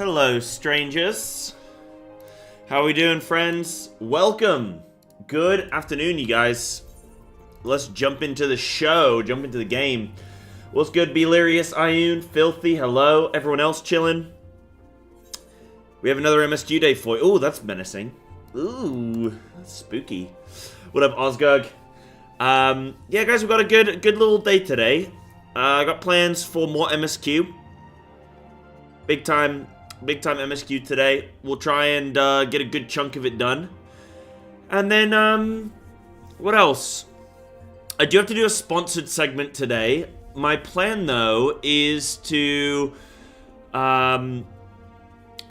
Hello, strangers. How are we doing, friends? Welcome. Good afternoon, you guys. Let's jump into the show, jump into the game. What's good, Belirious, Ioun, Filthy, hello. Everyone else chilling? We have another MSQ day for you. Ooh, that's menacing. Ooh, that's spooky. What up, Osgug? Yeah, guys, we've got a good little day today. I got plans for more MSQ. Big time MSQ today. We'll try and get a good chunk of it done. And then, what else? I do have to do a sponsored segment today. My plan, though, is to kind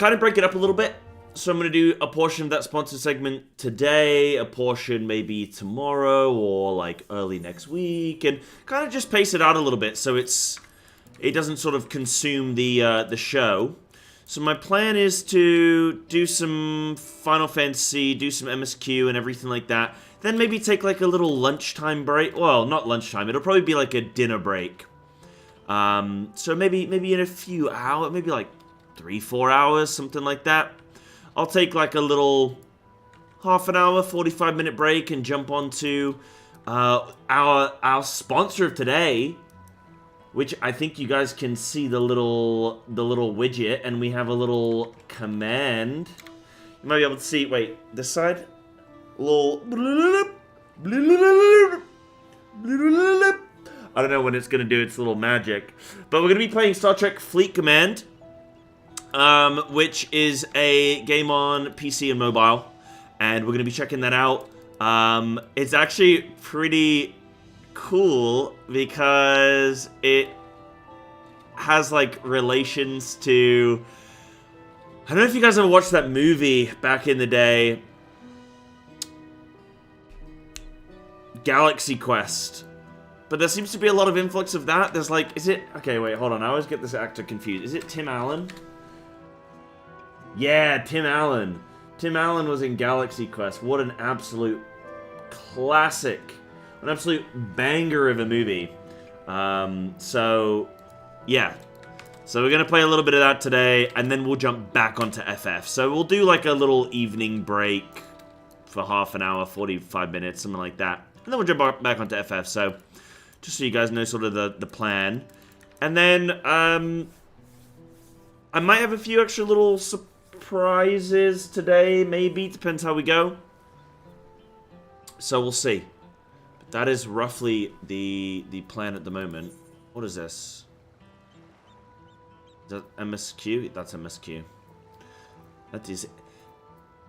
of break it up a little bit. So I'm going to do a portion of that sponsored segment today, a portion maybe tomorrow or like early next week, and kind of just pace it out a little bit so it doesn't sort of consume the show. So my plan is to do some Final Fantasy, do some MSQ and everything like that. Then maybe take like a little lunchtime break. Well, not lunchtime. It'll probably be like a dinner break. So maybe in a few hours, maybe like 3-4 hours, something like that. I'll take like a little half an hour, 45-minute break and jump onto our sponsor of today, which I think you guys can see the little widget, and we have a little command. You might be able to see. Wait, this side. I don't know when it's gonna do its little magic, but we're gonna be playing Star Trek Fleet Command, which is a game on PC and mobile, and we're gonna be checking that out. It's actually pretty cool because it has like relations to, I don't know if you guys ever watched that movie back in the day, Galaxy Quest, but there seems to be a lot of influx of that. There's like, is it, okay, wait, hold on, I always get this actor confused. Is it Tim Allen? Yeah, Tim Allen. Tim Allen was in Galaxy Quest. What an absolute classic. An absolute banger of a movie. So, yeah. So we're going to play a little bit of that today, and then we'll jump back onto FF. So we'll do like a little evening break for half an hour, 45 minutes, something like that. And then we'll jump back onto FF. So, just so you guys know sort of the plan. And then, I might have a few extra little surprises today, maybe. Depends how we go. So we'll see. That is roughly the plan at the moment. What is this? Is that MSQ? That's MSQ. That is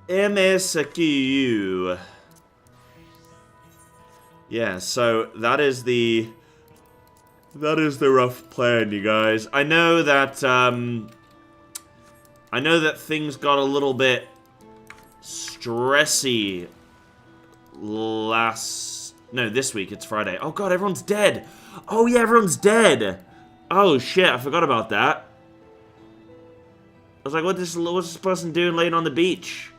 MSQ. Yeah, so that is the rough plan, you guys. I know that things got a little bit stressy this week. It's Friday. Oh god, everyone's dead. Oh yeah, everyone's dead. Oh shit, I forgot about that. I was like, what's this person doing laying on the beach?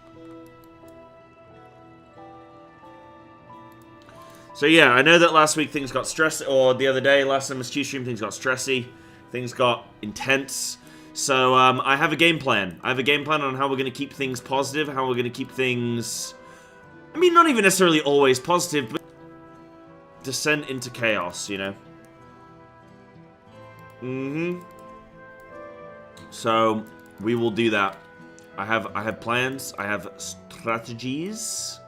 So yeah, I know that last week things got stressy, or the other day, last MSQ stream, things got stressy. Things got intense. So I have a game plan. I have a game plan on how we're going to keep things positive, how we're going to keep things, I mean, not even necessarily always positive, but descent into chaos, you know? So, we will do that. I have plans, I have strategies.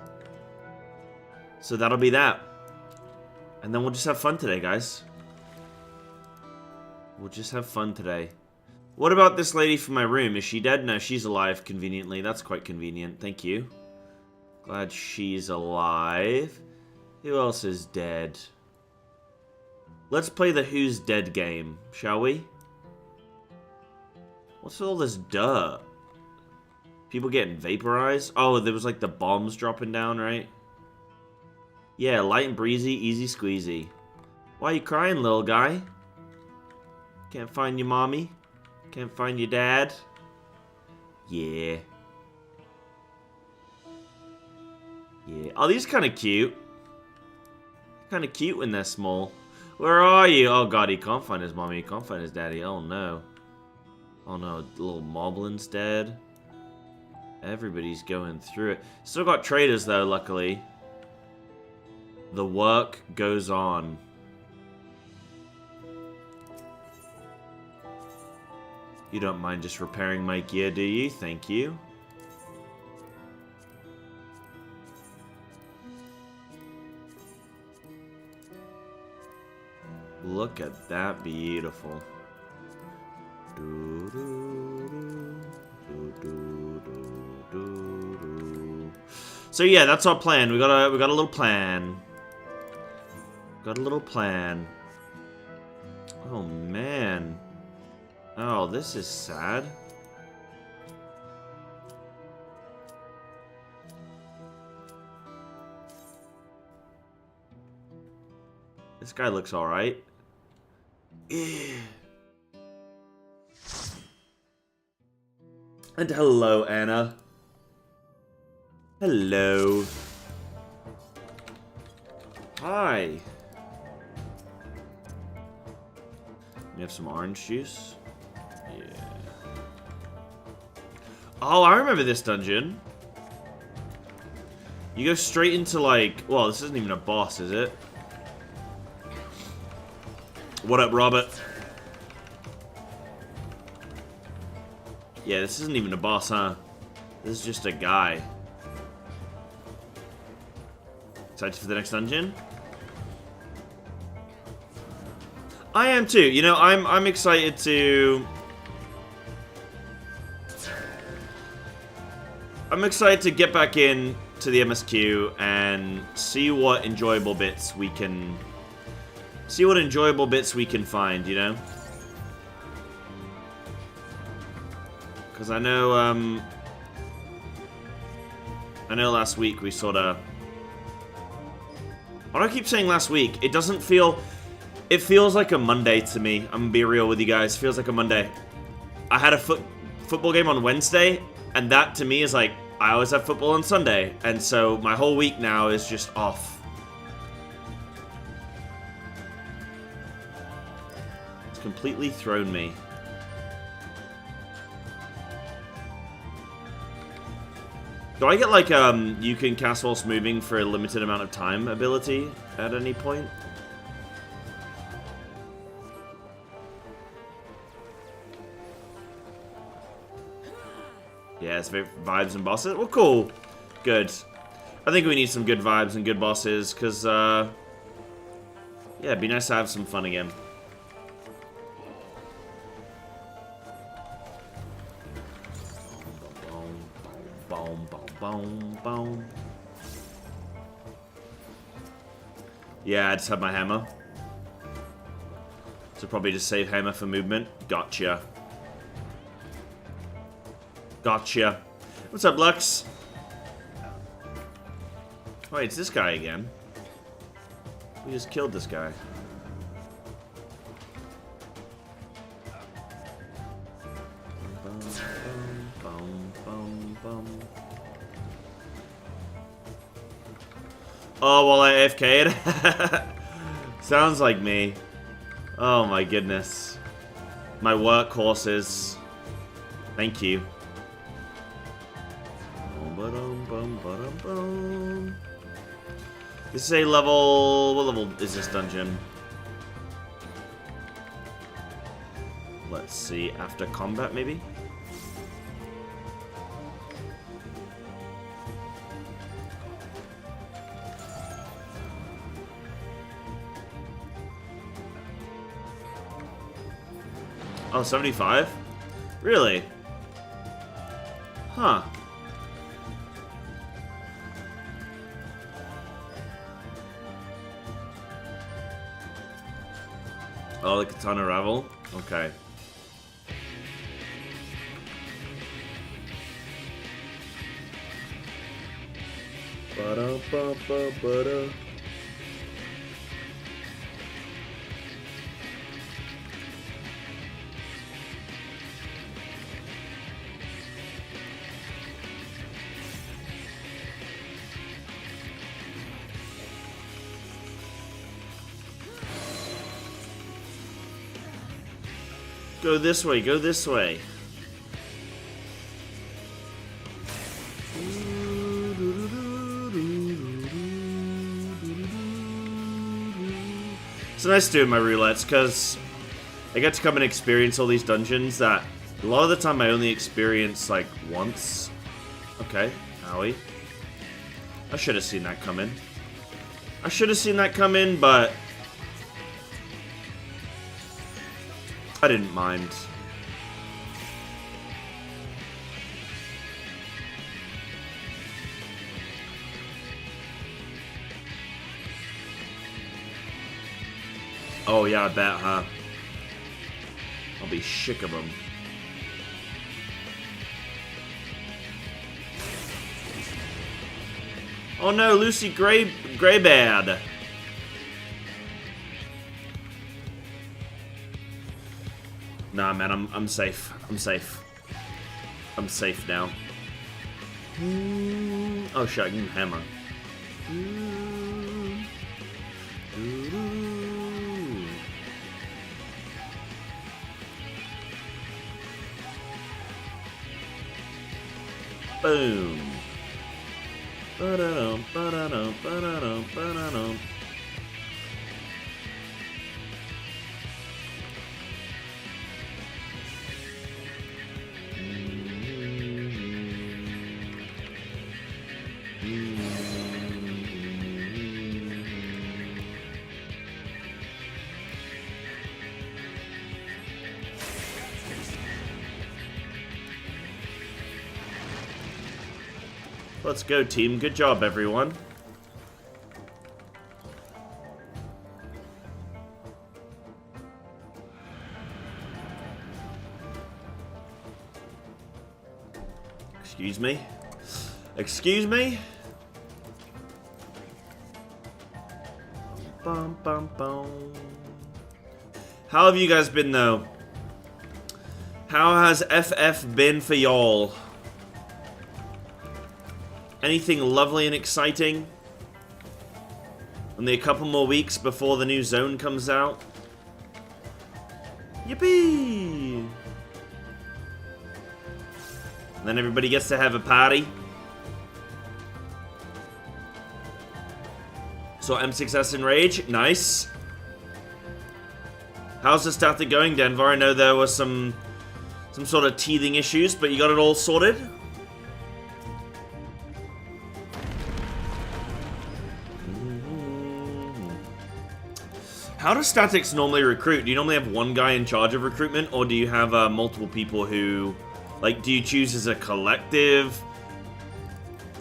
So that'll be that. And then we'll just have fun today, guys. We'll just have fun today. What about this lady from my room? Is she dead? No, she's alive, conveniently. That's quite convenient. Thank you. Glad she's alive. Who else is dead? Let's play the Who's Dead game, shall we? What's all this dirt? People getting vaporized? Oh, there was like the bombs dropping down, right? Yeah, light and breezy, easy squeezy. Why are you crying, little guy? Can't find your mommy? Can't find your dad? Yeah. Yeah. Oh, these are kind of cute. Kind of cute when they're small. Where are you? Oh god, he can't find his mommy. He can't find his daddy. Oh no. Oh no, little Moblin's dead. Everybody's going through it. Still got traders though, luckily. The work goes on. You don't mind just repairing my gear, do you? Thank you. Look at that, beautiful. So yeah, that's our plan. We got a little plan. Got a little plan. Oh man. Oh, this is sad. This guy looks alright. And hello, Anna. Hello. Hi. We have some orange juice. Yeah. Oh, I remember this dungeon. You go straight into like... Well, this isn't even a boss, is it? What up, Robert? Yeah, this isn't even a boss, huh? This is just a guy. Excited for the next dungeon? I am too. You know, I'm excited to... I'm excited to get back in to the MSQ and see what enjoyable bits we can... See what enjoyable bits we can find, you know? Because I know last week we sort of... Why do I keep saying last week? It doesn't feel... It feels like a Monday to me. I'm gonna be real with you guys. It feels like a Monday. I had a football game on Wednesday, and that to me is like, I always have football on Sunday. And so my whole week now is just off. It's completely thrown me. Do I get like you can cast whilst moving for a limited amount of time ability at any point? Yeah, it's vibes and bosses. Well, cool. Good. I think we need some good vibes and good bosses, because, yeah, it'd be nice to have some fun again. Boom, boom, boom, boom. Yeah, I just have my hammer. So probably just save hammer for movement. Gotcha. Gotcha. What's up, Lux? Wait, it's this guy again. We just killed this guy. Oh, well, I AFK'd? Sounds like me. Oh my goodness. My workhorses. Thank you. This is a level... What level is this dungeon? Let's see. After combat, maybe? Oh, 75? Really? Huh. Oh, the Katana Ravel? Okay. Ba-da-ba-ba-ba-da. Go this way, go this way. It's nice doing my roulettes, because I get to come and experience all these dungeons that a lot of the time I only experience, like, once. Okay, owie. I should have seen that come in. I should have seen that come in, but I didn't mind. Oh yeah, I bet, huh? I'll be sick of them. Oh no, Lucy Greybad. Nah, man, I'm safe. I'm safe. I'm safe now. Oh shit, I can hammer. Boom. Ba-da-dum, ba-da-dum, ba-da-dum, ba-da-dum. Let's go, team. Good job, everyone. Excuse me? Excuse me? Bum, bum, bum. How have you guys been, though? How has FF been for y'all? Anything lovely and exciting? Only a couple more weeks before the new zone comes out. Yippee! And then everybody gets to have a party. So M6S in Rage, nice. How's the static going, Denver? I know there was some sort of teething issues, but you got it all sorted? How do statics normally recruit? Do you normally have one guy in charge of recruitment, or do you have multiple people who, like, do you choose as a collective?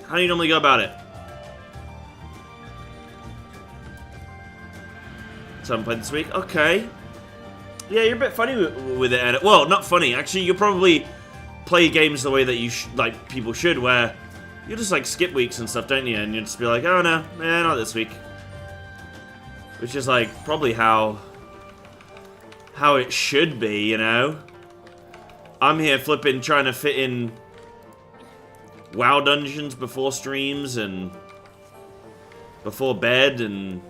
How do you normally go about it? So I haven't played this week. Okay. Yeah, you're a bit funny with it, and well, not funny. Actually, you probably play games the way that you like people should, where you just like skip weeks and stuff, don't you? And you just be like, oh no, not this week. Which is like probably how it should be, you know? I'm here flipping trying to fit in WoW dungeons before streams and before bed, and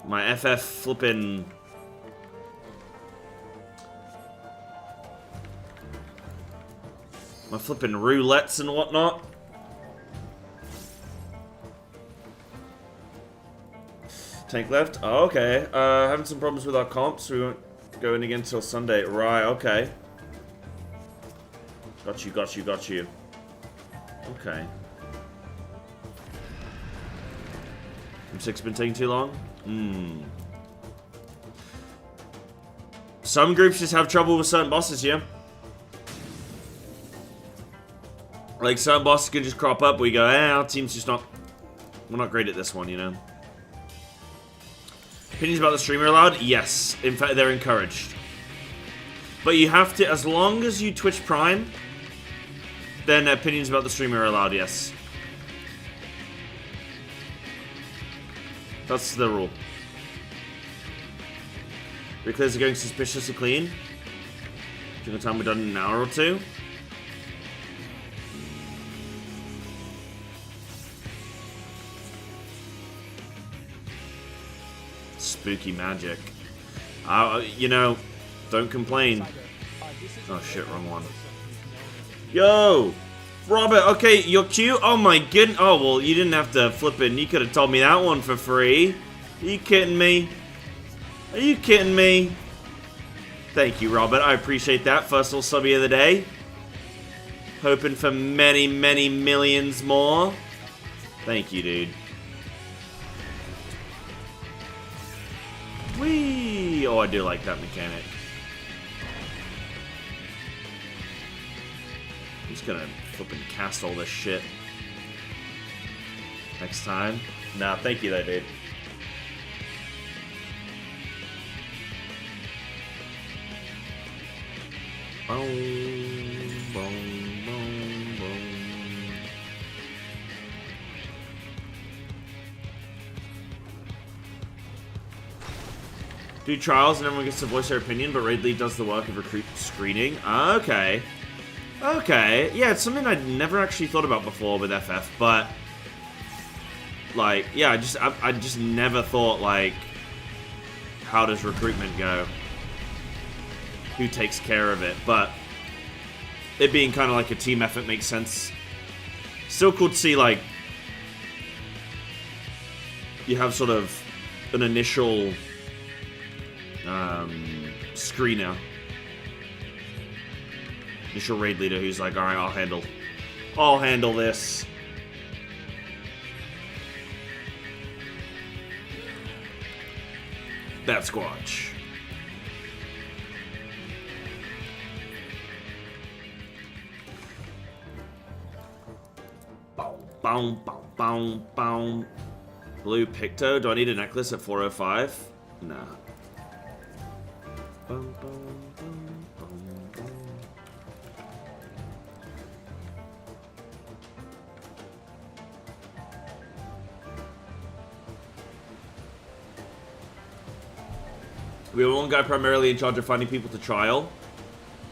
my FF flipping roulettes and whatnot. Tank left? Oh, okay. Having some problems with our comps. We won't go in again until Sunday. Right, okay. Got you, got you, got you. Okay. M6 been taking too long? Some groups just have trouble with certain bosses, yeah? Like, certain bosses can just crop up, we go, our team's just not... We're not great at this one, you know? Opinions about the streamer allowed? Yes. In fact, they're encouraged. But you have to, as long as you Twitch Prime, then opinions about the streamer are allowed, yes. That's the rule. Reclares are going suspiciously clean. During the time we're done in an hour or two. Spooky magic. You know, don't complain. Oh shit, wrong one. Yo! Robert, okay, you're cute? Oh my goodness. Oh, well, you didn't have to flip it. You could have told me that one for free. Are you kidding me? Are you kidding me? Thank you, Robert. I appreciate that. First little subby of the day. Hoping for many, many millions more. Thank you, dude. Whee! Oh, I do like that mechanic. I'm just gonna flippin' cast all this shit. Next time. Nah, thank you though, dude. Boom, boom, boom, boom. Do trials and everyone gets to voice their opinion, but Raid Lead does the work of recruit screening. Okay. Okay. Yeah, it's something I'd never actually thought about before with FF, but like, yeah, I just never thought, like, how does recruitment go? Who takes care of it? But it being kind of like a team effort makes sense. Still cool to see, like, you have sort of an initial screener. Initial raid leader who's like, alright, I'll handle this. That Squatch. Boom, boom, boom, boom. Blue Picto. Do I need a necklace at 405? Nah. Boom, boom, boom, boom, boom. We have one guy primarily in charge of finding people to trial.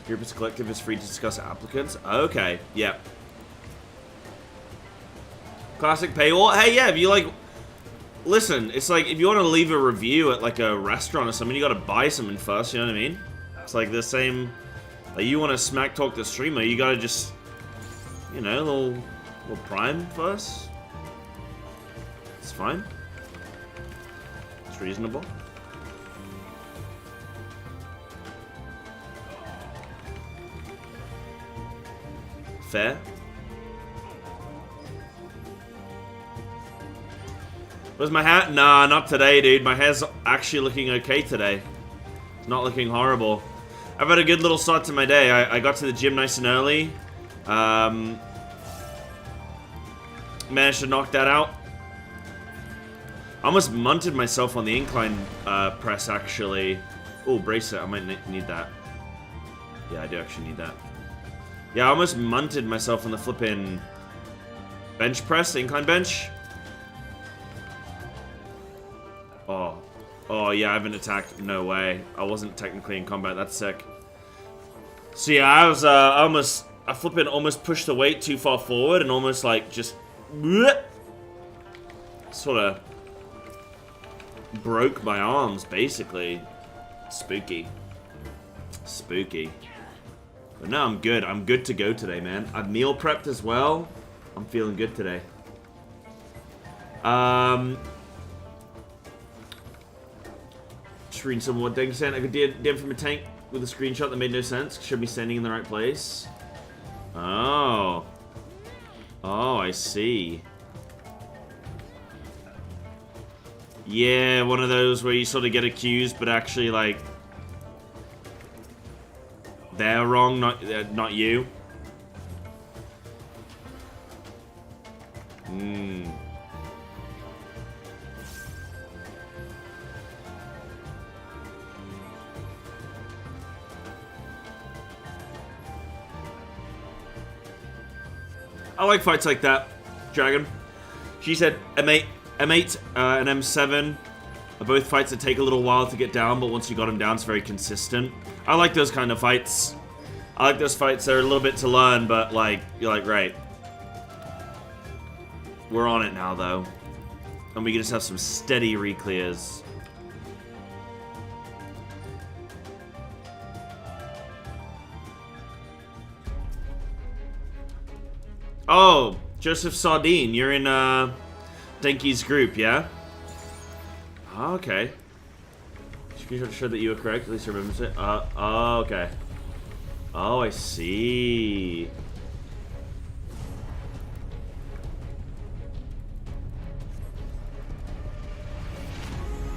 Group is collective is free to discuss applicants. Okay, yeah. Classic paywall. Hey, yeah, if you like, listen, it's like if you want to leave a review at like a restaurant or something, you gotta buy something first, you know what I mean? It's like the same, like you want to smack talk the streamer, you gotta just, you know, little prime first. It's fine. It's reasonable. Fair. Where's my hat? Nah, not today, dude. My hair's actually looking okay today. It's not looking horrible. I've had a good little start to my day. I got to the gym nice and early. Managed to knock that out. I almost munted myself on the incline press, actually. Oh, bracelet. I might need that. Yeah, I do actually need that. Yeah, I almost munted myself on the flippin' bench press, incline bench. Oh yeah, I haven't attacked. No way. I wasn't technically in combat. That's sick. So yeah, I was I flippin' almost pushed the weight too far forward and almost like just sort of broke my arms, basically. Spooky. Spooky. But no, I'm good. I'm good to go today, man. I've meal prepped as well. I'm feeling good today. Just reading some more things saying I could DM from a tank with a screenshot that made no sense. Should be standing in the right place. Oh. Oh, I see. Yeah, one of those where you sort of get accused, but actually, like, they're wrong, not you. I like fights like that, Dragon. She said M8 and M7 are both fights that take a little while to get down, but once you got them down, it's very consistent. I like those kind of fights. I like those fights that are a little bit to learn, but like, you're like, right. We're on it now, though. And we can just have some steady re-clears. Oh, Joseph Sardine, you're in Denki's group, yeah? Oh, okay. Screenshot to show that you were correct. At least remembers it. Oh, okay. Oh, I see.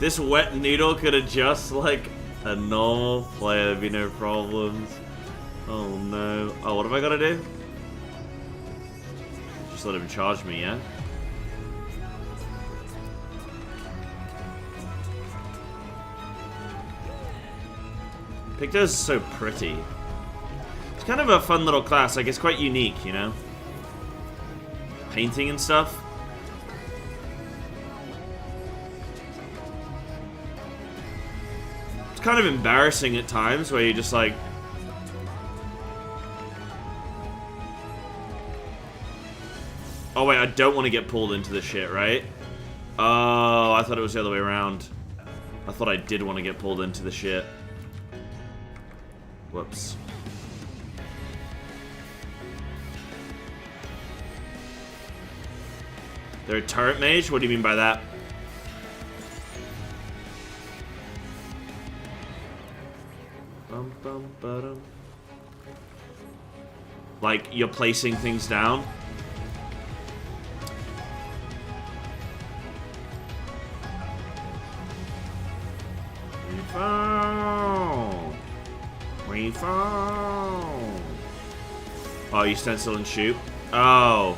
This wet noodle could adjust like a normal player. There'd be no problems. Oh no. Oh, what have I got to do? Just let him charge me, yeah? Picto's so pretty. It's kind of a fun little class. Like, it's quite unique, you know? Painting and stuff. It's kind of embarrassing at times where you're just like... Oh wait, I don't want to get pulled into this shit, right? Oh, I thought it was the other way around. I thought I did want to get pulled into the shit. Whoops. They're a turret mage? What do you mean by that? Bum, bum, ba-dum. Like, you're placing things down? We fall. Oh, you stand still and shoot? Oh.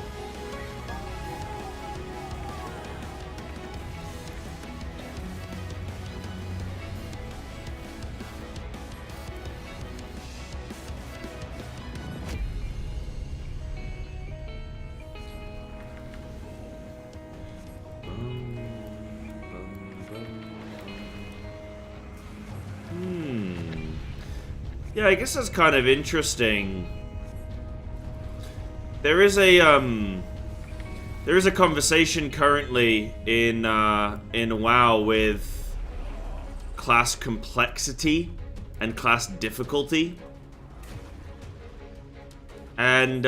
Yeah, I guess that's kind of interesting. There is a conversation currently in WoW with class complexity and class difficulty, and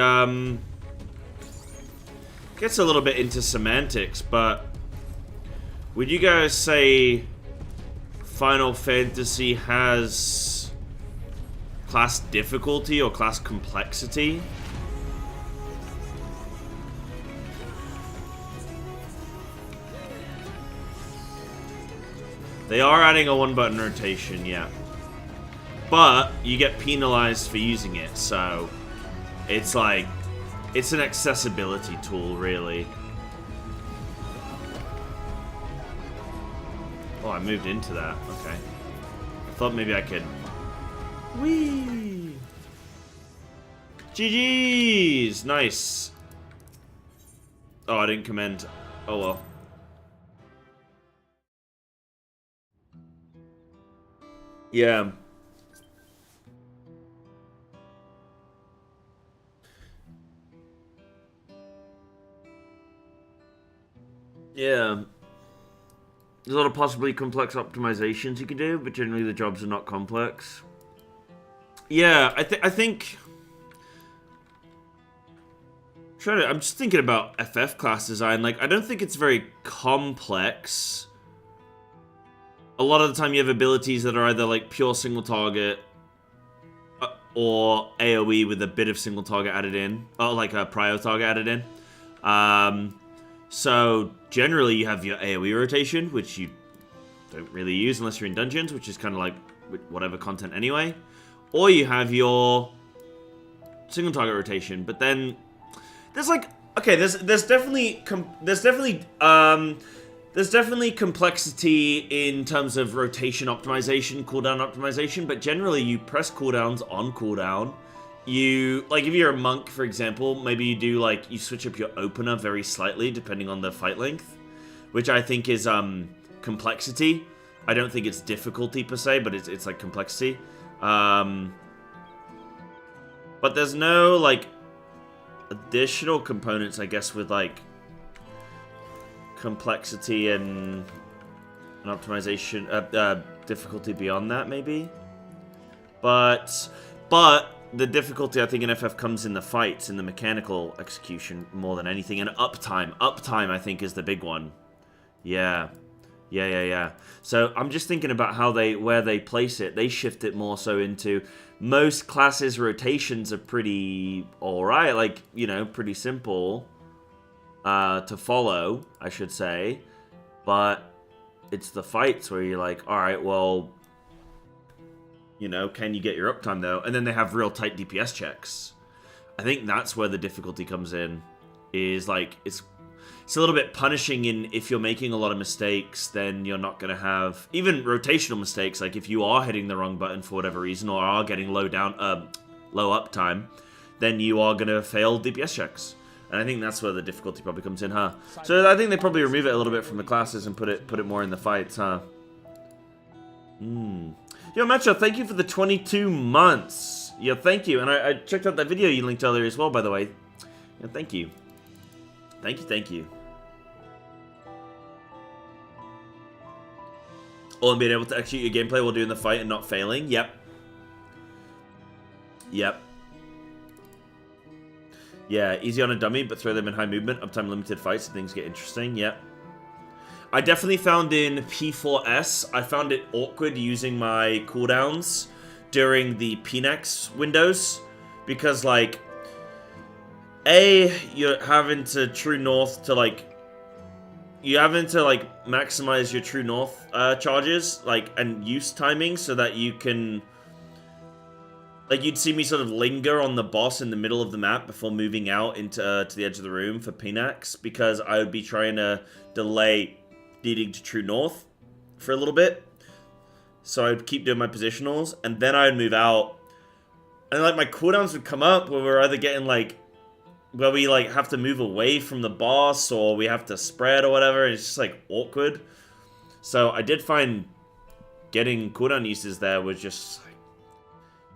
gets a little bit into semantics. But would you guys say Final Fantasy has class difficulty or class complexity? They are adding a one-button rotation, yeah. But you get penalized for using it, so it's like, it's an accessibility tool, really. Oh, I moved into that. Okay. I thought maybe I could... Whee! GG's! Nice. Oh, I didn't commend. Oh well. Yeah. Yeah. There's a lot of possibly complex optimizations you can do, but generally the jobs are not complex. Yeah, I think... I'm just thinking about FF class design. Like, I don't think it's very complex. A lot of the time you have abilities that are either, like, pure single target or AoE with a bit of single target added in. Or, like, a prio target added in. So, generally you have your AoE rotation, which you don't really use unless you're in dungeons, which is kind of like whatever content anyway. Or you have your single target rotation, but then there's like, okay, there's definitely complexity in terms of rotation optimization, cooldown optimization, but generally you press cooldowns on cooldown. You, like, if you're a monk, for example, maybe you do, like, you switch up your opener very slightly depending on the fight length, which I think is complexity. I don't think it's difficulty per se, but it's like complexity. But there's no, like, additional components, I guess, with, like, complexity and optimization, difficulty beyond that, maybe. But the difficulty, I think, in FF comes in the fights, in the mechanical execution more than anything, and uptime. Uptime, I think, is the big one. Yeah. Yeah. So I'm just thinking about where they place it. They shift it more so into most classes' rotations are pretty alright, like, you know, pretty simple to follow, I should say. But it's the fights where you're like, alright, well, you know, can you get your uptime though? And then they have real tight DPS checks. I think that's where the difficulty comes in. Is like, it's a little bit punishing in if you're making a lot of mistakes, then you're not going to have even rotational mistakes. Like if you are hitting the wrong button for whatever reason or are getting low uptime, then you are going to fail DPS checks. And I think that's where the difficulty probably comes in, huh? So I think they probably remove it a little bit from the classes and put it more in the fights, huh? Yo, Metro, thank you for the 22 months. Yeah, thank you. And I checked out that video you linked earlier as well, by the way. Yeah, thank you. Thank you. Oh, and being able to execute your gameplay while doing the fight and not failing. Yep. Yeah, easy on a dummy, but throw them in high movement, uptime limited fights, so things get interesting. Yep. I definitely found in P4S, I found it awkward using my cooldowns during the PNX windows. Because, like, you're having to true north to, like, maximize your true north charges, like, and use timing so that you can, like, you'd see me sort of linger on the boss in the middle of the map before moving out into to the edge of the room for Pinax, because I would be trying to delay needing to true north for a little bit. So I'd keep doing my positionals, and then I'd move out, and, like, my cooldowns would come up where we're either getting, like, where we, like, have to move away from the boss, or we have to spread or whatever, and it's just, like, awkward. So I did find getting cooldown uses there was just...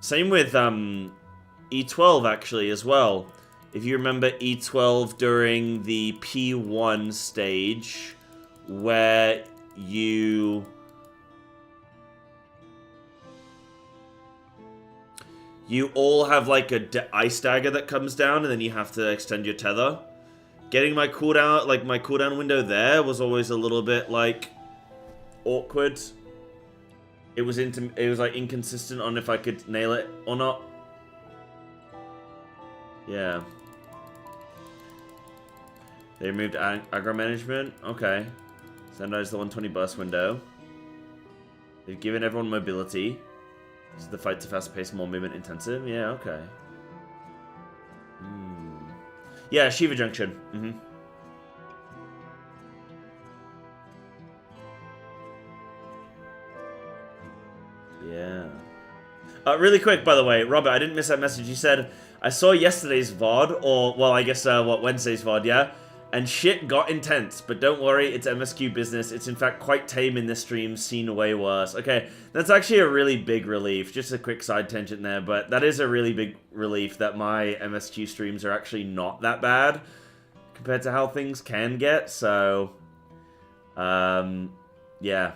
Same with E12, actually, as well. If you remember E12 during the P1 stage, where you all have, like, a ice dagger that comes down, and then you have to extend your tether. Getting my cooldown, like, my cooldown window there was always a little bit, like, awkward. It was like, inconsistent on if I could nail it or not. Yeah. They removed aggro management. Okay. Standardized the 120 burst window. They've given everyone mobility. So the fight's a faster pace, more movement intensive. Yeah, okay. Yeah, Shiva Junction. Yeah. Really quick, by the way, Robert, I didn't miss that message. You said, I saw yesterday's VOD, or, well, I guess, Wednesday's VOD, yeah? And shit got intense, but don't worry, it's MSQ business. It's in fact quite tame in this stream, seen way worse. Okay, that's actually a really big relief. Just a quick side tangent there, but that is a really big relief that my MSQ streams are actually not that bad compared to how things can get, so... yeah.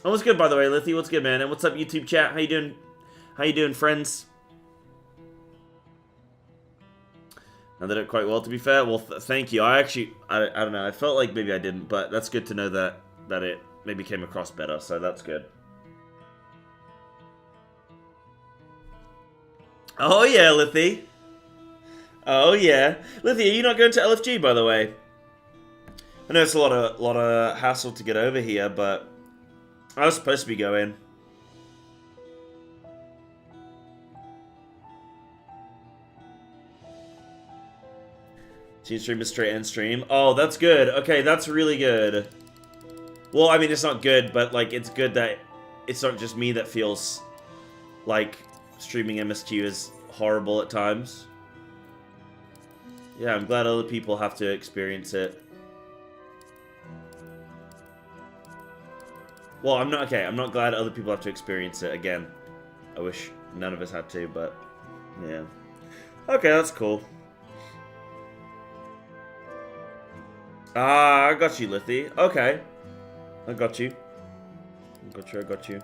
Oh, what's good, by the way, Lithy? What's good, man? And what's up, YouTube chat? How you doing? How you doing, friends? I did it quite well, to be fair. Well, thank you. I don't know. I felt like maybe I didn't, but that's good to know that it maybe came across better, so that's good. Oh, yeah, Lithy. Oh, yeah. Lithy, are you not going to LFG, by the way? I know it's a lot of hassle to get over here, but I was supposed to be going. Team stream is straight end stream. Oh, that's good. Okay, that's really good. Well, I mean, it's not good, but, like, it's good that it's not just me that feels like streaming MSQ is horrible at times. Yeah, I'm glad other people have to experience it. Well, I'm not glad other people have to experience it again. I wish none of us had to, but yeah. Okay, that's cool. Ah, I got you, Lithy. Okay. I got you. I got you.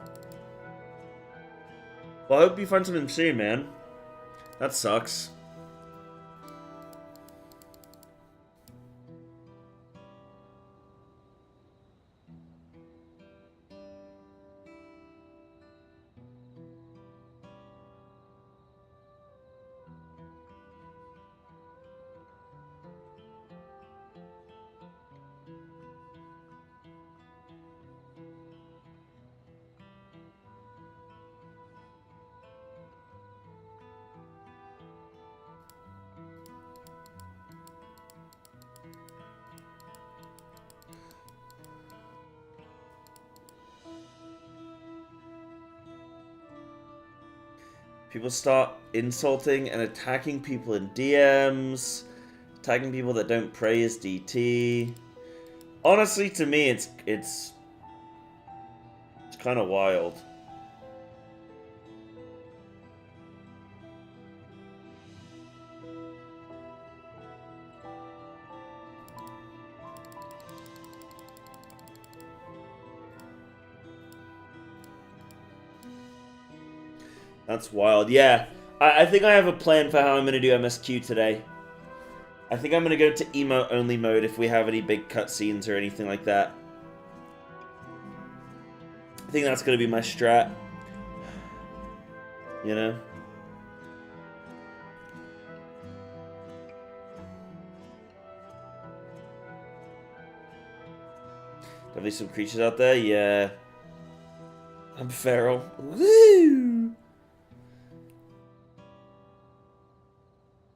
Well, I hope you find something soon, man. That sucks. People start insulting and attacking people in DMs, attacking people that don't pray as DT. Honestly, to me, it's kind of wild. That's wild. Yeah, I think I have a plan for how I'm going to do MSQ today. I think I'm going to go to emote only mode if we have any big cutscenes or anything like that. I think that's going to be my strat. You know? Definitely some creatures out there, yeah. I'm feral. Woo!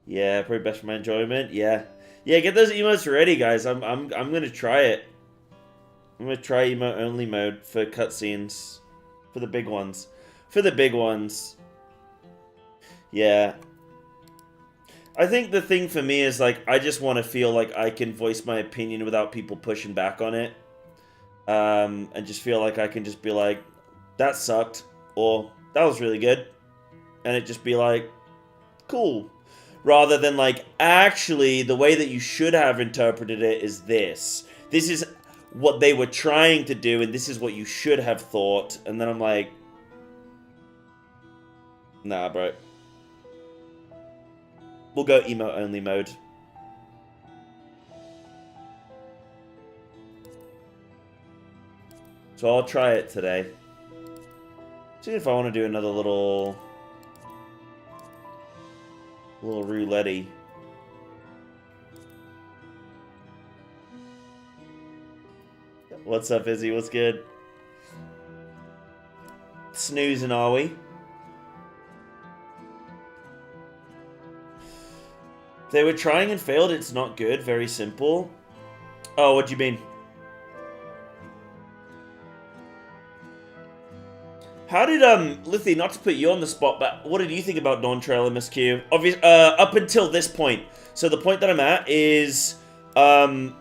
Yeah, probably best for my enjoyment. Yeah, yeah. Get those emotes ready, guys. I'm gonna try it. I'm gonna try emote only mode for cutscenes, for the big ones, for the big ones. Yeah. I think the thing for me is like I just want to feel like I can voice my opinion without people pushing back on it, and just feel like I can just be like, that sucked, or that was really good, and it just be like, cool. Rather than like, actually, the way that you should have interpreted it is this. This is what they were trying to do, and this is what you should have thought. And then I'm like, nah, bro. We'll go emote only mode. So I'll try it today. See if I want to do another little roulette-y. What's up, Izzy? What's good? Snoozing, are we? They were trying and failed. It's not good. Very simple. Oh, what do you mean? How did, Lithy, not to put you on the spot, but what did you think about Dawn Trail MSQ? Obviously, up until this point. So the point that I'm at is, a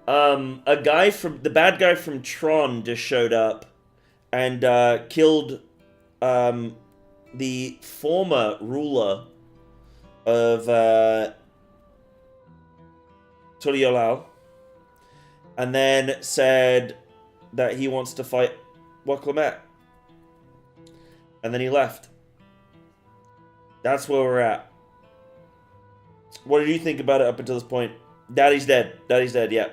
guy from, the bad guy from Tron just showed up and, killed, the former ruler of, Toliolao, and then said that he wants to fight Waklamet. And then he left. That's where we're at. What did you think about it up until this point? Daddy's dead. Daddy's dead, yeah.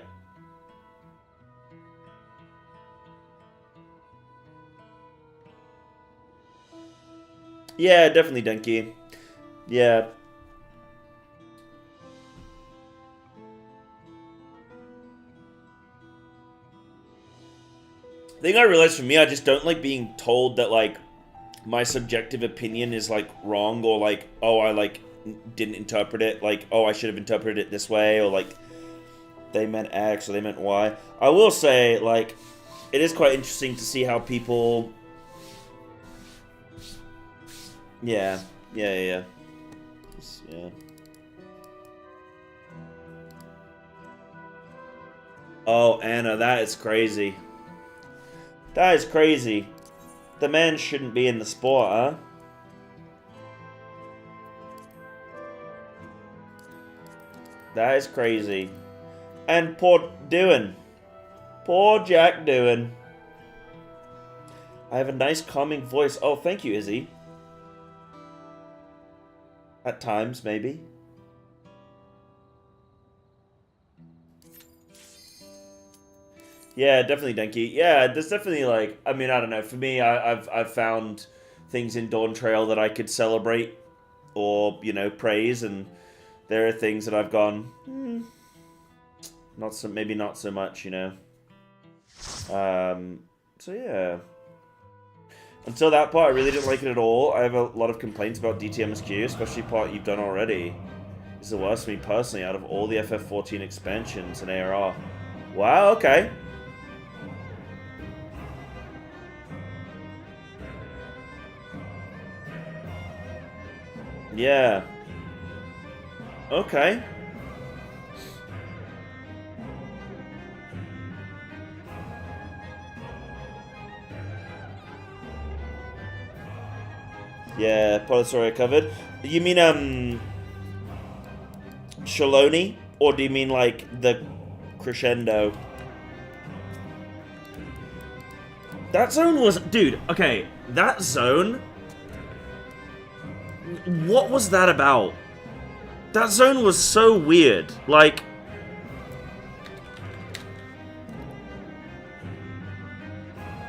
Yeah, definitely Denki. Yeah. The thing I realized for me, I just don't like being told that, like, my subjective opinion is, like, wrong, or, like, oh, I, like, didn't interpret it, like, oh, I should have interpreted it this way, or, like, they meant X, or they meant Y. I will say, like, it is quite interesting to see how people... Yeah. Yeah. Oh, Anna, that is crazy. That is crazy. The man shouldn't be in the sport, huh? That is crazy. And poor Doohan. Poor Jack Doohan. I have a nice calming voice. Oh, thank you, Izzy. At times, maybe. Yeah, definitely Denki. Yeah, there's definitely, like, I mean, I don't know. For me, I've found things in Dawn Trail that I could celebrate or, you know, praise, and there are things that I've gone, maybe not so much, you know. So yeah. Until that part, I really didn't like it at all. I have a lot of complaints about DTMSQ, especially part you've done already. It's the worst for me personally out of all the FF14 expansions and ARR. Wow, okay. Yeah. Okay. Yeah, Polysauria covered. You mean, Shaloni? Or do you mean, like, the crescendo? That zone was... Dude, okay. That zone... What was that about? That zone was so weird. Like...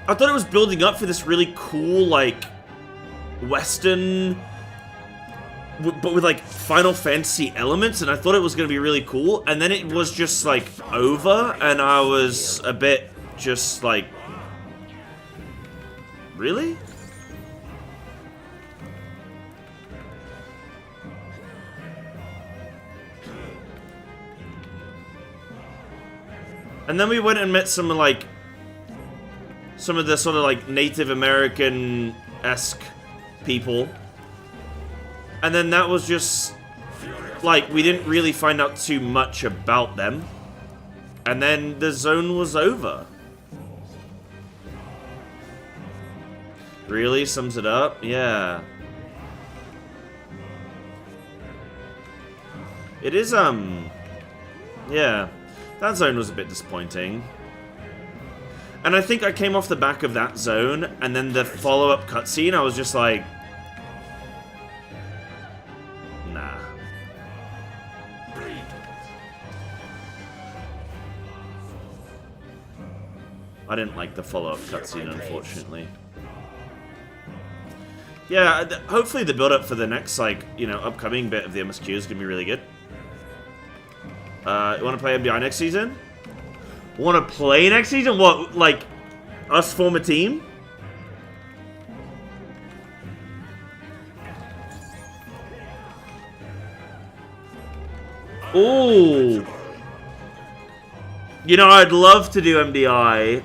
I thought it was building up for this really cool, like... Western... But with, like, Final Fantasy elements, and I thought it was going to be really cool. And then it was just, like, over, and I was a bit just, like... Really? And then we went and met some, like... Some of the sort of, like, Native American-esque people. And then that was just... Like, we didn't really find out too much about them. And then the zone was over. Really? Sums it up? Yeah. It is, yeah. That zone was a bit disappointing. And I think I came off the back of that zone, and then the follow-up cutscene, I was just like... Nah. I didn't like the follow-up cutscene, unfortunately. Yeah, hopefully the build-up for the next, like, you know, upcoming bit of the MSQ is gonna be really good. You want to play MBI next season? Want to play next season? What, like, us form a team? Ooh. You know, I'd love to do MBI.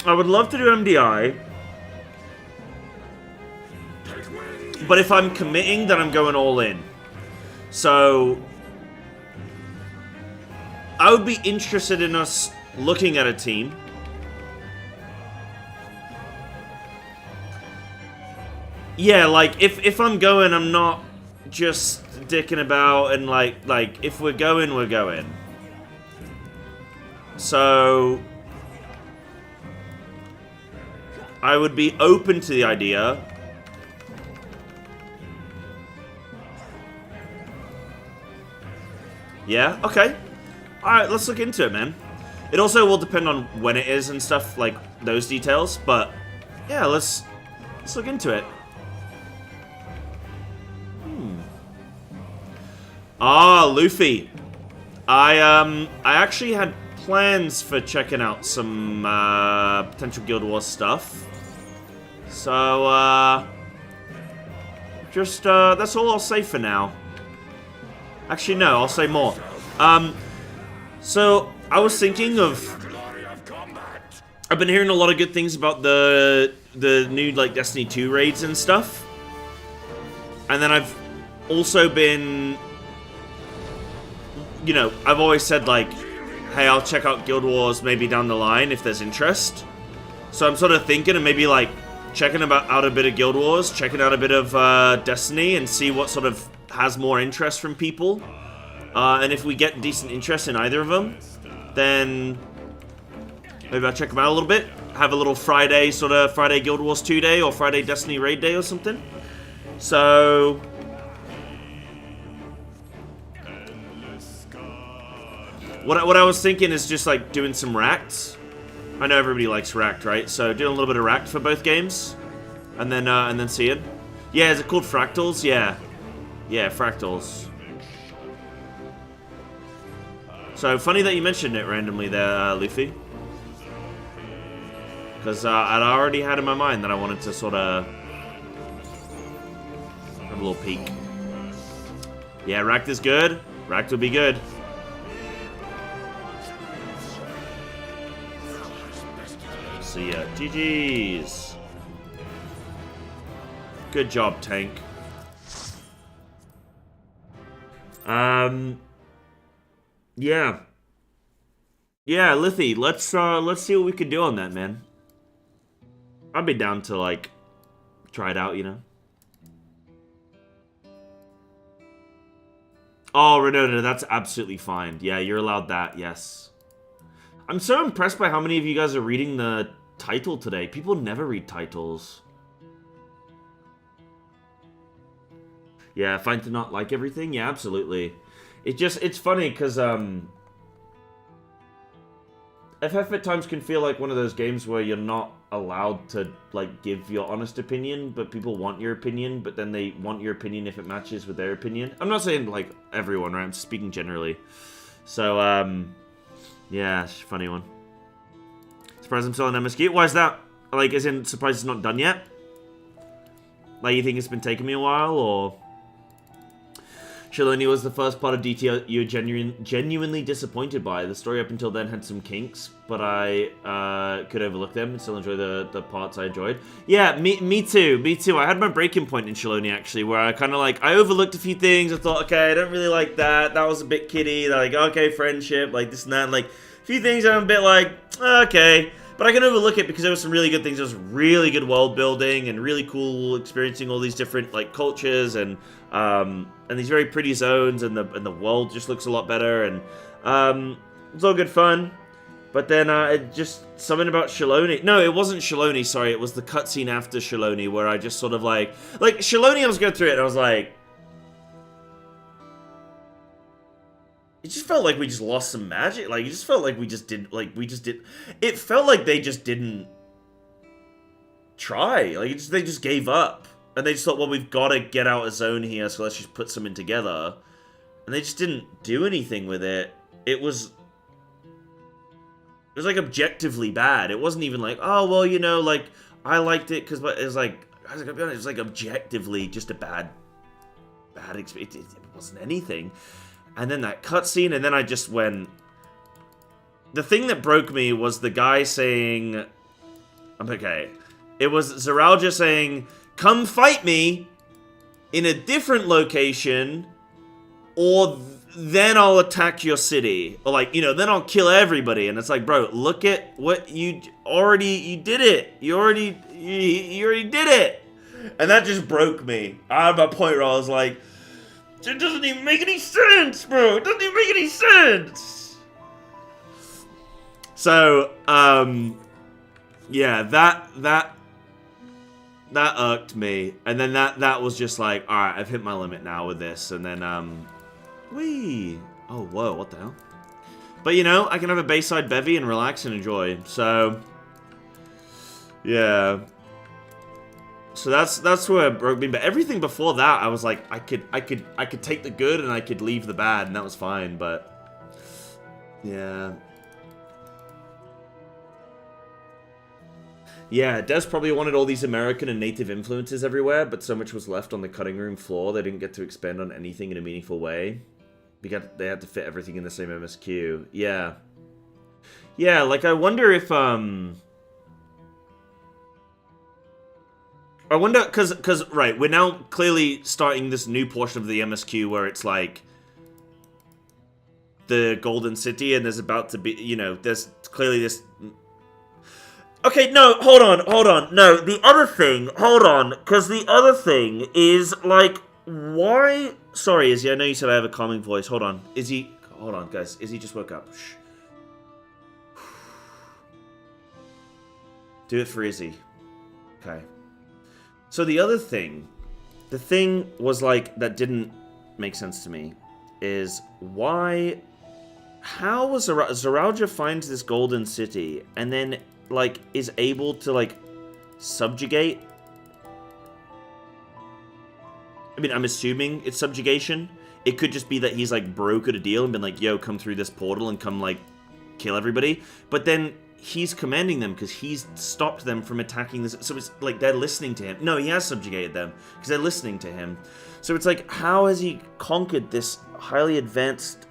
I would love to do MDI, but if I'm committing, then I'm going all in. So, I would be interested in us looking at a team. Yeah, like, if I'm going, I'm not just dicking about, and like, if we're going, we're going. So... I would be open to the idea. Yeah? Okay. Alright, let's look into it, man. It also will depend on when it is and stuff, like those details, but yeah, let's look into it. Ah, Luffy. I actually had plans for checking out some potential Guild Wars stuff. So, just, that's all I'll say for now. Actually, no, I'll say more. So, I was thinking of... I've been hearing a lot of good things about the new, like, Destiny 2 raids and stuff. And then I've also been... You know, I've always said, like, hey, I'll check out Guild Wars maybe down the line if there's interest. So I'm sort of thinking of maybe, like, checking out a bit of Guild Wars, checking out a bit of Destiny, and see what sort of has more interest from people. And if we get decent interest in either of them, then maybe I'll check them out a little bit. Have a little Friday Guild Wars 2 day, or Friday Destiny raid day or something. So... What I was thinking is just, like, doing some racked. I know everybody likes racked, right? So doing a little bit of racked for both games. And then seeing. Yeah, is it called Fractals? Yeah. Yeah, Fractals. So, funny that you mentioned it randomly there, Luffy. Because I'd already had in my mind that I wanted to sort of have a little peek. Yeah, racked is good. Racked would be good. See ya. GG's. Good job, tank. Yeah. Yeah, Lithy, let's see what we can do on that, man. I'd be down to, like, try it out, you know? Oh, Renata, that's absolutely fine. Yeah, you're allowed that, yes. I'm so impressed by how many of you guys are reading the title today. People never read titles. Yeah, fine to not like everything? Yeah, absolutely. It's funny, because, FF at times can feel like one of those games where you're not allowed to, like, give your honest opinion, but people want your opinion, but then they want your opinion if it matches with their opinion. I'm not saying, like, everyone, right? I'm speaking generally. So, yeah, it's a funny one. Surprised I'm still on MSQ? Why is that? Like, as in, surprised it's not done yet? Like, you think it's been taking me a while, or... Shaloni was the first part of DT you were genuinely disappointed by. The story up until then had some kinks, but I could overlook them and still enjoy the parts I enjoyed. Yeah, me too. I had my breaking point in Shaloni, actually, where I kind of, like, I overlooked a few things. I thought, okay, I don't really like that. That was a bit kiddie. Like, okay, friendship, like this and that. Like, a few things I'm a bit like, okay. But I can overlook it because there were some really good things. There was really good world building and really cool experiencing all these different, like, cultures and these very pretty zones, and the world just looks a lot better, and it's all good fun. But then it just something about Shaloni. No, it wasn't Shaloni. Sorry, it was the cutscene after Shaloni where I just sort of like Shaloni. I was going through it and I was like, it just felt like we just lost some magic. Like, it just felt like we just did. It felt like they just didn't try. Like, they just gave up. And they just thought, well, we've got to get out a zone here, so let's just put something together. And they just didn't do anything with it. It was like, objectively bad. It wasn't even like, oh, well, you know, like, I liked it, because it was like, I was gonna be honest, it was like, objectively just a bad experience. It wasn't anything. And then that cutscene, and then I just went... The thing that broke me was the guy saying... Okay. It was Zeralja saying... Come fight me in a different location, or then I'll attack your city. Or, like, you know, then I'll kill everybody. And it's like, bro, look at what you did it. You already did it. And that just broke me. I had my point where I was like, it doesn't even make any sense, bro. It doesn't even make any sense. So, yeah, that irked me, and then that was just like, alright, I've hit my limit now with this, and then, whee! Oh, whoa, what the hell? But, you know, I can have a Bayside bevy and relax and enjoy, so, yeah. So that's where it broke me, but everything before that, I was like, I could take the good and I could leave the bad, and that was fine, but, yeah. Yeah, Des probably wanted all these American and native influences everywhere, but so much was left on the cutting room floor, they didn't get to expand on anything in a meaningful way. Because they had to fit everything in the same MSQ. Yeah. Yeah, like, I wonder if, I wonder, because, right, we're now clearly starting this new portion of the MSQ where it's, like, the Golden City, and there's about to be, you know, there's clearly this... Okay, no, hold on. No, the other thing, hold on, because the other thing is, like, why... Sorry, Izzy, I know you said I have a calming voice. Hold on. Izzy, hold on, guys. Izzy just woke up. Shh. Do it for Izzy. Okay. So the other thing, the thing was, like, that didn't make sense to me, is why... How was Zeralja finds this Golden City, and then... like, is able to, like, subjugate? I mean, I'm assuming it's subjugation. It could just be that he's, like, brokered a deal and been like, yo, come through this portal and come, like, kill everybody. But then he's commanding them because he's stopped them from attacking this. So it's like they're listening to him. No, he has subjugated them because they're listening to him. So it's like, how has he conquered this highly advanced...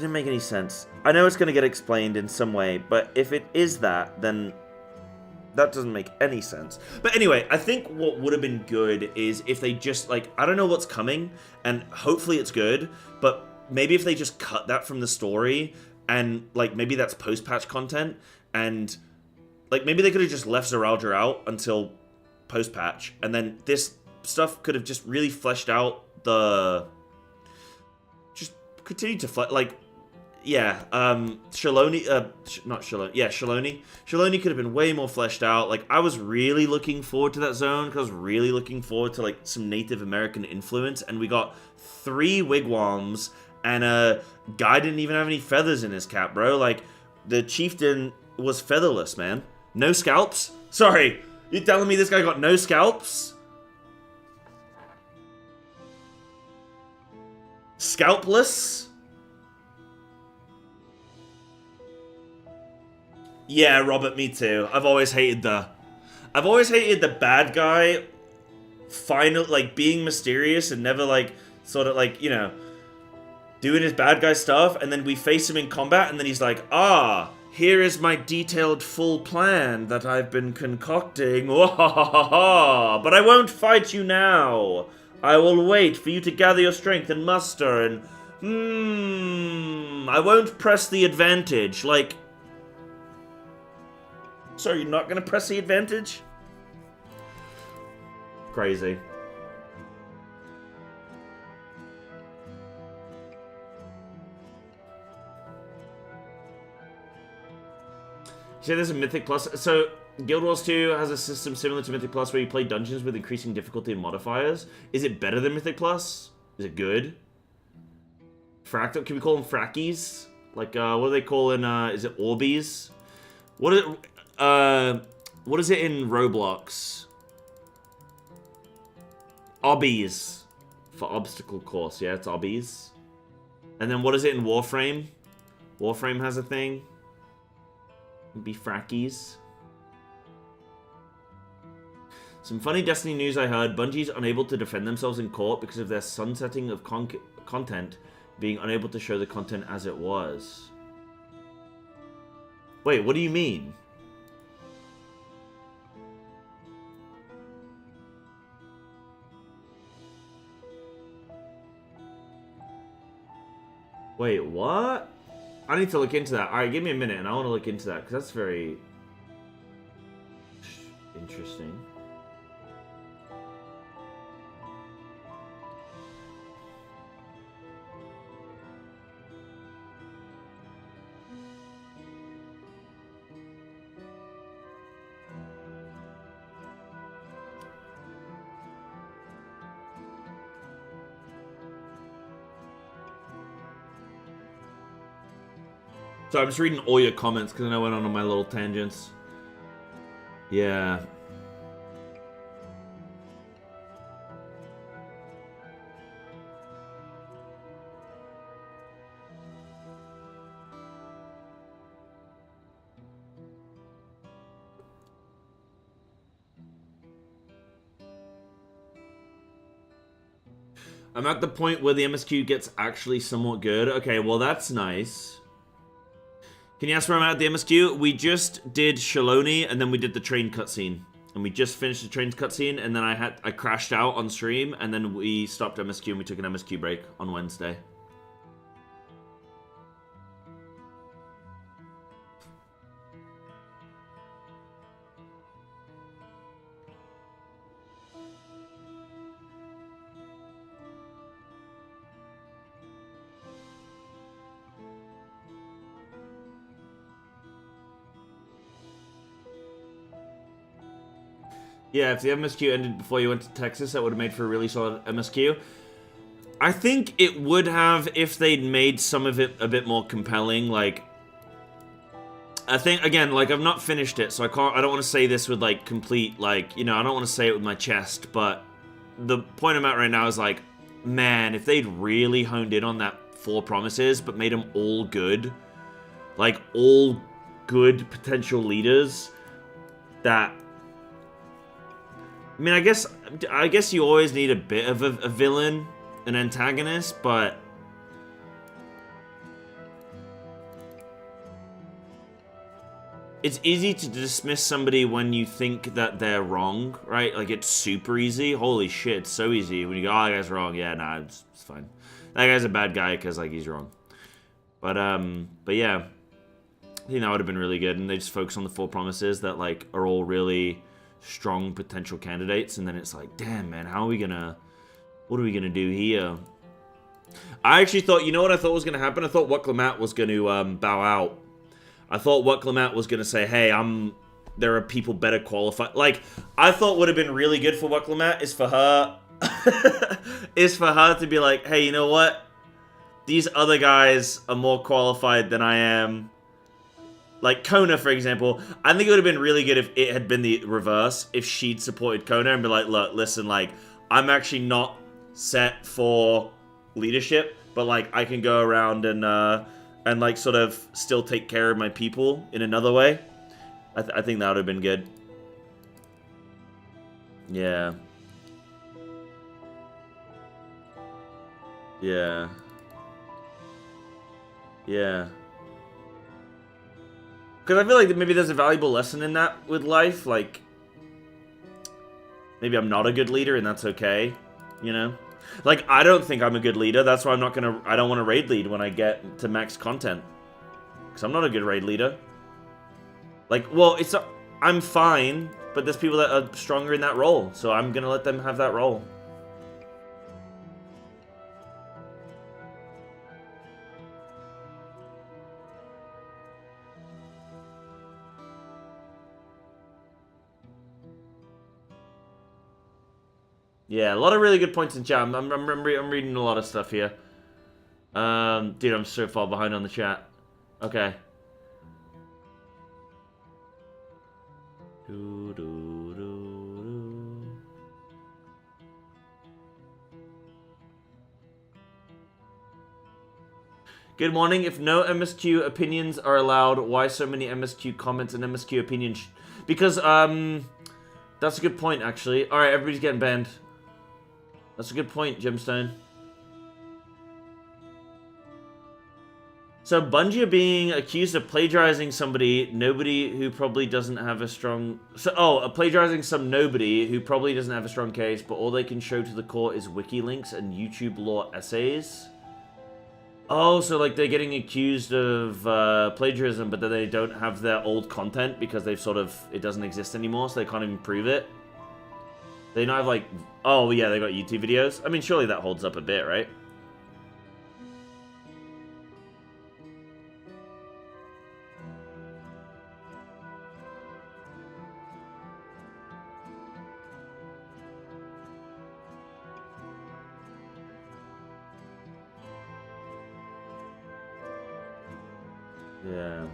didn't make any sense. I know it's going to get explained in some way, but if it is that, then that doesn't make any sense. But anyway, I think what would have been good is if they just, like, I don't know what's coming, and hopefully it's good, but maybe if they just cut that from the story, and, like, maybe that's post-patch content, and, like, maybe they could have just left Zeralda out until post-patch, and then this stuff could have just really fleshed out the... Just continue to like... Yeah, Shaloni, not Shaloni, yeah, Shaloni. Shaloni could have been way more fleshed out. Like, I was really looking forward to that zone, because I was really looking forward to, like, some Native American influence, and we got 3 wigwams, and a guy didn't even have any feathers in his cap, bro. Like, the chieftain was featherless, man. No scalps? Sorry, you telling me this guy got no scalps? Scalpless? Yeah, Robert, me too. I've always hated the bad guy like, being mysterious and never, like, sort of, like, you know, doing his bad guy stuff, and then we face him in combat, and then he's like, here is my detailed full plan that I've been concocting. But I won't fight you now. I will wait for you to gather your strength and muster, and, I won't press the advantage, like... So you're not going to press the advantage? Crazy. See, there's a Mythic Plus. So, Guild Wars 2 has a system similar to Mythic Plus where you play dungeons with increasing difficulty and modifiers. Is it better than Mythic Plus? Is it good? Fractal? Can we call them frackies? Like, what do they call in, is it Orbeez? What is it in Roblox? Obbies. For obstacle course, yeah, it's obbies. And then what is it in Warframe? Warframe has a thing. It'd be frackies. Some funny Destiny news I heard. Bungie's unable to defend themselves in court because of their sunsetting of content, being unable to show the content as it was. Wait, what do you mean? Wait, what? I need to look into that. Alright, give me a minute and I want to look into that because that's very interesting. So I'm just reading all your comments because I know I went on my little tangents. Yeah. I'm at the point where the MSQ gets actually somewhat good. Okay, well that's nice. Can you ask where I'm at the MSQ? We just did Shaloni, and then we did the train cutscene. And we just finished the train cutscene, and then I crashed out on stream, and then we stopped MSQ, and we took an MSQ break on Wednesday. Yeah, if the MSQ ended before you went to Texas, that would have made for a really solid MSQ. I think it would have if they'd made some of it a bit more compelling. Like, I think, again, like, I've not finished it, so I don't want to say this with, like, complete, like, you know, I don't want to say it with my chest, but the point I'm at right now is, like, man, if they'd really honed in on that 4 promises, but made them all good, like, all good potential leaders that... I mean, I guess you always need a bit of a villain, an antagonist, but it's easy to dismiss somebody when you think that they're wrong, right? Like, it's super easy. Holy shit, it's so easy. When you go, oh, that guy's wrong. Yeah, nah, it's fine. That guy's a bad guy because, like, he's wrong. But yeah. I think that would have been really good. And they just focus on the 4 promises that, like, are all really strong potential candidates. And then it's like, damn, man, what are we gonna do here? I actually thought, you know what I thought was gonna happen? I thought Wuklemat was gonna bow out. I thought Wuklemat was gonna say, hey, there are people better qualified. Like, I thought would have been really good for Wuklemat is for her to be like, hey, you know what? These other guys are more qualified than I am. Like, Kona, for example, I think it would have been really good if it had been the reverse, if she'd supported Kona and be like, look, listen, like, I'm actually not set for leadership, but, like, I can go around and like, sort of still take care of my people in another way. I think that would have been good. Yeah. Yeah. Yeah. Because I feel like maybe there's a valuable lesson in that with life. Like, maybe I'm not a good leader and that's okay, you know? Like, I don't think I'm a good leader. That's why I don't want to raid lead when I get to max content. Because I'm not a good raid leader. Like, well, I'm fine, but there's people that are stronger in that role. So I'm going to let them have that role. Yeah, a lot of really good points in chat. I'm reading a lot of stuff here. Dude, I'm so far behind on the chat. Okay. Good morning. If no MSQ opinions are allowed, why so many MSQ comments and MSQ opinions? Because, that's a good point, actually. Alright, everybody's getting banned. That's a good point, Gemstone. So, Bungie are being accused of plagiarizing somebody, nobody who probably doesn't have a strong... plagiarizing some nobody who probably doesn't have a strong case, but all they can show to the court is wiki links and YouTube lore essays. Oh, so, like, they're getting accused of plagiarism, but then they don't have their old content because they've sort of... It doesn't exist anymore, so they can't even prove it. They not have, like... Oh, yeah, they got YouTube videos. I mean, surely that holds up a bit, right? Yeah.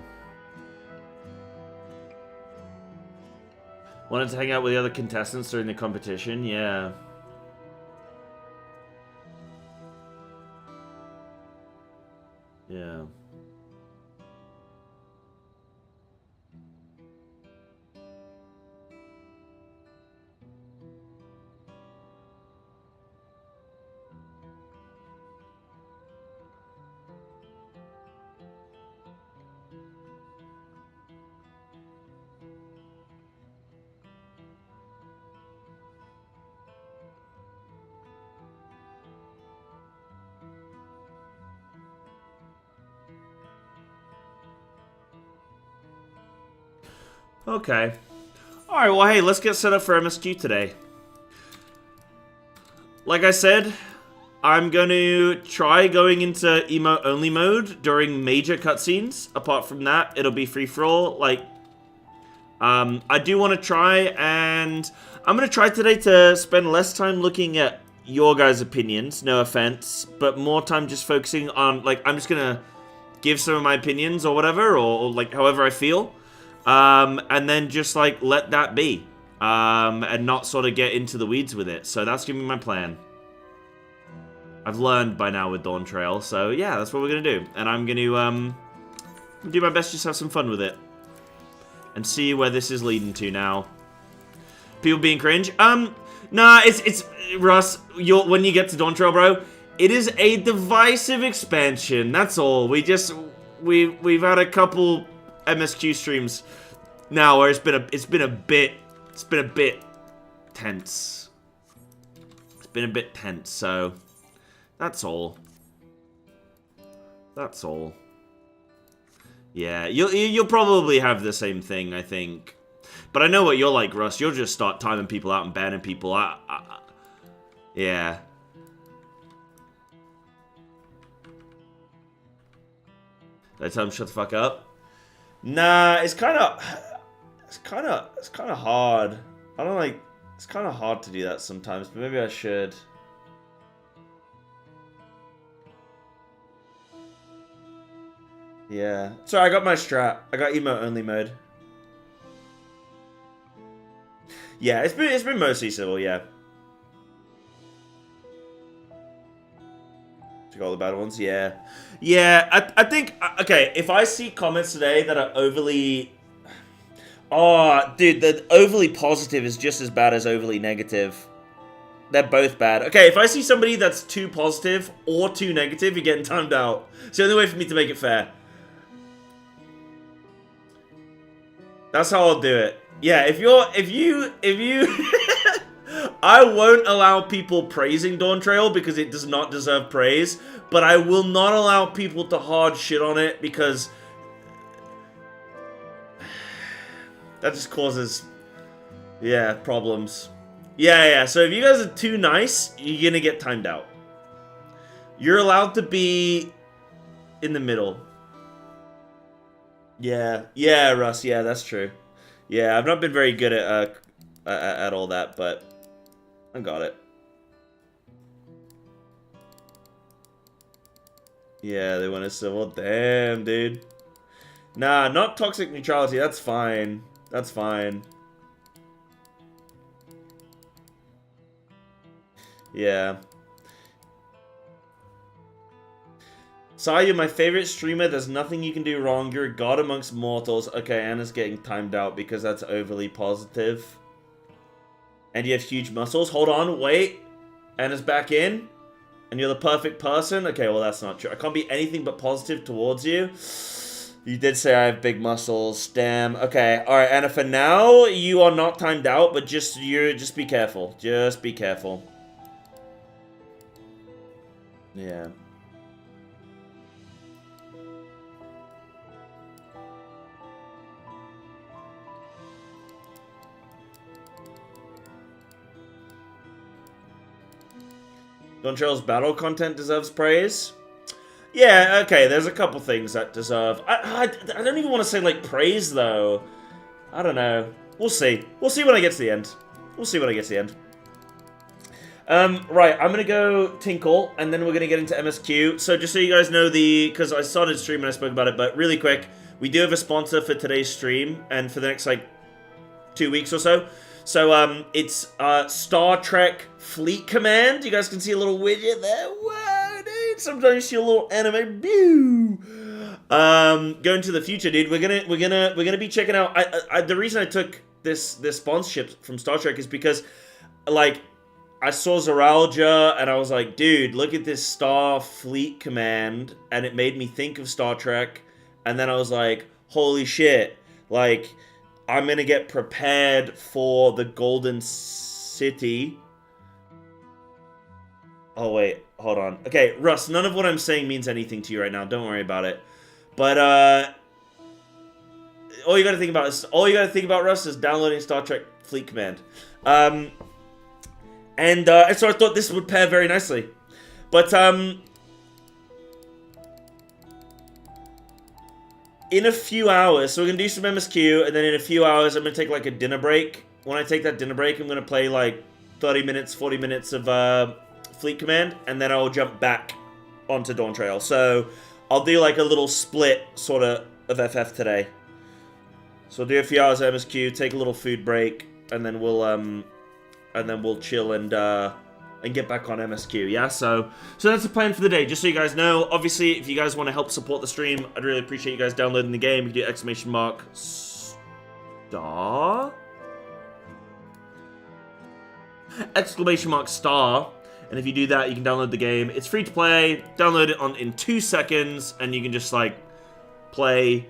Wanted to hang out with the other contestants during the competition? Yeah. Yeah. Okay. Alright, well, hey, let's get set up for MSQ today. Like I said, I'm going to try going into emote-only mode during major cutscenes. Apart from that, it'll be free-for-all. Like, I do want to try, and I'm going to try today to spend less time looking at your guys' opinions, no offense, but more time just focusing on, like, I'm just going to give some of my opinions or whatever, or like, however I feel. And then just, like, let that be. And not sort of get into the weeds with it. So that's gonna be my plan. I've learned by now with Dawn Trail, so yeah, that's what we're gonna do. And I'm gonna, do my best to just have some fun with it. And see where this is leading to now. People being cringe? Nah, it's Russ, when you get to Dawn Trail, bro, it is a divisive expansion, that's all. We've had a couple MSQ streams Now, where it's been a bit tense. It's been a bit tense, so that's all. That's all. Yeah, you'll probably have the same thing, I think. But I know what you're like, Russ. You'll just start timing people out and banning people. Yeah. Did I tell him shut the fuck up? Nah, it's kind of hard. I don't like. It's kind of hard to do that sometimes, but maybe I should. Yeah. Sorry, I got my strat. I got emote only mode. Yeah, it's been mostly civil, yeah. Took all the bad ones, yeah. Yeah, I think, okay, if I see comments today that are overly... Oh, dude, the overly positive is just as bad as overly negative. They're both bad. Okay, if I see somebody that's too positive or too negative, you're getting timed out. It's the only way for me to make it fair. That's how I'll do it. Yeah, if you... I won't allow people praising Dawn Trail because it does not deserve praise, but I will not allow people to hard shit on it because that just causes, yeah, problems. Yeah, so if you guys are too nice, you're gonna get timed out. You're allowed to be in the middle. Yeah, Russ, yeah, that's true. Yeah, I've not been very good at all that, but I got it. Yeah, they want a civil. Damn, dude. Nah, not toxic neutrality. That's fine. That's fine. Yeah. Sai, you're my favorite streamer. There's nothing you can do wrong. You're a god amongst mortals. Okay, Anna's getting timed out because that's overly positive. And you have huge muscles. Hold on, wait. Anna's back in. And you're the perfect person? Okay, well, that's not true. I can't be anything but positive towards you. You did say I have big muscles. Damn. Okay, alright, Anna, for now, you are not timed out, but just be careful. Just be careful. Yeah. Dawn Trail's battle content deserves praise. Yeah, okay, there's a couple things that deserve... I don't even want to say, like, praise, though. I don't know. We'll see. We'll see when I get to the end. We'll see when I get to the end. Right, I'm gonna go Tinkle, and then we're gonna get into MSQ. So just so you guys know because I started streaming and I spoke about it, but really quick, we do have a sponsor for today's stream, and for the next, like, 2 weeks or so. So, it's, Star Trek Fleet Command. You guys can see a little widget there. Wow, dude. Sometimes you see a little anime. Going to the future, dude. We're gonna be checking out. The reason I took this sponsorship from Star Trek is because, like, I saw Zoralja and I was like, dude, look at this Star Fleet Command, and it made me think of Star Trek. And then I was like, holy shit, like, I'm gonna get prepared for the Golden City. Oh, wait. Hold on. Okay, Russ, none of what I'm saying means anything to you right now. Don't worry about it. But, all you gotta think about, Russ, is downloading Star Trek Fleet Command. And so I thought this would pair very nicely. But, in a few hours, so we're going to do some MSQ, and then in a few hours, I'm going to take, like, a dinner break. When I take that dinner break, I'm going to play, like, 30 minutes, 40 minutes of Fleet Command, and then I'll jump back onto Dawn Trail. So, I'll do, like, a little split, sort of FF today. So, I'll do a few hours of MSQ, take a little food break, and then we'll chill and get back on MSQ, yeah? So that's the plan for the day, just so you guys know. Obviously, if you guys want to help support the stream, I'd really appreciate you guys downloading the game. You can do exclamation mark star? Exclamation mark star. And if you do that, you can download the game. It's free to play. Download it in 2 seconds, and you can just, like, play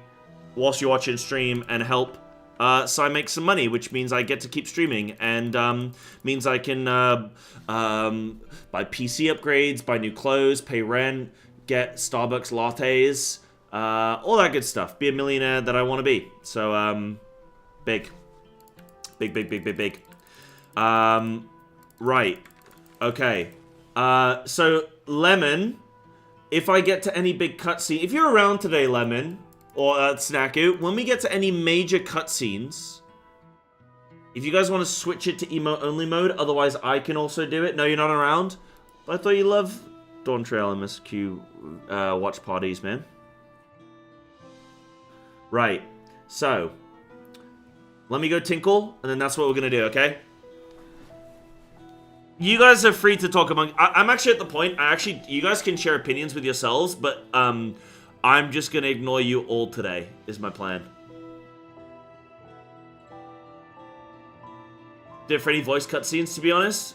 whilst you're watching stream and help Psy makes some money, which means I get to keep streaming, and means I can buy PC upgrades, buy new clothes, pay rent, get Starbucks lattes, all that good stuff. Be a millionaire that I want to be. So, big. Big, big, big, big, big. Right. Okay. So, Lemon, if I get to any big cutscene... If you're around today, Lemon, or Snacku, when we get to any major cutscenes, if you guys want to switch it to emote-only mode, otherwise I can also do it. No, you're not around? But I thought you loved Dawn Trail MSQ watch parties, man. Right. So, let me go tinkle, and then that's what we're going to do, okay? You guys are free to talk among... I'm actually at the point... you guys can share opinions with yourselves, but I'm just going to ignore you all today, is my plan. Do it for any voice cutscenes, to be honest.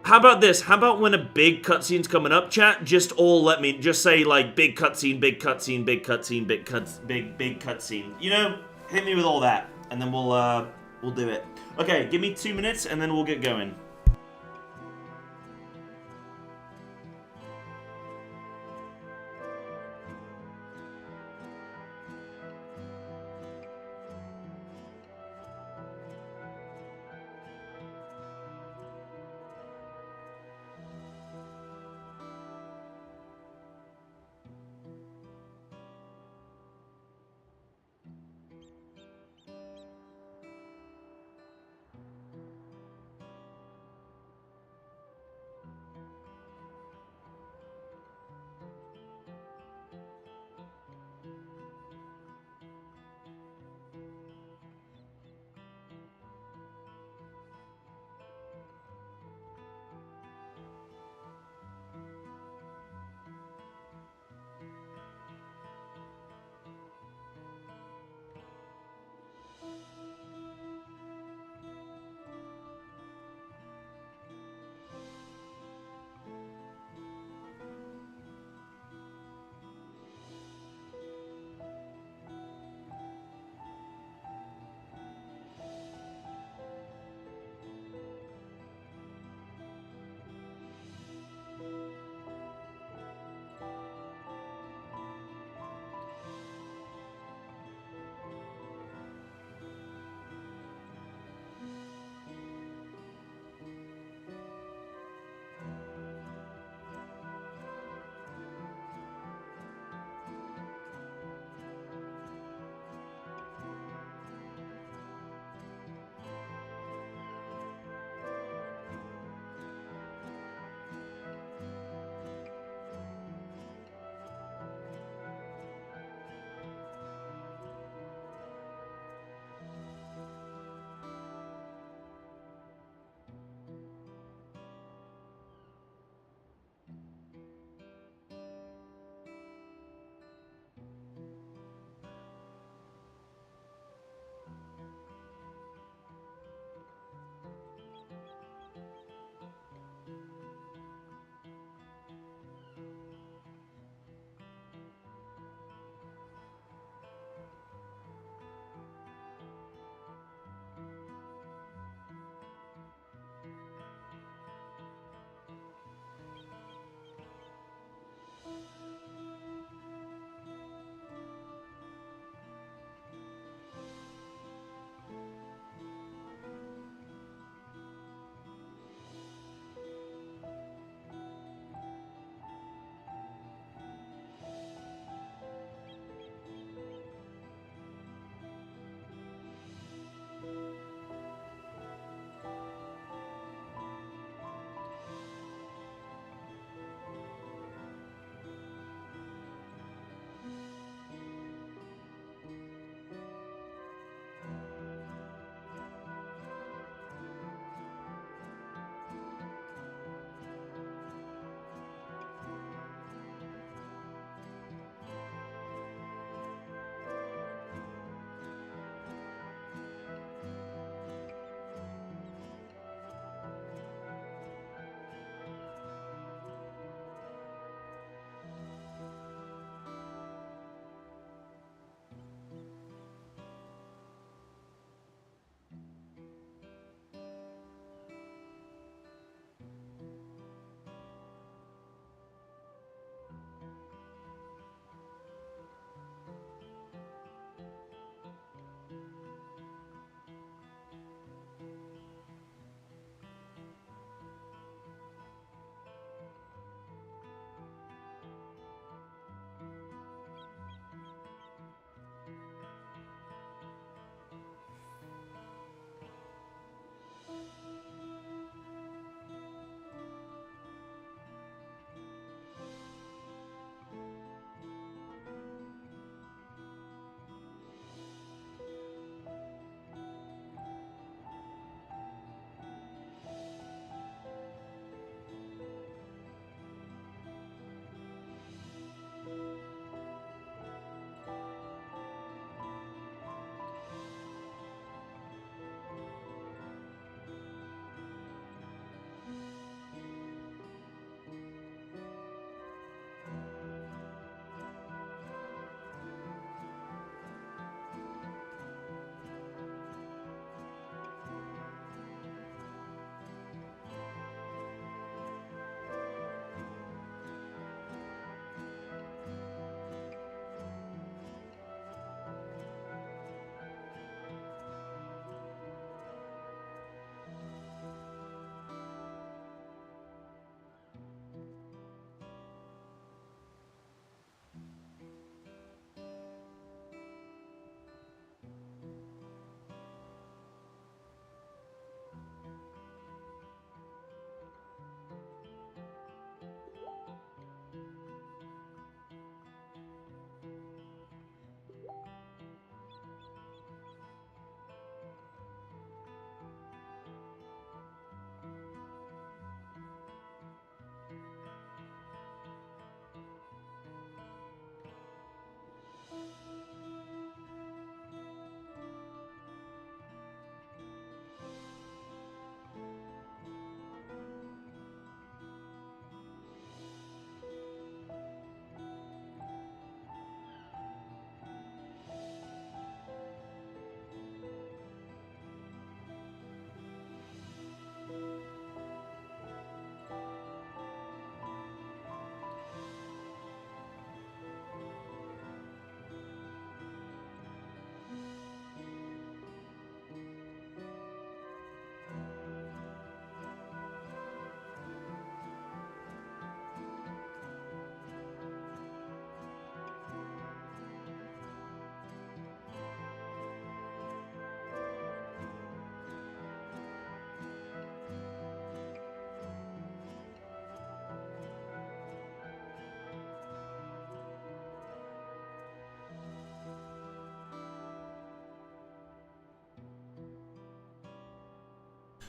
How about this? How about when a big cutscene's coming up, chat, just all let me... Just say, like, big cutscene, big cutscene, big cutscene, big cutscene. You know, hit me with all that, and then we'll do it. Okay, give me 2 minutes, and then we'll get going.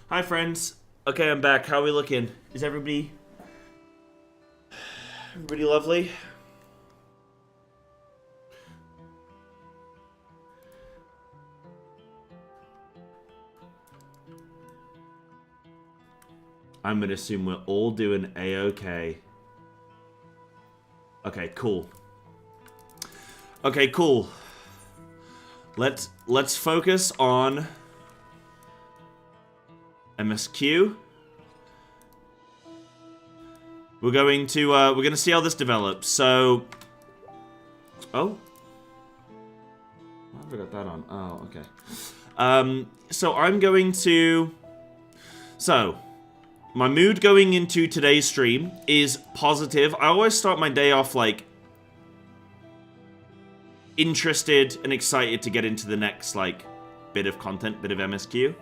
Hi, friends. Okay, I'm back. How are we looking? Is everybody lovely? I'm gonna assume we're all doing A-okay. Okay, cool. Okay, cool. Let's focus on MSQ. We're gonna see how this develops. So, oh, why have I got that on? Oh, okay. So I'm going to. So, my mood going into today's stream is positive. I always start my day off like interested and excited to get into the next like bit of content, bit of MSQ.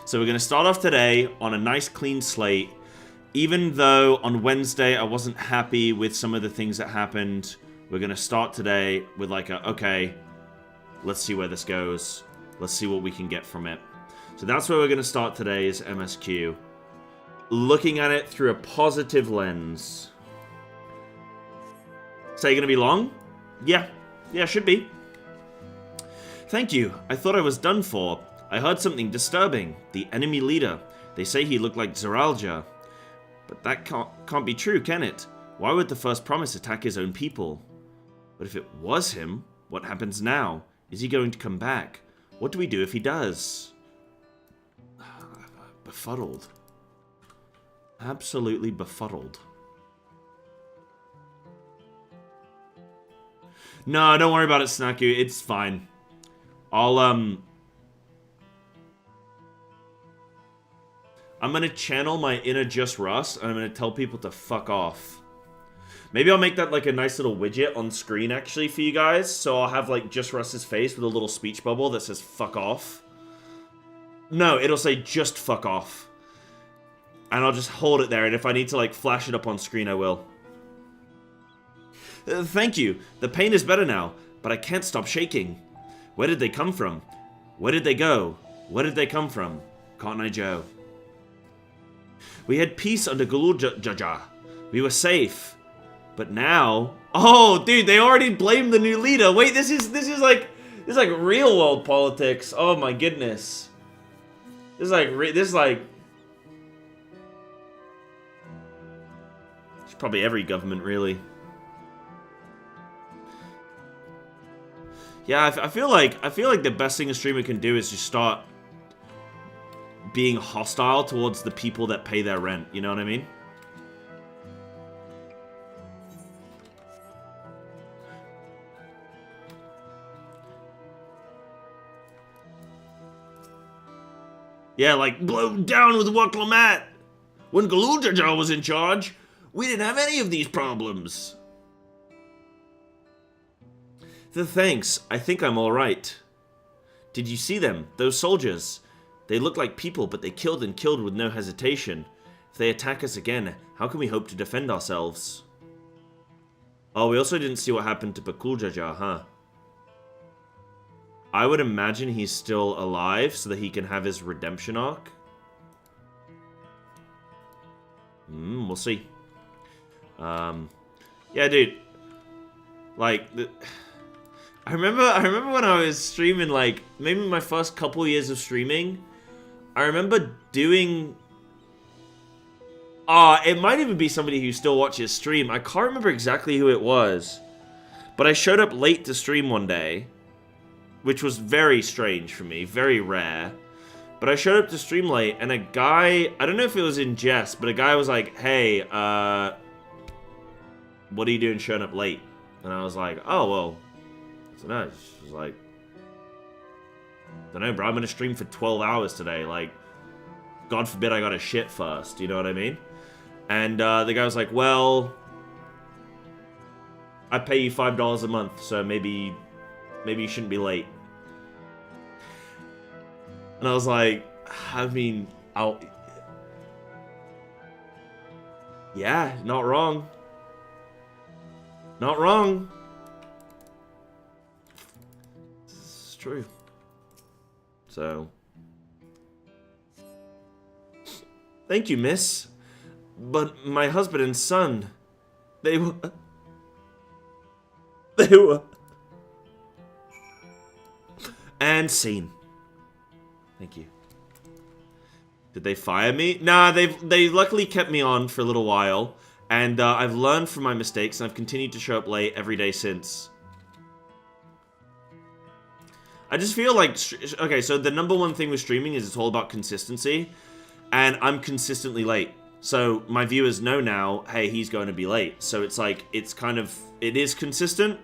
So we're going to start off today on a nice clean slate. Even though on Wednesday I wasn't happy with some of the things that happened, we're going to start today with like a, okay, let's see where this goes. Let's see what we can get from it. So that's where we're going to start today is MSQ. Looking at it through a positive lens. So you're going to be long? Yeah, should be. Thank you. I thought I was done for. I heard something disturbing. The enemy leader. They say he looked like Zeralja. But that can't be true, can it? Why would the First Promise attack his own people? But if it was him, what happens now? Is he going to come back? What do we do if he does? Befuddled. Absolutely befuddled. No, don't worry about it, Snaku. It's fine. I'm gonna channel my inner Just Russ, and I'm gonna tell people to fuck off. Maybe I'll make that like a nice little widget on screen, actually, for you guys. So I'll have like Just Russ's face with a little speech bubble that says fuck off. No, it'll say just fuck off. And I'll just hold it there, and if I need to like flash it up on screen, I will. Thank you. The pain is better now, but I can't stop shaking. Where did they come from? Where did they go? Where did they come from? Cotton Eye Joe. We had peace under Gululjaja. We were safe. But now... Oh, dude, they already blamed the new leader. Wait, this is like real world politics. Oh my goodness. This is like it's probably every government, really. Yeah, I feel like the best thing a streamer can do is just start being hostile towards the people that pay their rent. You know what I mean? Yeah, like blow down with Waklamat. When Gululjaja was in charge, we didn't have any of these problems. Thanks. I think I'm alright. Did you see them? Those soldiers? They look like people, but they killed and killed with no hesitation. If they attack us again, how can we hope to defend ourselves? Oh, we also didn't see what happened to Bakuljaja, huh? I would imagine he's still alive so that he can have his redemption arc. We'll see. Yeah, dude. Like... I remember when I was streaming, like, maybe my first couple years of streaming, I remember doing... it might even be somebody who still watches stream. I can't remember exactly who it was. But I showed up late to stream one day, which was very strange for me, very rare. But I showed up to stream late, and a guy, I don't know if it was in jest, but a guy was like, hey, what are you doing showing up late? And I was like, oh, well... No, it's just like, I don't know, bro. I'm gonna stream for 12 hours today. Like, God forbid I got a shit first. You know what I mean? And the guy was like, well, I pay you $5 a month, so maybe you shouldn't be late. And I was like, I mean, yeah, not wrong. Not wrong. True. So Thank you, miss. But my husband and son, they were... They were... And scene. Thank you. Did they fire me? Nah, they luckily kept me on for a little while. And I've learned from my mistakes, and I've continued to show up late every day since. I just feel like... Okay, so the #1 thing with streaming is it's all about consistency. And I'm consistently late. So my viewers know now, hey, he's going to be late. So it's like, it's kind of... It is consistent.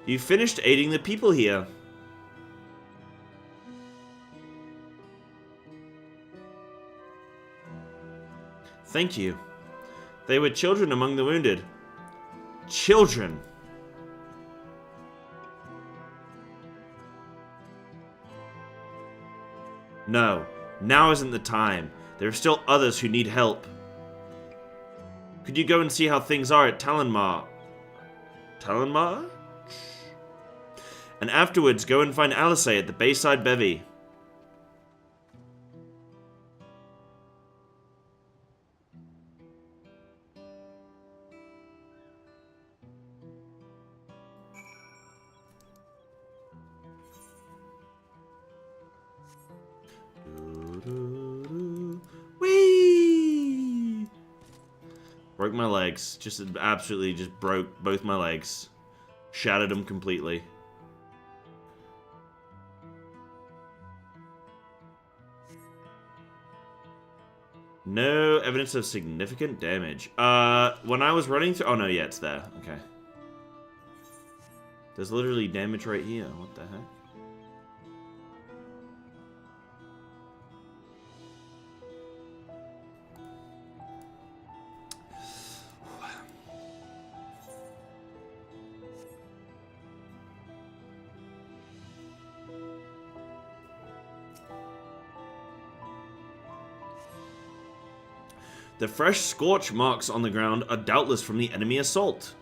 You finished aiding the people here. Thank you. They were children among the wounded. Children. No, now isn't the time. There are still others who need help. Could you go and see how things are at Talonmar? Talonmar? And afterwards, go and find Alice at the Bayside Bevy. Whee! Broke my legs. Just absolutely just broke both my legs. Shattered them completely. No evidence of significant damage. When I was running through... Oh, no, yeah, it's there. Okay. There's literally damage right here. What the heck? The fresh scorch marks on the ground are doubtless from the enemy assault.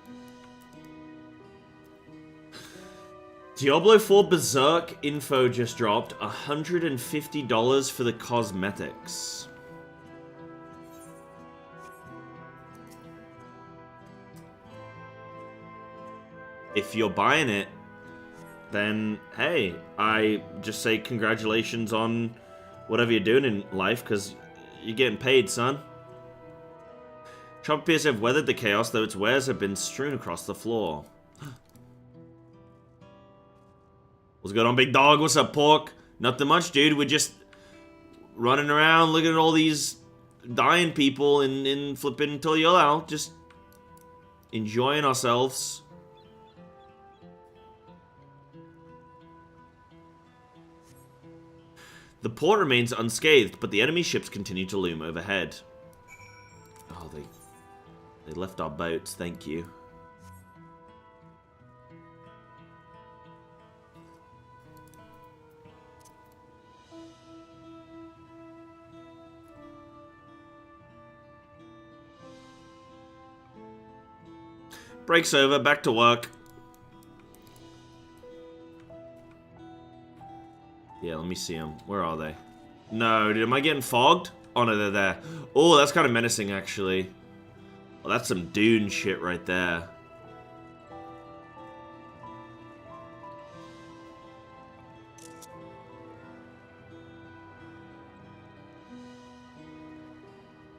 Diablo 4 Berserk info just dropped. $150 for the cosmetics. If you're buying it, then hey, I just say congratulations on whatever you're doing in life, because you're getting paid, son. Shop appears to have weathered the chaos, though its wares have been strewn across the floor. What's going on, big dog? What's up, pork? Nothing much, dude. We're just running around looking at all these dying people in flipping Tuliol, just enjoying ourselves. The port remains unscathed, but the enemy ships continue to loom overhead. Oh, they left our boats, thank you. Break's over, back to work. Yeah, let me see them. Where are they? No, dude, am I getting fogged? Oh, no, they're there. Oh, that's kind of menacing, actually. Oh, that's some Dune shit right there.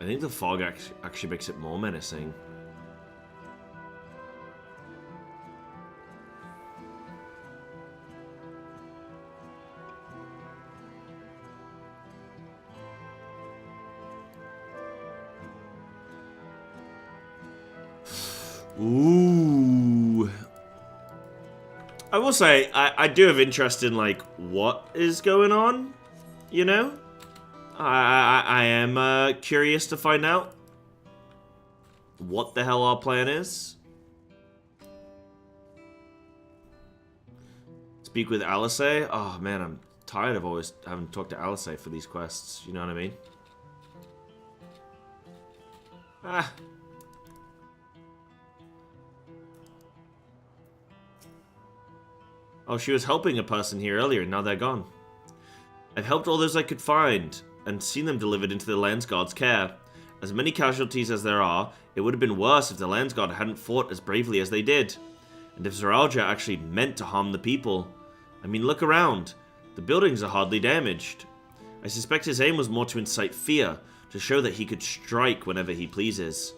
I think the fog actually makes it more menacing. Ooh. I will say, I do have interest in, like, what is going on, you know? I am curious to find out what the hell our plan is. Speak with Alice. Oh, man, tired of always having to talk to Alice for these quests. You know what I mean? Ah. Oh, she was helping a person here earlier, and now they're gone. I've helped all those I could find, and seen them delivered into the Landsguard's care. As many casualties as there are, it would have been worse if the Landsguard hadn't fought as bravely as they did. And if Zoralja actually meant to harm the people. I mean, look around. The buildings are hardly damaged. I suspect his aim was more to incite fear, to show that he could strike whenever he pleases.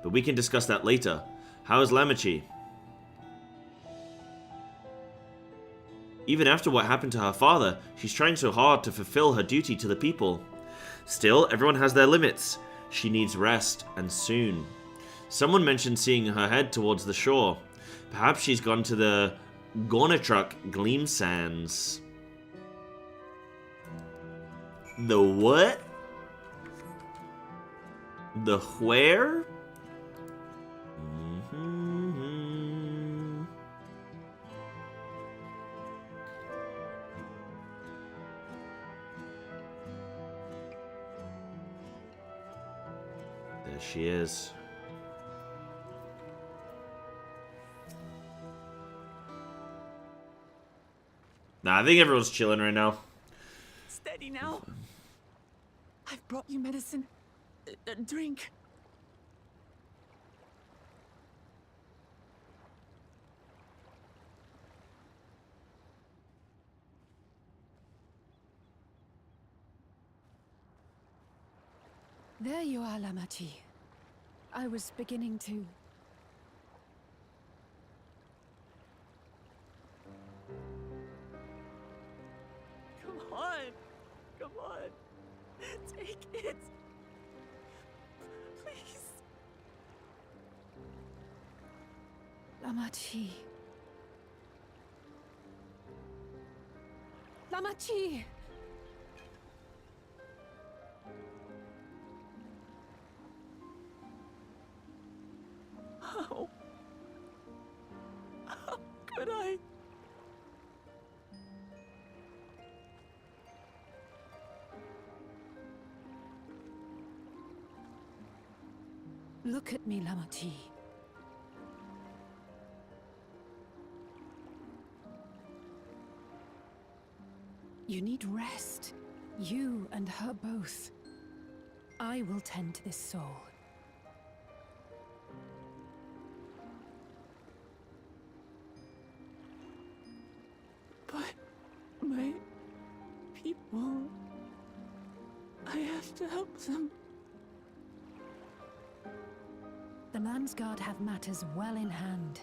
But we can discuss that later. How is Lamachi? Even after what happened to her father, she's trying so hard to fulfill her duty to the people. Still, everyone has their limits. She needs rest, and soon. Someone mentioned seeing her head towards the shore. Perhaps she's gone to the Gornatruk Gleam Sands. The what? The where? There she is. Nah, I think everyone's chilling right now. Steady now. I've brought you medicine. Drink. There you are, Lamachi. I was beginning to... Come on. Come on. Take it. Please. Lamachi. Lamachi! How could I? Look at me, Lamachi. You need rest. You and her both. I will tend to this soul. But my people... I have to help them. The Landsguard have matters well in hand.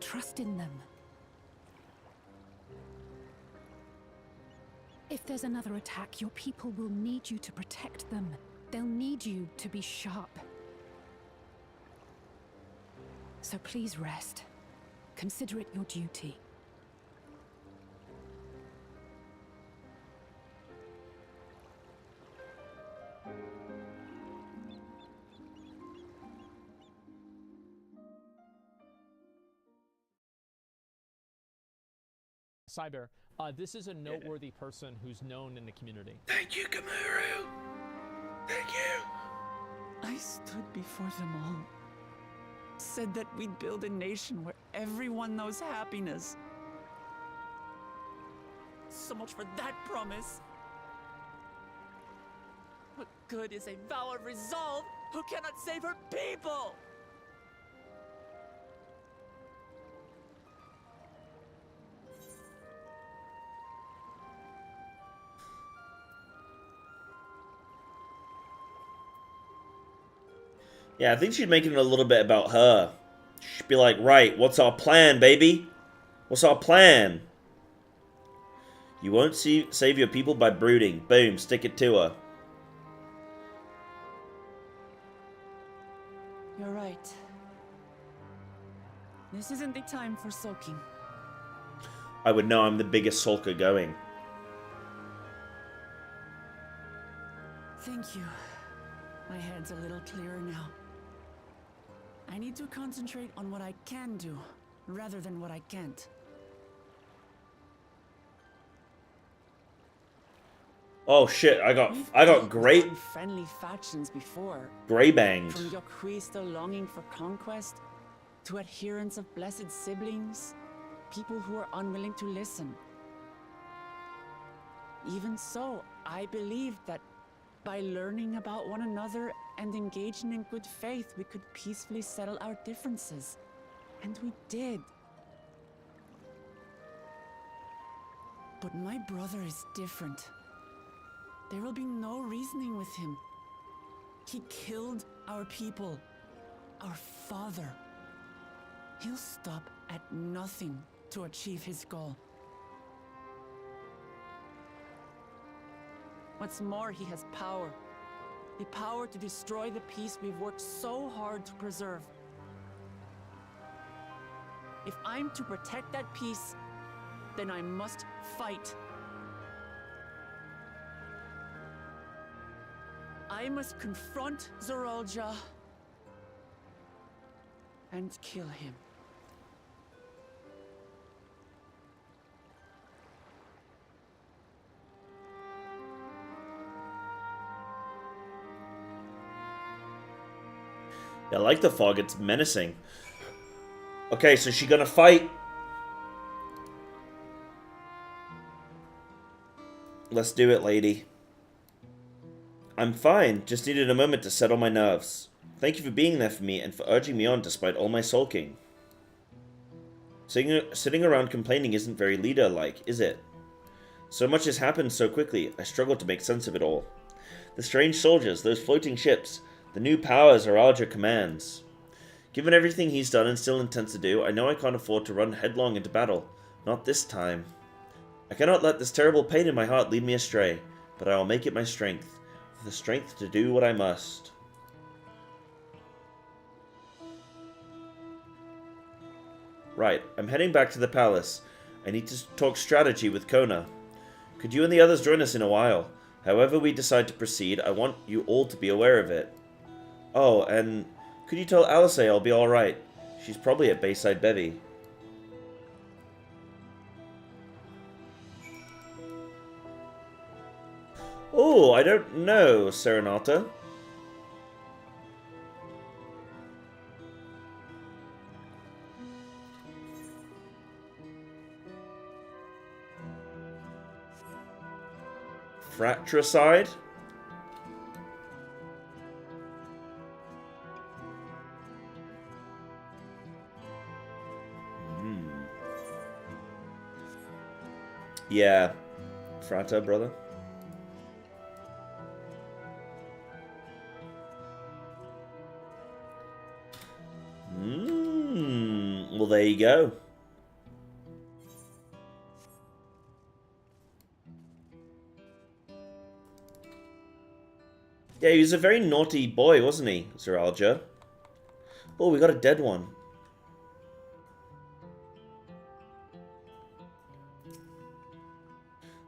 Trust in them. If there's another attack, your people will need you to protect them. They'll need you to be sharp. So please rest. Consider it your duty. Cyber, this is a noteworthy person who's known in the community. Thank you, Kamuru. Thank you. I stood before them all. Said that we'd build a nation where everyone knows happiness. So much for that promise. What good is a vow of resolve who cannot save her people? Yeah, I think she's making it a little bit about her. She'd be like, right, what's our plan, baby? What's our plan? You won't save your people by brooding. Boom, stick it to her. You're right. This isn't the time for sulking. I would know I'm the biggest sulker going. Thank you. My head's a little clearer now. I need to concentrate on what I can do, rather than what I can't. Oh shit, I got great Unfriendly factions before. gray banged. From your crystal longing for conquest, to adherents of blessed siblings, people who are unwilling to listen. Even so, I believed that by learning about one another and engaging in good faith, we could peacefully settle our differences. And we did. But my brother is different. There will be no reasoning with him. He killed our people, our father. He'll stop at nothing to achieve his goal. What's more, he has power. The power to destroy the peace we've worked so hard to preserve. If I'm to protect that peace, then I must fight. I must confront Zoralja and kill him. Yeah, I like the fog, it's menacing. Okay, so she gonna fight. Let's do it, lady. I'm fine, just needed a moment to settle my nerves. Thank you for being there for me and for urging me on despite all my sulking. Sitting around complaining isn't very leader-like, is it? So much has happened so quickly, I struggle to make sense of it all. The strange soldiers, those floating ships, the new powers Zoralja commands. Given everything he's done and still intends to do, I know I can't afford to run headlong into battle. Not this time. I cannot let this terrible pain in my heart lead me astray, but I will make it my strength. The strength to do what I must. Right, I'm heading back to the palace. I need to talk strategy with Kona. Could you and the others join us in a while? However we decide to proceed, I want you all to be aware of it. Oh, and could you tell Alice I'll be alright? She's probably at Bayside Bevy. Oh, I don't know, Serenata. Fratricide? Yeah. Frata, brother. Well, there you go. Yeah, he was a very naughty boy, wasn't he, Zoralja? Oh, we got a dead one.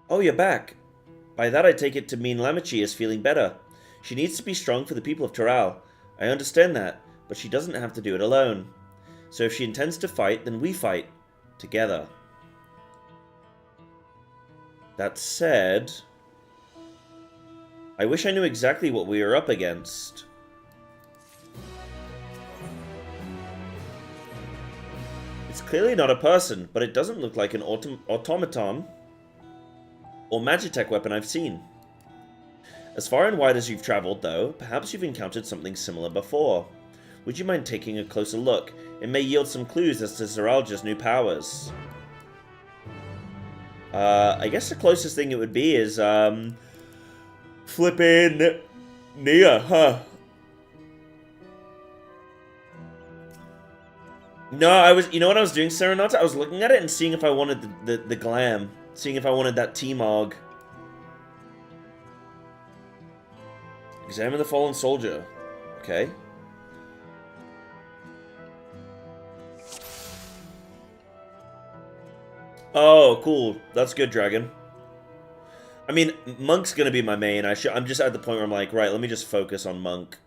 Oh, you're back. By that I take it to mean Lamichi is feeling better. She needs to be strong for the people of Toral. I understand that, but she doesn't have to do it alone. So if she intends to fight, then we fight. Together. That said, I wish I knew exactly what we were up against. It's clearly not a person, but it doesn't look like an automaton or Magitech weapon I've seen. As far and wide as you've traveled, though, perhaps you've encountered something similar before. Would you mind taking a closer look? It may yield some clues as to Zoralja's new powers. I guess the closest thing it would be is, flippin' Nia, huh? No, you know what I was doing, Serenata? I was looking at it and seeing if I wanted the glam. Seeing if I wanted that T-Mog. Examine the fallen soldier. Okay. Oh, cool. That's good, Dragon. I mean, Monk's gonna be my main. I'm just at the point where I'm like, right, let me just focus on Monk.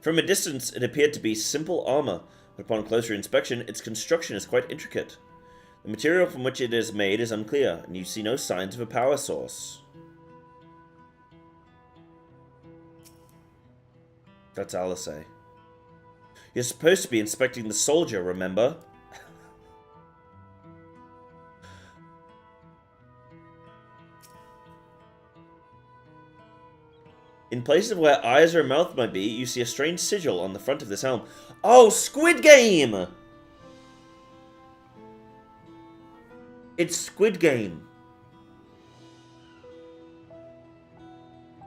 From a distance, it appeared to be simple armor, Upon closer inspection, its construction is quite intricate. The material from which it is made is unclear, and you see no signs of a power source. That's Alisei. You're supposed to be inspecting the soldier, remember? In places where eyes or a mouth might be, you see a strange sigil on the front of this helm. Oh, Squid Game! It's Squid Game.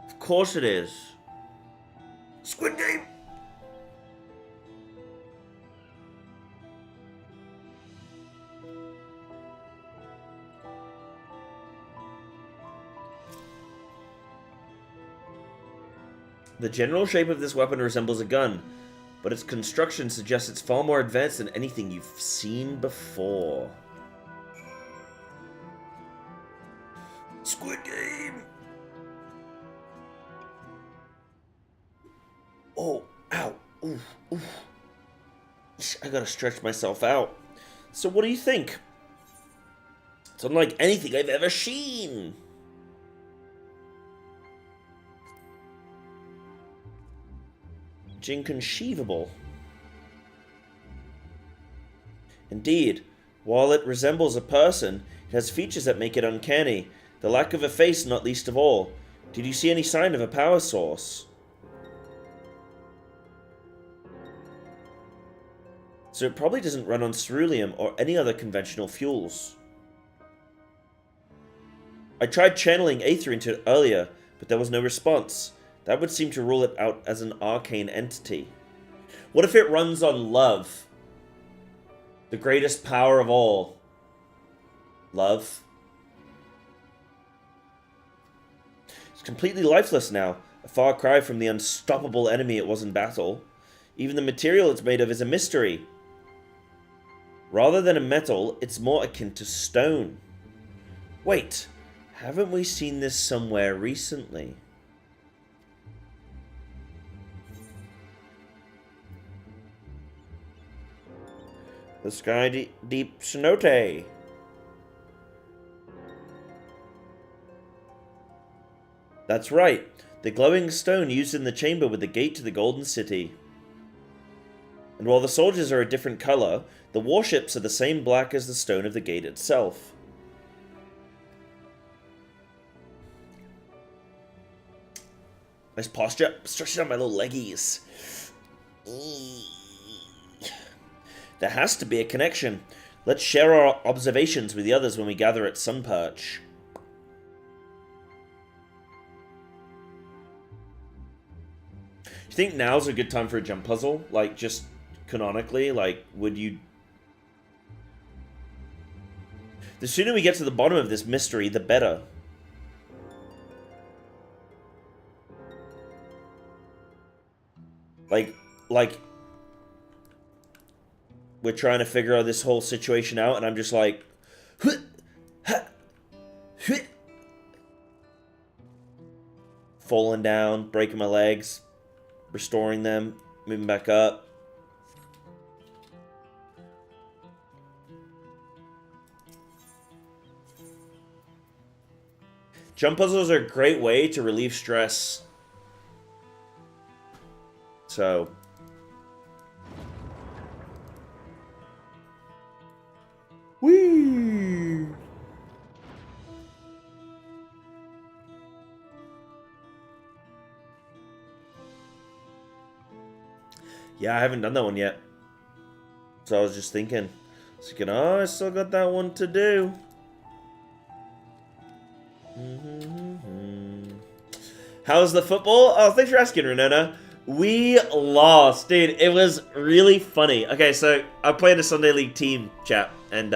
Of course it is. Squid Game! The general shape of this weapon resembles a gun, but its construction suggests it's far more advanced than anything you've seen before. Squid Game! Oh, ow, oof, oof. I gotta stretch myself out. So what do you think? It's unlike anything I've ever seen. It's inconceivable. Indeed, while it resembles a person, it has features that make it uncanny. The lack of a face not least of all. Did you see any sign of a power source? So it probably doesn't run on ceruleum or any other conventional fuels. I tried channeling Aether into it earlier, but there was no response. That would seem to rule it out as an arcane entity. What if it runs on love? The greatest power of all. Love. It's completely lifeless now, a far cry from the unstoppable enemy it was in battle. Even the material it's made of is a mystery. Rather than a metal, it's more akin to stone. Wait, haven't we seen this somewhere recently? The Sky Deep Cenote. That's right, the glowing stone used in the chamber with the gate to the Golden City. And while the soldiers are a different color, the warships are the same black as the stone of the gate itself. Nice posture. Stretching out my little leggies. There has to be a connection. Let's share our observations with the others when we gather at Sunperch. Do you think now's a good time for a jump puzzle? Like, just canonically? Like, would you... The sooner we get to the bottom of this mystery, the better. Like... We're trying to figure out this whole situation out, and I'm just like... Falling down, breaking my legs, restoring them, moving back up. Jump puzzles are a great way to relieve stress. So... Whee! Yeah, I haven't done that one yet. So I was just thinking, oh, I still got that one to do. How's the football? Oh, thanks for asking, Renona. We lost, dude. It was really funny. Okay, so I played a Sunday League team, chat, and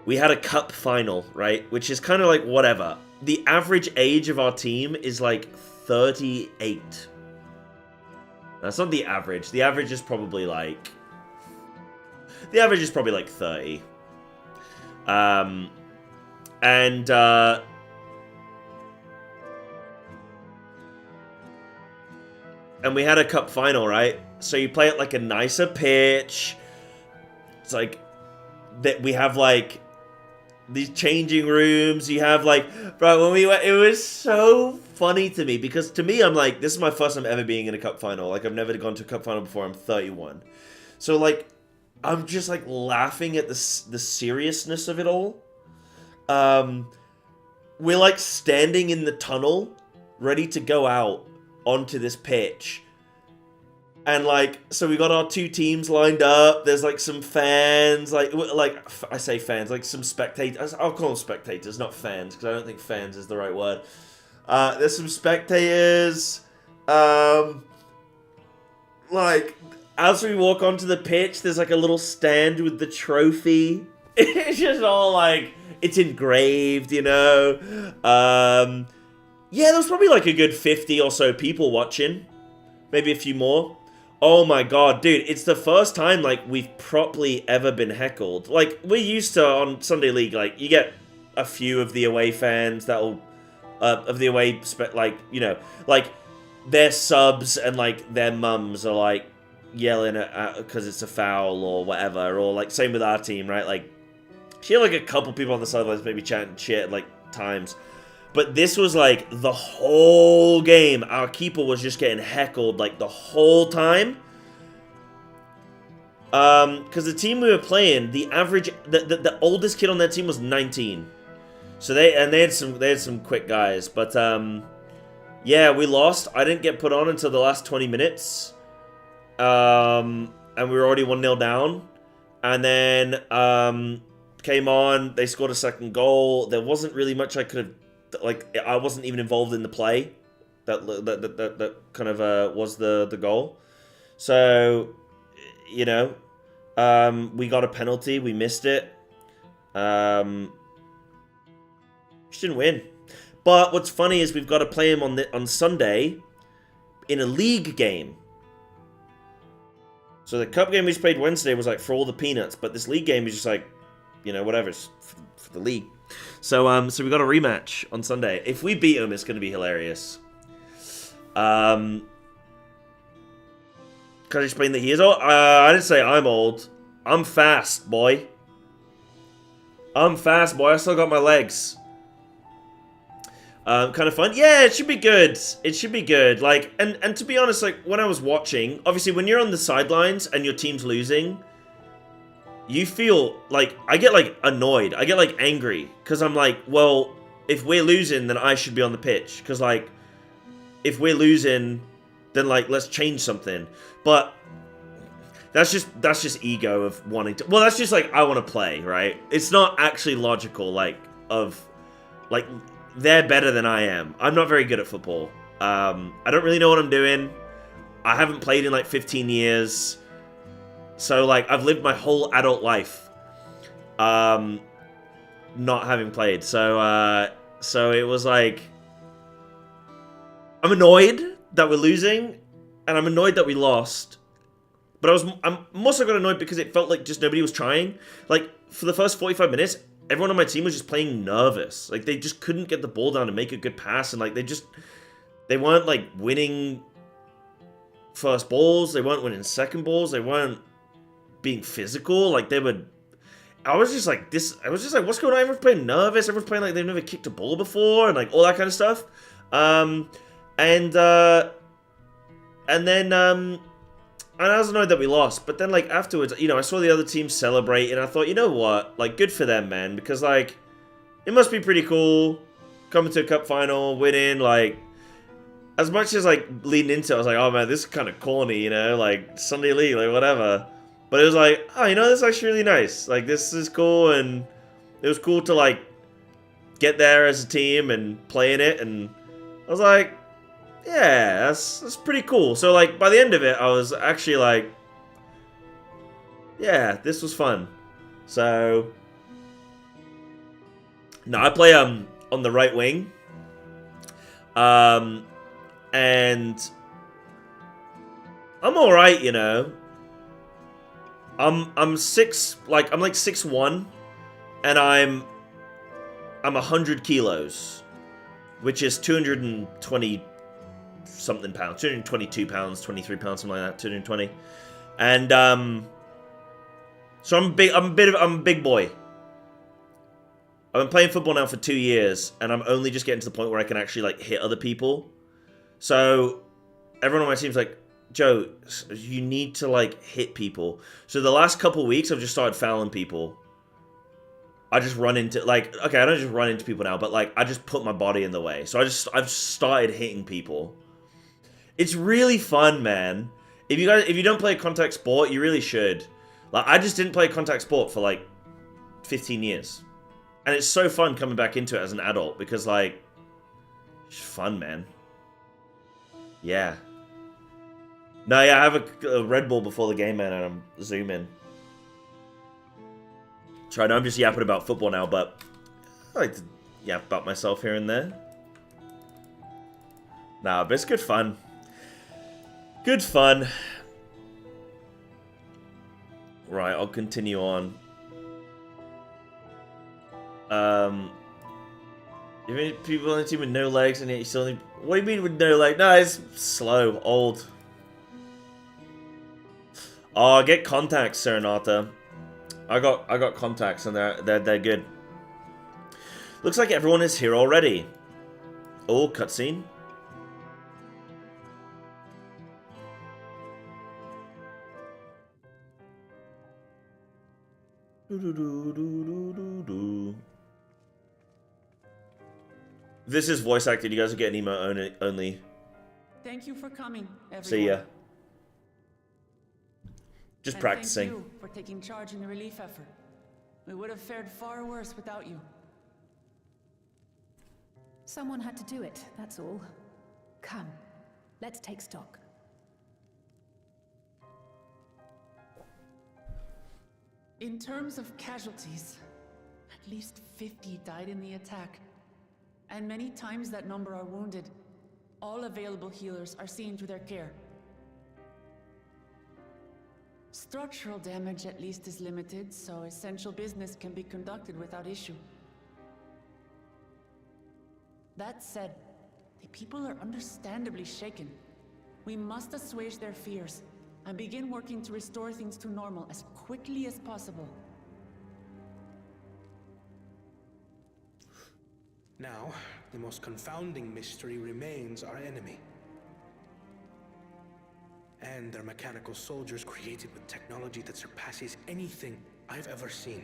we had a cup final, right? Which is kind of like whatever. The average age of our team is like 38. That's not the average. The average is probably like... The average is probably like 30. And we had a cup final, right? so you play at like a nicer pitch. It's like that we have like these changing rooms. You have like, bro, when we went, it was so funny to me because to me, I'm like, this is my first time ever being in a cup final. Like I've never gone to a cup final before. I'm 31, so like I'm just like laughing at the seriousness of it all. We're like standing in the tunnel, ready to go out onto this pitch. And like, so we got our two teams lined up. There's like some fans, like I say fans, like some spectators. I'll call them spectators, not fans, because I don't think fans is the right word. There's some spectators. Like, as we walk onto the pitch, there's like a little stand with the trophy. It's just all like, it's engraved, you know. Yeah, there's probably like a good 50 or so people watching. Maybe a few more. Oh my god, dude, it's the first time, like, we've properly ever been heckled. Like, we're used to, on Sunday League, like, you get a few of the away fans that'll, of the away, like, you know, like, their subs and, like, their mums are, like, yelling at because it's a foul or whatever, or, like, same with our team, right? Like, she had, like, a couple people on the sidelines maybe chatting shit at, like, times. But this was, like, the whole game. Our keeper was just getting heckled, like, the whole time. Because the team we were playing, the average... The oldest kid on that team was 19. So they had some quick guys. But, yeah, we lost. I didn't get put on until the last 20 minutes. And we were already 1-0 down. And then, came on. They scored a second goal. There wasn't really much I could have... Like, I wasn't even involved in the play. That kind of was the goal. So, you know, we got a penalty. We missed it. Just didn't win. But what's funny is we've got to play him on Sunday in a league game. So the cup game we just played Wednesday was like for all the peanuts, but this league game is just like, you know, whatever, it's for the league. So, so we got a rematch on Sunday. If we beat them, it's going to be hilarious. Can I explain that he is old? I didn't say I'm old. I'm fast, boy. I'm fast, boy. I still got my legs. Kind of fun. Yeah, it should be good. It should be good. Like, and to be honest, like, when I was watching, obviously, when you're on the sidelines and your team's losing, you feel like, I get like annoyed. I get like angry because I'm like, well, if we're losing, then I should be on the pitch. Because like, if we're losing, then like, let's change something. But that's just ego of wanting to. Well, that's just like, I want to play, right? It's not actually logical. Like they're better than I am. I'm not very good at football. I don't really know what I'm doing. I haven't played in like 15 years. So, like, I've lived my whole adult life not having played. So, so it was like, I'm annoyed that we're losing, and I'm annoyed that we lost. But I'm also got annoyed because it felt like just nobody was trying. Like, for the first 45 minutes, everyone on my team was just playing nervous. Like, they just couldn't get the ball down and make a good pass, and, like, they weren't, like, winning first balls. They weren't winning second balls. They weren't being physical. Like, they would... I was just like, what's going on? Everyone's playing nervous. Everyone's playing like they've never kicked a ball before, and, like, all that kind of stuff. And I was annoyed that we lost, but then, like, afterwards, you know, I saw the other team celebrate, and I thought, you know what? Like, good for them, man, because, like, it must be pretty cool coming to a cup final, winning, like, as much as, like, leading into it, I was like, oh, man, this is kind of corny, you know, like, Sunday League, like, whatever. But it was like, oh, you know, this is actually really nice. Like, this is cool, and it was cool to, like, get there as a team and play in it, and I was like, yeah, that's pretty cool. So, like, by the end of it, I was actually like, yeah, this was fun. So, no, I play on the right wing. And I'm alright, you know. I'm like 6'1", and I'm 100 kilos, which is 220 something pounds, 222 pounds, 23 pounds, something like that, 220. And so I'm a big boy. I've been playing football now for 2 years, and I'm only just getting to the point where I can actually like hit other people. So everyone on my team's like, Joe, you need to like hit people. So the last couple weeks, I've just started fouling people. I just run into like, okay, I don't just run into people now, but like I just put my body in the way. So I've started hitting people. It's really fun, man. If you don't play a contact sport, you really should. Like I just didn't play a contact sport for like 15 years. And it's so fun coming back into it as an adult because like it's fun, man. Yeah. No, yeah, I have a Red Bull before the game, man, and I'm zooming. So I know I'm just yapping about football now, but I like to yap about myself here and there. Nah, but it's good fun. Good fun. Right, I'll continue on. You mean people on the team with no legs and yet you still need... What do you mean with no legs? No, it's slow, old. Oh, get contacts, Serenata. I got contacts and they're good. Looks like everyone is here already. Oh, cutscene. This is voice acted. You guys are getting emote only. Thank you for coming, everyone. See ya. Just And practicing. Thank you for taking charge in the relief effort. We would have fared far worse without you. Someone had to do it, that's all. Come, let's take stock. In terms of casualties, at least 50 died in the attack. And many times that number are wounded. All available healers are seen to their care. Structural damage at least is limited, so essential business can be conducted without issue. That said, the people are understandably shaken. We must assuage their fears and begin working to restore things to normal as quickly as possible. Now, the most confounding mystery remains our enemy. And their mechanical soldiers created with technology that surpasses anything I've ever seen.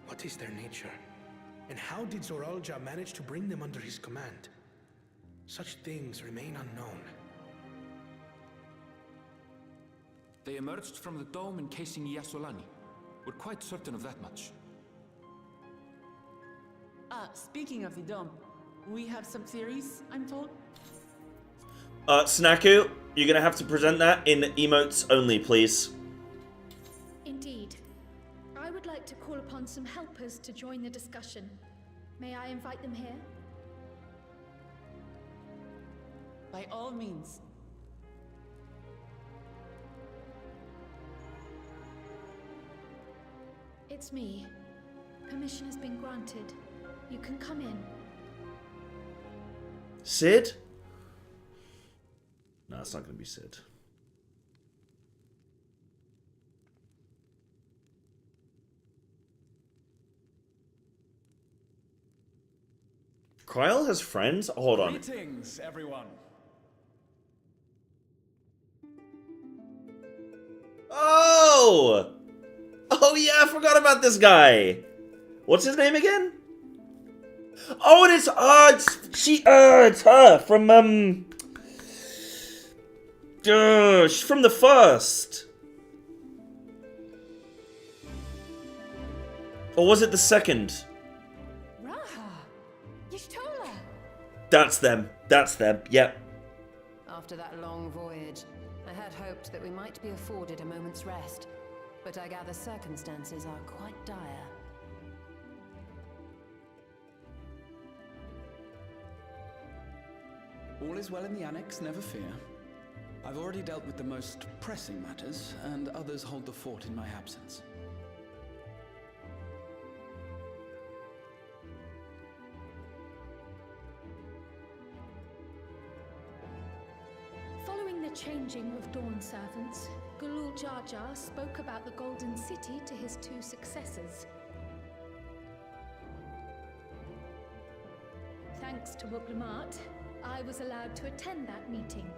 What is their nature? And how did Zoralja manage to bring them under his command? Such things remain unknown. They emerged from the dome encasing Yasolani. We're quite certain of that much. Speaking of the dome, we have some theories, I'm told. Snaku, you're gonna have to present that in emotes only, please. Indeed. I would like to call upon some helpers to join the discussion. May I invite them here? By all means. It's me. Permission has been granted. You can come in. Sid? No, it's not gonna be Sid. Kyle has friends? Hold on. Greetings, everyone. Oh! Oh yeah, I forgot about this guy. What's his name again? Oh, and it's her from she's from the first. Or was it the second? Raha! Y'shtola! That's them. That's them. Yep. After that long voyage, I had hoped that we might be afforded a moment's rest. But I gather circumstances are quite dire. All is well in the Annex, never fear. I've already dealt with the most pressing matters, and others hold the fort in my absence. changing of Dawn servants, Gulul Jar Jar spoke about the Golden City to his 2 successors. Thanks to Wuglamat, I was allowed to attend that meeting.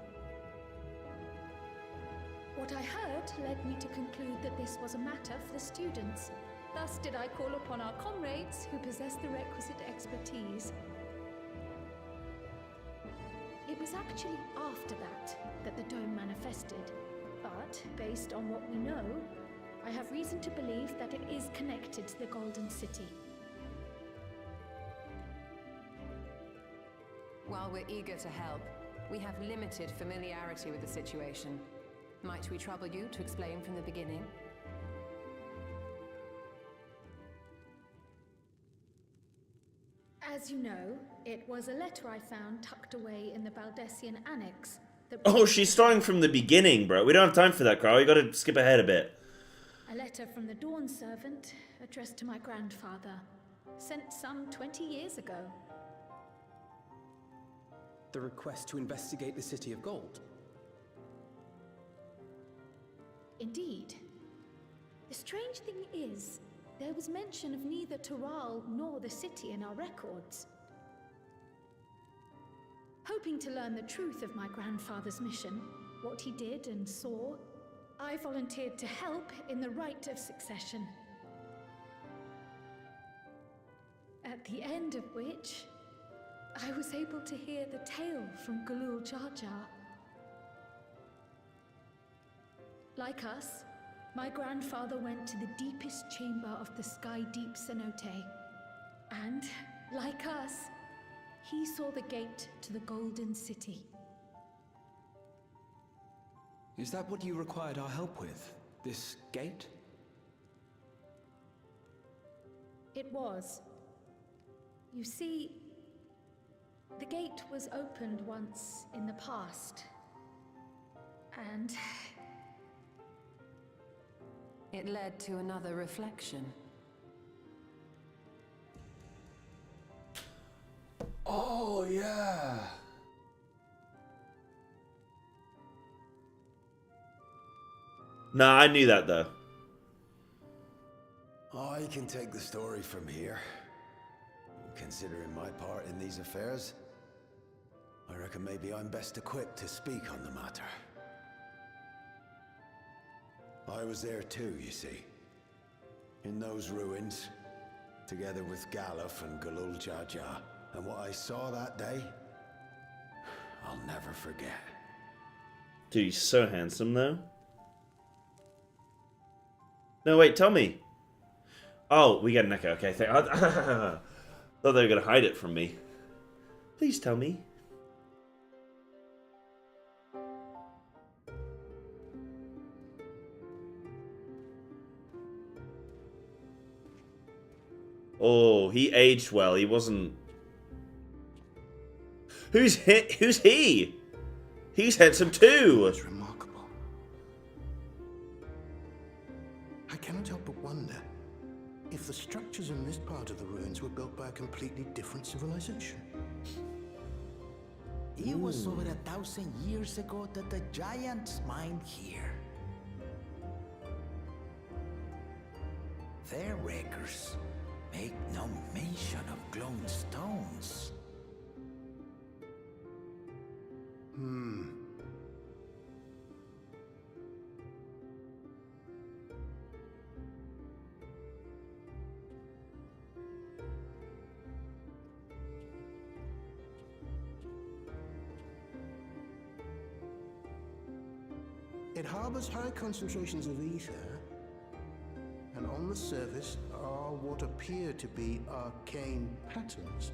What I heard led me to conclude that this was a matter for the students. Thus did I call upon our comrades who possess the requisite expertise. It was actually after that the dome manifested. But, based on what we know, I have reason to believe that it is connected to the Golden City. While we're eager to help, we have limited familiarity with the situation. Might we trouble you to explain from the beginning? As you know, it was a letter I found tucked away in the Baldessian Annex. Oh, she's starting from the beginning, bro. We don't have time for that, Carl. You gotta skip ahead a bit. A letter from the Dawn servant, addressed to my grandfather, sent some 20 years ago. The request to investigate the City of Gold. Indeed. The strange thing is, there was mention of neither Tural nor the city in our records. Hoping to learn the truth of my grandfather's mission, what he did and saw, I volunteered to help in the rite of succession. At the end of which, I was able to hear the tale from Gulul Jar Jar. Like us, my grandfather went to the deepest chamber of the Sky Deep Cenote. And, like us, he saw the gate to the Golden City. Is that what you required our help with? This gate? It was. You see, the gate was opened once in the past. And it led to another reflection. Oh, yeah. Nah, I knew that though. I can take the story from here. Considering my part in these affairs, I reckon maybe I'm best equipped to speak on the matter. I was there too, you see. In those ruins, together with Galuf and Gulul Jar Jar. And what I saw that day, I'll never forget. Dude, he's so handsome though. No, wait, tell me. Oh, we got an echo. Okay, thought they were gonna hide it from me. Please tell me. Oh, he aged well. He wasn't. Who's he? He's handsome too. It's remarkable. I cannot help but wonder if the structures in this part of the ruins were built by a completely different civilization. It was over 1,000 years ago that the giants mined here. Their records make no mention of glowing stones. It harbors high concentrations of ether, and on the surface are what appear to be arcane patterns.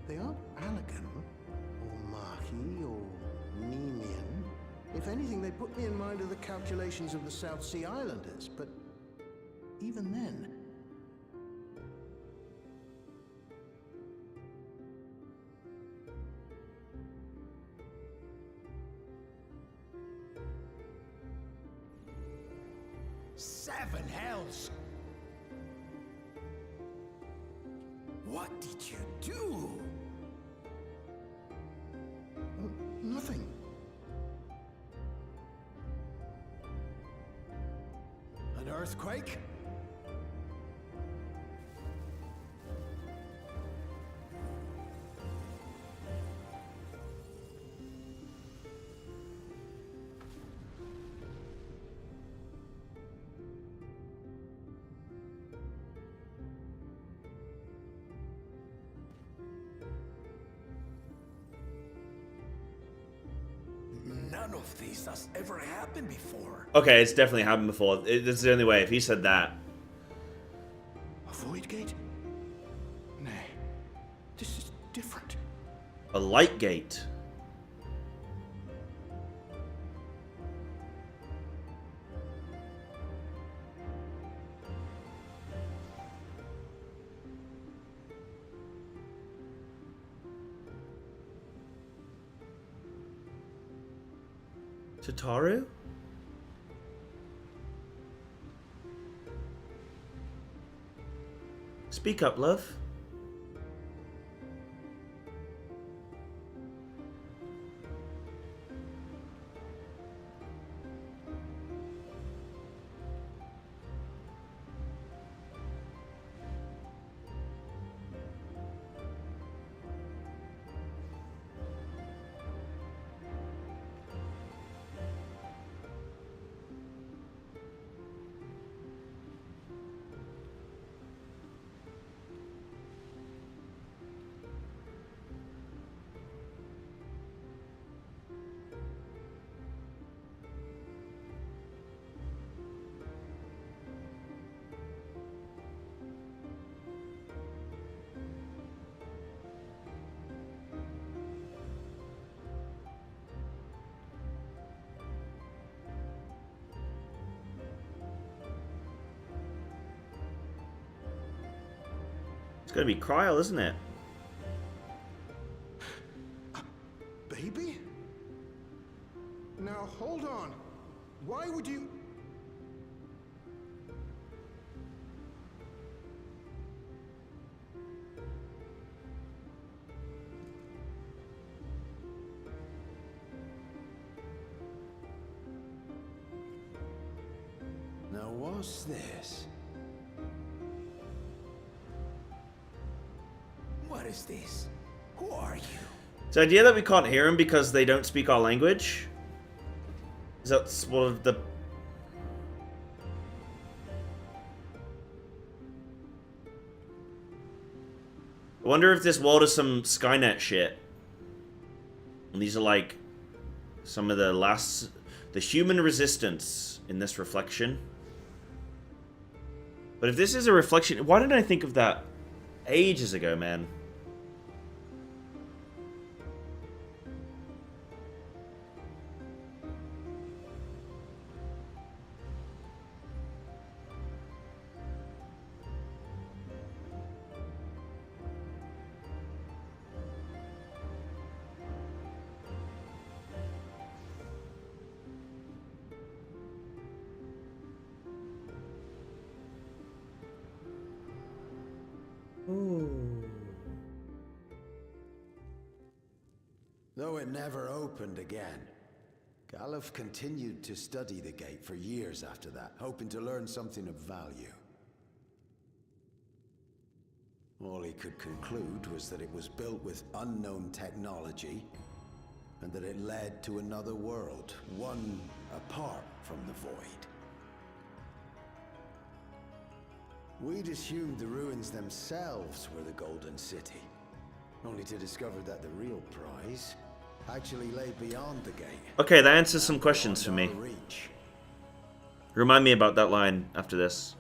They aren't Allegan, or Mahi, or Nemean. If anything, they put me in mind of the calculations of the South Sea Islanders, but even then... Seven hells! What did you do? Nothing. earthquake? None of this has ever happened before. Okay, it's definitely happened before. This is the only way. If he said that. A void gate? Nay, this is different. A light gate. Tataru? Speak up, love. It's gonna be Kryl, isn't it? Baby? Now hold on. Why would you... Now what's this? What is this? Who are you? The idea that we can't hear them because they don't speak our language? Is that one of the... I wonder if this world is some Skynet shit. And these are like some of the last... the human resistance in this reflection. But if this is a reflection... Why didn't I think of that ages ago, man? Though it never opened again, Galuf continued to study the gate for years after that, hoping to learn something of value. All he could conclude was that it was built with unknown technology, and that it led to another world, one apart from the Void. We'd assumed the ruins themselves were the Golden City, only to discover that the real prize actually lay beyond the gate. Okay, that answers some questions for me. Reach. Remind me about that line after this.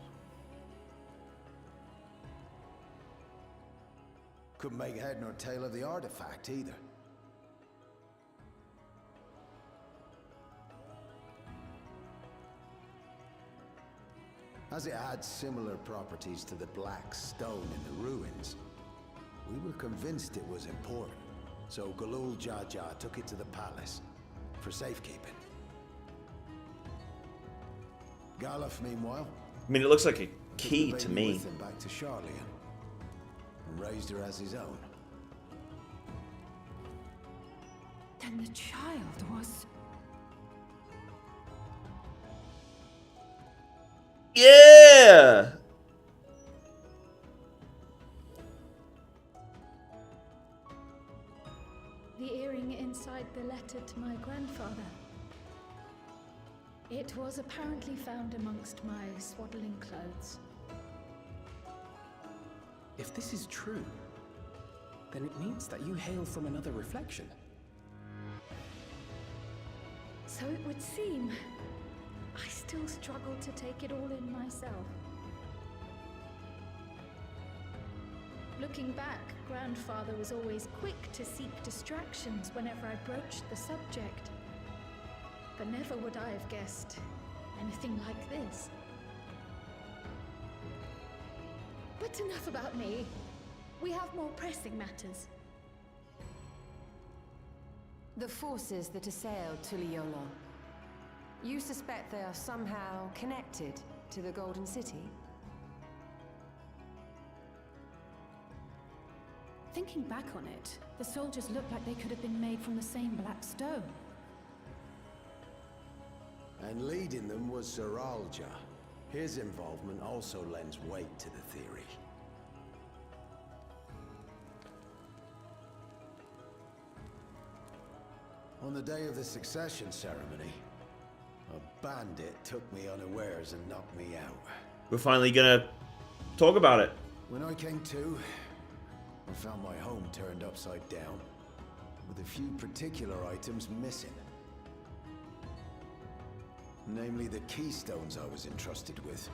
Couldn't make head nor tail of the artifact either. As it had similar properties to the black stone in the ruins, we were convinced it was important. So Galul Jaja took it to the palace for safekeeping. Galuf, meanwhile, I mean, it looks like a key took the to baby me. with him back to Charlian and raised her as his own. Then the child was... Yeah! The earring inside the letter to my grandfather. It was apparently found amongst my swaddling clothes. If this is true, then it means that you hail from another reflection. So it would seem. I still struggle to take it all in myself. Looking back, Grandfather was always quick to seek distractions whenever I broached the subject. But never would I have guessed anything like this. But enough about me. We have more pressing matters. The forces that assailed Tuliyola. You suspect they are somehow connected to the Golden City? Thinking back on it, the soldiers look like they could have been made from the same black stone. And leading them was Sir Alja. His involvement also lends weight to the theory. On the day of the succession ceremony, a bandit took me unawares and knocked me out. We're finally gonna talk about it. When I came to, I found my home turned upside down, with a few particular items missing. Namely the keystones I was entrusted with,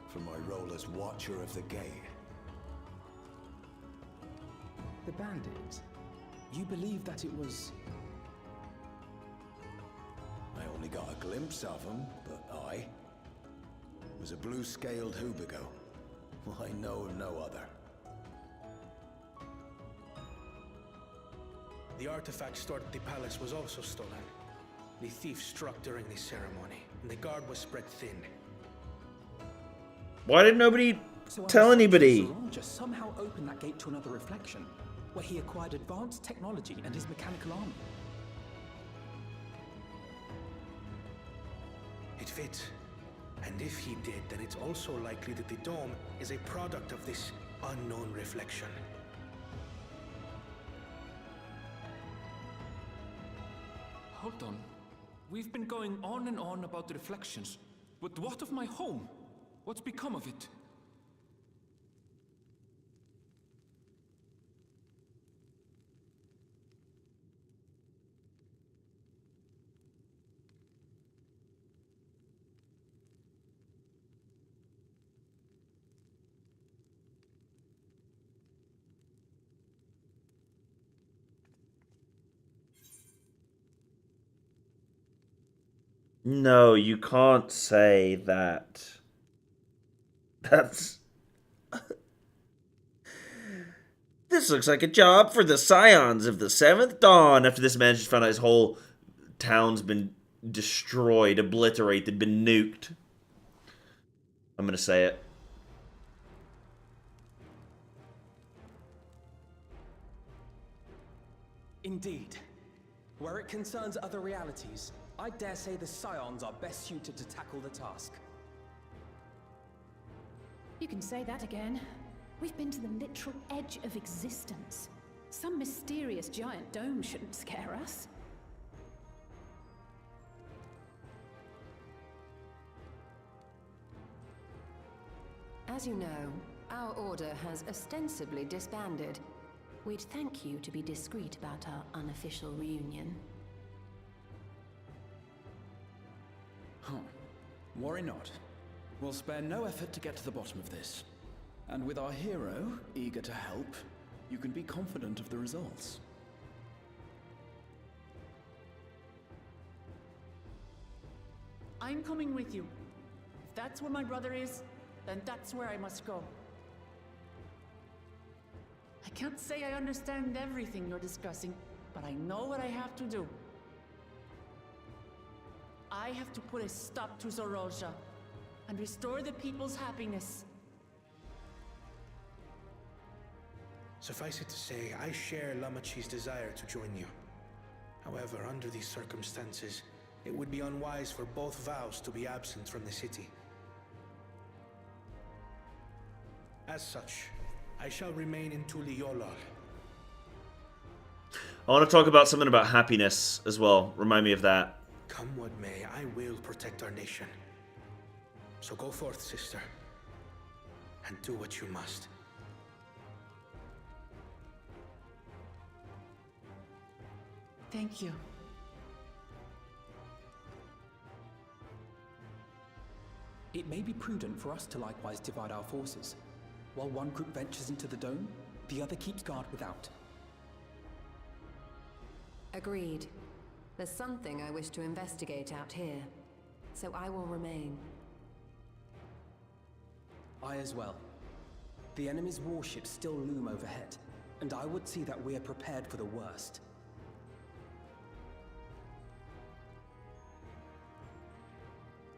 from my role as Watcher of the Gate. The bandit. You believe that it was... I only got a glimpse of him, but I was a blue-scaled Hubigo. I know of no other. The artifact stored at the palace was also stolen. The thief struck during the ceremony, and the guard was spread thin. Why did nobody tell anybody? Just somehow opened that gate to another reflection, where he acquired advanced technology and his mechanical armor. It fits. And if he did, then it's also likely that the dome is a product of this unknown reflection. Hold on. We've been going on and on about the reflections. But what of my home? What's become of it? No, you can't say that. That's... This looks like a job for the Scions of the 7th Dawn. After this man just found out his whole town's been destroyed, obliterated, been nuked. I'm gonna say it. Indeed. Where it concerns other realities, I dare say the Scions are best suited to tackle the task. You can say that again. We've been to the literal edge of existence. Some mysterious giant dome shouldn't scare us. As you know, our order has ostensibly disbanded. We'd thank you to be discreet about our unofficial reunion. Huh. Worry not. We'll spare no effort to get to the bottom of this. And with our hero eager to help, you can be confident of the results. I'm coming with you. If that's where my brother is, then that's where I must go. I can't say I understand everything you're discussing, but I know what I have to do. I have to put a stop to Zorozha and restore the people's happiness. Suffice it to say, I share Lamachi's desire to join you. However, under these circumstances, it would be unwise for both vows to be absent from the city. As such, I shall remain in Tuliolol. I want to talk about something about happiness as well. Remind me of that. Come what may, I will protect our nation. So go forth, sister, and do what you must. Thank you. It may be prudent for us to likewise divide our forces. While one group ventures into the dome, the other keeps guard without. Agreed. There's something I wish to investigate out here, so I will remain. I as well. The enemy's warships still loom overhead, and I would see that we are prepared for the worst.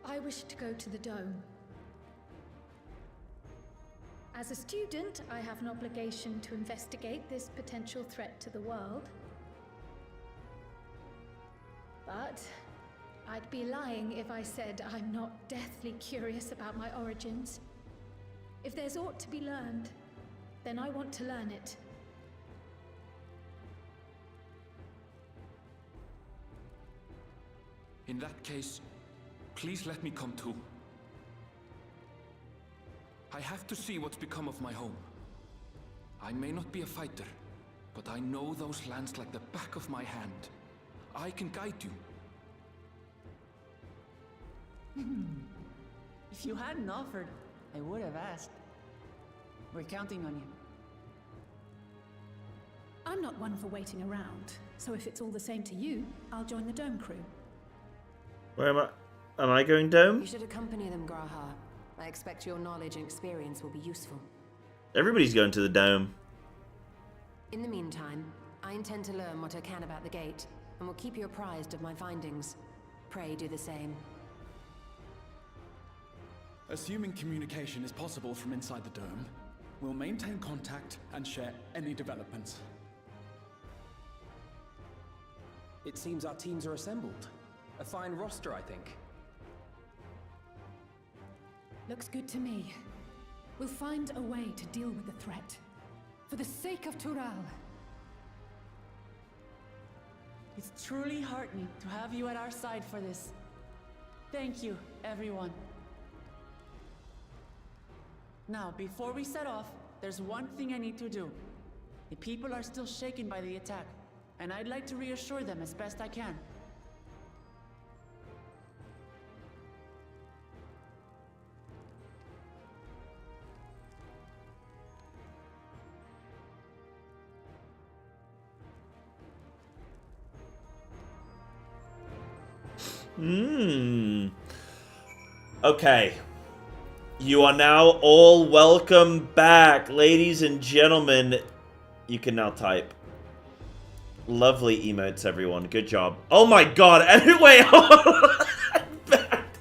I wish to go to the dome. As a student, I have an obligation to investigate this potential threat to the world. But I'd be lying if I said I'm not deathly curious about my origins. If there's aught to be learned, then I want to learn it. In that case, please let me come too. I have to see what's become of my home. I may not be a fighter, but I know those lands like the back of my hand. I can guide you. If you hadn't offered, I would have asked. We're counting on you. I'm not one for waiting around, so if it's all the same to you, I'll join the dome crew. Where am I? Am I going dome? You should accompany them, Graha. I expect your knowledge and experience will be useful. Everybody's going to the dome. In the meantime, I intend to learn what I can about the gate, and will keep you apprised of my findings. Pray do the same. Assuming communication is possible from inside the dome, we'll maintain contact and share any developments. It seems our teams are assembled. A fine roster, I think. Looks good to me. We'll find a way to deal with the threat. For the sake of Tural. It's truly heartening to have you at our side for this. Thank you, everyone. Now, before we set off, there's one thing I need to do. The people are still shaken by the attack, and I'd like to reassure them as best I can. Okay. You are now all welcome back, ladies and gentlemen. You can now type. Lovely emotes, everyone. Good job. Oh my god. Anyway,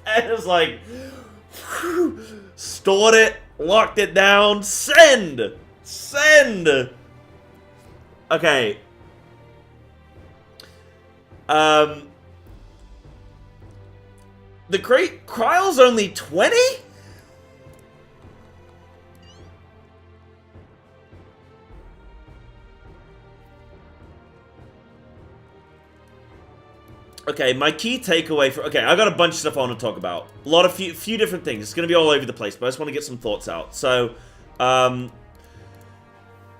it was like, stored it, locked it down, send! Send! Okay. The crate Kryle's only 20? Okay, my key takeaway for... Okay, I got a bunch of stuff I want to talk about. Few different things. It's going to be all over the place, but I just want to get some thoughts out. So,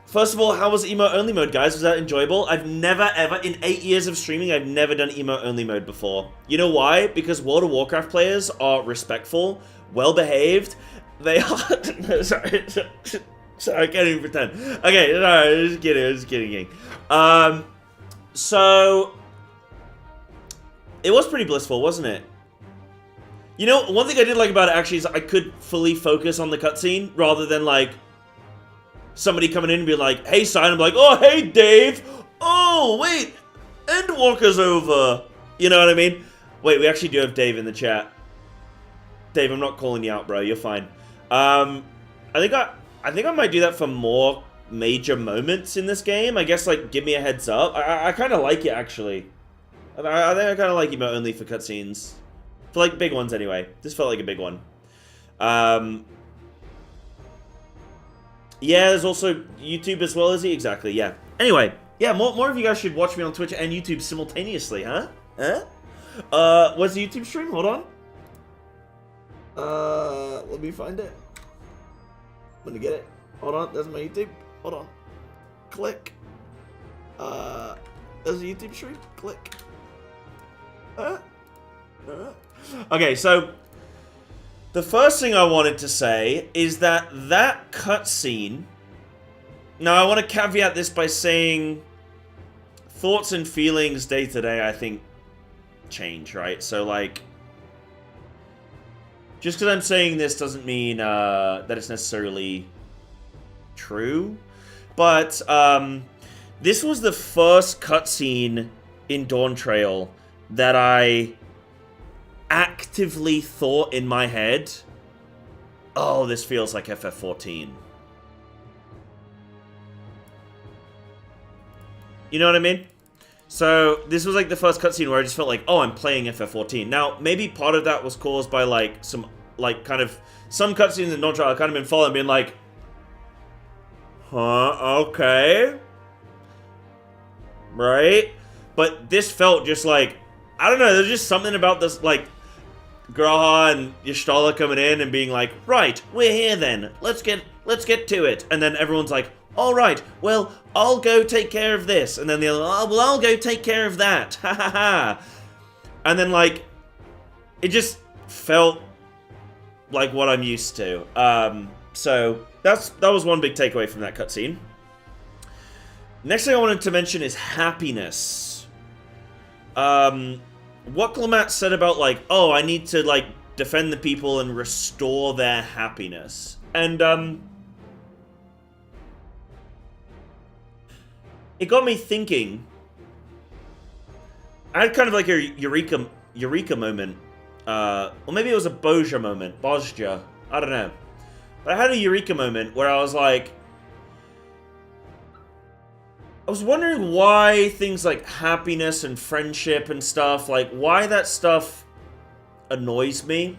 first of all, how was emo-only mode, guys? Was that enjoyable? I've never, ever, in 8 years of streaming, I've never done emo-only mode before. You know why? Because World of Warcraft players are respectful, well-behaved. They are... No, sorry, I can't even pretend. Okay, sorry, just kidding. So... It was pretty blissful, wasn't it? You know, one thing I did like about it, actually, is I could fully focus on the cutscene, rather than, like, somebody coming in and be like, hey, Sign, I'm like, oh, hey, Dave! Oh, wait! Endwalker's over! You know what I mean? Wait, we actually do have Dave in the chat. Dave, I'm not calling you out, bro. You're fine. I think I might do that for more major moments in this game. I guess, like, give me a heads up. I kind of like it, actually. I think I kind of like emo only for cutscenes. For, like, big ones, anyway. This felt like a big one. Yeah, there's also YouTube as well, is he? Exactly, yeah. Anyway, yeah, more of you guys should watch me on Twitch and YouTube simultaneously, huh? What's the YouTube stream? Hold on. Let me find it. I'm gonna get it. Hold on, there's my YouTube. Hold on. Click. There's a YouTube stream. Click. Okay, so the first thing I wanted to say is that cutscene. Now, I want to caveat this by saying thoughts and feelings day to day, I think, change, right? So, like, just because I'm saying this doesn't mean that it's necessarily true. But this was the first cutscene in Dawn Trail that I actively thought in my head, oh, this feels like FF14. You know what I mean? So, this was like the first cutscene where I just felt like, oh, I'm playing FF14. Now, maybe part of that was caused by like some, like, kind of, some cutscenes in Dawn Trail I've kind of been following, being like, huh, okay. Right? But this felt just like, I don't know, there's just something about this, like, Graha and Y'shtola coming in and being like, right, we're here then, let's get to it. And then everyone's like, alright, well, I'll go take care of this. And then the other, oh, well, I'll go take care of that. Ha ha ha. And then, like, it just felt like what I'm used to. So, that was one big takeaway from that cutscene. Next thing I wanted to mention is happiness. What Clemat said about, like, oh, I need to, like, defend the people and restore their happiness. And, it got me thinking. I had kind of like a eureka moment. Or maybe it was a Bozja moment. Bozja. I don't know. But I had a eureka moment where I was like, I was wondering why things like happiness and friendship and stuff, like, why that stuff annoys me.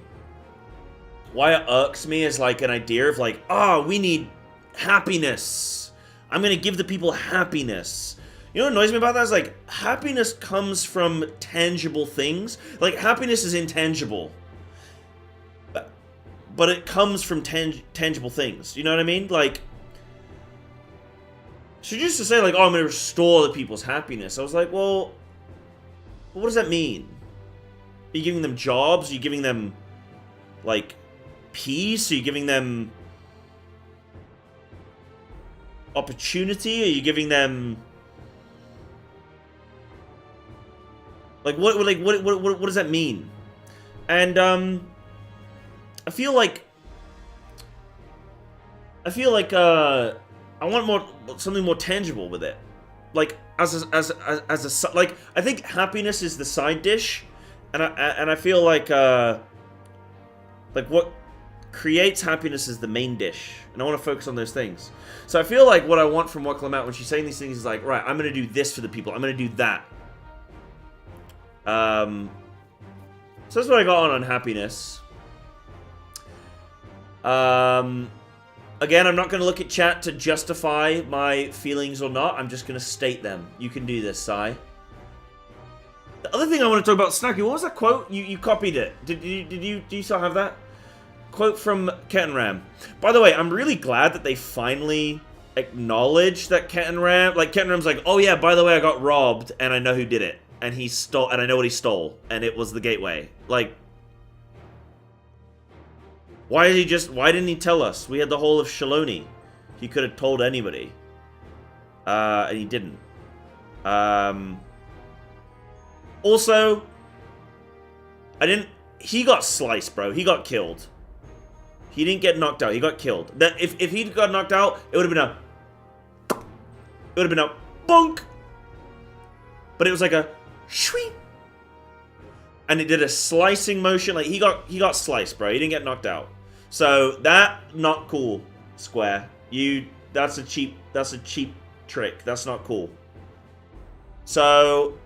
Why it irks me is like an idea of like, oh, we need happiness. I'm gonna give the people happiness. You know what annoys me about that is like, happiness comes from tangible things. Like, happiness is intangible. But it comes from tangible things. You know what I mean? Like, so just to say, like, oh, I'm going to restore the people's happiness. I was like, well, what does that mean? Are you giving them jobs? Are you giving them, like, peace? Are you giving them opportunity? Are you giving them, like, what does that mean? And, I feel like I want something more tangible with it. Like, as a like, I think happiness is the side dish, and I feel like what creates happiness is the main dish, and I want to focus on those things. So I feel like what I want from what Clemat when she's saying these things is like, right, I'm gonna do this for the people. I'm gonna do that. So that's what I got on happiness. Again, I'm not going to look at chat to justify my feelings or not. I'm just going to state them. You can do this, Sai. The other thing I want to talk about, Snacky, what was that quote? You copied it. Do you still have that? Quote from Kettenram. By the way, I'm really glad that they finally acknowledged that Kettenram, like, Kettenram's like, oh yeah, by the way, I got robbed, and I know who did it. And he stole, and I know what he stole. And it was the gateway. Like, why didn't he tell us? We had the whole of Shaloni. He could have told anybody. And he didn't. Also, he got sliced, bro. He got killed. He didn't get knocked out. He got killed. That if he got knocked out, it would have been a bonk. But it was like a shwee. And it did a slicing motion. Like, he got sliced, bro. He didn't get knocked out. So that not cool, Square. That's a cheap trick. That's not cool. So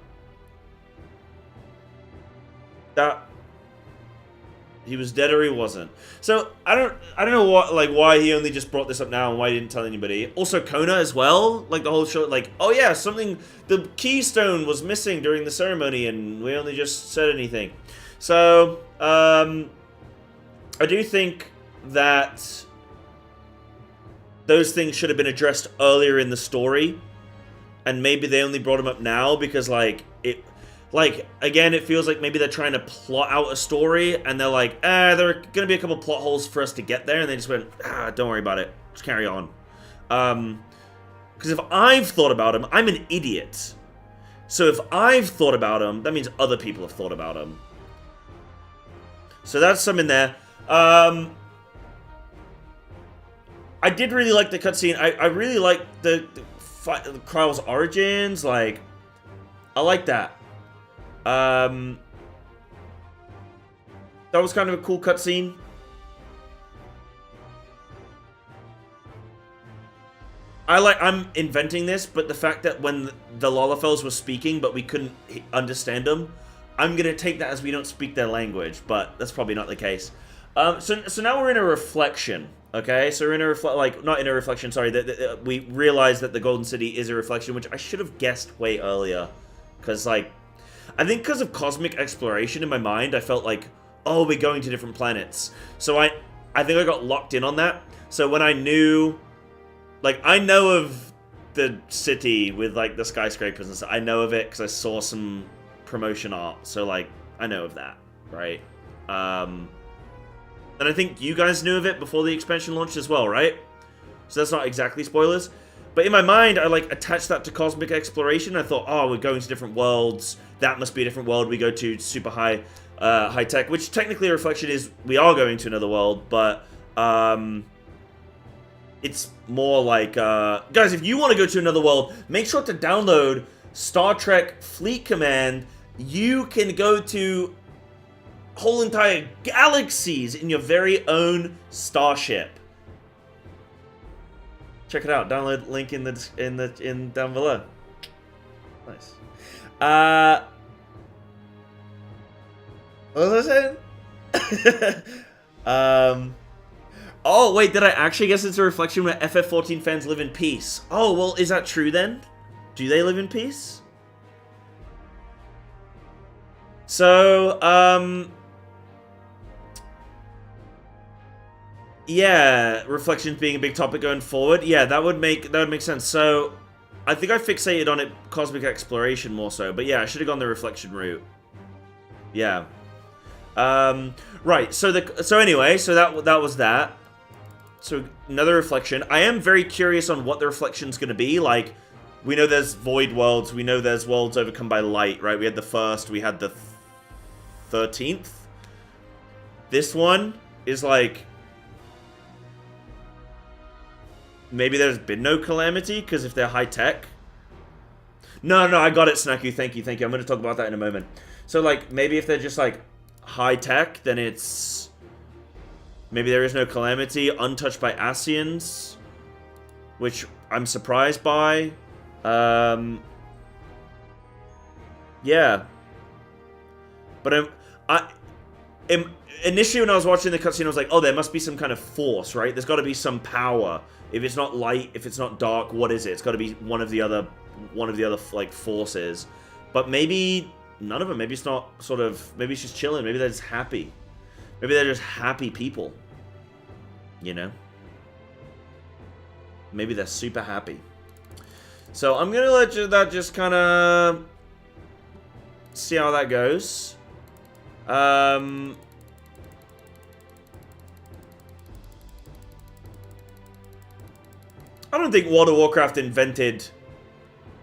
He was dead or he wasn't. So I don't know what, like, why he only just brought this up now and why he didn't tell anybody. Also Kona as well, like the whole show, like, oh yeah, the keystone was missing during the ceremony and we only just said anything. So I do think that those things should have been addressed earlier in the story, and maybe they only brought them up now because again, it feels like maybe they're trying to plot out a story, and they're like, there are going to be a couple plot holes for us to get there, and they just went, don't worry about it. Just carry on. Because if I've thought about them, I'm an idiot. So if I've thought about them, that means other people have thought about them. So that's some in there. I did really like the cutscene. I really like the Kryle's origins. Like, I like that. That was kind of a cool cutscene. I'm inventing this, but the fact that when the Lalafels were speaking, but we couldn't understand them, I'm gonna take that as we don't speak their language, but that's probably not the case. So now we're in a reflection. Okay, so we're in a not in a reflection. Sorry, we realize that the Golden City is a reflection, which I should have guessed way earlier, because I think because of cosmic exploration in my mind, I felt like, oh, we're going to different planets. So I think I got locked in on that. So when I knew, I know of the city with, the skyscrapers and stuff. I know of it because I saw some promotion art. So, I know of that, right? And I think you guys knew of it before the expansion launched as well, right? So that's not exactly spoilers. But in my mind, I attached that to cosmic exploration. I thought, oh, we're going to different worlds. That must be a different world. We go to super high tech, which technically a reflection is we are going to another world, but it's more like, guys, if you want to go to another world, make sure to download Star Trek Fleet Command. You can go to whole entire galaxies in your very own starship. Check it out. Download link in down below. Nice. What was I saying? Oh wait, did I actually guess it's a reflection where FF14 fans live in peace? Oh well, is that true then? Do they live in peace? So yeah, reflections being a big topic going forward. Yeah, that would make sense. So I think I fixated on it cosmic exploration more so, but yeah, I should have gone the reflection route. Yeah. Right. So anyway, so that was that. So another reflection. I am very curious on what the reflection's going to be. We know there's void worlds. We know there's worlds overcome by light, right? We had the first. We had the 13th. This one is maybe there's been no calamity, because if they're high-tech... No, I got it, Snaku. Thank you. I'm going to talk about that in a moment. So, maybe if they're just, high-tech, then it's... Maybe there is no calamity. Untouched by Asians, which I'm surprised by. Yeah. But initially when I was watching the cutscene, I was like, oh, there must be some kind of force, right? There's got to be some power. If it's not light, if it's not dark, what is it? It's got to be one of the other forces. But maybe none of them. Maybe it's not maybe it's just chilling. Maybe they're just happy. Maybe they're just happy people. You know? Maybe they're super happy. So I'm going to let that just kind of see how that goes. I don't think World of Warcraft invented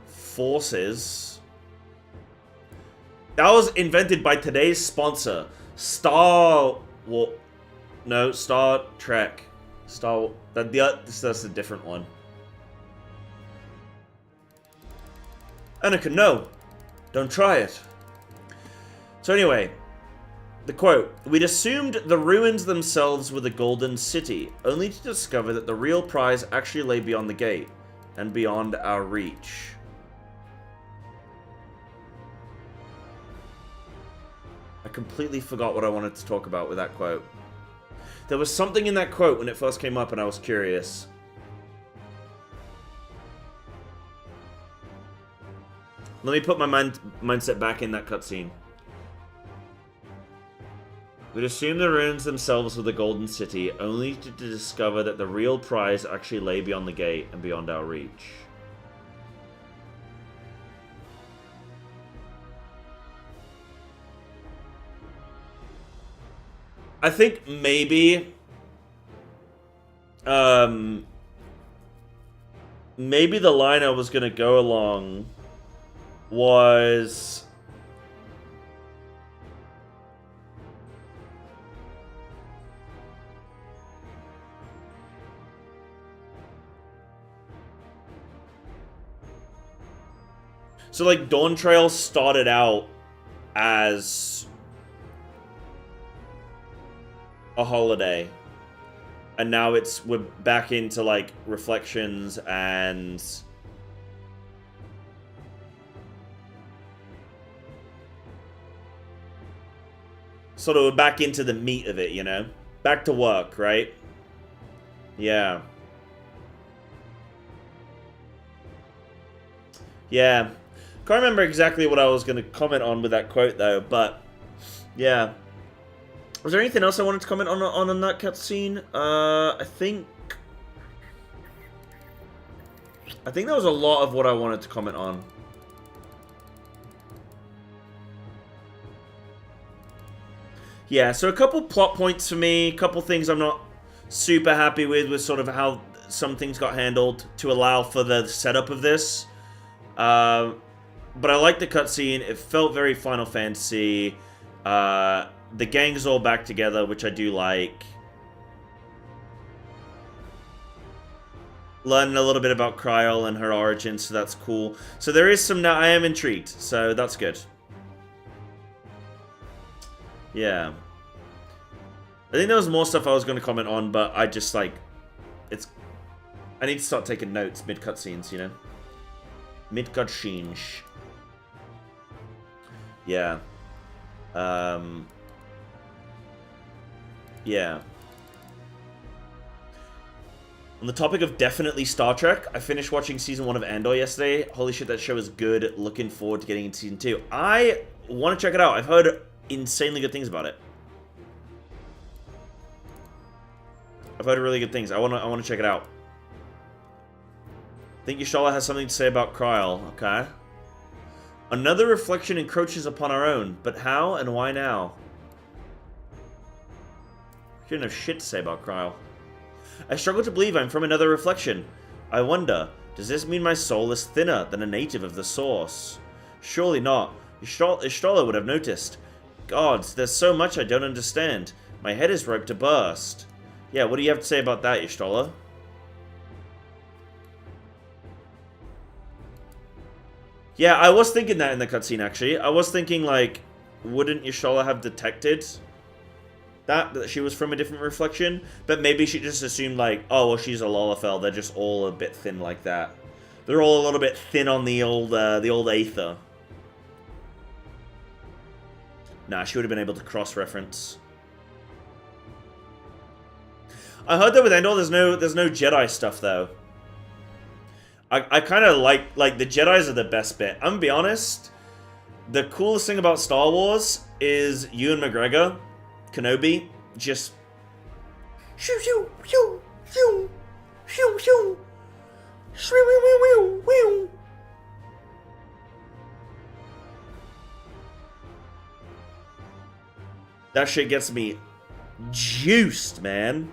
forces. That was invented by today's sponsor, Star Trek. That's a different one. Anakin, no. Don't try it. So anyway, the quote, "We'd assumed the ruins themselves were the Golden City, only to discover that the real prize actually lay beyond the gate, and beyond our reach." I completely forgot what I wanted to talk about with that quote. There was something in that quote when it first came up and I was curious. Let me put my mindset back in that cutscene. We'd assume the ruins themselves were the Golden City, only to discover that the real prize actually lay beyond the gate and beyond our reach. I think maybe... maybe the line I was gonna go along was... So, like, Dawn Trail started out as a holiday. And now we're back into, like, reflections and... sort of back into the meat of it, you know? Back to work, right? Yeah. Yeah. Can't remember exactly what I was going to comment on with that quote, though, but... yeah. Was there anything else I wanted to comment on that cutscene? I think that was a lot of what I wanted to comment on. Yeah, so a couple plot points for me, a couple things I'm not super happy with sort of how some things got handled to allow for the setup of this. But I liked the cutscene. It felt very Final Fantasy. The gang's all back together, which I do like. Learning a little bit about Kryl and her origins, so that's cool. So there is some... now I am intrigued, so that's good. Yeah. I think there was more stuff I was going to comment on, but I just, like... I need to start taking notes mid-cutscenes, you know? Mid-cutscenes. Yeah. Yeah. On the topic of definitely Star Trek, I finished watching Season 1 of Andor yesterday. Holy shit, that show is good. Looking forward to getting into Season 2. I want to check it out. I've heard insanely good things about it. I've heard really good things. I want to check it out. I think Y'shtola has something to say about Kryl. Okay. Another reflection encroaches upon our own, but how and why now? I shouldn't have shit to say about Kryl. I struggle to believe I'm from another reflection. I wonder, does this mean my soul is thinner than a native of the source? Surely not. Y'shtola would have noticed. Gods, there's so much I don't understand. My head is ripe to burst. Yeah, what do you have to say about that, Y'shtola? Yeah, I was thinking that in the cutscene, actually. I was thinking, like, wouldn't Y'shtola have detected that she was from a different reflection? But maybe she just assumed, like, oh, well, she's a Lalafell. They're just all a bit thin like that. They're all a little bit thin on the old Aether. Nah, she would have been able to cross-reference. I heard that with Endor, there's no Jedi stuff, though. I kind of like the Jedis are the best bit. I'm gonna be honest, the coolest thing about Star Wars is Ewan McGregor, Kenobi, just shoo shoo shoo shoo shoo shoo shoo shoo. That shit gets me juiced, man.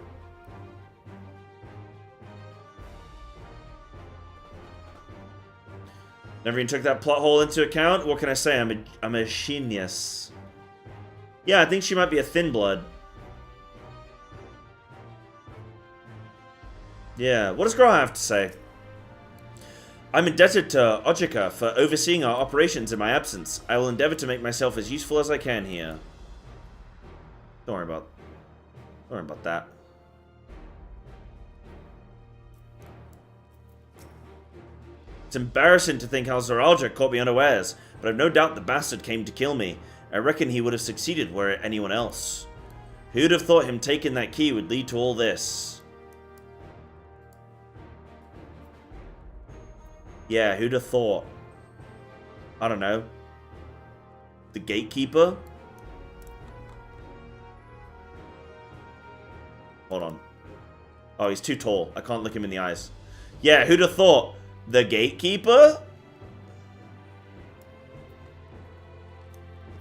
Never even took that plot hole into account. What can I say? I'm a genius. Yeah, I think she might be a thin blood. Yeah, what does Grau have to say? I'm indebted to Ojika for overseeing our operations in my absence. I will endeavor to make myself as useful as I can here. Don't worry about that. It's embarrassing to think how Zoralja caught me unawares, but I've no doubt the bastard came to kill me. I reckon he would have succeeded were it anyone else. Who'd have thought him taking that key would lead to all this? Yeah, who'd have thought? I don't know. The gatekeeper? Hold on. Oh, he's too tall. I can't look him in the eyes. Yeah, who'd have thought? The gatekeeper?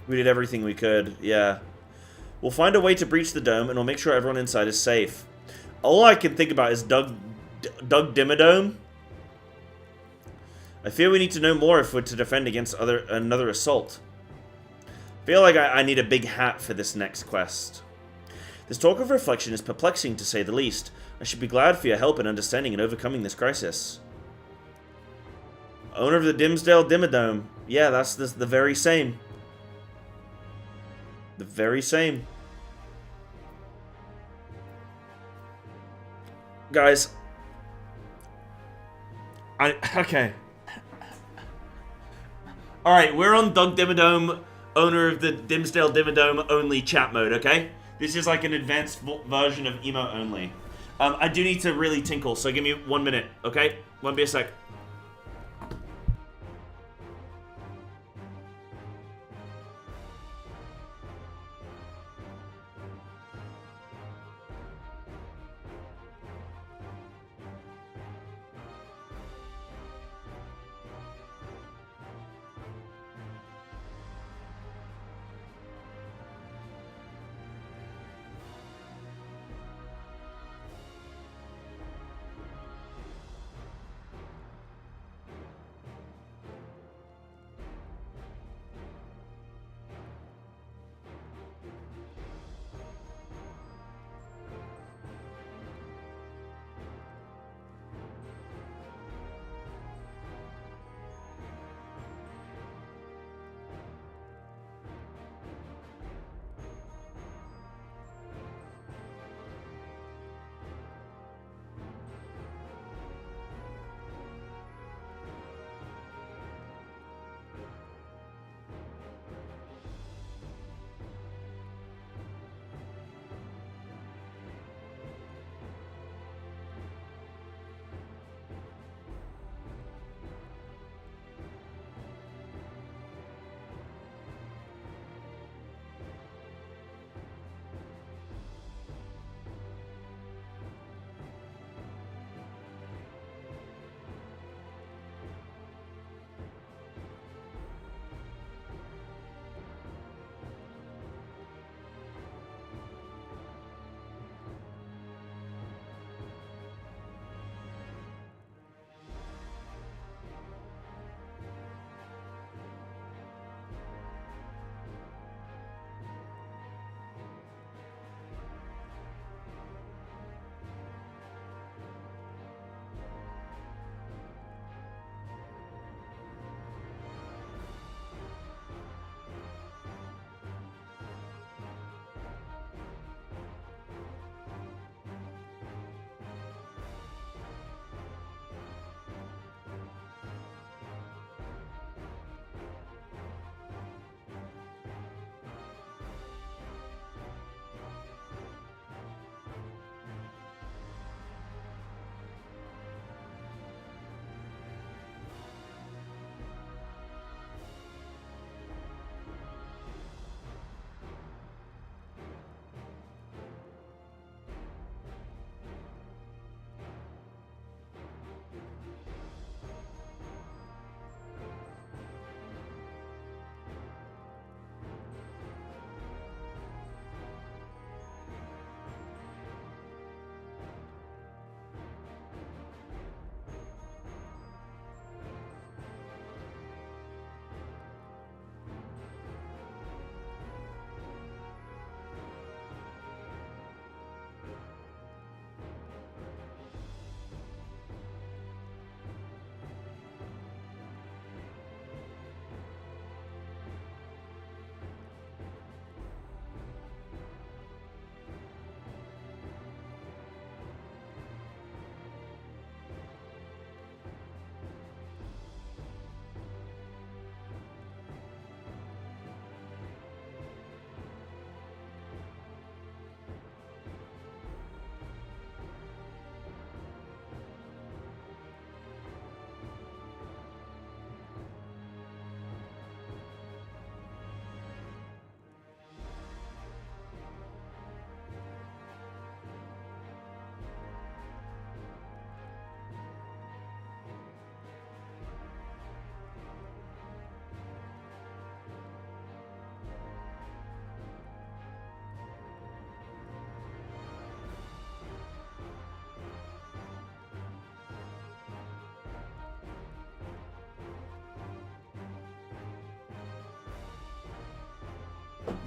We did everything we could, yeah. We'll find a way to breach the dome, and we'll make sure everyone inside is safe. All I can think about is Doug Dimmadome. I feel we need to know more if we're to defend against another assault. I feel like I need a big hat for this next quest. This talk of reflection is perplexing, to say the least. I should be glad for your help in understanding and overcoming this crisis. Owner of the Dimsdale Dimmadome. Yeah, that's the very same. The very same. Guys. Okay. Alright, we're on Doug Dimmadome, owner of the Dimsdale Dimmadome only chat mode, okay? This is like an advanced version of emo only. I do need to really tinkle, so give me 1 minute, okay? Won't be a sec.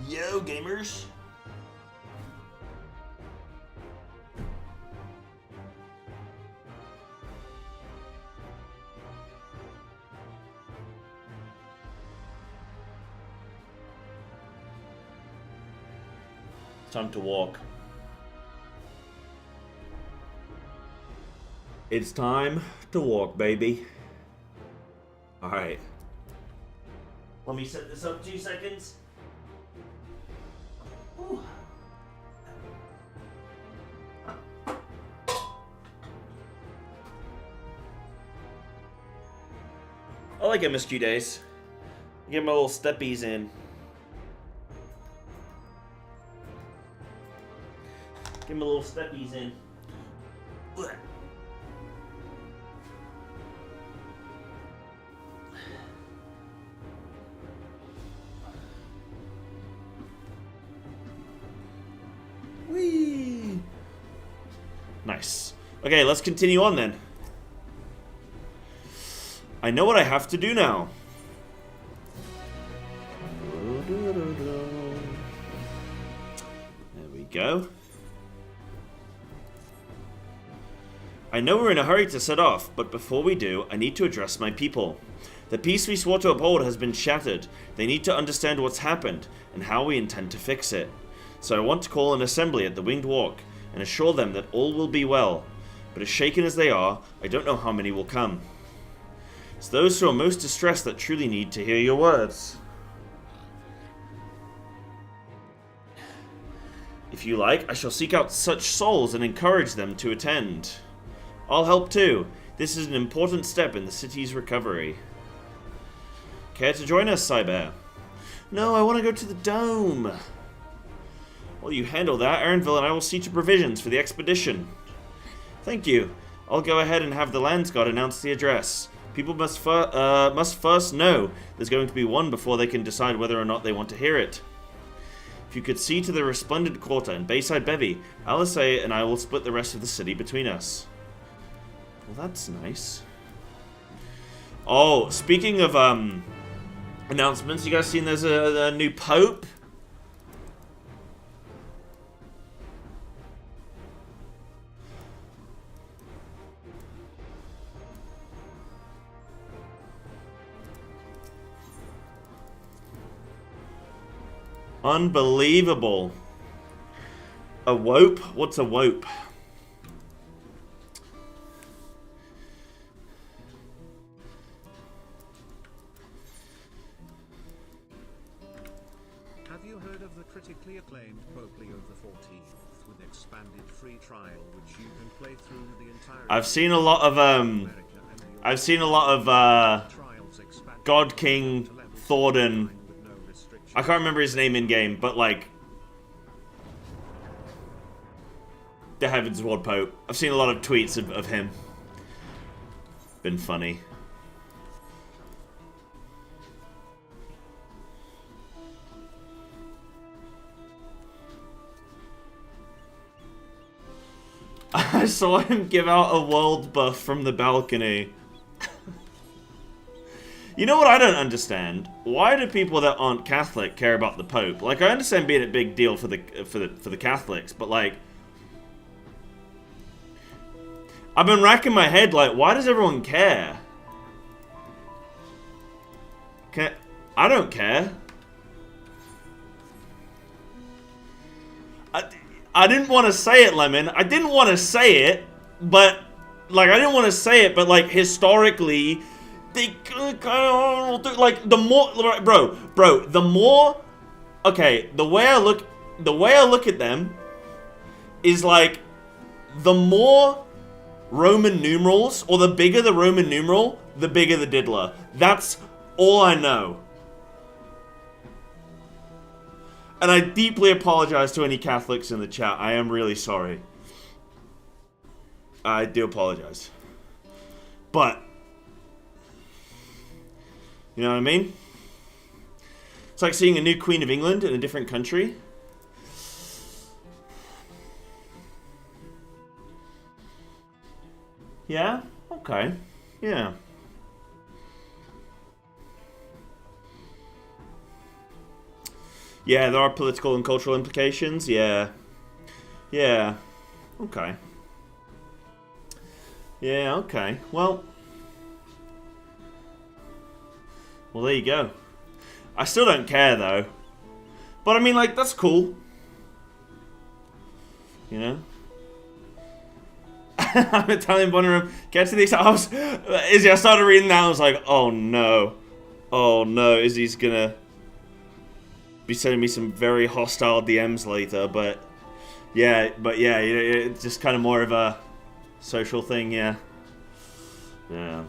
Yo, gamers. Time to walk. It's time to walk, baby. Alright. Let me set this up 2 seconds. Ooh. I like MSQ days. Get my little steppies in. Give him a little steppies in. Blech. Whee! Nice. Okay, let's continue on then. I know what I have to do now. There we go. I know we're in a hurry to set off, but before we do, I need to address my people. The peace we swore to uphold has been shattered. They need to understand what's happened, and how we intend to fix it. So I want to call an assembly at the Winged Walk, and assure them that all will be well. But as shaken as they are, I don't know how many will come. It's those who are most distressed that truly need to hear your words. If you like, I shall seek out such souls and encourage them to attend. I'll help too. This is an important step in the city's recovery. Care to join us, Psybear? No, I want to go to the dome. Well, you handle that. Aaronville and I will see to provisions for the expedition. Thank you. I'll go ahead and have the Lands God announce the address. People must first know there's going to be one before they can decide whether or not they want to hear it. If you could see to the resplendent quarter and Bayside Bevy, Alice and I will split the rest of the city between us. Well, that's nice. Oh, speaking of announcements, you guys seen there's a new Pope? Unbelievable. A wope? What's a wope? Have you heard of the critically acclaimed Pope Leo XIV with expanded free trial, which you can play through the entire? I've seen a lot of God King Thornton. I can't remember his name in game, but like the Heavens Ward Pope. I've seen a lot of tweets of him. Been funny. I saw him give out a world buff from the balcony. You know what I don't understand? Why do people that aren't Catholic care about the Pope? Like, I understand being a big deal for the Catholics, but like, I've been racking my head. Like, why does everyone care? I don't care. I didn't want to say it, Lemon. I didn't want to say it, but like, I didn't want to say it, but like, historically. They like the more, bro. The more, okay. The way I look at them is like the more Roman numerals, or the bigger the Roman numeral, the bigger the diddler. That's all I know. And I deeply apologize to any Catholics in the chat. I am really sorry. I do apologize, but. You know what I mean? It's like seeing a new Queen of England in a different country. Yeah? Okay. Yeah. Yeah, there are political and cultural implications. Yeah. Yeah. Okay. Yeah, okay. Well, there you go. I still don't care, though. But, I mean, like, that's cool. You know? I'm Italian born room. Get to these house. Izzy, I started reading that. I was like, oh no. Oh no. Izzy's gonna be sending me some very hostile DMs later. But yeah, it's just kind of more of a social thing. Yeah. Yeah.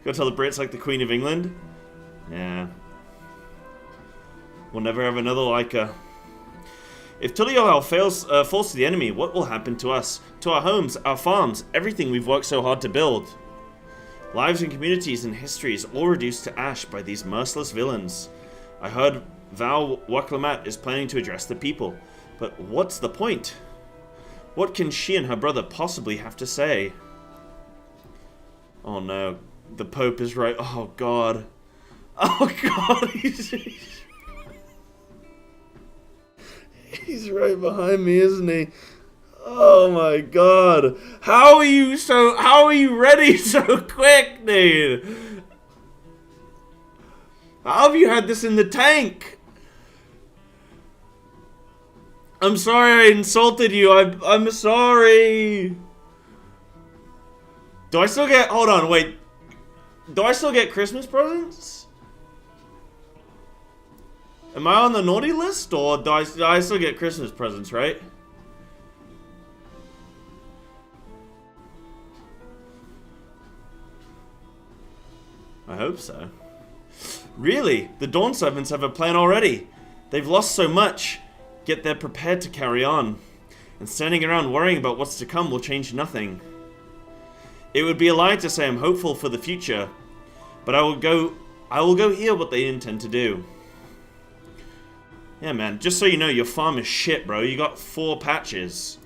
Gotta tell the Brits like the Queen of England. Yeah. We'll never have another like her. If Tuliyohal falls to the enemy, what will happen to us? To our homes, our farms, everything we've worked so hard to build? Lives and communities and histories all reduced to ash by these merciless villains. I heard Val Waklamat is planning to address the people. But what's the point? What can she and her brother possibly have to say? Oh no. The Pope is right. Oh god. Oh god. He's right behind me, isn't he? Oh my god. How are you ready so quick, dude? How have you had this in the tank? I'm sorry I insulted you. I'm sorry. Do I still get... Hold on, wait. Do I still get Christmas presents? Am I on the naughty list, or do I still get Christmas presents, right? I hope so. Really? The Dawn Servants have a plan already. They've lost so much, yet they're prepared to carry on. And standing around worrying about what's to come will change nothing. It would be a lie to say I'm hopeful for the future, but I will go hear what they intend to do. Yeah, man, just so you know, your farm is shit, bro. You got 4 patches.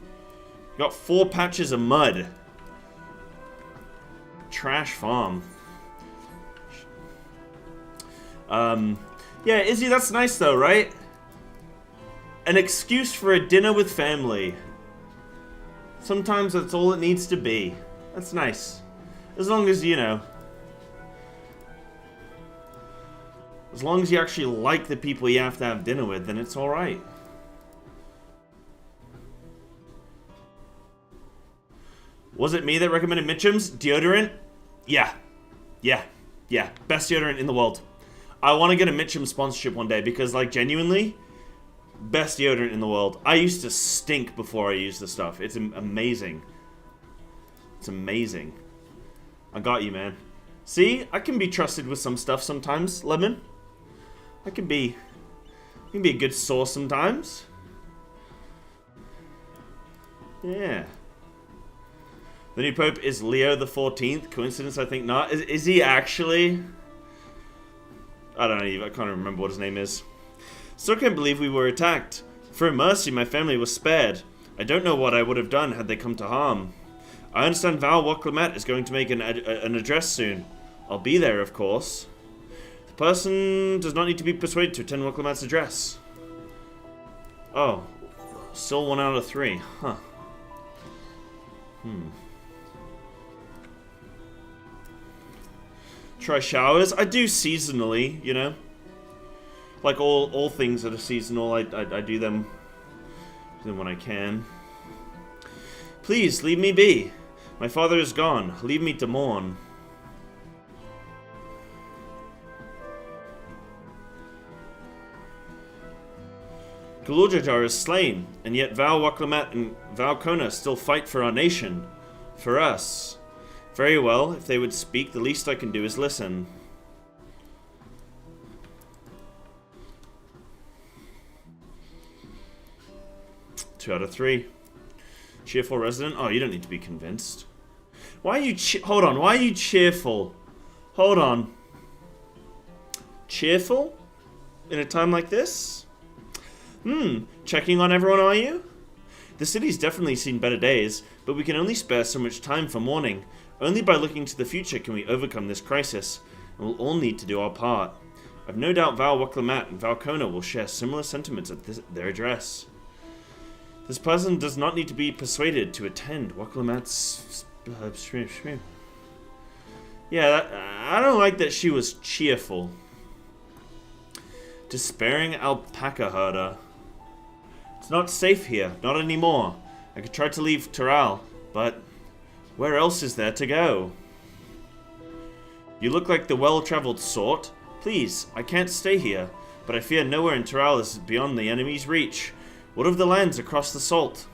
You got 4 patches of mud. Trash farm. Yeah, Izzy, that's nice though, right? An excuse for a dinner with family. Sometimes that's all it needs to be. That's nice. As long as, you know... As long as you actually like the people you have to have dinner with, then it's alright. Was it me that recommended Mitchum's deodorant? Yeah. Yeah. Yeah. Best deodorant in the world. I want to get a Mitchum sponsorship one day because, like, genuinely, best deodorant in the world. I used to stink before I used the stuff. It's amazing. It's amazing. I got you, man. See? I can be trusted with some stuff sometimes, Lemon. I can be a good source sometimes. Yeah. The new Pope is Leo the 14th. Coincidence? I think not. Is he actually? I don't know. I can't remember what his name is. Still can't believe we were attacked. For a mercy, my family was spared. I don't know what I would have done had they come to harm. I understand Val Waklamat is going to make an address soon. I'll be there, of course. The person does not need to be persuaded to attend Waklamat's address. Oh. Still 1 out of 3. Huh. Try showers? I do seasonally, you know? Like all things that are seasonal, I do them when I can. Please, leave me be. My father is gone. Leave me to mourn. Galuljajar is slain, and yet Val Waklamat and Val Kona still fight for our nation. For us. Very well, if they would speak, the least I can do is listen. Two out of 3. Cheerful resident? Oh, you don't need to be convinced. Why are you hold on, why are you cheerful? Hold on. Cheerful? In a time like this? Checking on everyone, are you? The city's definitely seen better days, but we can only spare so much time for mourning. Only by looking to the future can we overcome this crisis, and we'll all need to do our part. I've no doubt Val Wacklamat and Valcona will share similar sentiments at their address. This person does not need to be persuaded to attend Wacklamat's... Yeah, I don't like that she was cheerful. Despairing alpaca herder. It's not safe here, not anymore. I could try to leave Taral, but where else is there to go? You look like the well-traveled sort. Please, I can't stay here, but I fear nowhere in Taral is beyond the enemy's reach. What of the lands across the Salt?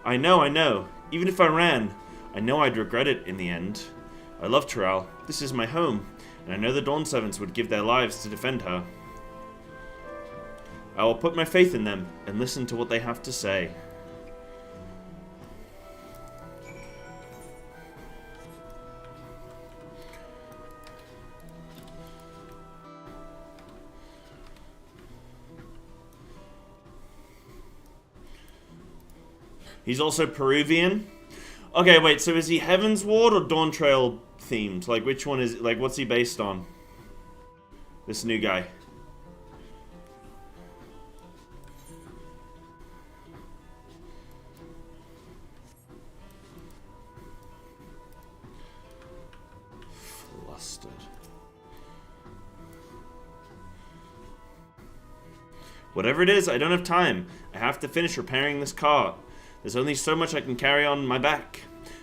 I know. Even if I ran, I know I'd regret it in the end. I love Taral. This is my home, and I know the Dawn Servants would give their lives to defend her. I will put my faith in them and listen to what they have to say. He's also Peruvian. Okay, wait, so is he Heaven's Ward or Dawn Trail themed? Like, which one is, like, what's he based on? This new guy. Flustered. Whatever it is, I don't have time. I have to finish repairing this car. There's only so much I can carry on my back.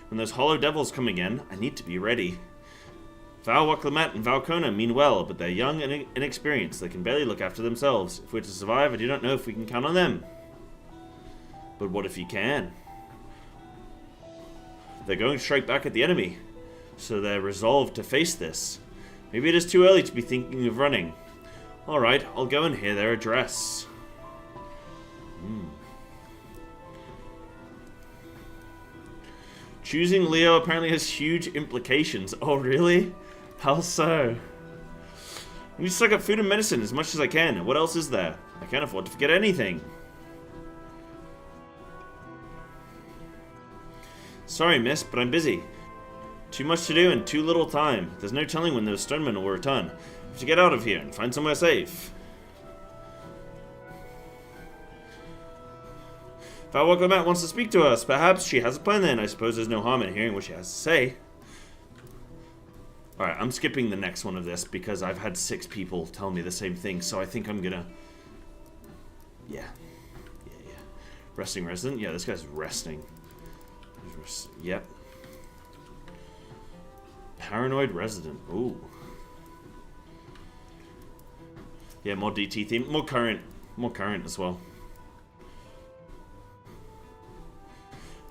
When those hollow devils come again, I need to be ready. Val Wacklamat and Valcona mean well, but they're young and inexperienced. They can barely look after themselves. If we're to survive, I do not know if we can count on them. But what if you can? They're going straight back at the enemy, so they're resolved to face this. Maybe it is too early to be thinking of running. Alright, I'll go and hear their address. Choosing Leo apparently has huge implications. Oh, really? How so? I need to suck up food and medicine as much as I can. What else is there? I can't afford to forget anything. Sorry, miss, but I'm busy. Too much to do and too little time. There's no telling when those stonemen will return. I have to get out of here and find somewhere safe. Val Wacklamat wants to speak to us. Perhaps she has a plan then. I suppose there's no harm in hearing what she has to say. Alright, I'm skipping the next one of this because I've had 6 people tell me the same thing, so I think I'm gonna... Yeah. Resting resident? Yeah, this guy's resting. Yep. Paranoid resident. Ooh. Yeah, more DT theme. More current. More current as well.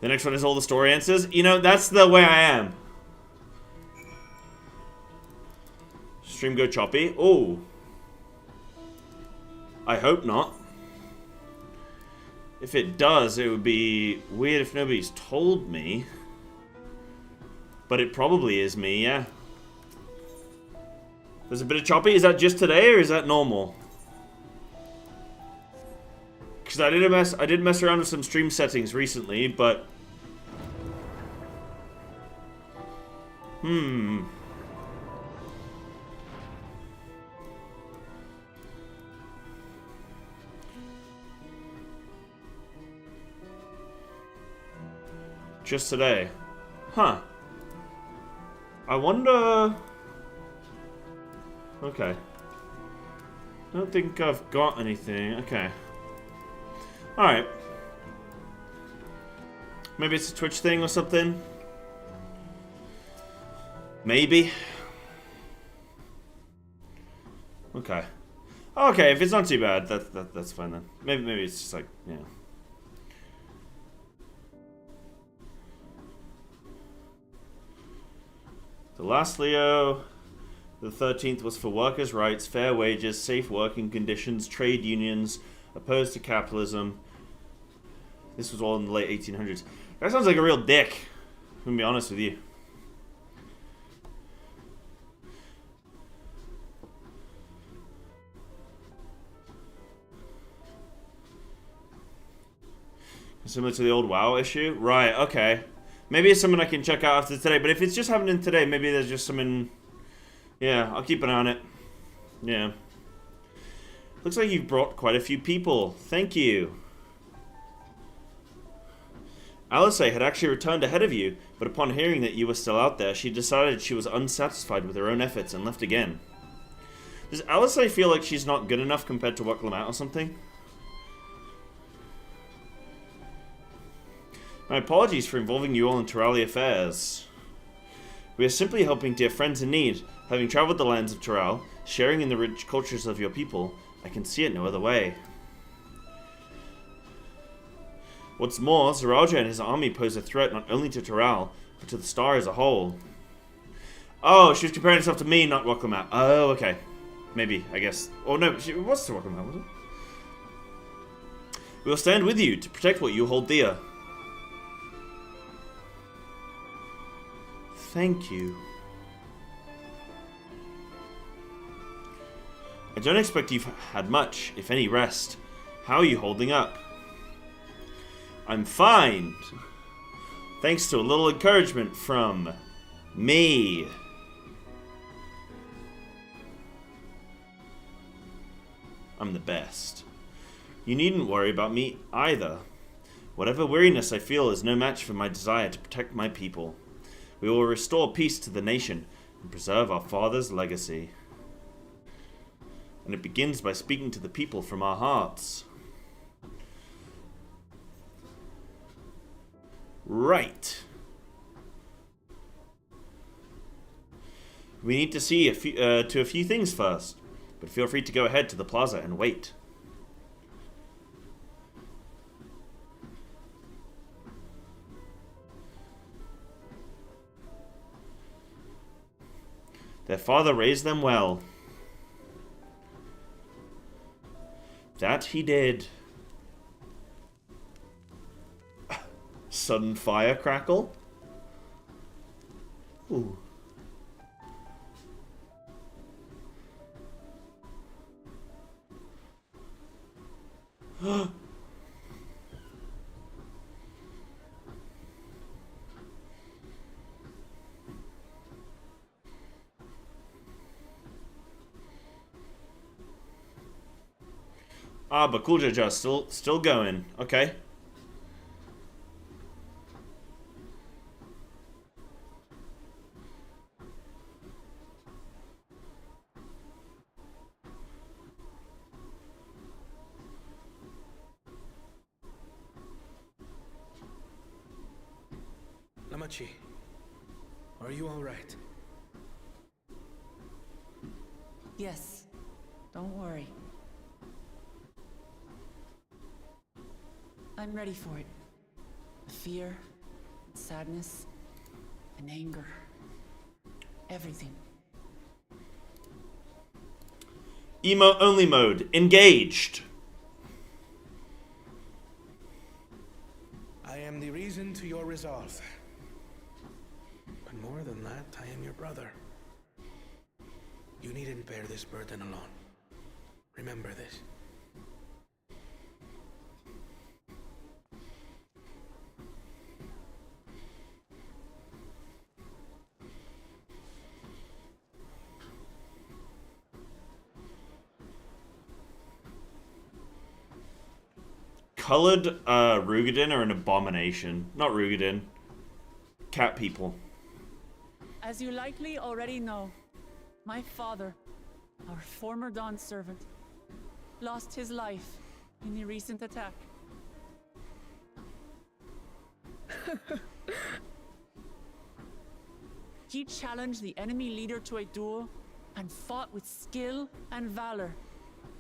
The next one is all the story answers. You know, that's the way I am. Stream go choppy. Oh. I hope not. If it does, it would be weird if nobody's told me. But it probably is me, yeah. There's a bit of choppy. Is that just today or is that normal? Because I did mess around with some stream settings recently, but... Just today. Huh. I wonder... Okay. I don't think I've got anything. Okay. Alright. Maybe it's a Twitch thing or something. Maybe. Okay. Okay, if it's not too bad, that's fine then. Maybe it's just like, yeah. The last Leo, the 13th, was for workers' rights, fair wages, safe working conditions, trade unions, opposed to capitalism. This was all in the late 1800s. That sounds like a real dick, I'm gonna be honest with you. Similar to the old WoW issue? Right, okay. Maybe it's something I can check out after today, but if it's just happening today, maybe there's just something... Yeah, I'll keep an eye on it. Yeah. Looks like you've brought quite a few people. Thank you. Alice had actually returned ahead of you, but upon hearing that you were still out there, she decided she was unsatisfied with her own efforts and left again. Does Alice feel like she's not good enough compared to Wakalamat or something? My apologies for involving you all in Turali affairs. We are simply helping dear friends in need. Having traveled the lands of Tural, sharing in the rich cultures of your people, I can see it no other way. What's more, Zaraja and his army pose a threat not only to Tural, but to the star as a whole. Oh, she was comparing herself to me, not Wakalamat. Oh, okay. Maybe, I guess. Oh no, it was to Wakalamat, was it? We will stand with you to protect what you hold dear. Thank you. I don't expect you've had much, if any, rest. How are you holding up? I'm fine. Thanks to a little encouragement from me. I'm the best. You needn't worry about me either. Whatever weariness I feel is no match for my desire to protect my people. We will restore peace to the nation and preserve our father's legacy. And it begins by speaking to the people from our hearts. Right. We need to see a few things first, but feel free to go ahead to the plaza and wait. Their father raised them well. That he did. Sudden fire crackle? Ooh. Ah, but Kuljaja still going. Okay. Namachi, are you all right? Yes. Don't worry. I'm ready for it. Fear, sadness, and anger. Everything. Emo only mode. Engaged. I am the reason to your resolve. But more than that, I am your brother. You needn't bear this burden alone. Remember this. Colored Rugadin are an abomination. Not Rugadin. Cat people. As you likely already know, my father, our former Dawn servant, lost his life in the recent attack. He challenged the enemy leader to a duel and fought with skill and valor,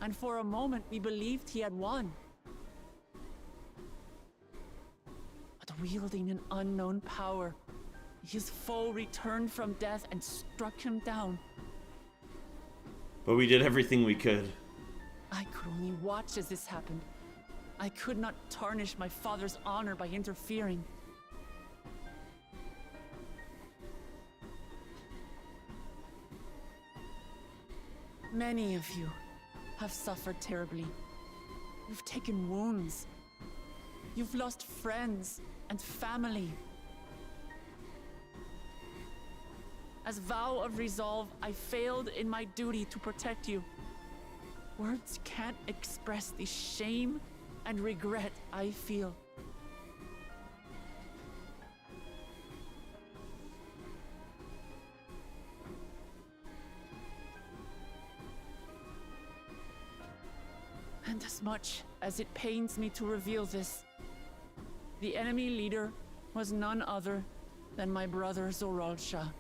and for a moment we believed he had won. But wielding an unknown power, his foe returned from death and struck him down. But we did everything we could. I could only watch as this happened. I could not tarnish my father's honor by interfering. Many of you have suffered terribly. You've taken wounds. You've lost friends and family. As vow of resolve, I failed in my duty to protect you. Words can't express the shame and regret I feel. And as much as it pains me to reveal this, the enemy leader was none other than my brother Zorolcha.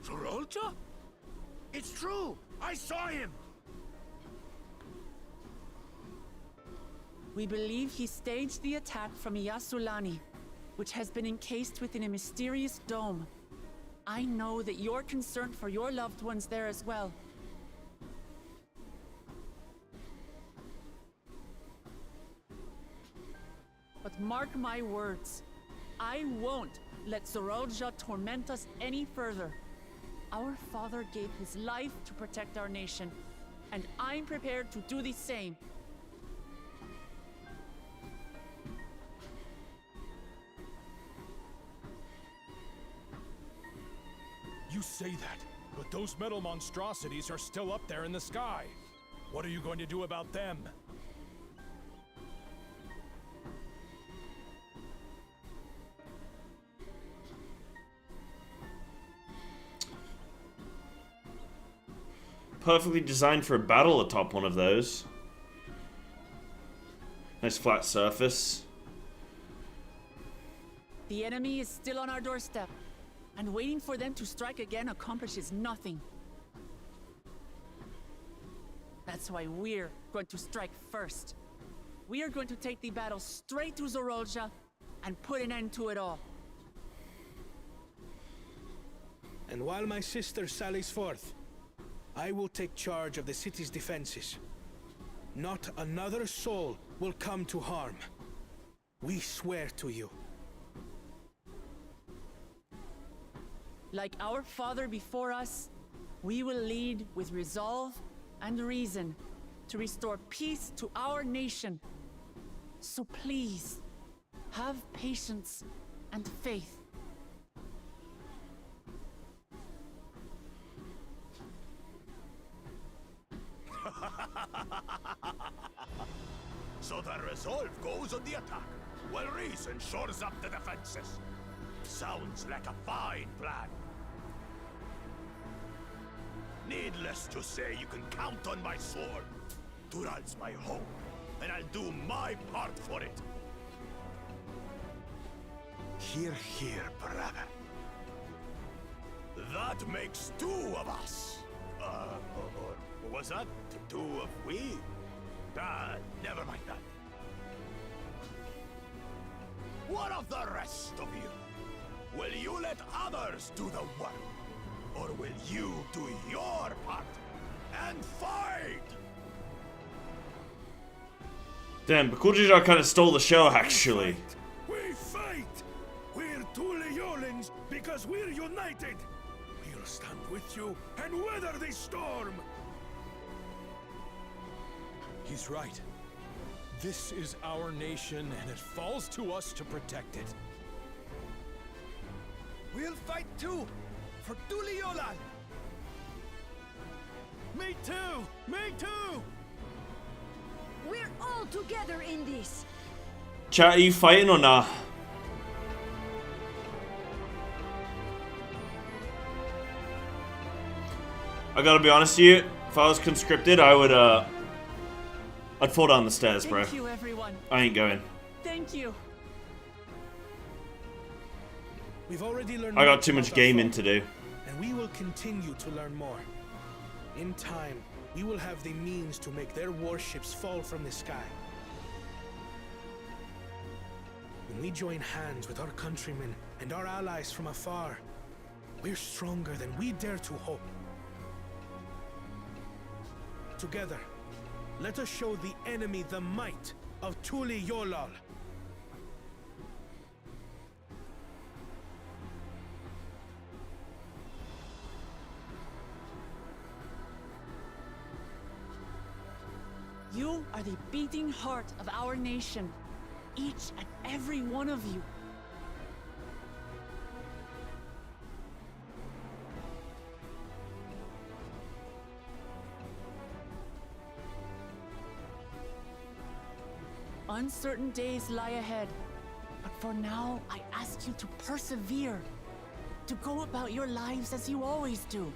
Zorolcha? It's true! I saw him! We believe he staged the attack from Yasulani, which has been encased within a mysterious dome. I know that you're concerned for your loved ones there as well. But mark my words, I won't let Zorolja torment us any further. Our father gave his life to protect our nation, and I'm prepared to do the same. You say that, but those metal monstrosities are still up there in the sky. What are you going to do about them? Perfectly designed for a battle atop one of those. Nice flat surface. The enemy is still on our doorstep, and waiting for them to strike again accomplishes nothing. That's why we're going to strike first. We are going to take the battle straight to Zorolja and put an end to it all. And while my sister sallies forth, I will take charge of the city's defenses. Not another soul will come to harm. We swear to you. Like our father before us, we will lead with resolve and reason to restore peace to our nation. So please, have patience and faith. So the resolve goes on the attack, while reason shores up the defenses. Sounds like a fine plan. Needless to say, you can count on my sword. Dural's my home, and I'll do my part for it. Hear, hear, brother. That makes two of us. Or was that two of we? Never mind that. What of the rest of you? Will you let others do the work? Or will you do your part and fight? Damn, Bakujijar kind of stole the show, actually. We fight! We're two Leolans because we're united! We'll stand with you and weather this storm! He's right. This is our nation, and it falls to us to protect it. We'll fight too! For Tuliolan! Me too! Me too! We're all together in this! Chat, are you fighting or not? I gotta be honest with you, if I was conscripted, I would, I'd fall down the stairs, bro. Thank you, everyone. I ain't going. Thank you. We've already learned I got too much gaming to do. And we will continue to learn more. In time, we will have the means to make their warships fall from the sky. When we join hands with our countrymen and our allies from afar, we're stronger than we dare to hope. Together, let us show the enemy the might of Tuli Yolal. You are the beating heart of our nation, each and every one of you. Uncertain days lie ahead. But for now, I ask you to persevere. To go about your lives as you always do.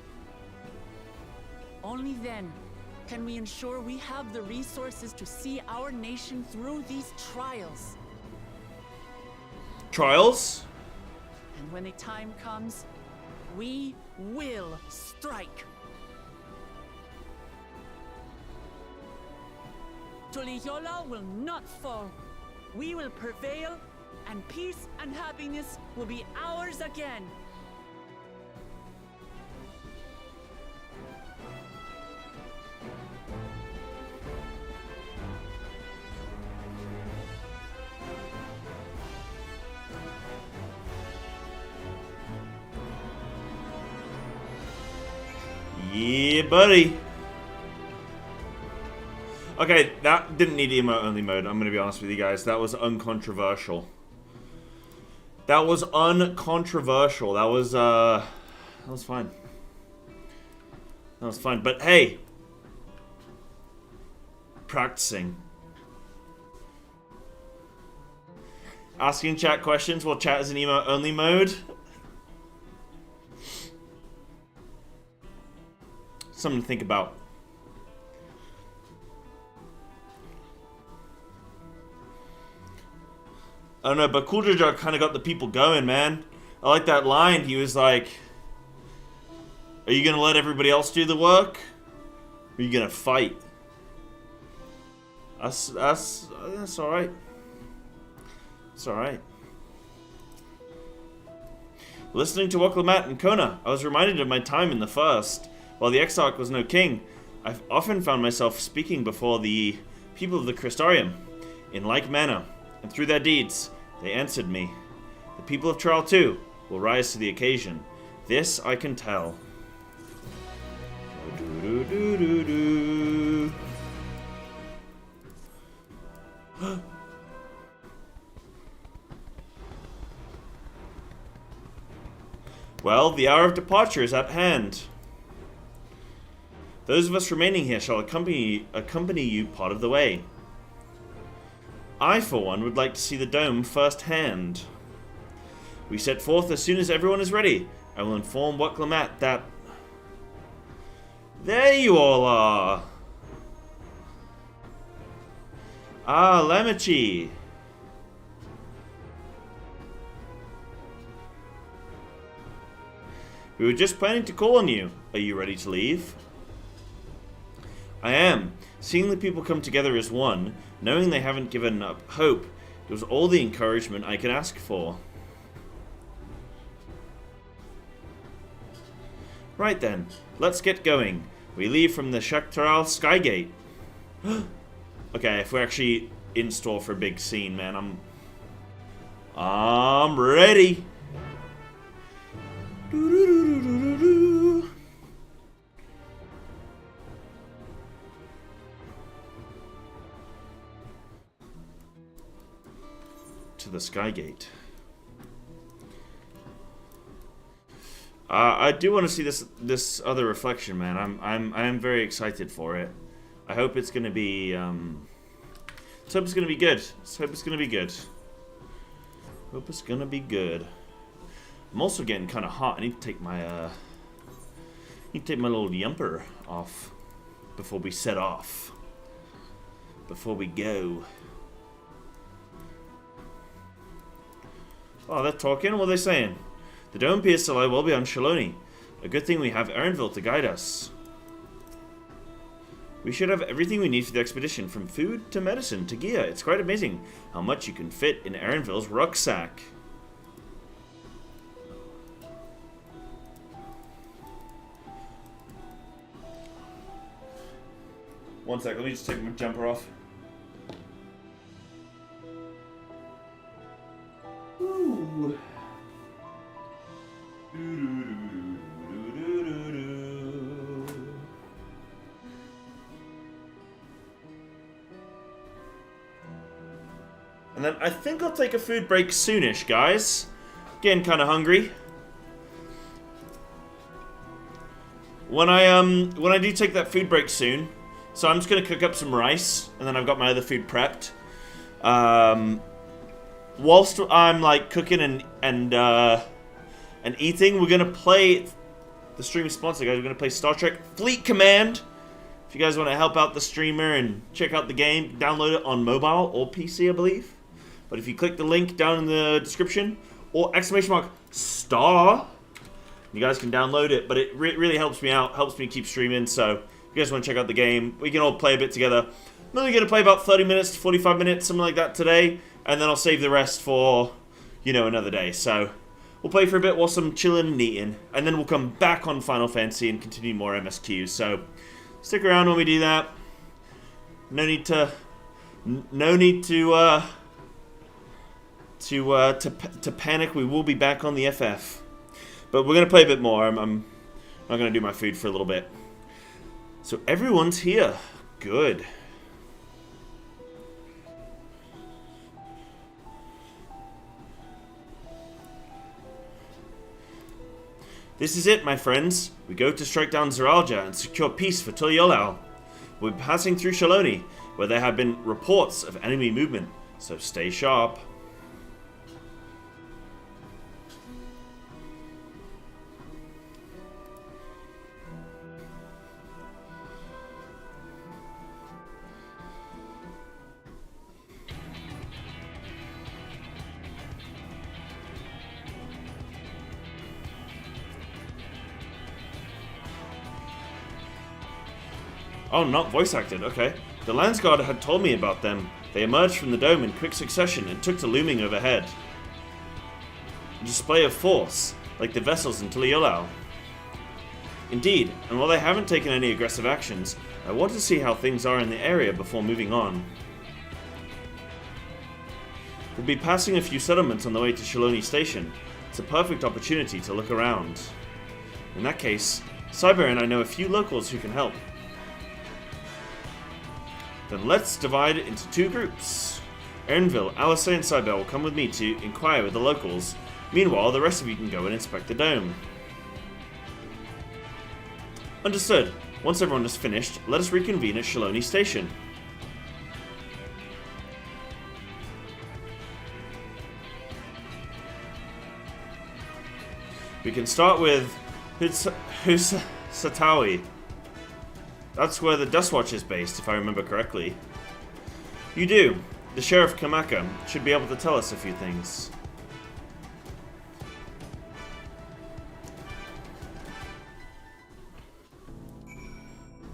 Only then can we ensure we have the resources to see our nation through these trials. Trials? And when the time comes, we will strike. Tuliyola will not fall. We will prevail, and peace and happiness will be ours again. Yeah, buddy. Okay, that didn't need emote only mode, I'm gonna be honest with you guys. That was uncontroversial. That was uncontroversial. That was fine. That was fine. But hey, practicing. Asking chat questions while chat is in emote only mode. Something to think about. I don't know, but Cool Jar kind of got the people going, man. I like that line. He was like, are you going to let everybody else do the work? Or are you going to fight? That's alright. It's alright. Listening to Waklamat and Kona, I was reminded of my time in the First. While the Exarch was no king, I've often found myself speaking before the people of the Crystarium in like manner, and through their deeds, they answered me. The people of Trial 2 will rise to the occasion. This I can tell. Well, the hour of departure is at hand. Those of us remaining here shall accompany you part of the way. I, for one, would like to see the dome firsthand. We set forth as soon as everyone is ready. I will inform Waklamat that... There you all are! Ah, Lamachi! We were just planning to call on you. Are you ready to leave? I am. Seeing the people come together as one, knowing they haven't given up hope, it was all the encouragement I could ask for. Right then, let's get going. We leave from the Shaktaral Skygate. Okay, if we're actually in store for a big scene, man, I'm ready. To the Skygate. I do want to see this other reflection, man. I'm very excited for it. I hope it's gonna be let's hope it's gonna be good. Let's hope it's gonna be good. Hope it's gonna be good. I'm also getting kind of hot. I need to take my little yumper off before we set off. Before we go. Oh, they're talking? What are they saying? The dome appears to lie well beyond Shaloni. A good thing we have Erenville to guide us. We should have everything we need for the expedition, from food to medicine to gear. It's quite amazing how much you can fit in Erenville's rucksack. One sec, let me just take my jumper off. Ooh. And then I think I'll take a food break soonish, guys. Getting kind of hungry. When I do take that food break soon, so I'm just gonna cook up some rice, and then I've got my other food prepped. whilst I'm like cooking and eating, we're gonna play the stream sponsor, guys. We're gonna play Star Trek Fleet Command. If you guys want to help out the streamer and check out the game, download it on mobile or PC, I believe. But if you click the link down in the description or !star, you guys can download it. But it really helps me out, helps me keep streaming. So if you guys want to check out the game, we can all play a bit together. I'm only going to play about 30 minutes to 45 minutes, something like that today. And then I'll save the rest for, you know, another day. So we'll play for a bit whilst I'm chilling and eating. And then we'll come back on Final Fantasy and continue more MSQs. So stick around when we do that. No need to panic. We will be back on the FF. But we're going to play a bit more. I'm not going to do my food for a little bit. So everyone's here. Good. This is it, my friends. We go to strike down Zeralja and secure peace for Tuliolal. We're passing through Shaloni, where there have been reports of enemy movement, so stay sharp. Oh, not voice acted, okay. The Landsguard had told me about them. They emerged from the dome in quick succession and took to looming overhead. A display of force, like the vessels in Tuliolal. Indeed, and while they haven't taken any aggressive actions, I want to see how things are in the area before moving on. We'll be passing a few settlements on the way to Shaloni Station. It's a perfect opportunity to look around. In that case, Cyber and I know a few locals who can help. Then let's divide it into two groups. Ernville, Alistair, and Cyber will come with me to inquire with the locals. Meanwhile, the rest of you can go and inspect the dome. Understood. Once everyone is finished, let us reconvene at Shaloni Station. We can start with Husatawi. That's where the Dustwatch is based, if I remember correctly. You do. The Sheriff Kamaka should be able to tell us a few things.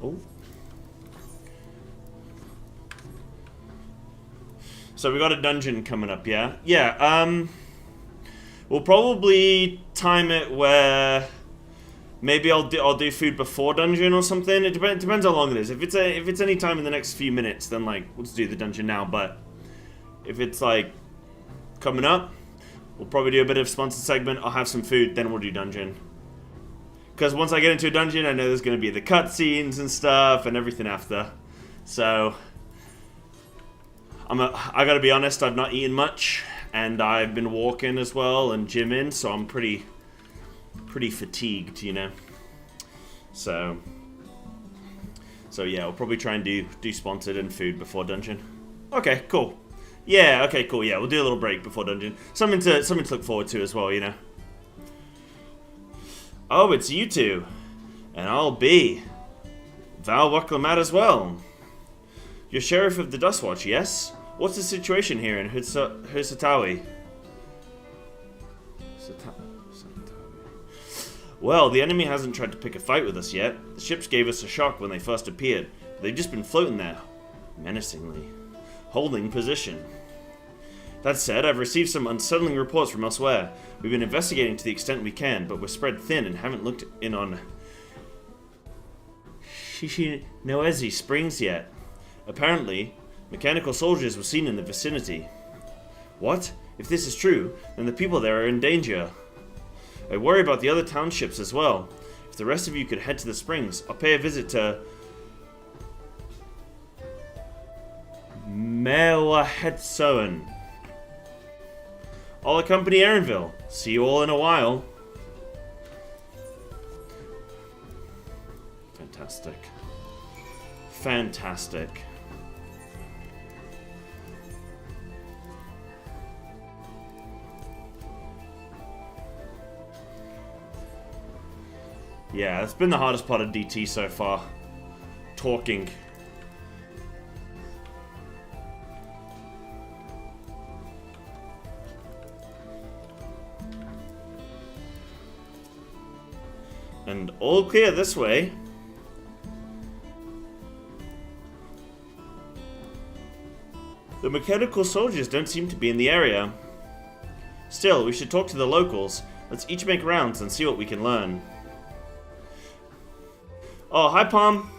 Oh. So we got a dungeon coming up, yeah? Yeah, we'll probably time it where maybe I'll do food before dungeon or something. It depends how long it is. If it's any time in the next few minutes, then like let's do the dungeon now. But if it's like coming up, we'll probably do a bit of sponsored segment. I'll have some food, then we'll do dungeon. Because once I get into a dungeon, I know there's going to be the cutscenes and stuff and everything after. So I gotta be honest, I've not eaten much, and I've been walking as well and gymming, so I'm pretty fatigued, you know. So yeah, I'll probably try and do sponsored and food before dungeon. Okay, cool. Yeah, okay, cool. Yeah, we'll do a little break before dungeon. Something to look forward to as well, you know. Oh, it's you two, and I'll be Val Waklamat as well. You're Sheriff of the Dustwatch, yes? What's the situation here in Husatawi? Well, the enemy hasn't tried to pick a fight with us yet. The ships gave us a shock when they first appeared. They've just been floating there, menacingly, holding position. That said, I've received some unsettling reports from elsewhere. We've been investigating to the extent we can, but we're spread thin and haven't looked in on Shishinoezi Springs yet. Apparently, mechanical soldiers were seen in the vicinity. What? If this is true, then the people there are in danger. I worry about the other townships as well. If the rest of you could head to the springs, I'll pay a visit to Mewahetsoen. I'll accompany Erinville. See you all in a while. Fantastic. Yeah, that's been the hardest part of DT so far. Talking. And all clear this way. The mechanical soldiers don't seem to be in the area. Still, we should talk to the locals. Let's each make rounds and see what we can learn. Oh, hi, Palm.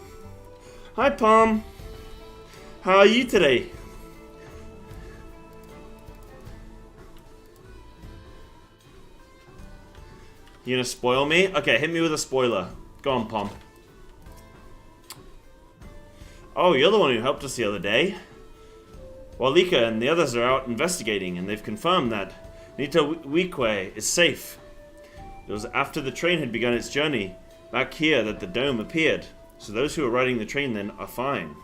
Hi, Palm. How are you today? You gonna spoil me? Okay, hit me with a spoiler. Go on, Palm. Oh, you're the one who helped us the other day. Walika and the others are out investigating, and they've confirmed that Nitawikwe is safe. It was after the train had begun its journey back here that the dome appeared, so those who are riding the train then are fine.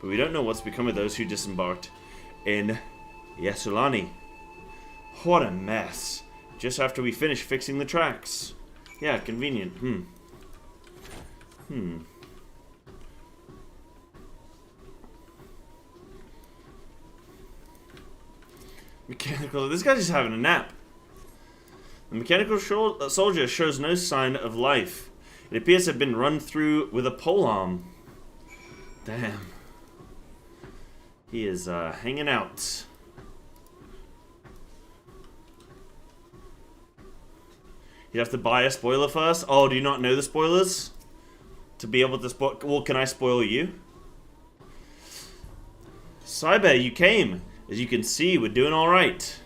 But we don't know what's become of those who disembarked in Yasulani. What a mess. Just after we finished fixing the tracks. Yeah, convenient. Mechanical. This guy's just having a nap. The mechanical soldier shows no sign of life. It appears to have been run through with a polearm. Damn. He is hanging out. You have to buy a spoiler first? Oh, do you not know the spoilers? To be able to spoil... Well, can I spoil you? Cyber, you came. As you can see, we're doing alright.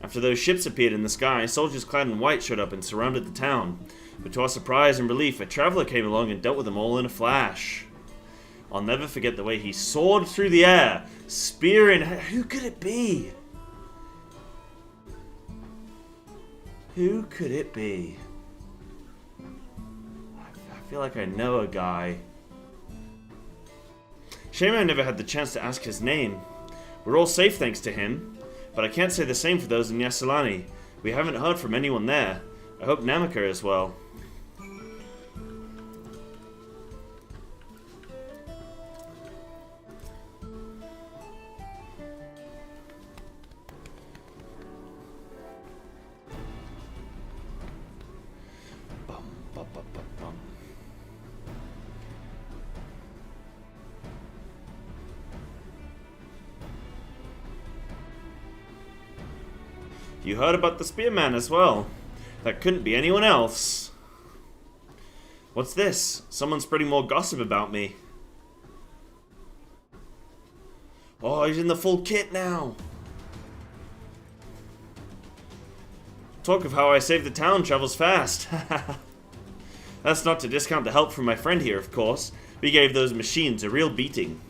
After those ships appeared in the sky, soldiers clad in white showed up and surrounded the town. But to our surprise and relief, a traveler came along and dealt with them all in a flash. I'll never forget the way he soared through the air, spear in hand. Who could it be? Who could it be? I feel like I know a guy. Shame I never had the chance to ask his name. We're all safe thanks to him, but I can't say the same for those in Yasulani. We haven't heard from anyone there. I hope Namaka is well. You heard about the spearman as well. That couldn't be anyone else. What's this? Someone's spreading more gossip about me. Oh, he's in the full kit now. Talk of how I saved the town travels fast. That's not to discount the help from my friend here, of course. We gave those machines a real beating.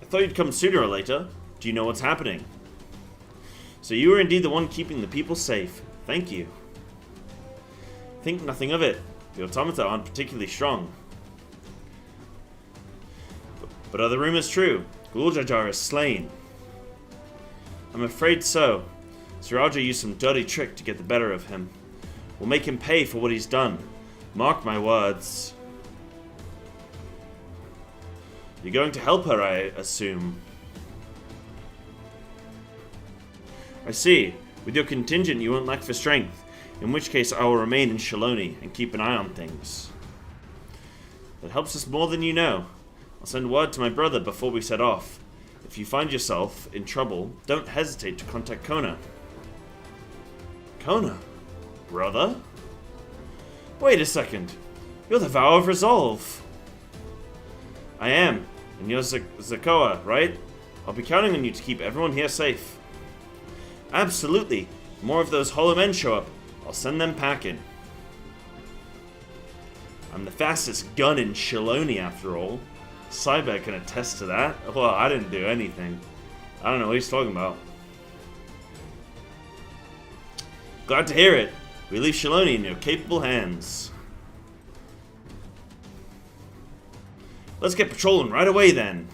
I thought you'd come sooner or later. Do you know what's happening? So you were indeed the one keeping the people safe. Thank you. Think nothing of it. The automata aren't particularly strong. But are the rumors true? Guljajar is slain. I'm afraid so. Siraja used some dirty trick to get the better of him. We'll make him pay for what he's done. Mark my words. You're going to help her, I assume. I see. With your contingent, you won't lack for strength. In which case, I will remain in Shaloni and keep an eye on things. That helps us more than you know. I'll send word to my brother before we set off. If you find yourself in trouble, don't hesitate to contact Kona. Kona? Brother? Wait a second. You're the Vow of Resolve. I am. And you're Zakoa, right? I'll be counting on you to keep everyone here safe. Absolutely. If more of those hollow men show up, I'll send them packing. I'm the fastest gun in Shaloni, after all. Cyber can attest to that. Well, I didn't do anything. I don't know what he's talking about. Glad to hear it. We leave Shaloni in your capable hands. Let's get patrolling right away then.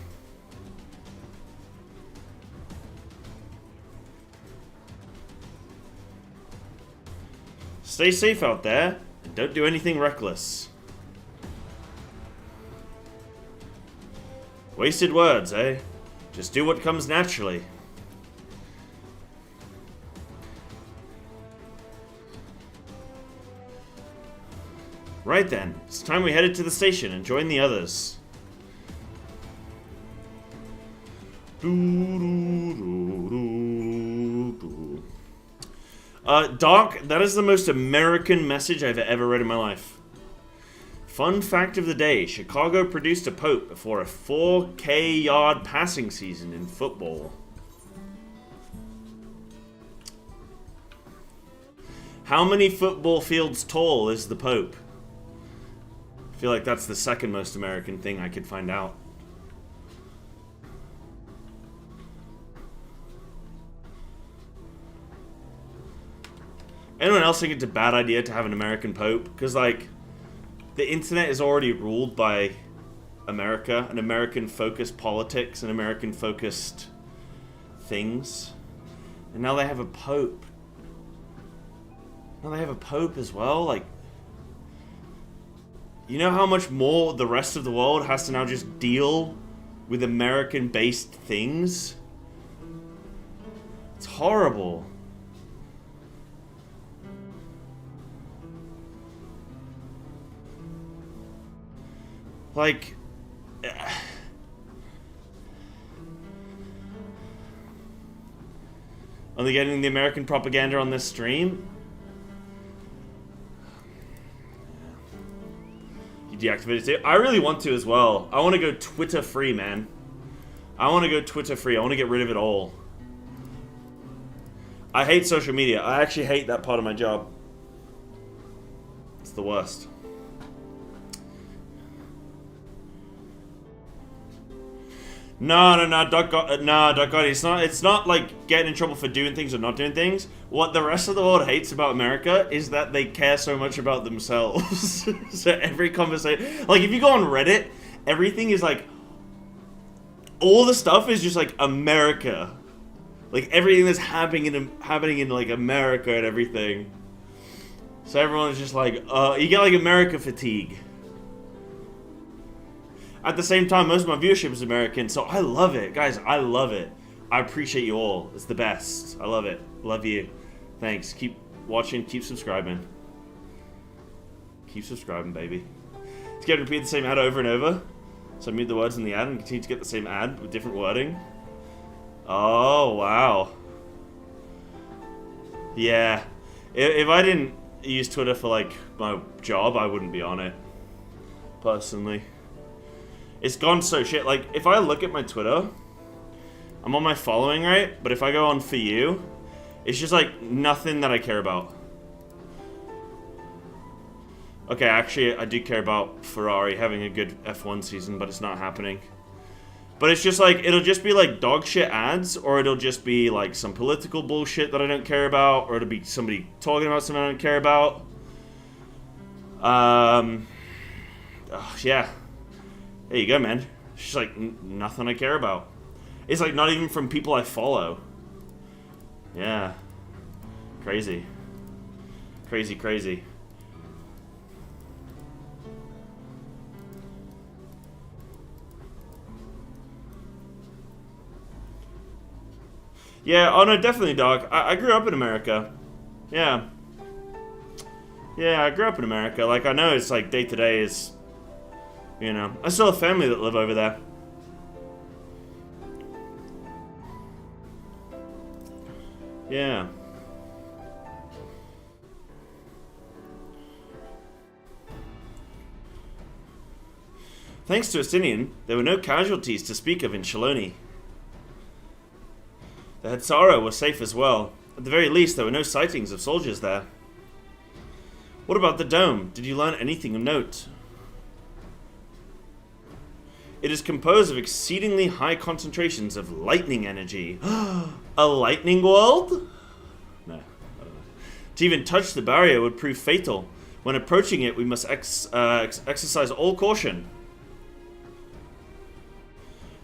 Stay safe out there, and Don't do anything reckless. Wasted words, eh? Just do what comes naturally. Right then, it's time we headed to the station and join the others. Doc, that is the most American message I've ever read in my life. Fun fact of the day, Chicago produced a Pope before a 4K yard passing season in football. How many football fields tall is the Pope? I feel like that's the second most American thing I could find out. Anyone else think it's a bad idea to have an American Pope? Because, like, the internet is already ruled by America, and American-focused politics, and American-focused things. And now they have a Pope. Now they have a Pope as well, like... You know how much more the rest of the world has to now just deal with American-based things? It's horrible. Like... Only getting the American propaganda on this stream? You deactivated it? I really want to as well. I want to go Twitter free, man. I want to go Twitter free. I want to get rid of it all. I hate social media. I actually hate that part of my job. It's the worst. No, Doc Gotti, it's not like getting in trouble for doing things or not doing things. What the rest of the world hates about America is that they care so much about themselves. So every conversation, like if you go on Reddit, everything is like, all the stuff is just like America. Like everything that's happening in like America and everything. So everyone is just like, you get like America fatigue. At the same time, most of my viewership is American, so I love it. Guys, I love it. I appreciate you all. It's the best. I love it. Love you. Thanks. Keep watching. Keep subscribing. Keep subscribing, baby. Let's get to repeat the same ad over and over. So I mute the words in the ad and continue to get the same ad with different wording. Oh, wow. Yeah. If I didn't use Twitter for, like, my job, I wouldn't be on it. Personally. It's gone so shit. Like, if I look at my Twitter, I'm on my following, right? But if I go on For You, it's just, like, nothing that I care about. Okay, actually, I do care about Ferrari having a good F1 season, but it's not happening. But it's just, like, it'll just be, like, dog shit ads, or it'll just be, like, some political bullshit that I don't care about, or it'll be somebody talking about something I don't care about. Yeah. There you go, man. It's just like nothing I care about. It's like not even from people I follow. Yeah. Crazy. Crazy, crazy. Yeah, oh no, definitely, dog. I grew up in America. Yeah. Yeah, I grew up in America. Like, I know it's like day to day is... You know, I still have family that live over there. Yeah. Thanks to Justinian, there were no casualties to speak of in Shaloni. The Hetsara were safe as well. At the very least, there were no sightings of soldiers there. What about the dome? Did you learn anything of note? It is composed of exceedingly high concentrations of lightning energy. A lightning world? No. To even touch the barrier would prove fatal. When approaching it, we must exercise all caution.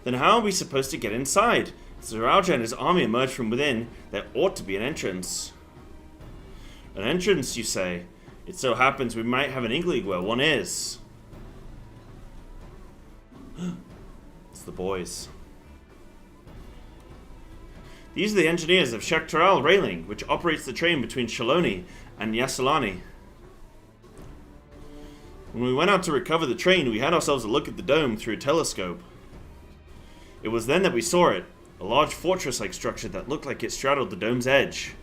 Then how are we supposed to get inside? If Zaralja and his army emerge from within, there ought to be an entrance. An entrance, you say? It so happens we might have an inkling where one is. It's the boys. These are the engineers of Shaktaral Railing, which operates the train between Shaloni and Yasalani. When we went out to recover the train, we had ourselves a look at the dome through a telescope. It was then that we saw it, a large fortress-like structure that looked like it straddled the dome's edge.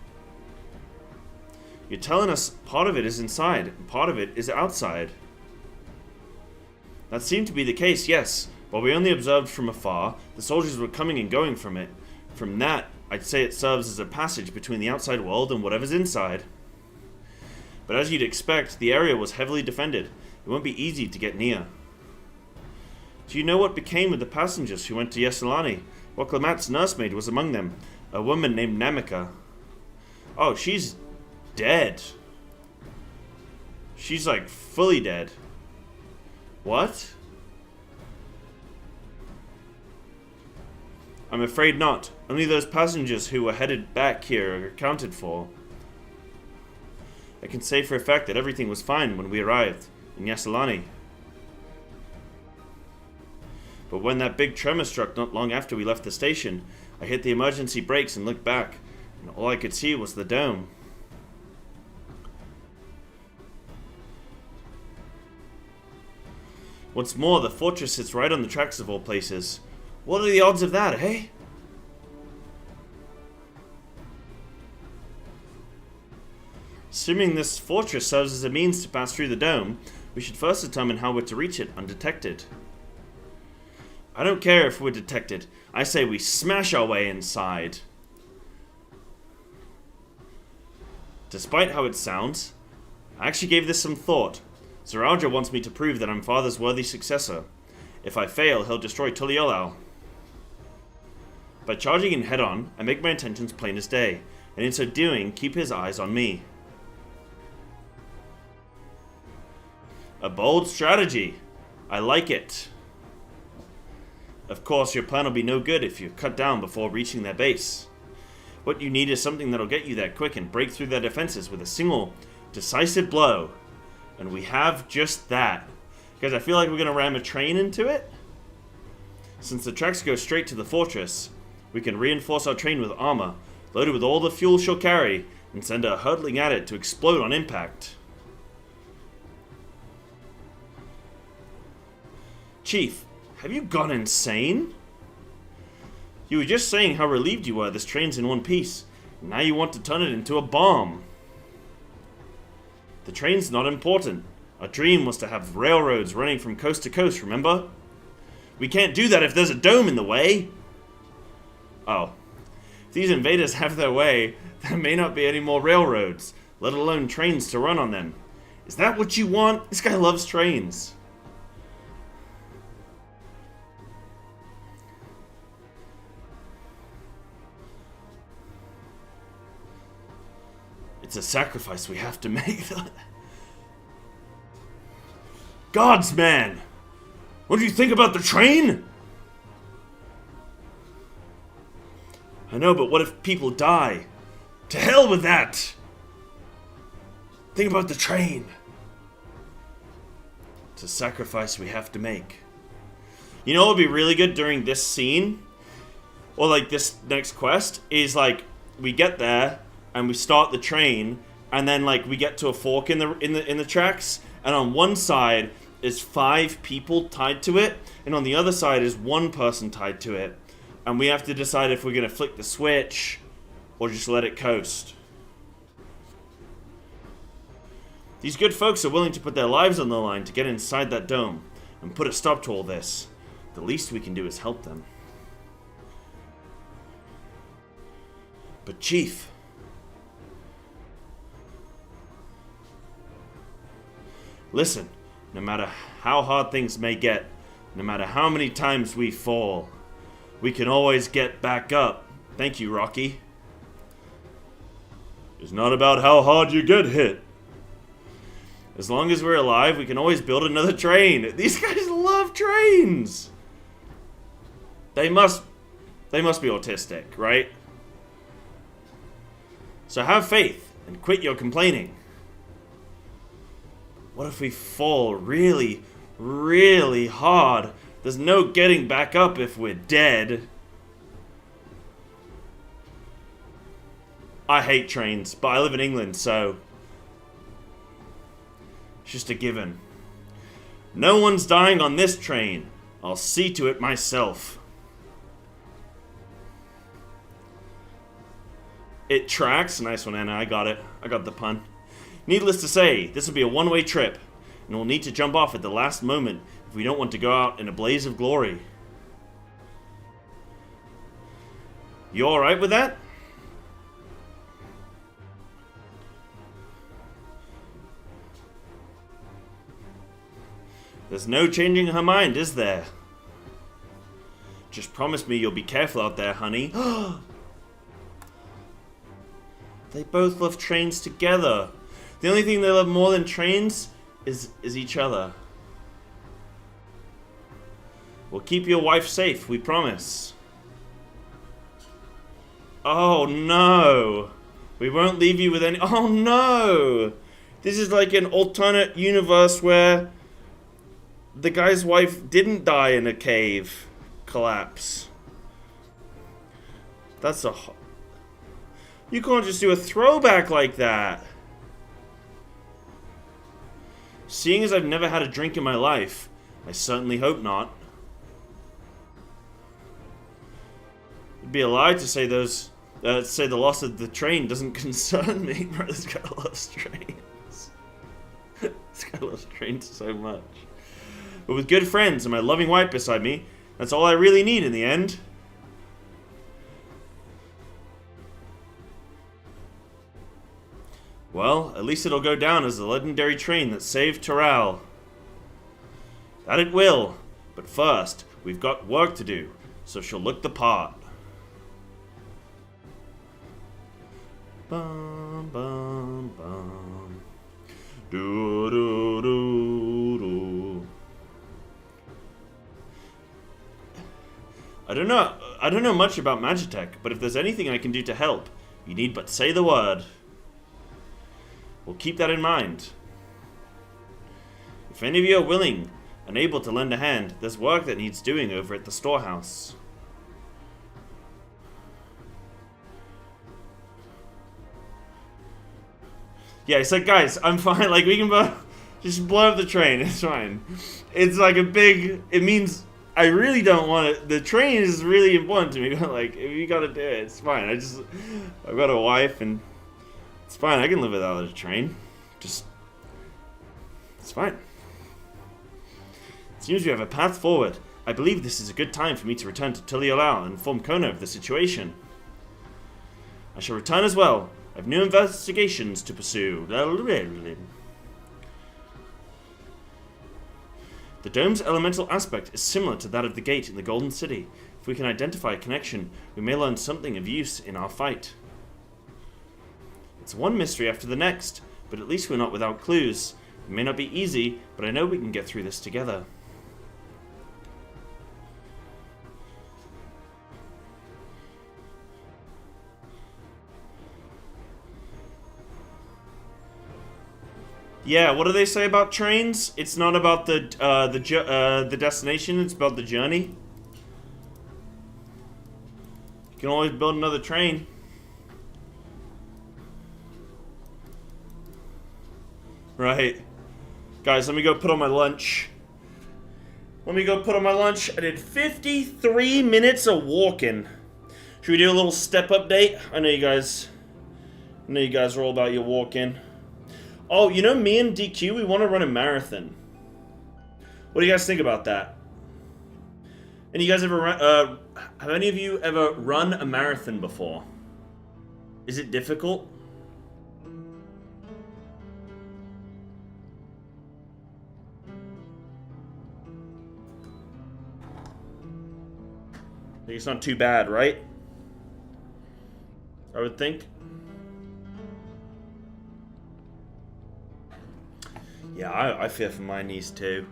You're telling us part of it is inside, and part of it is outside. That seemed to be the case, yes. While we only observed from afar, the soldiers were coming and going from it. From that, I'd say it serves as a passage between the outside world and whatever's inside. But as you'd expect, the area was heavily defended. It won't be easy to get near. Do you know what became of the passengers who went to Yesalani? Well, Clemat's nursemaid was among them, a woman named Namika. Oh, she's dead. She's like fully dead. What? I'm afraid not. Only those passengers who were headed back here are accounted for. I can say for a fact that everything was fine when we arrived in Yasalani. But when that big tremor struck not long after we left the station, I hit the emergency brakes and looked back, and all I could see was the dome. What's more, the fortress sits right on the tracks of all places. What are the odds of that, eh? Assuming this fortress serves as a means to pass through the dome, we should first determine how we're to reach it undetected. I don't care if we're detected. I say we smash our way inside. Despite how it sounds, I actually gave this some thought. Zaralja wants me to prove that I'm Father's worthy successor. If I fail, he'll destroy Tuliolal. By charging in head-on, I make my intentions plain as day, and in so doing, keep his eyes on me. A bold strategy. I like it. Of course, your plan will be no good if you're cut down before reaching their base. What you need is something that'll get you there quick and break through their defenses with a single, decisive blow. And we have just that. Because I feel like we're going to ram a train into it. Since the tracks go straight to the fortress, we can reinforce our train with armor, load it with all the fuel she'll carry, and send her hurtling at it to explode on impact. Chief, have you gone insane? You were just saying how relieved you were this train's in one piece, and now you want to turn it into a bomb. The train's not important. Our dream was to have railroads running from coast to coast, remember? We can't do that if there's a dome in the way. Oh. If these invaders have their way, there may not be any more railroads, let alone trains to run on them. Is that what you want? This guy loves trains. It's a sacrifice we have to make. Gods, man! What do you think about the train? I know, but what if people die? To hell with that! Think about the train. It's a sacrifice we have to make. You know what would be really good during this scene? Or like this next quest? Is like, we get there, and we start the train, and then like we get to a fork in the tracks, and on one side is 5 people tied to it, and on the other side is 1 person tied to it, and we have to decide if we're gonna flick the switch or just let it coast. These good folks are willing to put their lives on the line to get inside that dome and put a stop to all this. The least we can do is help them. But Chief, listen, no matter how hard things may get, no matter how many times we fall, we can always get back up. Thank you, Rocky. It's not about how hard you get hit. As long as we're alive, we can always build another train. These guys love trains. They must be autistic, right? So have faith and quit your complaining. What if we fall really, really hard? There's no getting back up if we're dead. I hate trains, but I live in England, so it's just a given. No one's dying on this train. I'll see to it myself. It tracks. Nice one, Anna. I got it. I got the pun. Needless to say, this will be a one-way trip, and we'll need to jump off at the last moment if we don't want to go out in a blaze of glory. You alright with that? There's no changing her mind, is there? Just promise me you'll be careful out there, honey. They both love trains together. The only thing they love more than trains is each other. We'll keep your wife safe, we promise. Oh no! We won't leave you with any— oh no! This is like an alternate universe where the guy's wife didn't die in a cave collapse. That's a— you can't just do a throwback like that. Seeing as I've never had a drink in my life, I certainly hope not. It'd be a lie to say those— say the loss of the train doesn't concern me. Bro, this guy loves trains. This guy loves trains so much. But with good friends and my loving wife beside me, that's all I really need in the end. Well, at least it'll go down as the legendary train that saved Terral. That it will. But first, we've got work to do, so she'll look the part. Bum, bum, bum. Do, do, do, do. I don't know much about Magitech, but if there's anything I can do to help, you need but say the word. We'll keep that in mind. If any of you are willing and able to lend a hand, there's work that needs doing over at the storehouse. Yeah, it's like, guys, I'm fine. Like, we can just blow up the train. It's fine. It's like a big— it means I really don't want it. The train is really important to me. But like, if you gotta do it, it's fine. I've got a wife and it's fine. I can live without a train. It's fine. It seems we have a path forward. I believe this is a good time for me to return to Tuliolao and inform Kona of the situation. I shall return as well. I have new investigations to pursue. The dome's elemental aspect is similar to that of the gate in the Golden City. If we can identify a connection, we may learn something of use in our fight. It's one mystery after the next, but at least we're not without clues. It may not be easy, but I know we can get through this together. Yeah, what do they say about trains? It's not about the destination, it's about the journey. You can always build another train. Right. Guys, let me go put on my lunch. I did 53 minutes of walking. Should we do a little step update? I know you guys are all about your walking. Oh, you know, me and DQ, we want to run a marathon. What do you guys think about that? And you guys ever run, have any of you ever run a marathon before? Is it difficult? I think it's not too bad, right? I would think. Yeah, I fear for my knees too.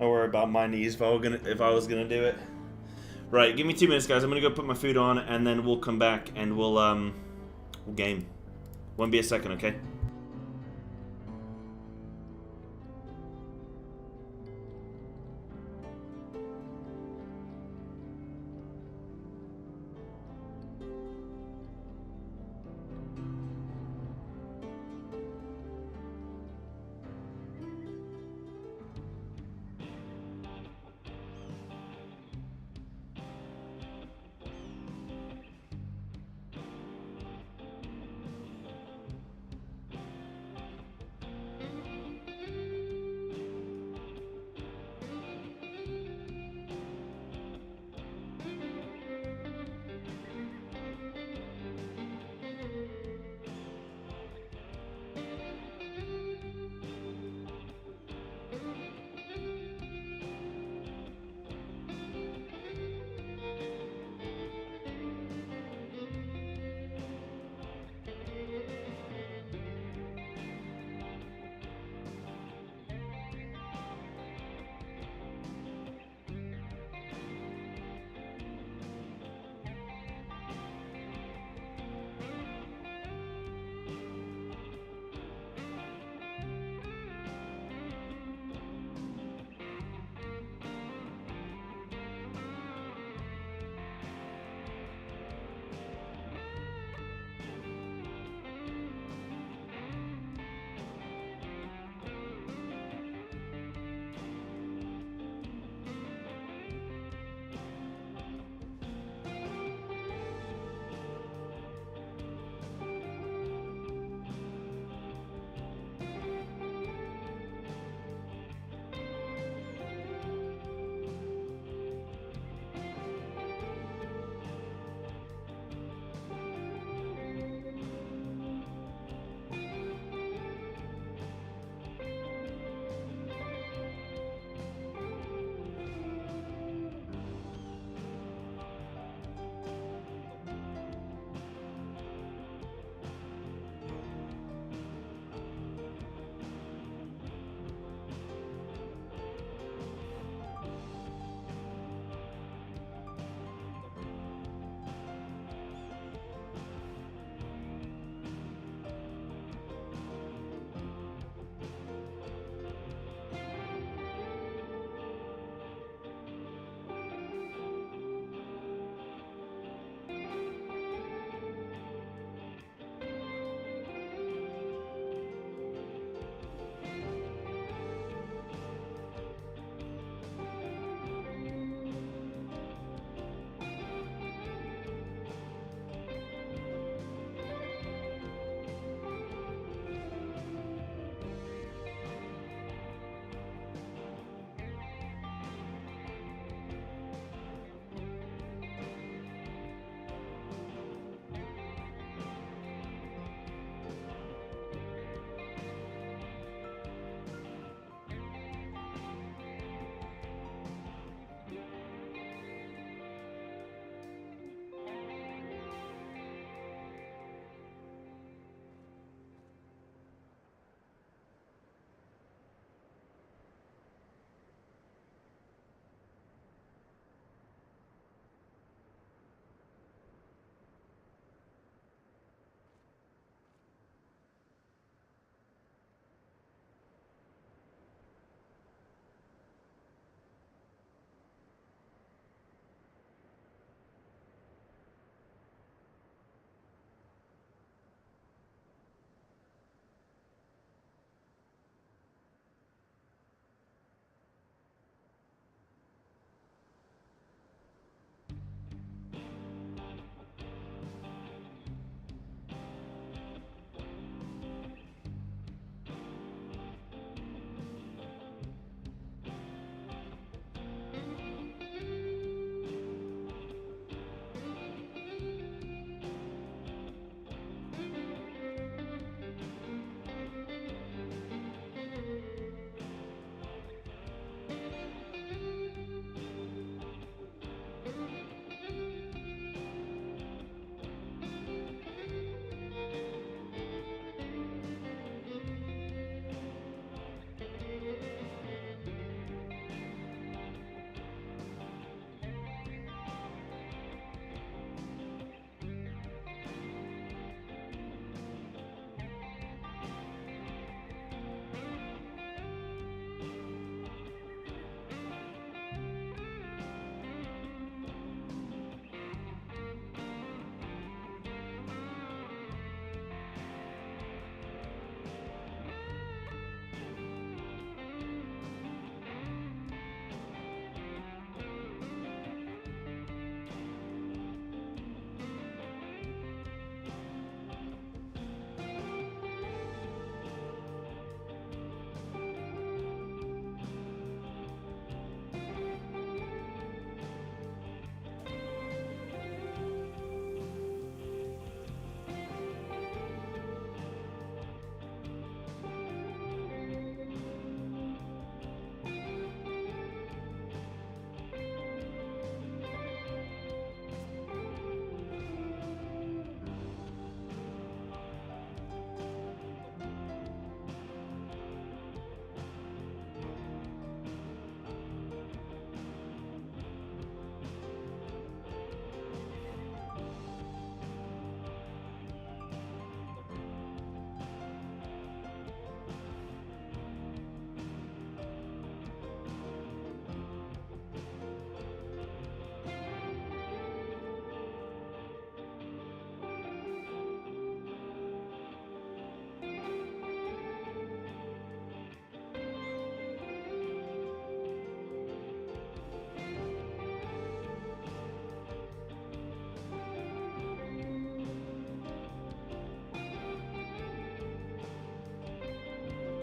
I worry about my knees if I was gonna do it. Right, give me 2 minutes, guys. I'm gonna go put my food on, and then we'll come back and we'll game. Won't be a second, okay?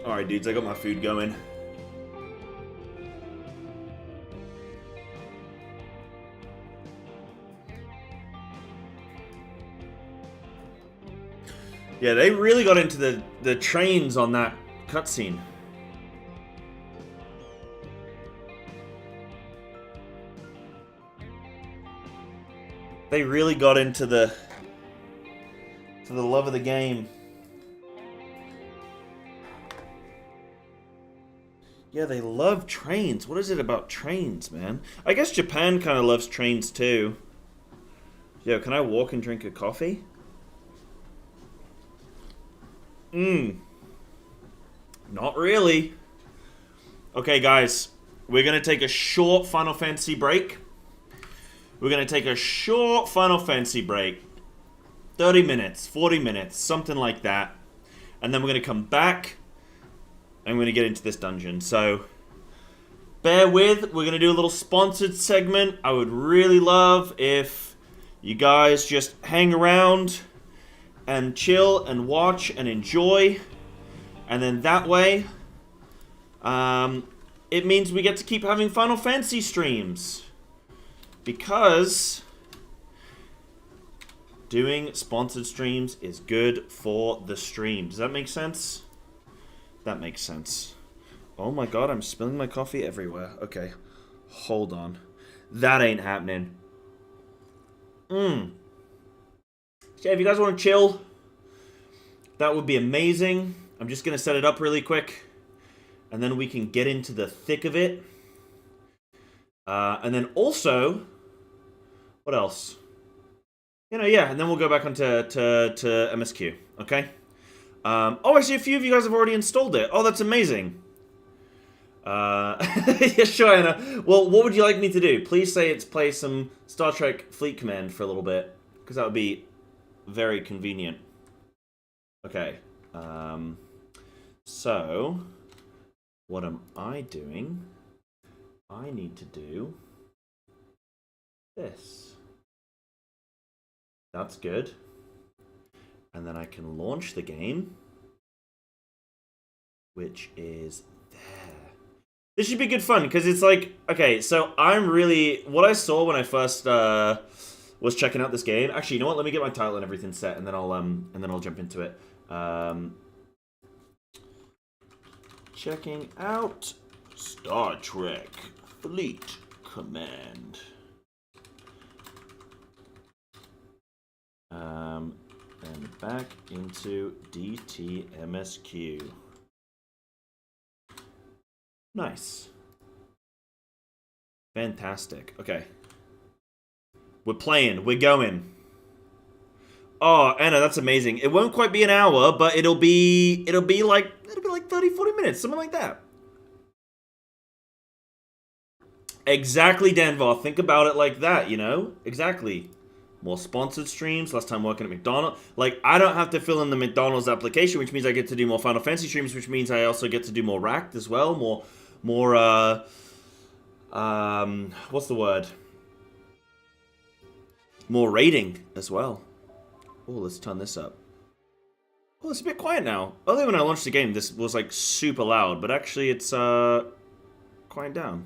Alright, dudes, I got my food going. Yeah, they really got into the trains on that cutscene. They really got into the love of the game. Yeah, they love trains. What is it about trains, man? I guess Japan kind of loves trains too. Yo, can I walk and drink a coffee? Not really. Okay, guys. We're going to take a short Final Fantasy break. We're going to take a short Final Fantasy break. 30 minutes, 40 minutes, something like that. And then we're going to come back. And we're going to get into this dungeon. So, bear with. We're going to do a little sponsored segment. I would really love if you guys just hang around and chill and watch and enjoy. And then that way, it means we get to keep having Final Fantasy streams. Because doing sponsored streams is good for the stream. Does that make sense? That makes sense. Oh my god, I'm spilling my coffee everywhere. Okay, hold on. That ain't happening. Yeah, if you guys want to chill, that would be amazing. I'm just going to set it up really quick. And then we can get into the thick of it. And then also, what else? You know, yeah, and then we'll go back onto to MSQ, okay? Oh, I see a few of you guys have already installed it. Oh, that's amazing. Yeah, sure, Anna. Well, what would you like me to do? Please say it's play some Star Trek Fleet Command for a little bit, because that would be very convenient. Okay. So, what am I doing? I need to do this. That's good. And then I can launch the game, which is there. This should be good fun, because it's like, okay, so I'm really, what I saw when I first was checking out this game, actually, you know what, let me get my title and everything set, and then I'll jump into it. Checking out Star Trek Fleet Command. And back into DTMSQ. Nice. Fantastic. Okay. We're playing. We're going. Oh, Anna, that's amazing. It won't quite be an hour, but it'll be like 30, 40 minutes, something like that. Exactly, Denvar. Think about it like that, you know? Exactly. More sponsored streams, less time working at McDonald's. Like, I don't have to fill in the McDonald's application, which means I get to do more Final Fantasy streams, which means I also get to do more Racked as well. More, what's the word? More rating as well. Oh, let's turn this up. Oh, it's a bit quiet now. Earlier when I launched the game, this was, like, super loud, but actually it's, quiet down.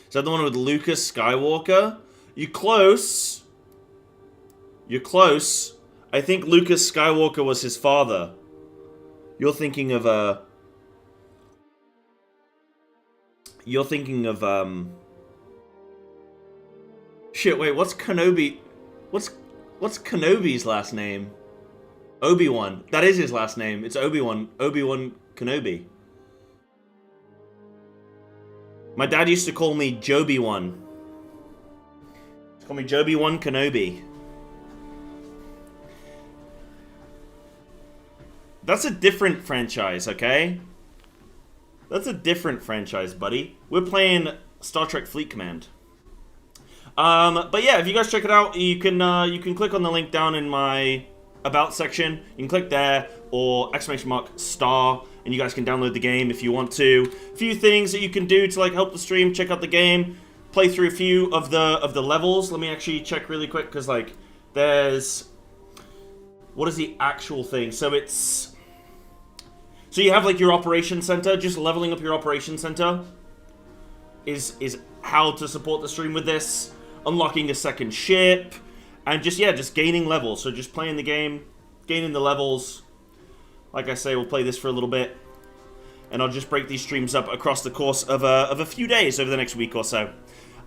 Is that the one with Lucas Skywalker? You close. You're close. I think Lucas Skywalker was his father. You're thinking of, shit, wait, what's Kenobi? What's Kenobi's last name? Obi-Wan. That is his last name. It's Obi-Wan. Obi-Wan Kenobi. My dad used to call me Joby-Wan. Call me Joby-Wan Kenobi. That's a different franchise, okay? That's a different franchise, buddy. We're playing Star Trek Fleet Command. But yeah, if you guys check it out, you can click on the link down in my About section. You can click there, or !star, and you guys can download the game if you want to. A few things that you can do to like help the stream. Check out the game. Play through a few of the levels. Let me actually check really quick, because like there's, what is the actual thing? So So you have like your operation center, just leveling up your operation center is how to support the stream with this. Unlocking a second ship, and just gaining levels. So just playing the game, gaining the levels. Like I say, we'll play this for a little bit, and I'll just break these streams up across the course of a few days over the next week or so.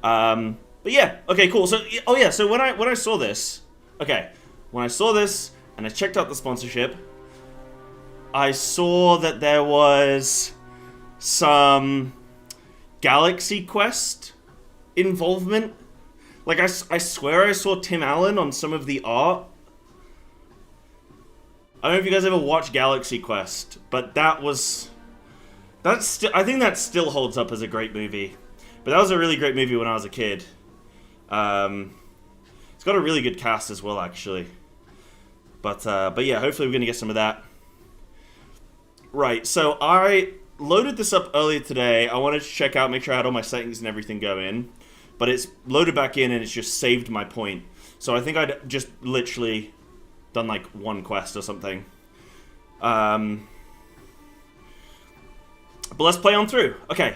But yeah, okay, cool. So so when I saw this, when I saw this and I checked out the sponsorship, I saw that there was some Galaxy Quest involvement. Like, I swear I saw Tim Allen on some of the art. I don't know if you guys ever watched Galaxy Quest, but I think that still holds up as a great movie. But that was a really great movie when I was a kid. It's got a really good cast as well, actually. But yeah, hopefully we're going to get some of that. Right, so I loaded this up earlier today. I wanted to check out, make sure I had all my settings and everything going. But it's loaded back in and it's just saved my point. So I think I'd just literally done like one quest or something. But let's play on through. Okay.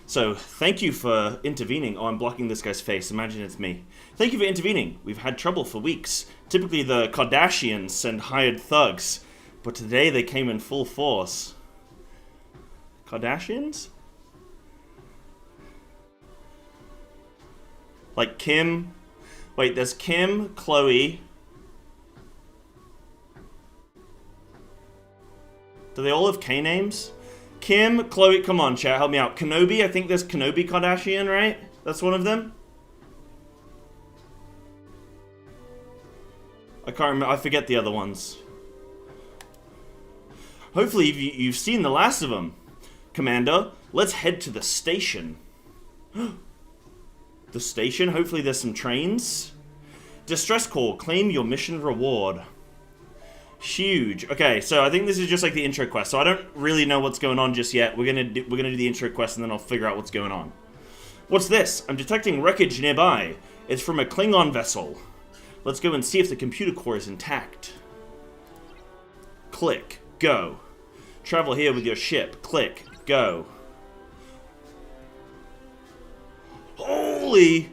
So, thank you for intervening. Oh, I'm blocking this guy's face. Imagine it's me. Thank you for intervening. We've had trouble for weeks. Typically the Kardashians send hired thugs. But today they came in full force. Kardashians? Like Kim. Wait, there's Kim, Chloe. Do they all have K names? Kim, Chloe, come on, chat, help me out. Kenobi, I think there's Kenobi Kardashian, right? That's one of them? I can't remember, I forget the other ones. Hopefully you've seen the last of them. Commander, let's head to the station. The station? Hopefully there's some trains. Distress call. Claim your mission reward. Huge. Okay, so I think this is just like the intro quest. So I don't really know what's going on just yet. We're gonna do the intro quest and then I'll figure out what's going on. What's this? I'm detecting wreckage nearby. It's from a Klingon vessel. Let's go and see if the computer core is intact. Click. Go. Travel here with your ship. Click. Go. Holy!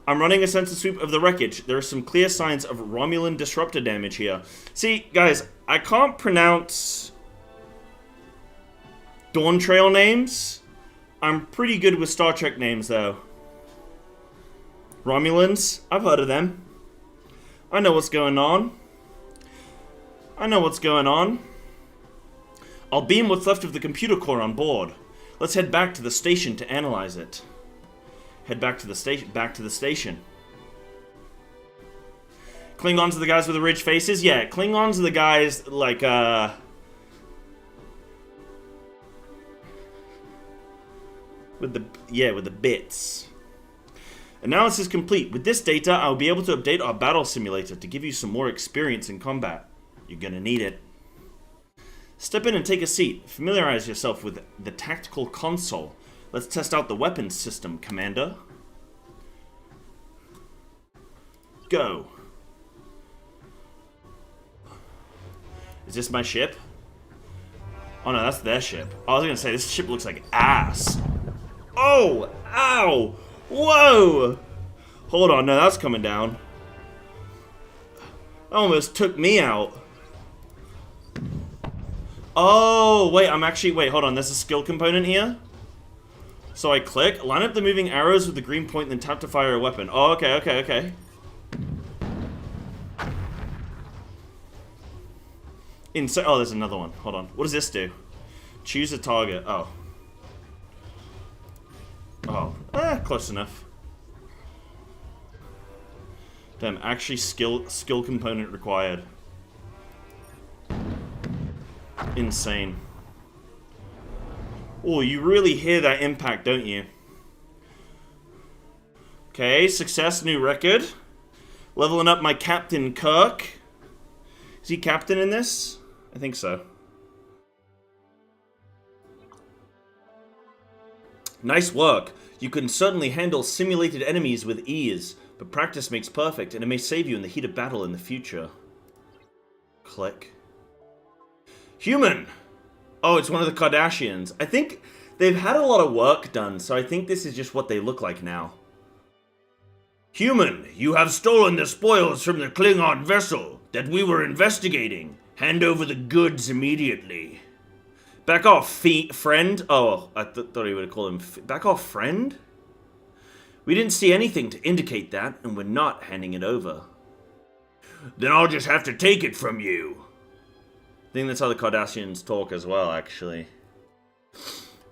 I'm running a sensor sweep of the wreckage. There are some clear signs of Romulan disruptor damage here. See, guys, I can't pronounce Dawn Trail names. I'm pretty good with Star Trek names, though. Romulans, I've heard of them. I know what's going on. I'll beam what's left of the computer core on board. Let's head back to the station to analyze it. Head back to the station. Klingons are the guys with the ridged faces? Yeah, Klingons are the guys, like, with the bits. Analysis complete. With this data, I'll be able to update our battle simulator to give you some more experience in combat. You're gonna need it. Step in and take a seat. Familiarize yourself with the tactical console. Let's test out the weapons system, Commander. Go. Is this my ship? Oh no, that's their ship. I was gonna say, this ship looks like ass. Oh! Ow! Whoa! Hold on, no, that's coming down. That almost took me out. Oh, wait, wait, hold on, there's a skill component here? So I click, line up the moving arrows with the green point, then tap to fire a weapon. Oh, okay. Oh, there's another one. Hold on. What does this do? Choose a target. Oh. Close enough. Damn, actually skill component required. Insane. Oh, you really hear that impact, don't you? Okay, success, new record. Leveling up my Captain Kirk. Is he captain in this? I think so. Nice work. You can certainly handle simulated enemies with ease, but practice makes perfect, and it may save you in the heat of battle in the future. Click. Human! Oh, it's one of the Kardashians. I think they've had a lot of work done, so I think this is just what they look like now. Human, you have stolen the spoils from the Klingon vessel that we were investigating. Hand over the goods immediately. Back off, friend. Oh, I thought he would have called him. Back off, friend? We didn't see anything to indicate that, and we're not handing it over. Then I'll just have to take it from you. I think that's how the Kardashians talk as well, actually.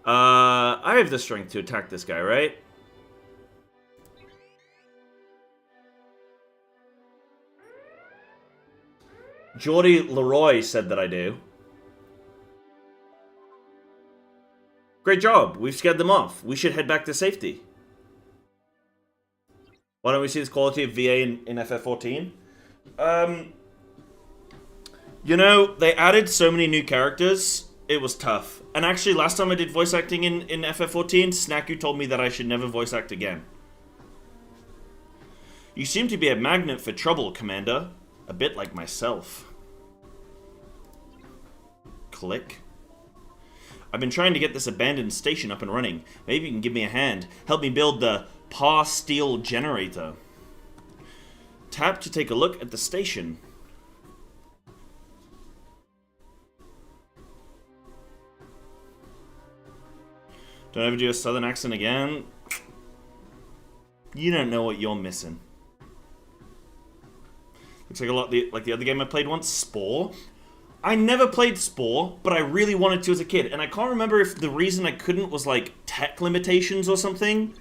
I have the strength to attack this guy, right? Geordie Leroy said that I do. Great job. We've scared them off. We should head back to safety. Why don't we see this quality of VA in FF14? You know, they added so many new characters, it was tough. And actually, last time I did voice acting in FF14, Snaku told me that I should never voice act again. You seem to be a magnet for trouble, Commander. A bit like myself. Click. I've been trying to get this abandoned station up and running. Maybe you can give me a hand. Help me build the Par Steel generator. Tap to take a look at the station. Don't ever do a southern accent again. You don't know what you're missing. Looks like a lot like the other game I played once, Spore. I never played Spore, but I really wanted to as a kid. And I can't remember if the reason I couldn't was like tech limitations or something.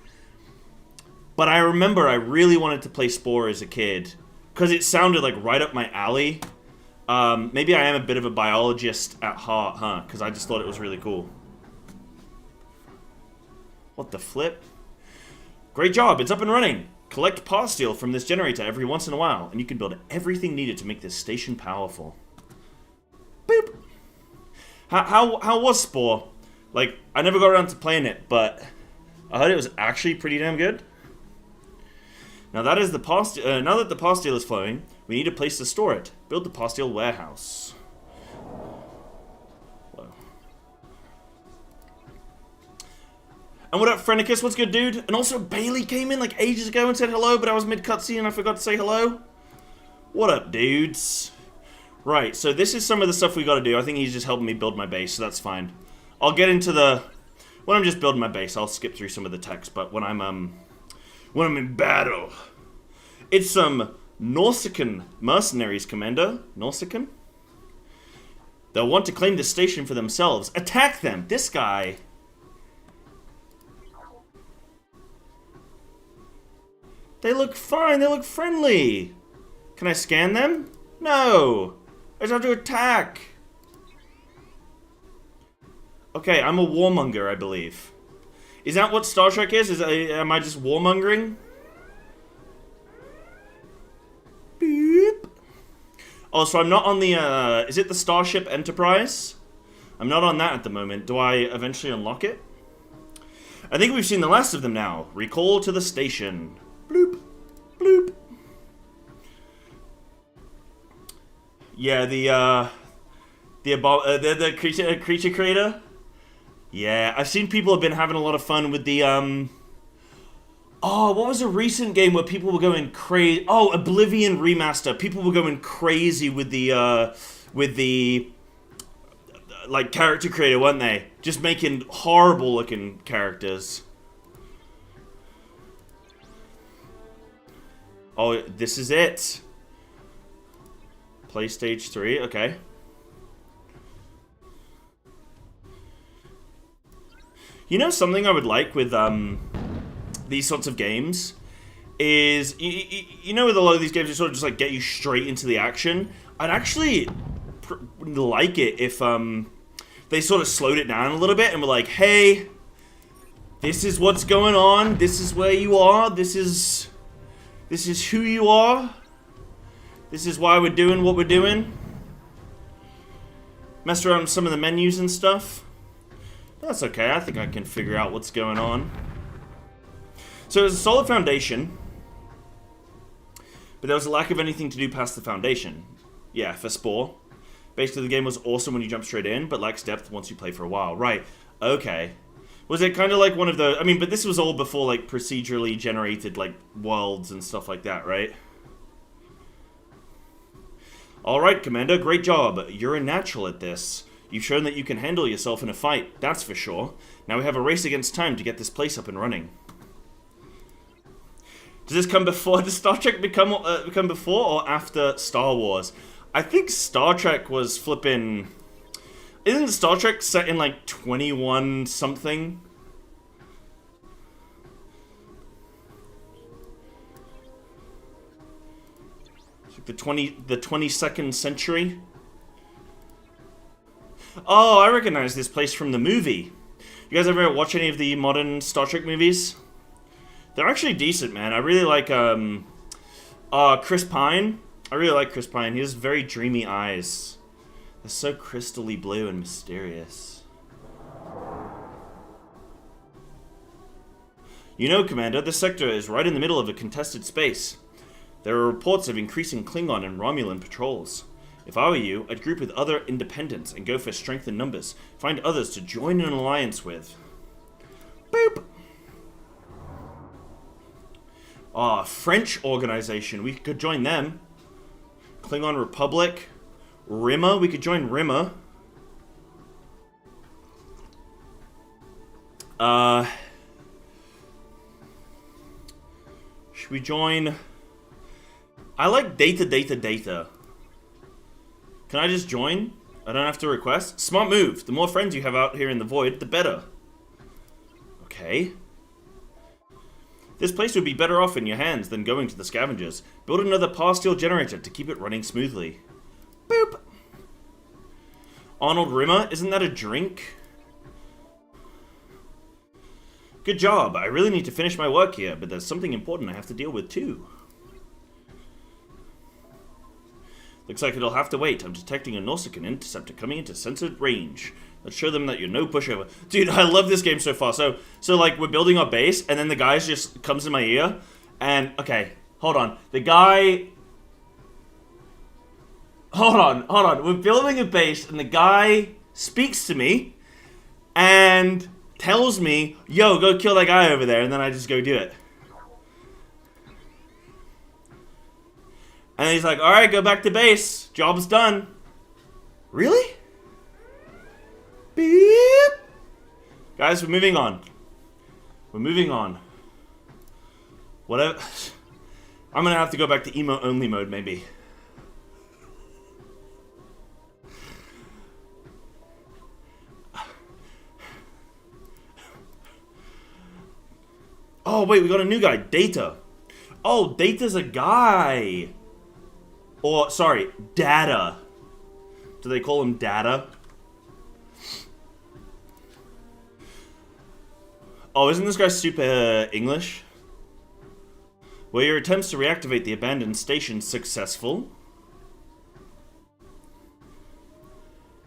But I remember I really wanted to play Spore as a kid. Because it sounded like right up my alley. Maybe I am a bit of a biologist at heart, huh? Because I just thought it was really cool. What the flip? Great job, it's up and running. Collect Par Steel from this generator every once in a while, and you can build everything needed to make this station powerful. Boop! How was Spore? Like, I never got around to playing it, but I heard it was actually pretty damn good. Now that is the Par Steel, now that the Par Steel is flowing, we need a place to store it. Build the Par Steel warehouse. Whoa. And what up, Frenicus? What's good, dude? And also, Bailey came in like ages ago and said hello, but I was mid-cutscene and I forgot to say hello. What up, dudes? Right, so this is some of the stuff we gotta do. I think he's just helping me build my base, so that's fine. I'll get into the... When I'm just building my base, I'll skip through some of the text, but when I'm in battle... It's some Nausicaan mercenaries, Commander. Nausicaan? They'll want to claim the station for themselves. Attack them! This guy... They look fine, they look friendly. Can I scan them? No. I just have to attack. Okay, I'm a warmonger, I believe. Is that what Star Trek is? Am I just warmongering? Beep. Oh, so I'm not on the, is it the Starship Enterprise? I'm not on that at the moment. Do I eventually unlock it? I think we've seen the last of them now. Recall to the station. Bloop. Bloop. Yeah, the creature creator. Yeah, I've seen people have been having a lot of fun with the, Oh, what was a recent game where people were going crazy? Oh, Oblivion Remaster. People were going crazy with the, like, character creator, weren't they? Just making horrible-looking characters. Oh, this is it. Play stage 3, okay. You know something I would like with these sorts of games is, you know, with a lot of these games, they sort of just like get you straight into the action. I'd actually like it if they sort of slowed it down a little bit and were like, hey, this is what's going on, this is where you are, this is who you are, this is why we're doing what we're doing. Mess around with some of the menus and stuff. That's okay, I think I can figure out what's going on. So there's a solid foundation, but there was a lack of anything to do past the foundation. Yeah, for Spore. Basically, the game was awesome when you jump straight in, but lacks depth once you play for a while. Right. Okay. Was it kind of like one of the... I mean, but this was all before, like, procedurally generated, like, worlds and stuff like that, right? Alright, Commander, great job. You're a natural at this. You've shown that you can handle yourself in a fight, that's for sure. Now we have a race against time to get this place up and running. Does this come before? Does Star Trek become before or after Star Wars? I think Star Trek was flipping... Isn't Star Trek set in like 21 something? It's like the 22nd century. Oh, I recognize this place from the movie. You guys ever watch any of the modern Star Trek movies? They're actually decent, man. I really like Chris Pine. I really like Chris Pine. He has very dreamy eyes. They're so crystally blue and mysterious. You know, Commander, this sector is right in the middle of a contested space. There are reports of increasing Klingon and Romulan patrols. If I were you, I'd group with other independents and go for strength in numbers. Find others to join an alliance with. Boop! Ah, French organization. We could join them. Klingon Republic. Rimmer. We could join Rimmer. Should we join... I like Data. Can I just join? I don't have to request? Smart move. The more friends you have out here in the void, the better. Okay. This place would be better off in your hands than going to the scavengers. Build another power steel generator to keep it running smoothly. Boop. Arnold Rimmer, isn't that a drink? Good job. I really need to finish my work here, but there's something important I have to deal with too. Looks like it'll have to wait. I'm detecting a Nausicaan interceptor coming into censored range. Let's show them that you're no pushover. Dude, I love this game so far. So like, we're building our base, and then the guy just comes in my ear, and, okay, hold on. The guy... Hold on. We're building a base, and the guy speaks to me, and tells me, yo, go kill that guy over there, and then I just go do it. And he's like, alright, go back to base. Job's done. Really? Beep. Guys, we're moving on. Whatever. I'm gonna have to go back to emo only mode, maybe. Oh, wait, we got a new guy. Data. Oh, Data's a guy. Or, sorry, Data. Do they call him Data? Oh, isn't this guy super English? Were your attempts to reactivate the abandoned station successful?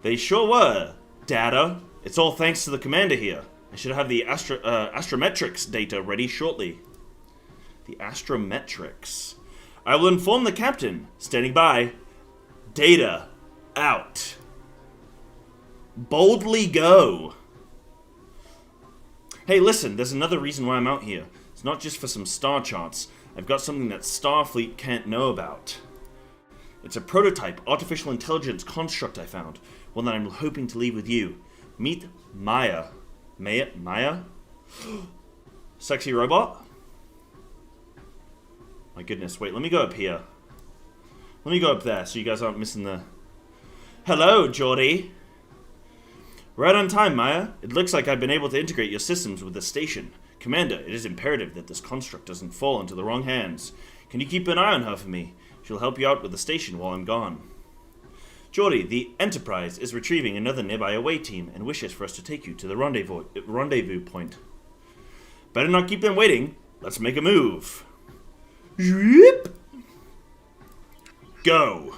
They sure were, Data. It's all thanks to the commander here. I should have the astrometrics data ready shortly. The astrometrics. I will inform the captain. Standing by. Data. Out. Boldly go. Hey, listen, there's another reason why I'm out here. It's not just for some star charts. I've got something that Starfleet can't know about. It's a prototype artificial intelligence construct I found. One that I'm hoping to leave with you. Meet Maya. Maya? Sexy robot? My goodness, wait, let me go up here. Let me go up there so you guys aren't missing the... Hello, Geordie. Right on time, Maya. It looks like I've been able to integrate your systems with the station. Commander, it is imperative that this construct doesn't fall into the wrong hands. Can you keep an eye on her for me? She'll help you out with the station while I'm gone. Geordie, the Enterprise is retrieving another nearby away team and wishes for us to take you to the rendezvous point. Better not keep them waiting. Let's make a move. Yep. Go.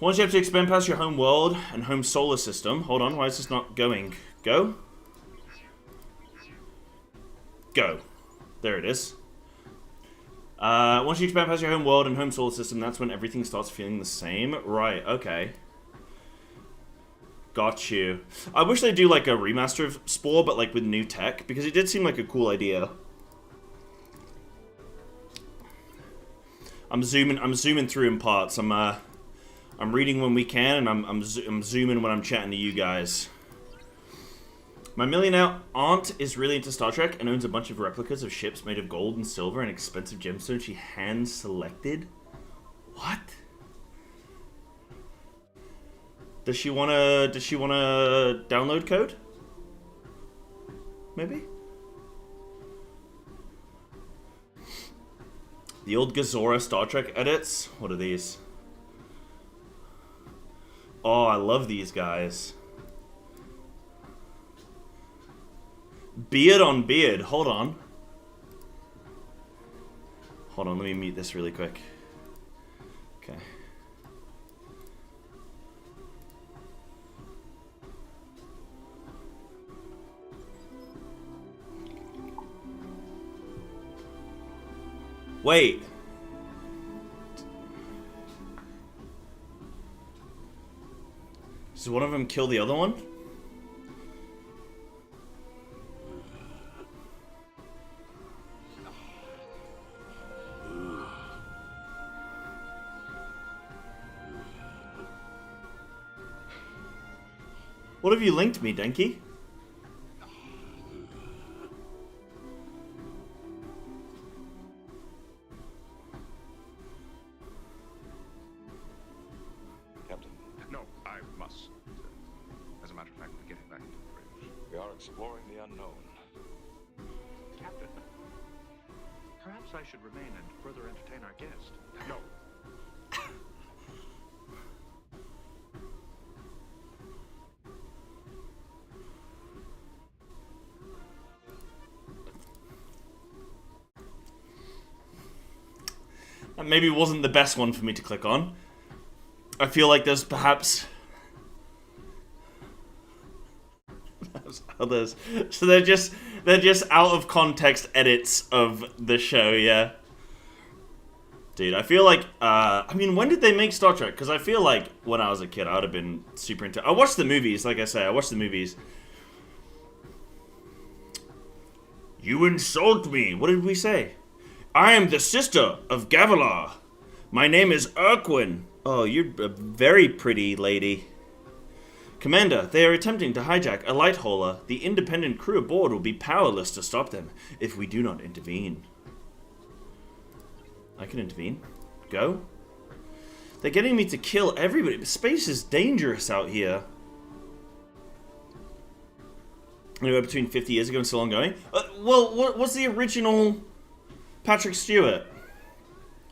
Once you have to expand past your home world and home solar system. Hold on, why is this not going? Go. Go. There it is. Once you expand past your home world and home solar system, that's when everything starts feeling the same. Right, okay. Got you. I wish they'd do like a remaster of Spore, but like with new tech, because it did seem like a cool idea. I'm zooming through in parts. I'm reading when we can, and I'm zooming when I'm chatting to you guys. My millionaire aunt is really into Star Trek and owns a bunch of replicas of ships made of gold and silver and expensive gemstones she hand-selected. What? Does she wanna download code? Maybe? The old Gazora Star Trek edits. What are these? Oh, I love these guys. Beard on beard. Hold on. Hold on, let me mute this really quick. Okay. Wait. Does one of them kill the other one? What have you linked me, Denki? Captain. No, I must. As a matter of fact, we're getting back into the bridge. We are exploring the unknown. Captain, perhaps I should remain and further entertain our guest. No. That maybe wasn't the best one for me to click on. I feel like there's perhaps others. So they're just out of context edits of the show, yeah. Dude, I feel like I mean, when did they make Star Trek? Because I feel like when I was a kid I would have been super into I watched the movies, like I say, I watched the movies. You insult me. What did we say? I am the sister of Gavilar. My name is Urquin. Oh, you're a very pretty lady. Commander, they are attempting to hijack a light hauler. The independent crew aboard will be powerless to stop them if we do not intervene. I can intervene. Go. They're getting me to kill everybody. Space is dangerous out here. Anyway, between 50 years ago and still ongoing. Well, what's the original Patrick Stewart?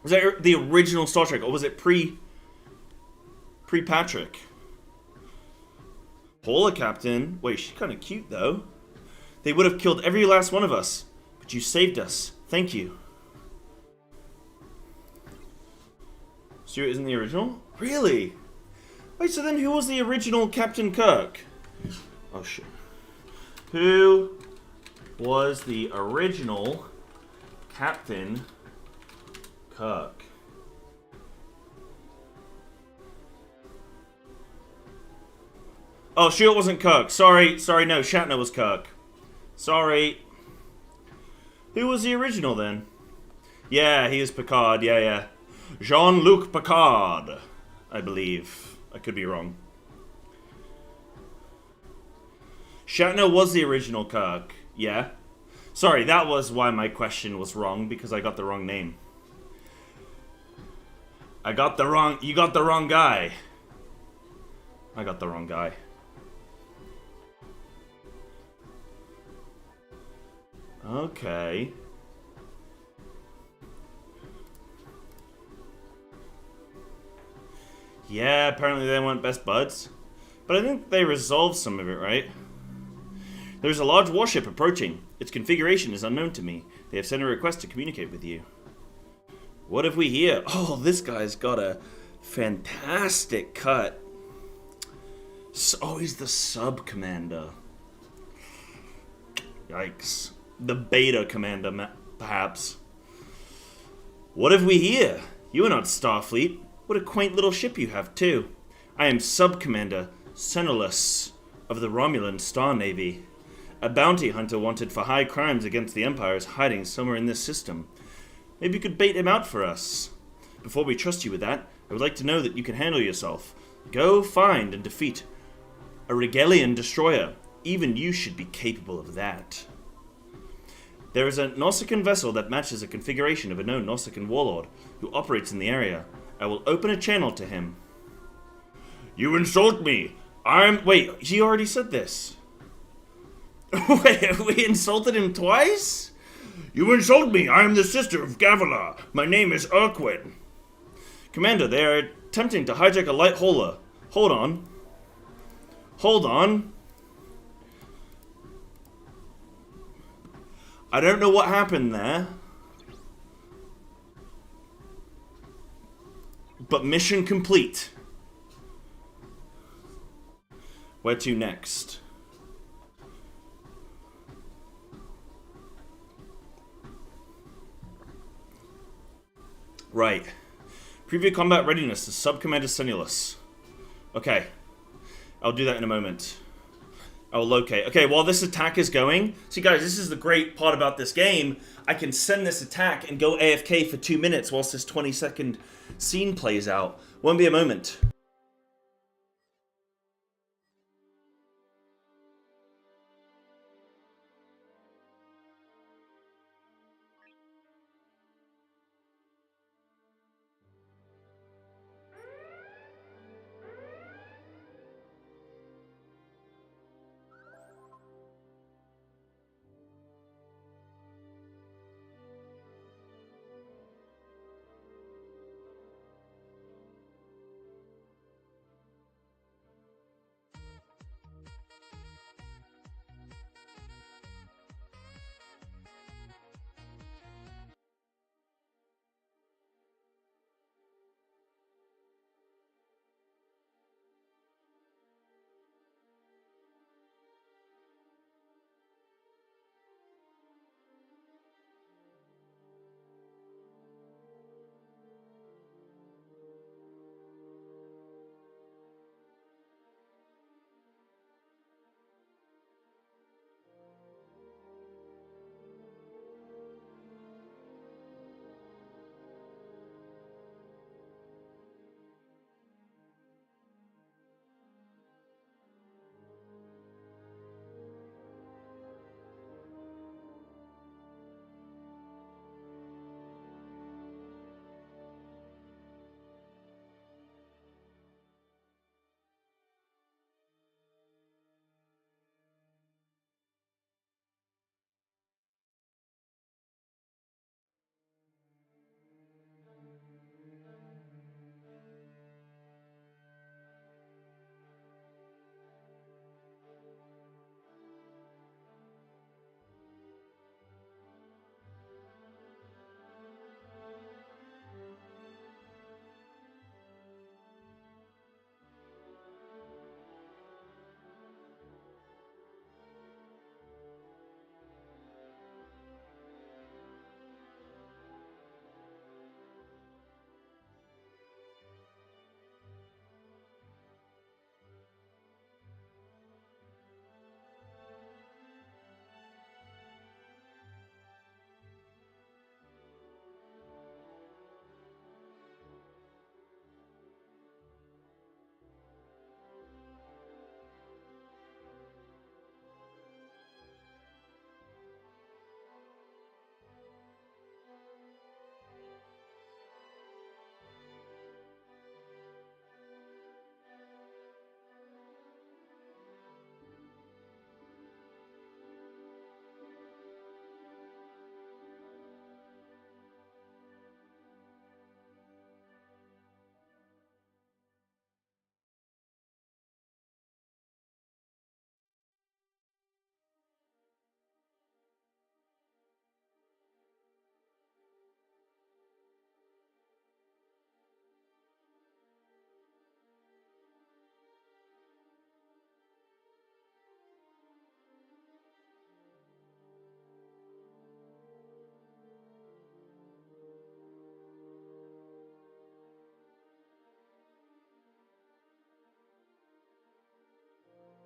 Was that the original Star Trek, or was it pre-Patrick? Paula, Captain. Wait, she's kind of cute, though. They would have killed every last one of us, but you saved us. Thank you. Stewart isn't the original? Really? Wait, so then who was the original Captain Kirk? Oh, shit. Who was the original Captain Kirk? Oh, Stewart wasn't Kirk. Sorry, no, Shatner was Kirk. Sorry. Who was the original then? Yeah, he is Picard, yeah. Jean-Luc Picard, I believe. I could be wrong. Shatner was the original Kirk, yeah. Sorry, that was why my question was wrong, because I got the wrong name. You got the wrong guy. I got the wrong guy. Okay. Yeah, apparently they weren't best buds. But I think they resolved some of it, right? There's a large warship approaching. Its configuration is unknown to me. They have sent a request to communicate with you. What have we here? Oh, this guy's got a fantastic cut. Oh, he's the sub-commander. Yikes. The beta commander, perhaps. What have we here? You are not Starfleet. What a quaint little ship you have, too. I am Sub-Commander Senulus of the Romulan Star Navy. A bounty hunter wanted for high crimes against the Empire is hiding somewhere in this system. Maybe you could bait him out for us. Before we trust you with that, I would like to know that you can handle yourself. Go find and defeat a Regalian destroyer. Even you should be capable of that. There is a Nausicaan vessel that matches a configuration of a known Nausicaan warlord who operates in the area. I will open a channel to him. You insult me! Wait, he already said this. Wait, we insulted him twice? You insult me! I am the sister of Gavilar. My name is Urquin. Commander, they are attempting to hijack a light hauler. Hold on. Hold on. I don't know what happened there. But mission complete. Where to next? Right. Preview combat readiness to Sub-Commander Senulus. Okay. I'll do that in a moment. I will locate. Okay, while this attack is going... See, guys, this is the great part about this game. I can send this attack and go AFK for 2 minutes whilst this 20-second scene plays out. Won't be a moment.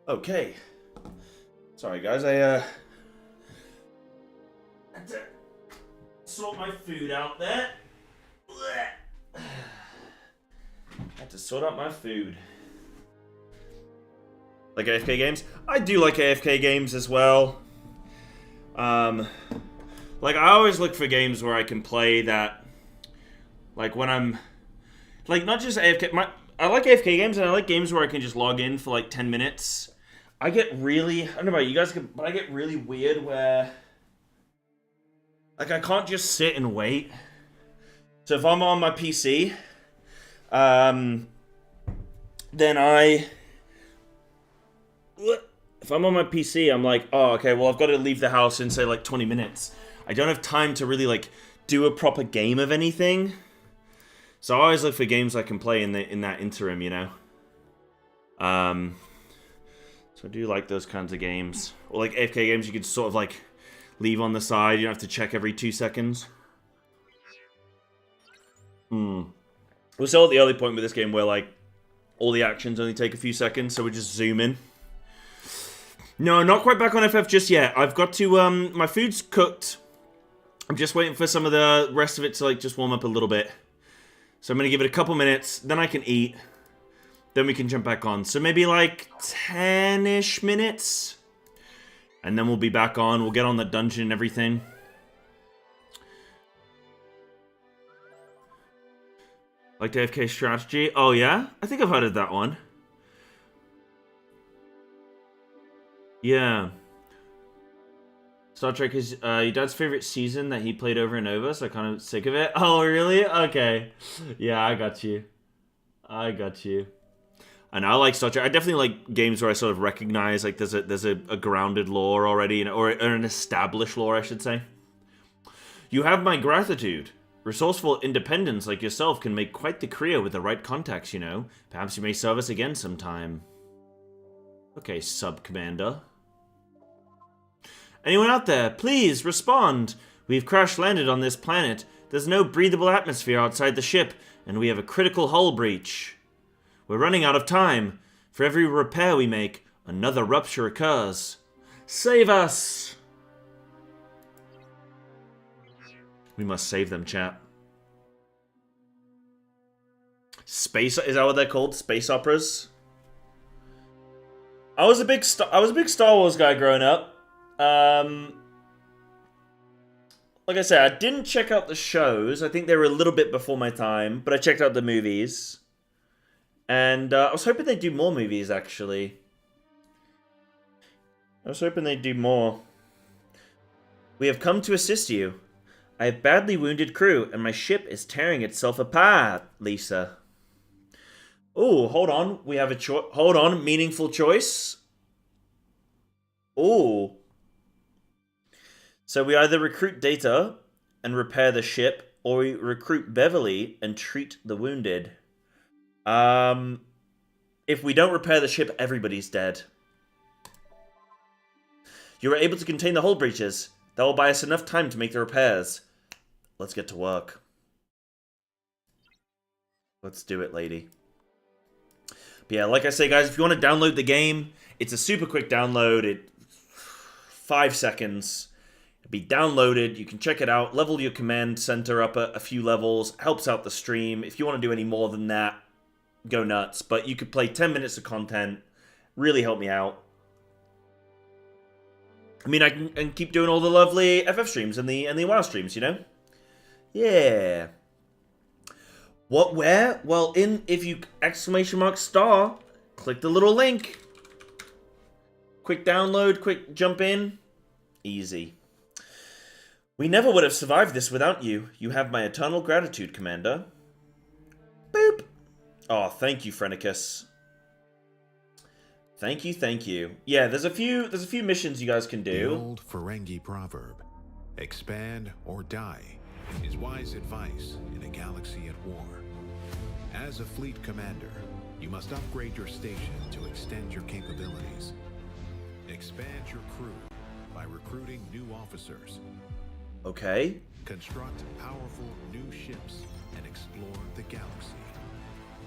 Okay. Sorry, guys. I had to sort my food out there. Had to sort out my food. Like AFK games? I do like AFK games as well. Like, I always look for games where I can play that, like, when I'm, like, not just AFK, I like AFK games, and I like games where I can just log in for, like, 10 minutes. I get really, I don't know about you guys, but I get really weird where, like, I can't just sit and wait. So if I'm on my PC, then if I'm on my PC, I'm like, oh, okay, well, I've got to leave the house in, say, like, 20 minutes. I don't have time to really, like, do a proper game of anything. So I always look for games I can play in that interim, you know? So I do like those kinds of games. Or, like, AFK games you could sort of, like, leave on the side. You don't have to check every 2 seconds. We're still at the early point with this game where, like, all the actions only take a few seconds, so we just zoom in. No, not quite back on FF just yet. I've got to, my food's cooked. I'm just waiting for some of the rest of it to, like, just warm up a little bit. So I'm going to give it a couple minutes, then I can eat. Then we can jump back on. So maybe, like, 10-ish minutes. And then we'll be back on. We'll get on the dungeon and everything. Like the AFK strategy? Oh, yeah? I think I've heard of that one. Yeah. Star Trek is your dad's favorite season that he played over and over, so I'm kind of sick of it. Oh, really? Okay. Yeah, I got you. I got you. And I like Star Trek. I definitely like games where I sort of recognize, like, there's a grounded lore already, or an established lore, I should say. You have my gratitude. Resourceful independents like yourself can make quite the career with the right contacts, you know. Perhaps you may serve us again sometime. Okay, Sub-Commander. Anyone out there, please respond. We've crash-landed on this planet. There's no breathable atmosphere outside the ship, and we have a critical hull breach. We're running out of time. For every repair we make, another rupture occurs. Save us! We must save them, chat. Space, is that what they're called? Space operas? I was a big Star Wars guy growing up. Like I said, I didn't check out the shows. I think they were a little bit before my time, but I checked out the movies. And I was hoping they'd do more movies, actually. I was hoping they'd do more. We have come to assist you. I have badly wounded crew, and my ship is tearing itself apart, Lisa. Oh, hold on. We have a choice. Hold on. Meaningful choice. Oh. So we either recruit Data and repair the ship, or we recruit Beverly and treat the wounded. If we don't repair the ship, everybody's dead. You are able to contain the hull breaches. That will buy us enough time to make the repairs. Let's get to work. Let's do it, lady. But yeah, like I say, guys, if you want to download the game, it's a super quick download. 5 seconds. It'll be downloaded. You can check it out. Level your command center up a few levels. Helps out the stream. If you want to do any more than that, go nuts. But you could play 10 minutes of content. Really help me out. I mean, I can keep doing all the lovely FF streams and the WoW streams, you know? Yeah. What, where? Well, if you !star, click the little link. Quick download, quick jump in. Easy. We never would have survived this without you. You have my eternal gratitude, Commander. Boop. Oh, thank you, Frenicus. Thank you, thank you. Yeah, there's a few missions you guys can do. The old Ferengi proverb, expand or die, is wise advice in a galaxy at war. As a fleet commander, you must upgrade your station to extend your capabilities. Expand your crew by recruiting new officers. Okay. Construct powerful new ships and explore the galaxy.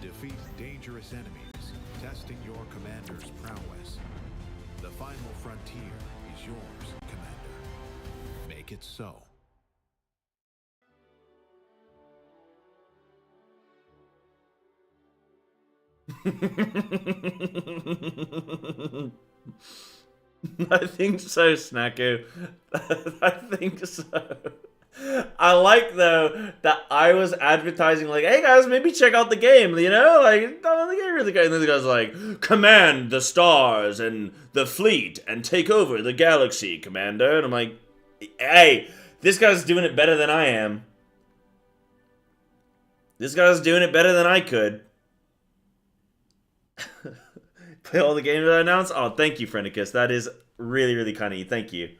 Defeat dangerous enemies, testing your commander's prowess. The final frontier is yours, Commander. Make it so. I think so, Snacko. I think so. I like, though, that I was advertising, like, hey, guys, maybe check out the game, you know? Like, oh, the game really good. And then the guy's like, command the stars and the fleet and take over the galaxy, Commander. And I'm like, hey, this guy's doing it better than I am. This guy's doing it better than I could. Play all the games that I announced? Oh, thank you, Frenicus. That is really, really kind of you. Thank you.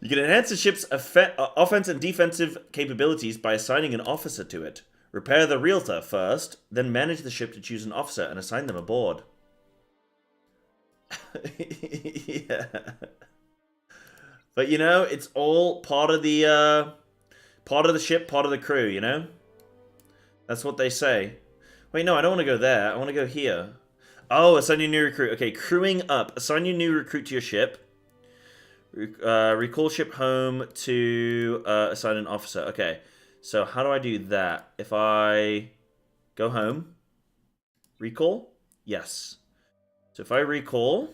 You can enhance the ship's offense and defensive capabilities by assigning an officer to it. Repair the realtor first, then manage the ship to choose an officer and assign them aboard. Yeah. But, you know, it's all part of the ship, part of the crew, you know? That's what they say. Wait, no, I don't want to go there. I want to go here. Oh, assign your new recruit. Okay, crewing up. Assign your new recruit to your ship. Recall ship home to assign an officer. Okay, so how do I do that? If I go home, recall? Yes. So if I recall,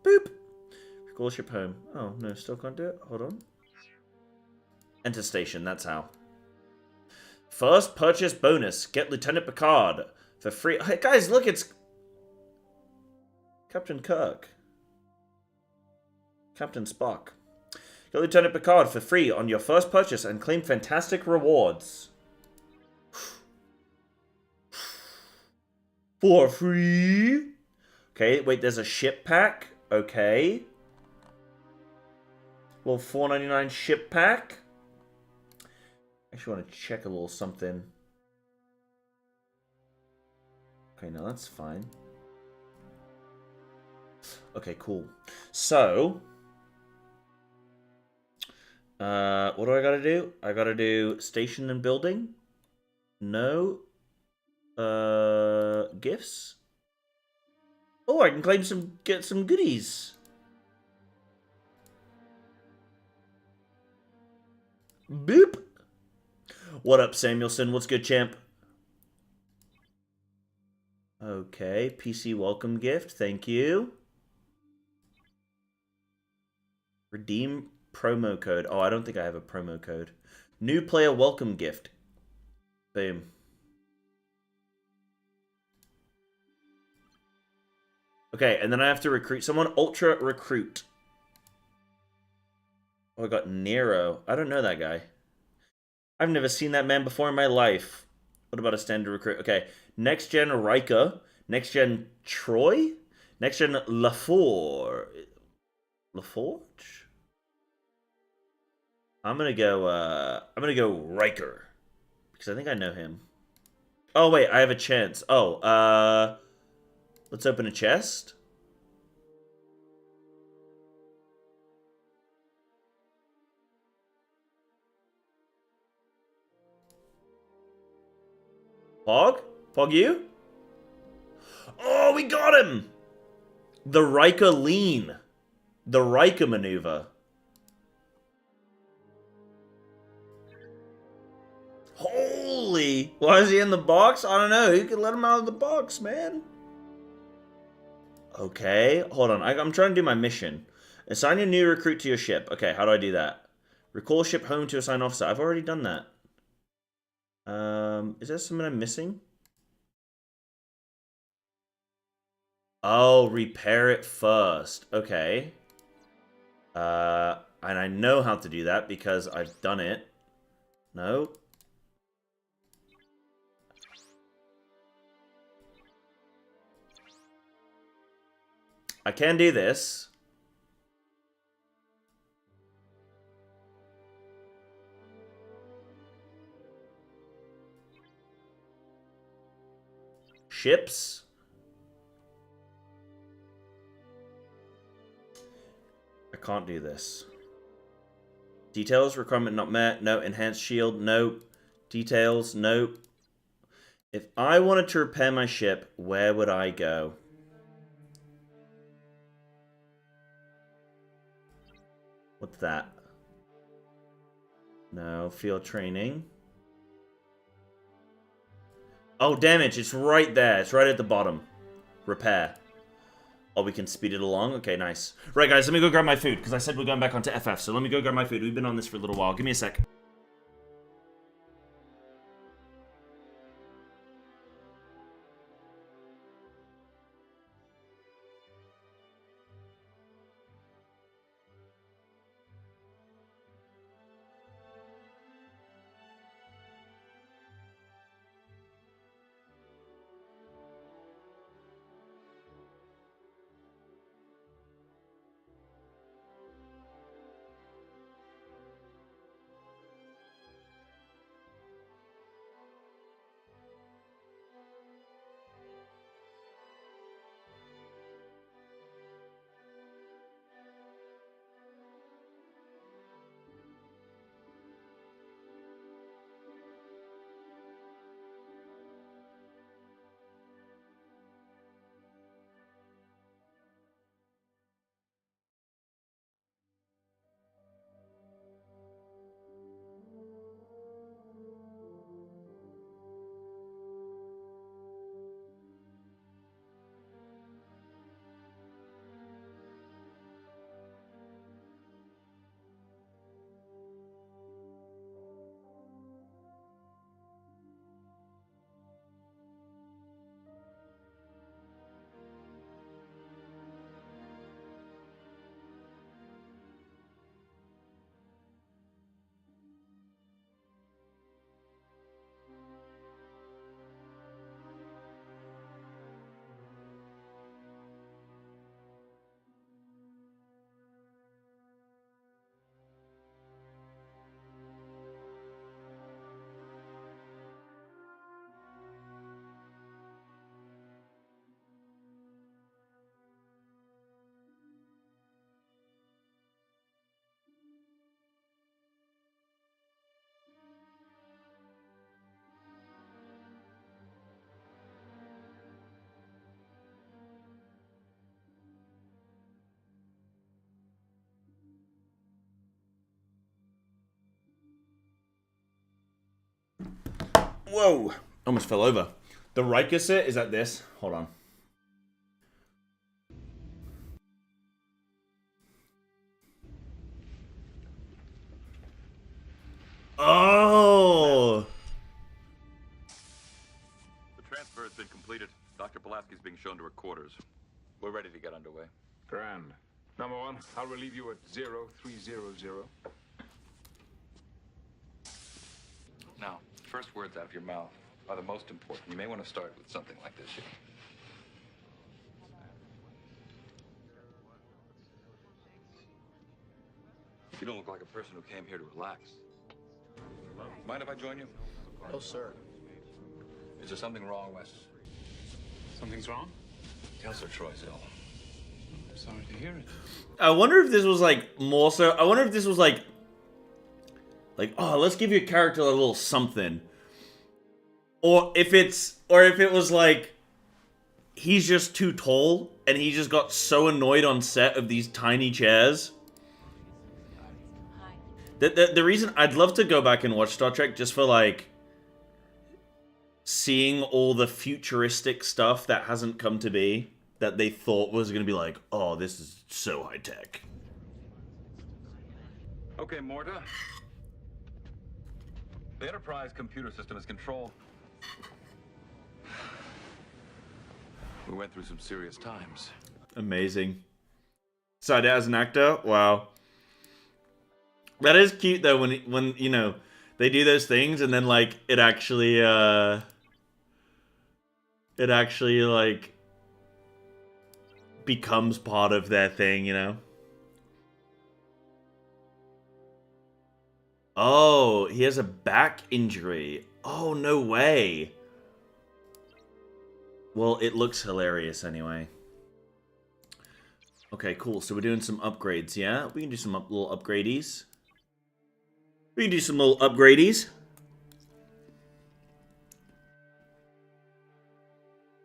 boop, recall ship home. Oh, no, still can't do it. Hold on. Enter station, that's how. First purchase bonus. Get Lieutenant Picard for free. Hey, guys, look, it's Captain Kirk. Captain Spock. Get Lieutenant Picard for free on your first purchase and claim fantastic rewards. For free? Okay, wait, there's a ship pack. Okay. Little $4.99 ship pack. Actually want to check a little something. Okay, no, that's fine. Okay, cool. So, what do I gotta do? I gotta do station and building. No. Gifts. Oh, I can claim get some goodies. Boop. What up, Samuelson? What's good, champ? Okay, PC welcome gift. Thank you. Redeem promo code. Oh, I don't think I have a promo code. New player welcome gift. Boom. Okay, and then I have to recruit someone. Ultra recruit. Oh, I got Nero. I don't know that guy. I've never seen that man before in my life. What about a standard recruit? Okay, next gen Riker, next gen Troy, next gen LaForge. I'm gonna go Riker because I think I know him. Oh wait, I have a chance. Oh, let's open a chest. Pog? Pog you? Oh, we got him! The Riker lean. The Riker maneuver. Holy! Why is he in the box? I don't know. Who could let him out of the box, man? Okay, hold on. I'm trying to do my mission. Assign your new recruit to your ship. Okay, how do I do that? Recall ship home to assign officer. I've already done that. Is there something I'm missing? Oh, repair it first. Okay. And I know how to do that because I've done it. No. I can do this. Ships. I can't do this. Details, requirement not met. No. Enhanced shield, no. Details, no. If I wanted to repair my ship, where would I go? What's that? No, field training. Oh, damage. It's right there. It's right at the bottom. Repair. Oh, we can speed it along? Okay, nice. Right, guys, let me go grab my food, because I said we're going back onto FF, so let me go grab my food. We've been on this for a little while. Give me a sec. Whoa! Almost fell over. The right cassette is at this. Hold on. Oh! The transfer has been completed. Dr. Pulaski's being shown to her quarters. We're ready to get underway. Grand. Number one, I'll relieve you at 0300. Now, first words out of your mouth are the most important. You may want to start with something like this here. You don't look like a person who came here to relax. Mind if I join you? No, sir. Is there something wrong, Wes? Something's wrong? Counselor Troy's ill. I'm sorry to hear it. I wonder if this was like more so. I wonder if this was like, oh, let's give your character a little something, or if it was like he's just too tall and he just got so annoyed on set of these tiny chairs. The reason I'd love to go back and watch Star Trek just for like seeing all the futuristic stuff that hasn't come to be, that they thought was going to be like, oh, this is so high tech. Okay, Morta. The Enterprise computer system is controlled. We went through some serious times. Amazing. Side as an actor? Wow. That is cute though when you know they do those things and then like it actually like becomes part of their thing, you know? Oh, he has a back injury. Oh, no way. Well, it looks hilarious anyway. Okay, cool. So we're doing some upgrades, yeah? We can do some little upgradies. We can do some little upgradies.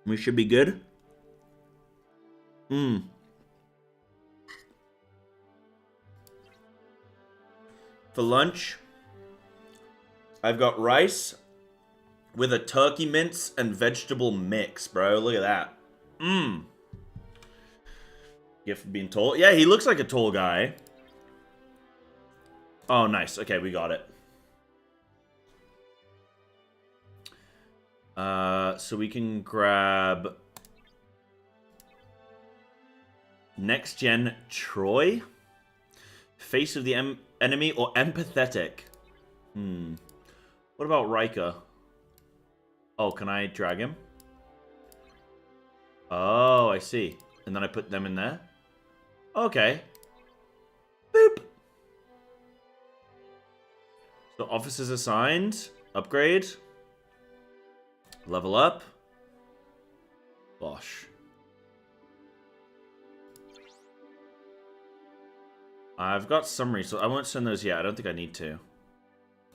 We should be good. For lunch, I've got rice with a turkey mince and vegetable mix, bro. Look at that. Gift for being tall. Yeah, he looks like a tall guy. Oh, nice. Okay, we got it. So we can grab Next Gen Troy. Face of the enemy or empathetic. What about Riker? Oh, can I drag him? Oh, I see. And then I put them in there? Okay. Boop. So officers assigned. Upgrade. Level up. Bosh. I've got summary, so I won't send those yet. I don't think I need to.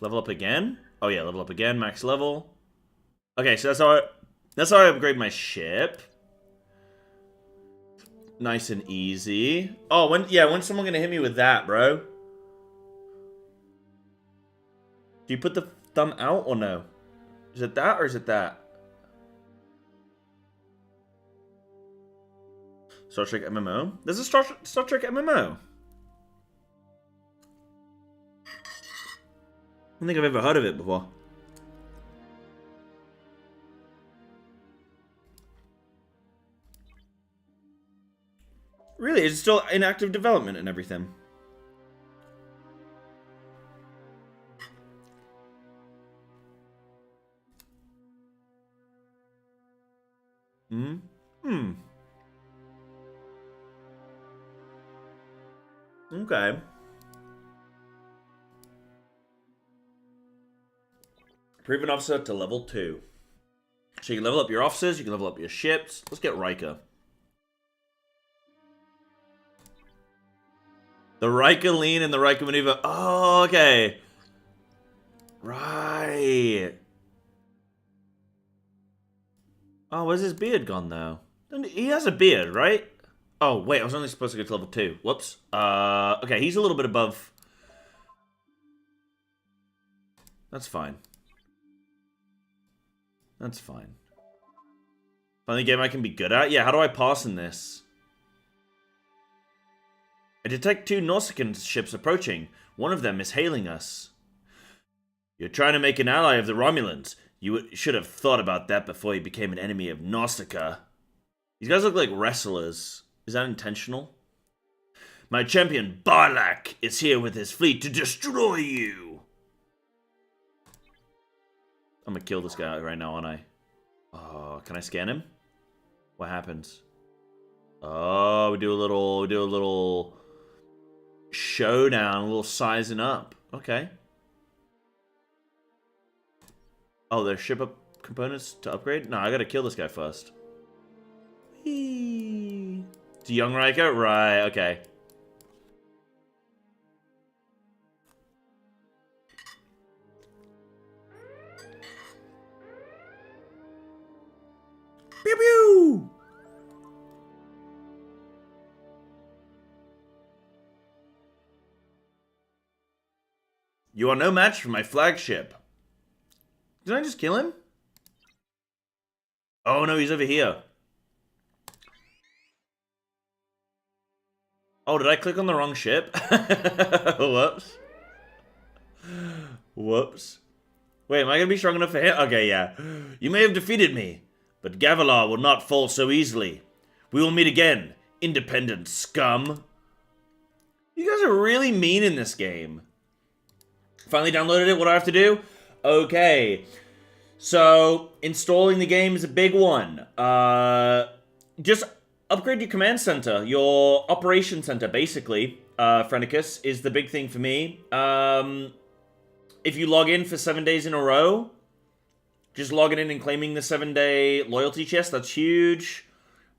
Level up again? Oh yeah, level up again, max level. Okay, so that's how I upgrade my ship. Nice and easy. Oh, when's someone gonna hit me with that, bro? Do you put the thumb out or no? Is it that or is it that? Star Trek MMO? There's a Star Trek MMO. I don't think I've ever heard of it before. Really? Is it still in active development and everything? Okay. Proven officer to level 2. So you can level up your officers, you can level up your ships. Let's get Riker. The Riker lean and the Riker maneuver. Oh, okay. Right. Oh, where's his beard gone, though? He has a beard, right? Oh, wait, I was only supposed to go to level 2. Whoops. Okay, he's a little bit above. That's fine. That's fine. Finally, game I can be good at? Yeah, how do I pass in this? I detect 2 Nausicaan ships approaching. One of them is hailing us. You're trying to make an ally of the Romulans. You should have thought about that before you became an enemy of Nausicaa. These guys look like wrestlers. Is that intentional? My champion, Barlak, is here with his fleet to destroy you. I'm gonna kill this guy right now, aren't I? Oh, can I scan him? What happens? Oh, we do a little showdown, a little sizing up. Okay. Oh, there's ship up components to upgrade? No, I gotta kill this guy first. Whee! It's a young Riker? Right, okay. Pew pew! You are no match for my flagship. Did I just kill him? Oh no, he's over here. Oh, did I click on the wrong ship? Whoops. Whoops. Wait, am I gonna be strong enough for him? Okay, yeah. You may have defeated me, but Gavilar will not fall so easily. We will meet again, independent scum. You guys are really mean in this game. Finally downloaded it, what do I have to do? Okay. So, installing the game is a big one. Just upgrade your command center, your operation center, basically. Frenicus is the big thing for me. If you log in for 7 days in a row, just logging in and claiming the 7-day loyalty chest, that's huge.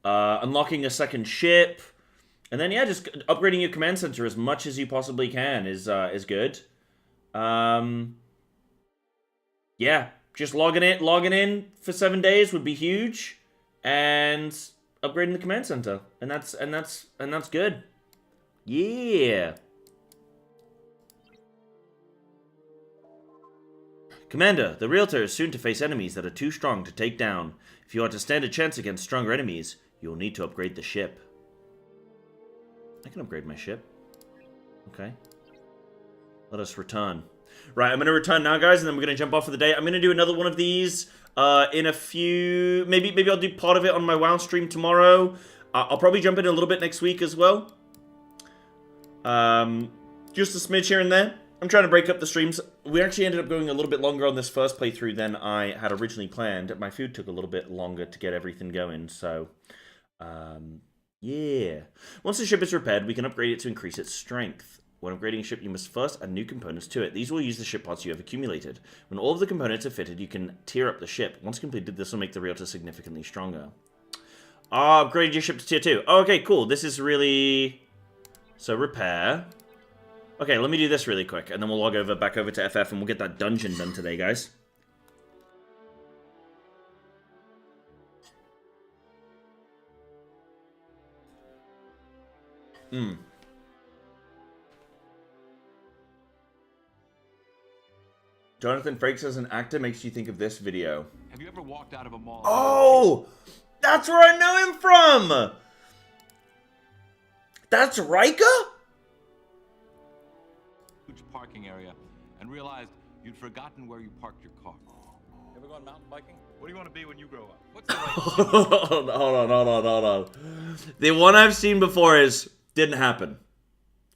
Unlocking a second ship. And then, yeah, just upgrading your command center as much as you possibly can is good. Yeah, just logging in for 7 days would be huge. and upgrading the command center. And that's good. Yeah. Commander, the Realtor is soon to face enemies that are too strong to take down. If you are to stand a chance against stronger enemies, you will need to upgrade the ship. I can upgrade my ship. Okay. Let us return. Right, I'm going to return now, guys, and then we're going to jump off for the day. I'm going to do another one of these in a few... Maybe I'll do part of it on my WoW stream tomorrow. I'll probably jump in a little bit next week as well. Just a smidge here and there. I'm trying to break up the streams. We actually ended up going a little bit longer on this first playthrough than I had originally planned. My food took a little bit longer to get everything going, so... yeah. Once the ship is repaired, we can upgrade it to increase its strength. When upgrading a ship, you must first add new components to it. These will use the ship parts you have accumulated. When all of the components are fitted, you can tier up the ship. Once completed, this will make the Realtor significantly stronger. Upgrade your ship to tier 2. Oh, okay, cool. This is really... So, repair... Okay, let me do this really quick, and then we'll log back over to FF, and we'll get that dungeon done today, guys. Jonathan Frakes as an actor makes you think of this video. Have you ever walked out of a mall? Oh! That's where I know him from! That's Rika? Huge parking area and realized you'd forgotten where you parked your car. Ever gone mountain biking? What do you want to be when you grow up? What's the right... Hold on. The one I've seen before is didn't happen.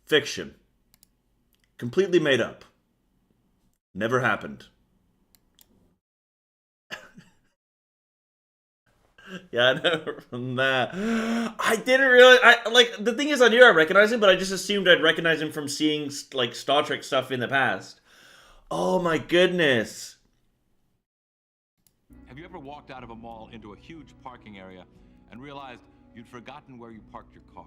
Fiction. Completely made up. Never happened. Yeah, I know from that. I didn't really... the thing is, I knew I recognized him, but I just assumed I'd recognize him from seeing, like, Star Trek stuff in the past. Oh, my goodness. Have you ever walked out of a mall into a huge parking area and realized you'd forgotten where you parked your car?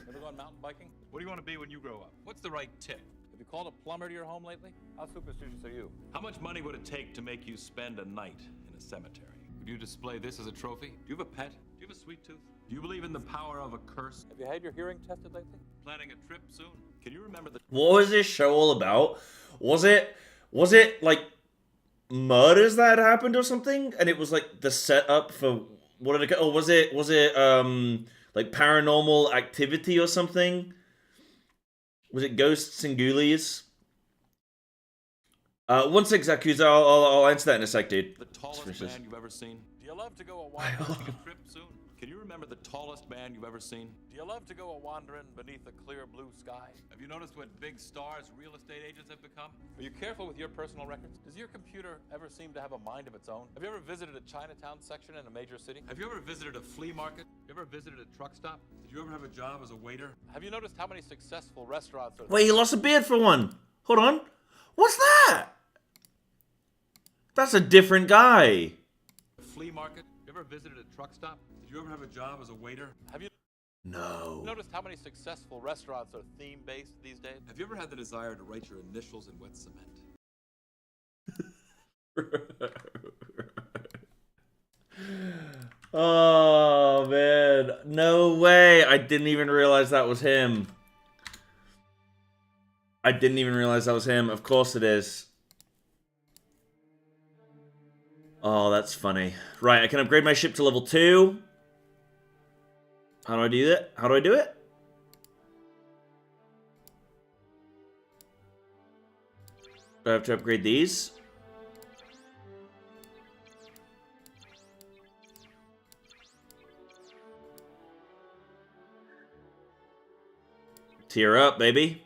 Ever gone mountain biking? What do you want to be when you grow up? What's the right tip? Have you called a plumber to your home lately? How superstitious are you? How much money would it take to make you spend a night in a cemetery? Would you display this as a trophy? Do you have a pet? Do you have a sweet tooth? Do you believe in the power of a curse? Have you had your hearing tested lately? Planning a trip soon? Can you remember the... What was this show all about? Was it like murders that had happened or something? And it was like the setup for what did it? Oh, was it like Paranormal Activity or something? Was it Ghosts and Ghoulies? One sec, Zakuza. I'll answer that in a sec, dude. The tallest man you've ever seen? Do you love to go a trip soon? Can you remember the tallest man you've ever seen? Do you love to go a wandering beneath a clear blue sky? Have you noticed what big stars real estate agents have become? Are you careful with your personal records? Does your computer ever seem to have a mind of its own? Have you ever visited a Chinatown section in a major city? Have you ever visited a flea market? Have you ever visited a truck stop? Did you ever have a job as a waiter? Have you noticed how many successful restaurants are... Wait, he lost a beard for one. Hold on. What's that? That's a different guy. Flea market? You ever visited a truck stop? Did you ever have a job as a waiter? Have you noticed how many successful restaurants are theme-based these days? Have you ever had the desire to write your initials in wet cement? Oh, man. No way. I didn't even realize that was him. Of course it is. Oh, that's funny. Right, I can upgrade my ship to level 2. How do I do that? Do I have to upgrade these? Tier up, baby.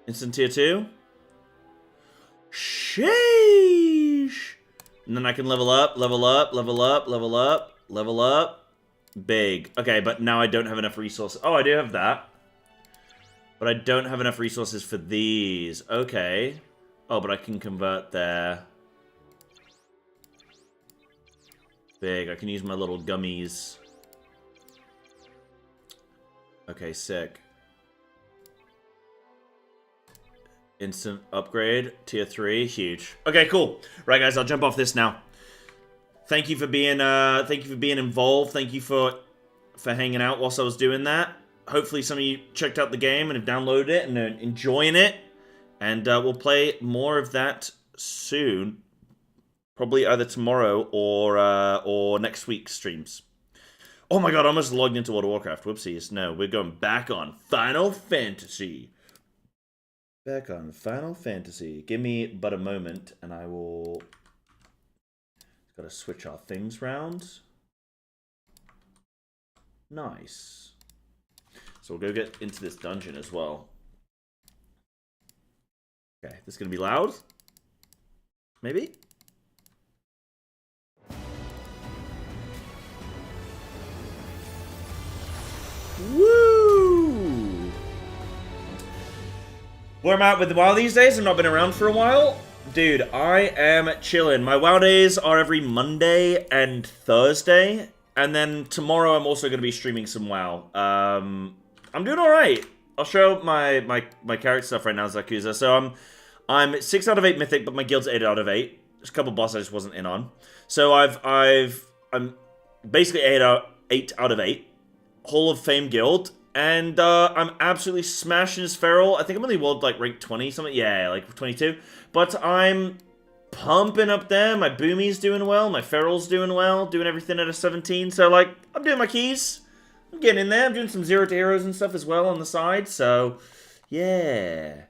Instant tier 2. Sheesh. And then I can level up. Big. Okay, but now I don't have enough resources. Oh, I do have that. But I don't have enough resources for these. Okay. Oh, but I can convert there. Big. I can use my little gummies. Okay, sick. Instant upgrade. Tier 3. Huge. Okay, cool. Right, guys, I'll jump off this now. thank you for being involved. Thank you for hanging out whilst I was doing that. Hopefully some of you checked out the game and have downloaded it and are enjoying it. And we'll play more of that soon. Probably either tomorrow or next week's streams. Oh my god, I almost logged into World of Warcraft. Whoopsies. No, we're going back on Final Fantasy. Back on Final Fantasy. Give me but a moment and I will... Gotta switch our things round. Nice. So we'll go get into this dungeon as well. Okay, this is gonna be loud? Maybe? Woo! Where I'm at with the WoW these days, I've not been around for a while. Dude, I am chilling. My WoW days are every Monday and Thursday. And then tomorrow I'm also going to be streaming some WoW. I'm doing alright. I'll show my character stuff right now, Zakuza. So I'm 6 out of 8 Mythic, but my guild's 8 out of 8. There's a couple bosses I just wasn't in on. So I'm basically 8 out of 8. Hall of Fame guild. And I'm absolutely smashing as Feral. I think I'm only world like rank 20 something. Yeah, like 22. But I'm pumping up there. My Boomy's doing well. My Feral's doing well. Doing everything at a 17. So like, I'm doing my keys. I'm getting in there. I'm doing some 0 to heroes and stuff as well on the side. So, yeah.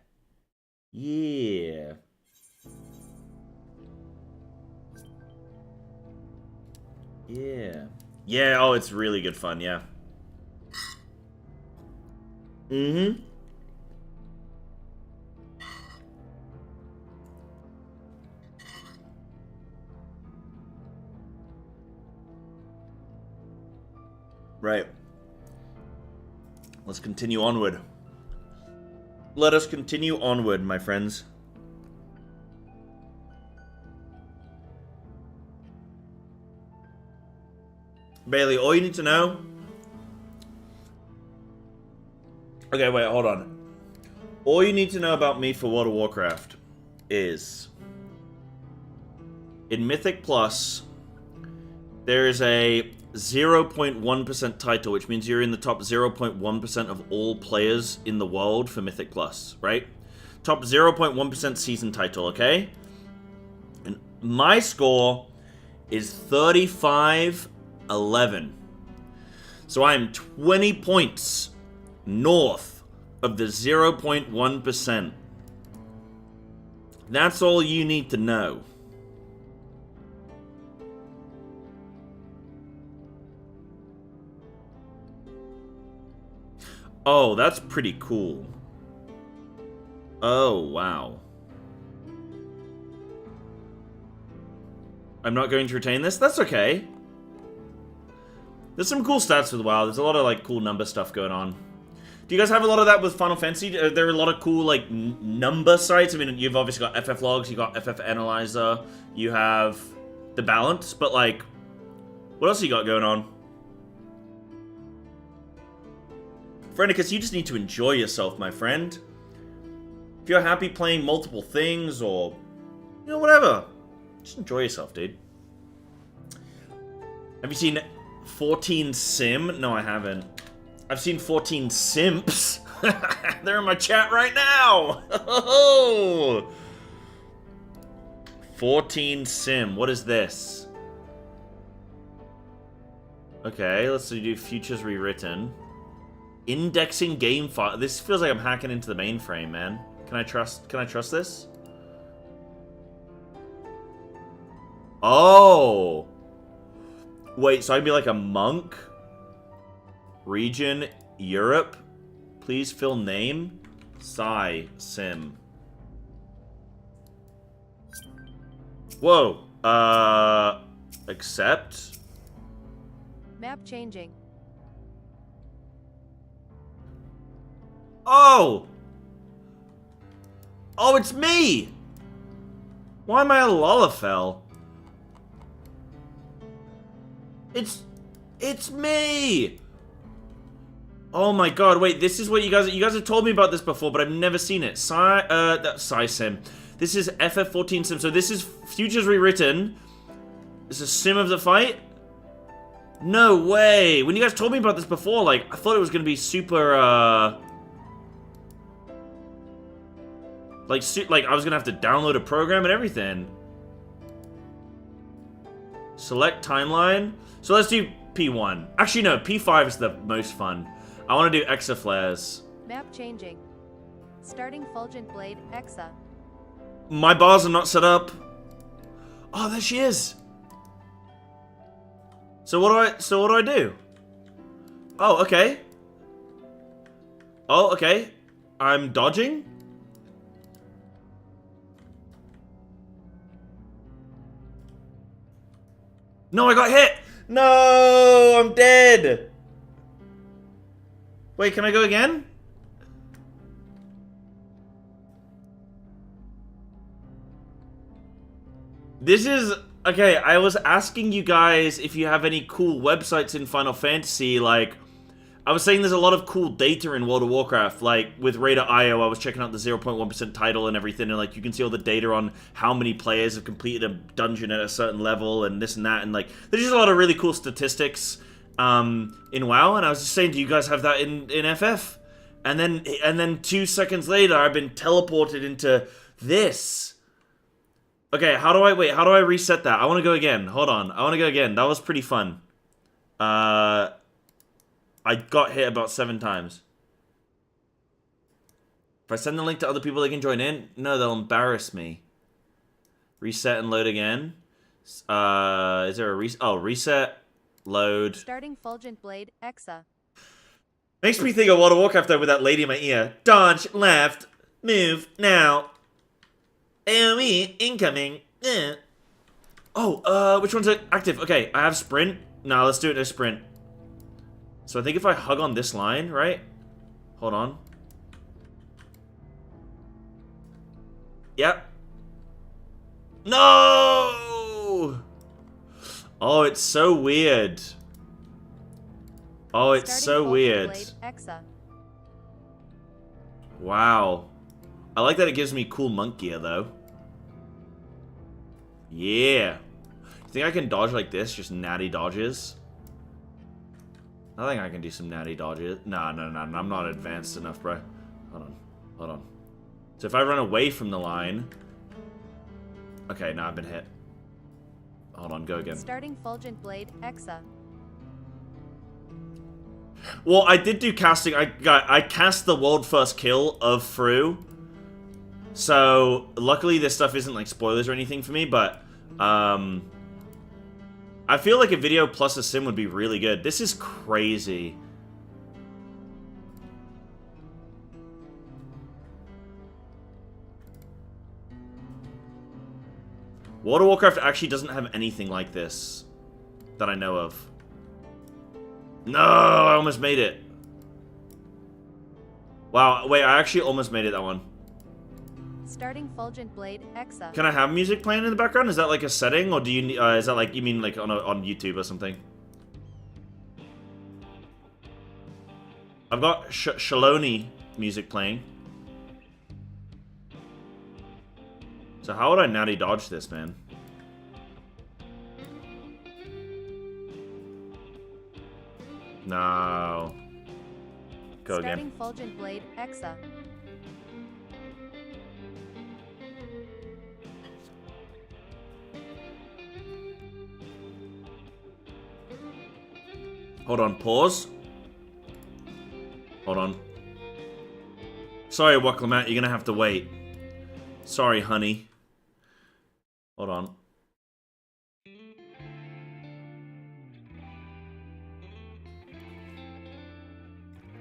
Yeah. Yeah. Yeah, oh, it's really good fun, yeah. Mm-hmm. Right. Let's continue onward. Let us continue onward, my friends. Bailey, all you need to know... Okay, wait, hold on. All you need to know about me for World of Warcraft is... in Mythic Plus, there is a 0.1% title, which means you're in the top 0.1% of all players in the world for Mythic Plus, right? Top 0.1% season title, okay? And my score is 35-11. So I am 20 points north of the 0.1%. That's all you need to know. Oh, that's pretty cool. Oh, wow. I'm not going to retain this? That's okay. There's some cool stats with WoW. There's a lot of, like, cool number stuff going on. Do you guys have a lot of that with Final Fantasy? Are there a lot of cool, like, number sites? I mean, you've obviously got FF Logs, you got FF Analyzer, you have the balance, but, like, what else you got going on? Frenicus, you just need to enjoy yourself, my friend. If you're happy playing multiple things or, you know, whatever, just enjoy yourself, dude. Have you seen 14 Sim? No, I haven't. I've seen 14 Simps. They're in my chat right now. 14 Sim. What is this? Okay, let's do Futures Rewritten. Indexing game file. This feels like I'm hacking into the mainframe, man. Can I trust this? Oh. Wait, so I'd be like a monk? Region, Europe. Please fill name. Sim. Whoa. Accept. Map changing. Oh! Oh, it's me! Why am I a Lalafell? It's me! Oh my god, wait, this is what you guys have told me about this before, but I've never seen it. That's Sim. This is FF14 Sim. So this is Futures Rewritten. It's a sim of the fight? No way! When you guys told me about this before, like, I thought it was gonna be super, like I was gonna have to download a program and everything. Select timeline. So let's do P1. Actually, no, P5 is the most fun. I want to do exaflares. Map changing. Starting Fulgent Blade, Exa. My bars are not set up. Oh, there she is. So what do I do? Oh, okay. Oh, okay. I'm dodging. No, I got hit. No, I'm dead. Wait, can I go again? This is... Okay, I was asking you guys if you have any cool websites in Final Fantasy, like... I was saying there's a lot of cool data in World of Warcraft, like, with Radar.io, I was checking out the 0.1% title and everything, and, like, you can see all the data on how many players have completed a dungeon at a certain level, and this and that, and, like, there's just a lot of really cool statistics, in WoW, and I was just saying, do you guys have that in FF? And then 2 seconds later, I've been teleported into this. Okay, how do I reset that? I want to go again. Hold on. I want to go again. That was pretty fun. I got hit about 7 times. If I send the link to other people, they can join in? No, they'll embarrass me. Reset and load again. Is there a reset? Oh, reset, load. Starting Fulgent Blade, Exa. Makes me think of World of Warcraft though with that lady in my ear. Dodge, left, move, now. AoE, incoming. Oh, which one's active? Okay, I have sprint. No, let's do it no sprint. So I think if I hug on this line, right? Hold on. Yep. No! Oh, it's so weird. Oh, it's so weird. Wow. I like that it gives me cool monk gear, though. Yeah. You think I can dodge like this? Just natty dodges? I think I can do some natty dodges. No, I'm not advanced enough, bro. Hold on. So if I run away from the line... Okay, now I've been hit. Hold on, go again. Starting Fulgent Blade, Exa. Well, I did do casting. I cast the world first kill of Fru. So, luckily this stuff isn't like spoilers or anything for me, but I feel like a video plus a sim would be really good. This is crazy. World of Warcraft actually doesn't have anything like this that I know of. No, I almost made it. Wow, wait, I actually almost made it, that one. Starting Fulgent Blade, Exa. Can I have music playing in the background? Is that like a setting, or do you? Is that like you mean like on YouTube or something? I've got Shaloni music playing. So how would I natty dodge this, man? No. Go again. Starting Fulgent Blade, Exa. Hold on, pause. Hold on. Sorry, Waklamat, you're gonna have to wait. Sorry, honey. Hold on.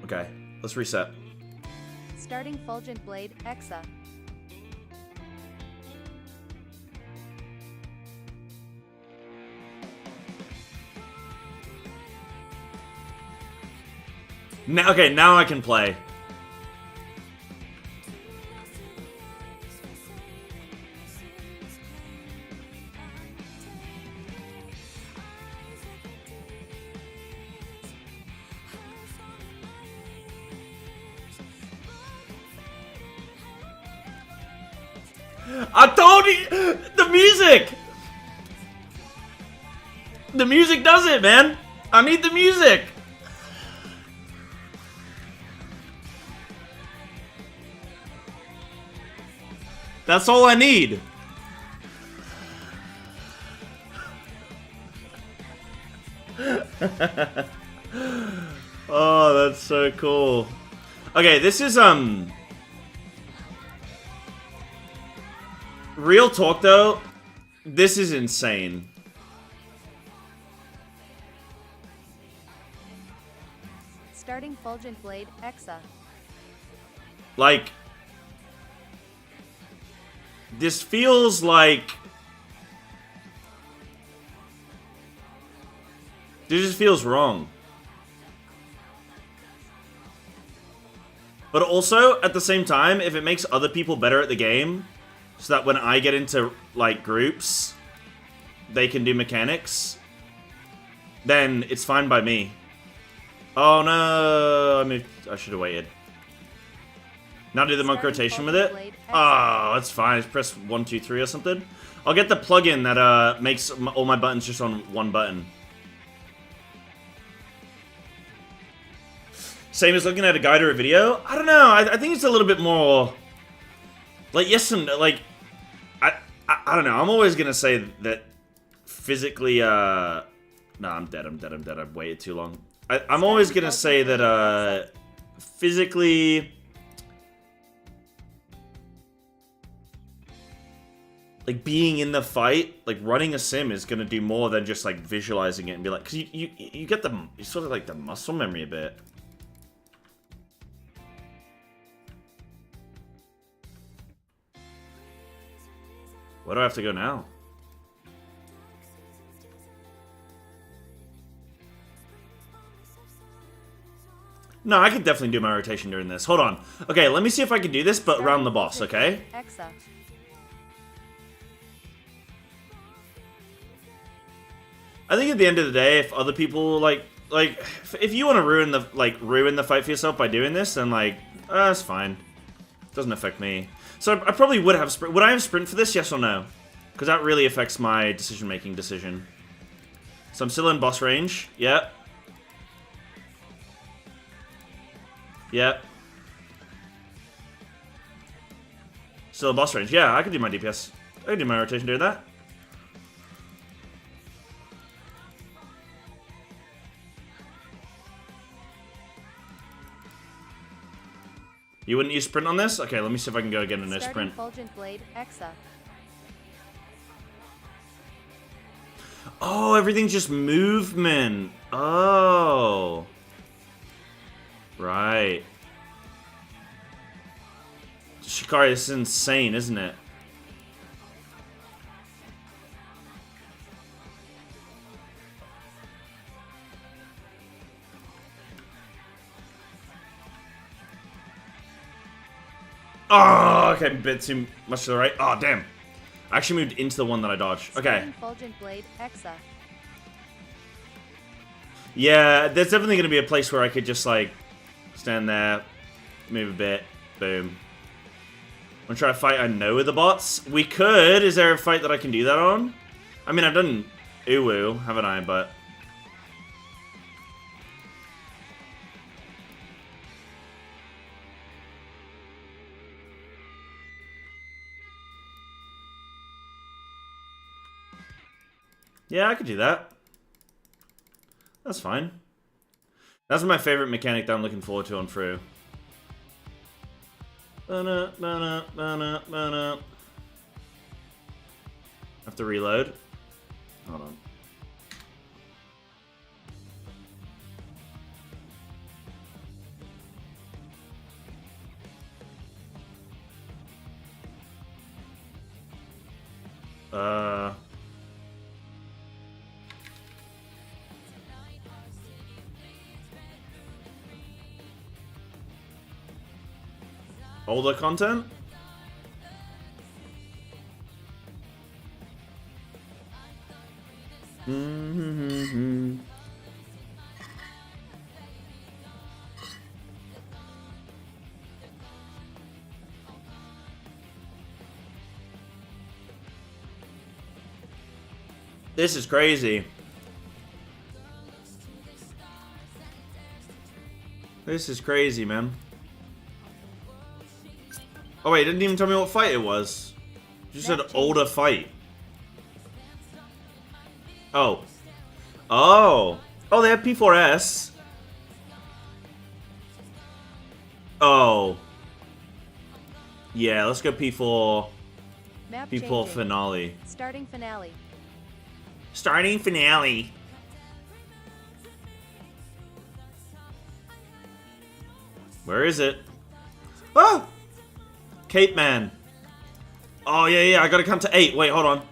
Okay, let's reset. Starting Fulgent Blade, Exa. Now, okay, now I can play. I told you! The music! The music does it, man. I need the music. That's all I need. Oh, that's so cool. Okay, this is real talk though. This is insane. Starting Fulgent Blade, Exa. Like, this feels like... This just feels wrong. But also, at the same time, if it makes other people better at the game, so that when I get into, like, groups, they can do mechanics, then it's fine by me. Oh no, I should have waited. Now do the monk rotation with it? Oh, that's fine. Just press 1, 2, 3 or something. I'll get the plugin that makes all my buttons just on one button. Same as looking at a guide or a video? I don't know. I think it's a little bit more... Like, yes and... Like, I don't know. I'm always going to say that physically... No, I'm dead. I've waited too long. I'm always going to say that physically... Like, being in the fight, like, running a sim is going to do more than just, like, visualizing it and be like... Because you get the... You sort of, like, the muscle memory a bit. Where do I have to go now? No, I could definitely do my rotation during this. Hold on. Okay, let me see if I can do this, but around the boss, okay? Exa. I think at the end of the day, if other people, like, if you want to ruin the fight for yourself by doing this, then, like, that's fine. Doesn't affect me. So I probably would have sprint. Would I have sprint for this? Yes or no? Because that really affects my decision-making decision. So I'm still in boss range. Yep. Yep. Still in boss range. Yeah, I could do my DPS. I could do my rotation doing that. You wouldn't use sprint on this? Okay, let me see if I can go again in a sprint. Fulgent Blade, Exa. Oh, everything's just movement. Oh. Right. Shikari, this is insane, isn't it? Oh, okay, a bit too much to the right. Oh, damn. I actually moved into the one that I dodged. Okay. Fulgent Blade, Exa. Yeah, there's definitely going to be a place where I could just, like, stand there, move a bit, boom. I'm going to try a fight I know with the bots. We could. Is there a fight that I can do that on? I mean, I've done Uwu, haven't I? But... yeah, I could do that. That's fine. That's my favorite mechanic that I'm looking forward to on Fru. I have to reload. Hold on. Older content? This is crazy. This is crazy, man. Oh wait, it didn't even tell me what fight it was. It just said older fight. Oh. Oh. Oh, they have P4S. Oh. Yeah, let's go P4. Map P4 changing. finale. Starting finale. Starting finale. Where is it? Oh! Cape Man. Oh, yeah, I gotta count to 8. Wait, hold on.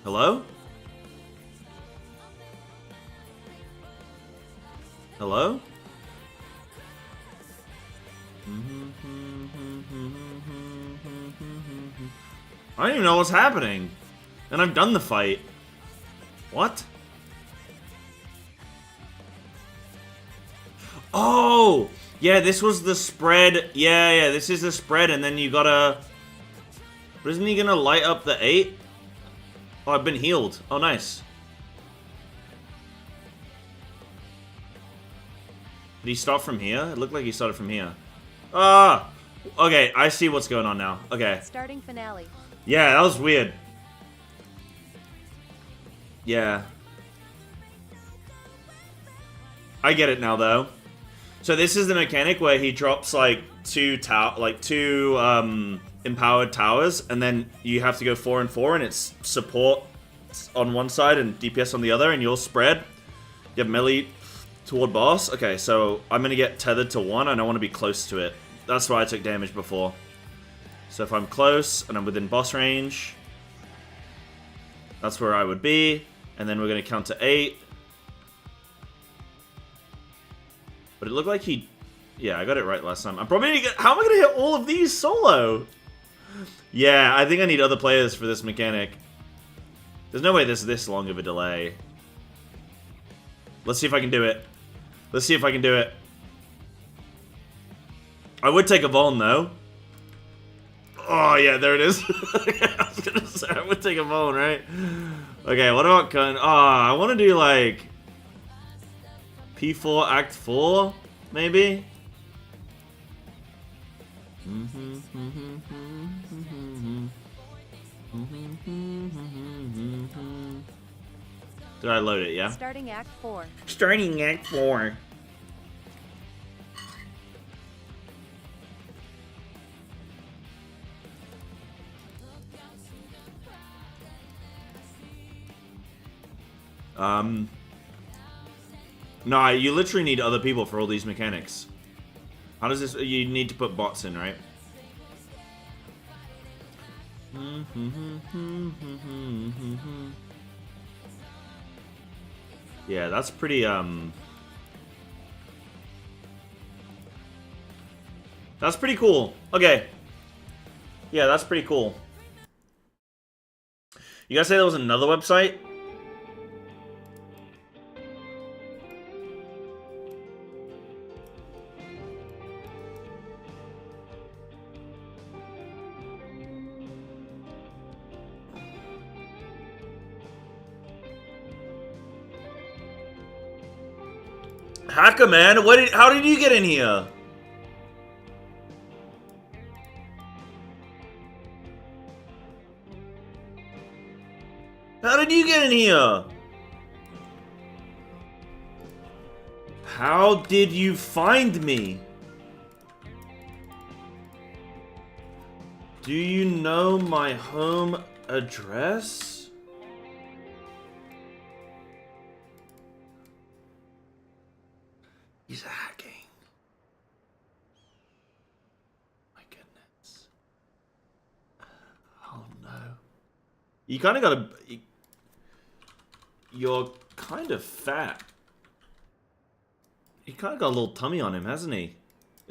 Hello? Hello? I don't even know what's happening. And I've done the fight. What? Oh! Yeah, this was the spread. Yeah, this is the spread, and then you gotta... But isn't he gonna light up the 8? Oh, I've been healed. Oh, nice. Did he start from here? It looked like he started from here. Ah! Okay, I see what's going on now. Okay. Starting finale. Yeah, that was weird. Yeah. I get it now, though. So this is the mechanic where he drops like two empowered towers, and then you have to go 4 and 4, and it's support on one side and DPS on the other, and you'll spread. You have melee toward boss. Okay, so I'm gonna get tethered to 1, and I want to be close to it. That's why I took damage before. So if I'm close and I'm within boss range, that's where I would be, and then we're gonna count to 8. But it looked like he... Yeah, I got it right last time. I'm probably gonna get... How am I gonna hit all of these solo? Yeah, I think I need other players for this mechanic. There's no way there's this long of a delay. Let's see if I can do it. Let's see if I can do it. I would take a Vuln, though. Oh, yeah, there it is. I was gonna say, I would take a Vuln, right? Okay, what about... Oh, I want to do, like... P4 Act 4, maybe? Did I load it, yeah? Starting Act 4. Starting Act 4. No, you literally need other people for all these mechanics. How does this... You need to put bots in, right? Yeah, that's pretty, That's pretty cool. Okay. Yeah, that's pretty cool. You guys say there was another website? Hacker man, how did you get in here? How did you get in here? How did you find me? Do you know my home address? He's hacking. My goodness. Oh no. You kind of gotta... You're kind of fat. He kind of got a little tummy on him, hasn't he?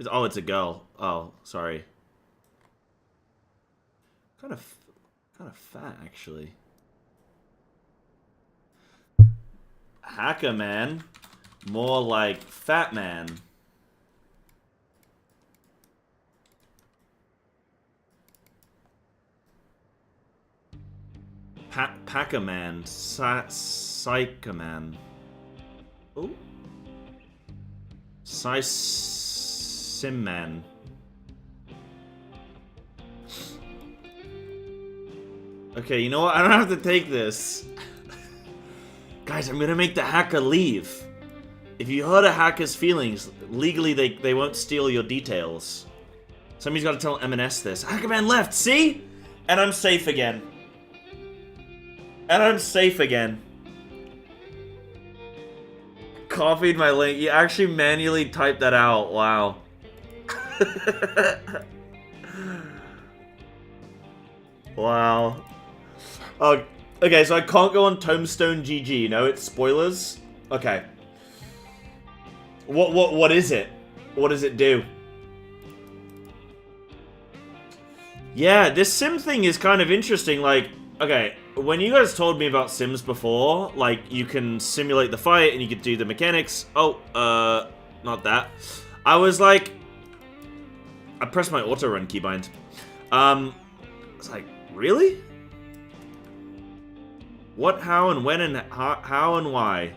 Oh, it's a girl. Oh, sorry. Kind of fat, actually. Hacker man. More like fat man. Packer man. Psyker man. Oh. Simman. Okay, you know what? I don't have to take this. Guys, I'm gonna make the hacker leave. If you hurt a hacker's feelings, legally they won't steal your details. Somebody's gotta tell M&S this. Hackerman left, see? And I'm safe again. And I'm safe again. Copied my link. You actually manually typed that out. Wow. Wow. Oh, okay, so I can't go on Tombstone GG. No, it's spoilers. Okay. What is it? What does it do? Yeah, this sim thing is kind of interesting. Like, okay, when you guys told me about sims before, like, you can simulate the fight and you could do the mechanics. Oh, not that. I was like, I pressed my auto run keybind. I was like, really? What, how, and when, and how and why?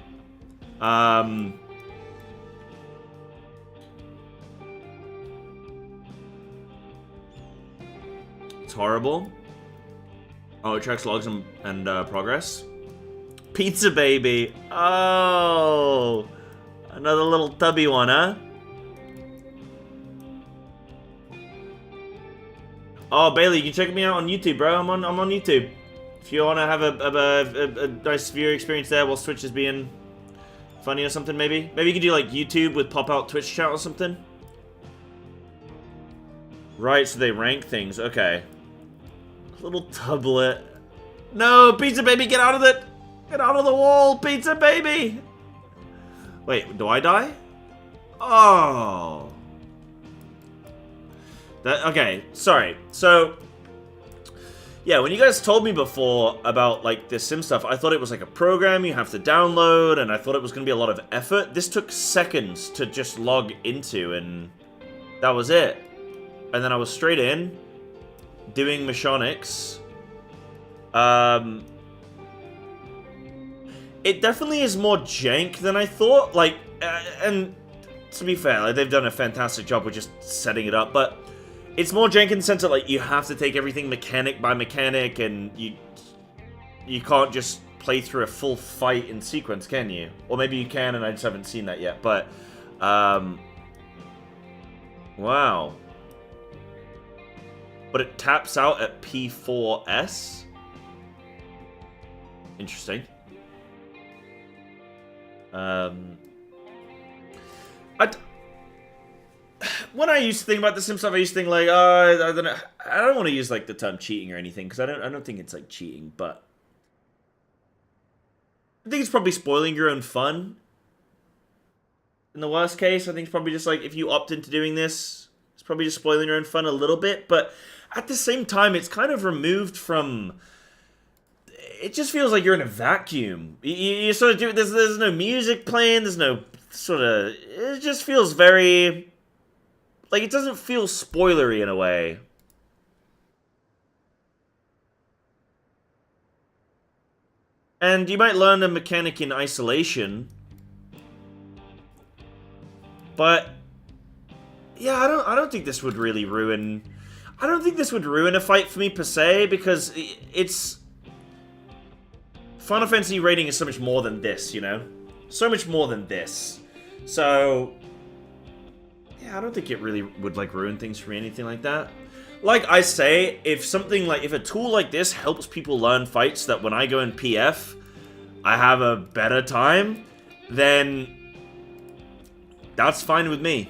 It's horrible. Oh, it tracks logs and progress. Pizza baby. Oh, another little tubby one, huh? Oh, Bailey, you can check me out on YouTube, bro. I'm on YouTube. If you want to have a nice viewer experience there while Twitch is being funny or something, maybe. Maybe you could do like YouTube with pop-out Twitch chat or something. Right, so they rank things. Okay. Little tublet. No, pizza baby, get out of it! Get out of the wall, pizza baby! Wait, do I die? Oh. Okay, sorry. So, yeah, when you guys told me before about, like, this sim stuff, I thought it was like a program you have to download, and I thought it was going to be a lot of effort. This took seconds to just log into, and that was it. And then I was straight in, doing mechanics. It definitely is more jank than I thought. Like, and to be fair, like, they've done a fantastic job with just setting it up, but it's more jank in the sense that, like, you have to take everything mechanic by mechanic, and you can't just play through a full fight in sequence, can you? Or maybe you can, and I just haven't seen that yet, but, wow. But it taps out at P4S? Interesting. When I used to think about the sim stuff, I used to think like, I don't know. I don't want to use like the term cheating or anything because I don't think it's like cheating, but I think it's probably spoiling your own fun. In the worst case, I think it's probably just like if you opt into doing this, it's probably just spoiling your own fun a little bit. But at the same time, it's kind of removed from. It just feels like you're in a vacuum. You sort of do. There's no music playing. There's no sort of. It just feels very. Like, it doesn't feel spoilery in a way. And you might learn a mechanic in isolation. But yeah, I don't think this would really ruin. I don't think this would ruin a fight for me per se, because it's Final Fantasy rating is so much more than this, you know? So much more than this. So yeah, I don't think it really would like ruin things for me, anything like that. Like I say, if a tool like this helps people learn fights that when I go in PF, I have a better time, then that's fine with me.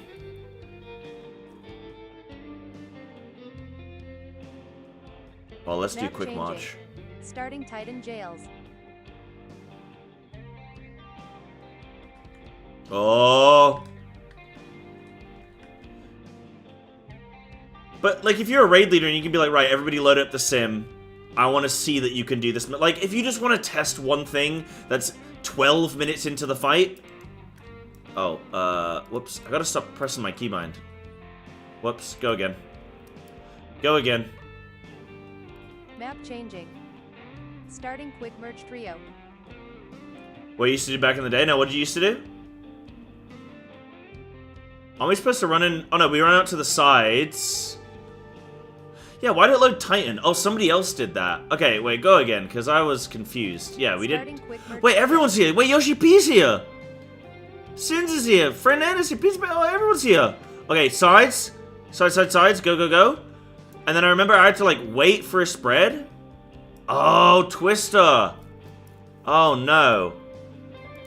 Well, let's do quick march. Starting Titan jails. Oh. But, like, if you're a raid leader and you can be like, right, everybody load up the sim. I want to see that you can do this. Like, if you just want to test one thing that's 12 minutes into the fight. Oh, whoops. I gotta stop pressing my keybind. Whoops, go again. Go again. Map changing. Starting quick merge trio. What you used to do back in the day? No, what did you used to do? Are we supposed to run in? Oh no, we run out to the sides. Yeah, why did it load Titan? Oh, somebody else did that. Okay, wait, go again, because I was confused. Yeah, we did. Wait, everyone's here. Wait, Yoshi P's here. Sins is here. Fernandez here. Oh, everyone's here. Okay, sides. Sides. Go, go, go. And then I remember I had to, like, wait for a spread. Oh, Twister. Oh, no.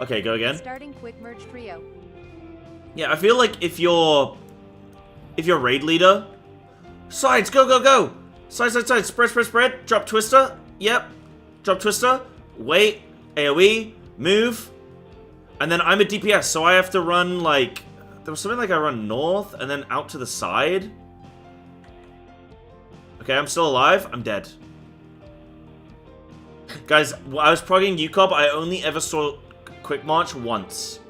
Okay, go again. Starting quick merge trio. Yeah, I feel like if you're raid leader, sides, go, go, go. Side, spread. Drop Twister. Yep. Drop Twister. Wait. AoE. Move. And then I'm a DPS, so I have to run, like... There was something like I run north and then out to the side. Okay, I'm still alive. I'm dead. Guys, I was progging UCOB. I only ever saw Quick March once.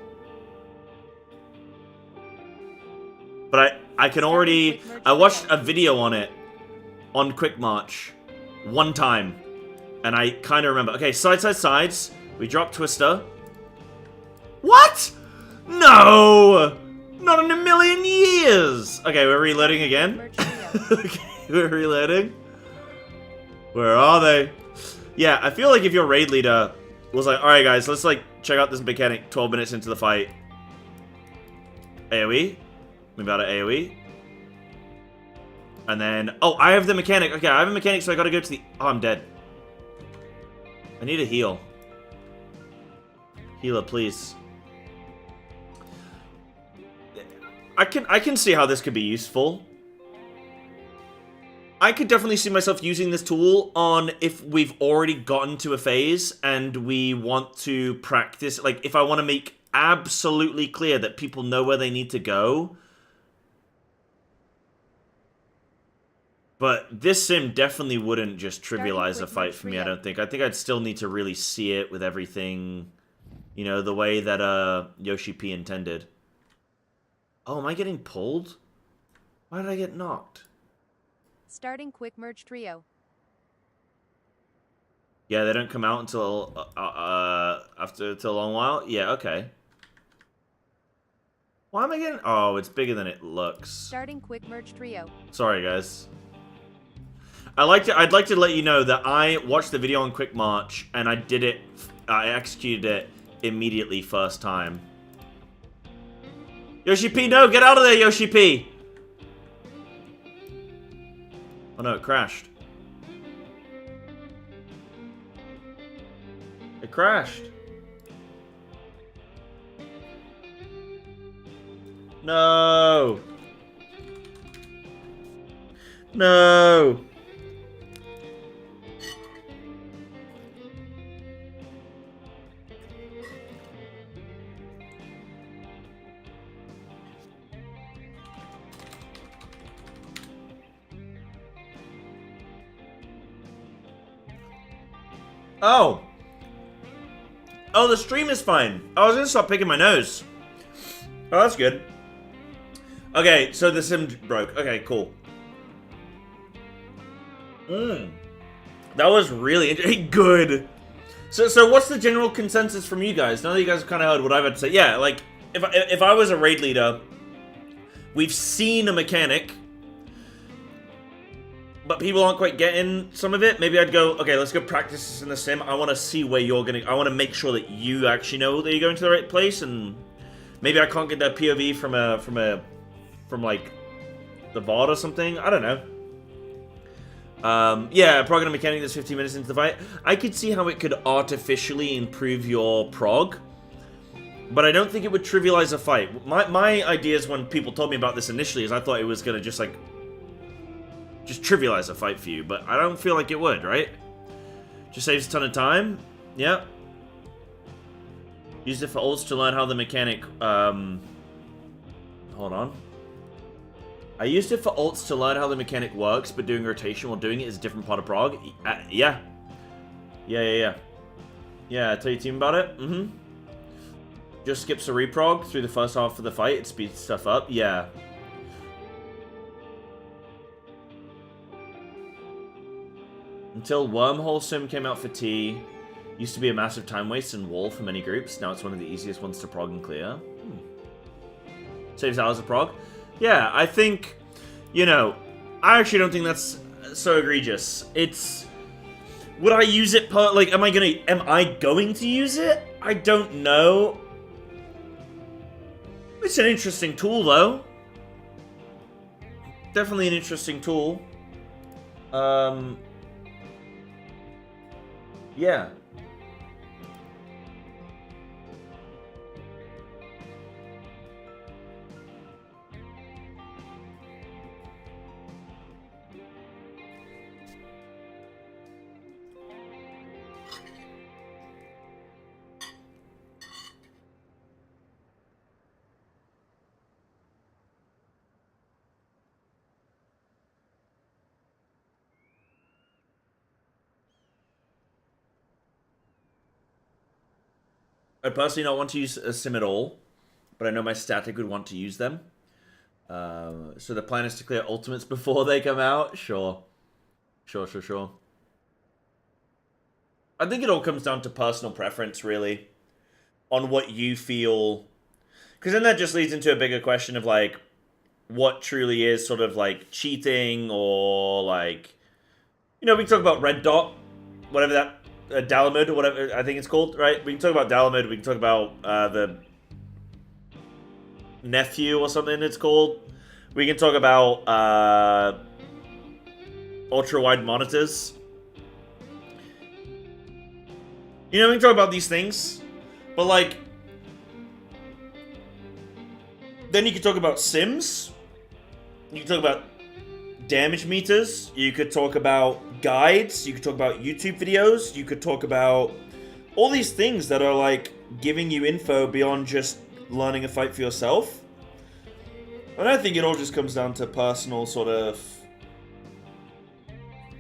But I can already... I watched a video on it. On Quick March. One time. And I kind of remember. Okay, sides. We drop Twister. What? No! Not in a million years! Okay, we're reloading again. Okay, we're reloading. Where are they? Yeah, I feel like if your raid leader was like, alright guys, let's like check out this mechanic 12 minutes into the fight. AoE. Move out of AoE. And then, oh, I have the mechanic. Okay, I have a mechanic, so I gotta go to the... Oh, I'm dead. I need a heal. Healer, please. I can see how this could be useful. I could definitely see myself using this tool on if we've already gotten to a phase and we want to practice. Like, if I want to make absolutely clear that people know where they need to go. But this sim definitely wouldn't just trivialize a fight for me, I don't think. I think I'd still need to really see it with everything, you know, the way that Yoshi P intended. Oh, am I getting pulled? Why did I get knocked? Starting quick merge trio. Yeah, they don't come out until after a long while. Yeah, okay. Why am I getting? Oh, it's bigger than it looks. Starting quick merge trio. Sorry, guys. I'd like to let you know that I watched the video on Quick March and I did it. I executed it immediately first time. Yoshi P, no, get out of there, Yoshi P. Oh no, it crashed. It crashed. No. No. Oh. Oh, the stream is fine. I was gonna stop picking my nose. Oh, that's good. Okay, so the sim broke. Okay, cool. That was really good. So what's the general consensus from you guys? Now that you guys have kind of heard what I've had to say. Yeah, like, if I was a raid leader, we've seen a mechanic, but people aren't quite getting some of it. Maybe I'd go, okay, let's go practice this in the sim. I want to see where you're going to... I want to make sure that you actually know that you're going to the right place, and maybe I can't get that POV from like, the VOD or something. I don't know. Yeah, progging a mechanic that's 15 minutes into the fight. I could see how it could artificially improve your prog, but I don't think it would trivialize a fight. My ideas when people told me about this initially is I thought it was going to just, like... just trivialize a fight for you, but I don't feel like it would, right? Just saves a ton of time. Yeah. Used it for ults to learn how the mechanic, hold on. I used it for ults to learn how the mechanic works, but doing rotation while doing it is a different part of prog. Yeah. Yeah, I tell your team about it. Just skips a reprog through the first half of the fight. It speeds stuff up. Yeah. Until Wormhole Sim came out for T, used to be a massive time waste and wall for many groups. Now it's one of the easiest ones to prog and clear. Saves hours of prog. Yeah, I think, you know, I actually don't think that's so egregious. It's, would I use it like, am I going to use it? I don't know. It's an interesting tool, though. Definitely an interesting tool. Yeah. I personally don't want to use a sim at all, but I know my static would want to use them. So the plan is to clear ultimates before they come out? Sure. Sure. I think it all comes down to personal preference, really, on what you feel. Because then that just leads into a bigger question of, like, what truly is sort of, like, cheating or, like... You know, we can talk about Red Dot, whatever that... Dalamud, or whatever I think it's called, right? We can talk about Dalamud, we can talk about the nephew or something it's called. We can talk about ultra-wide monitors. You know, we can talk about these things, but like, then you can talk about sims. You can talk about damage meters. You could talk about guides. You could talk about YouTube videos. You could talk about all these things that are like giving you info beyond just learning a fight for yourself. And I think it all just comes down to personal sort of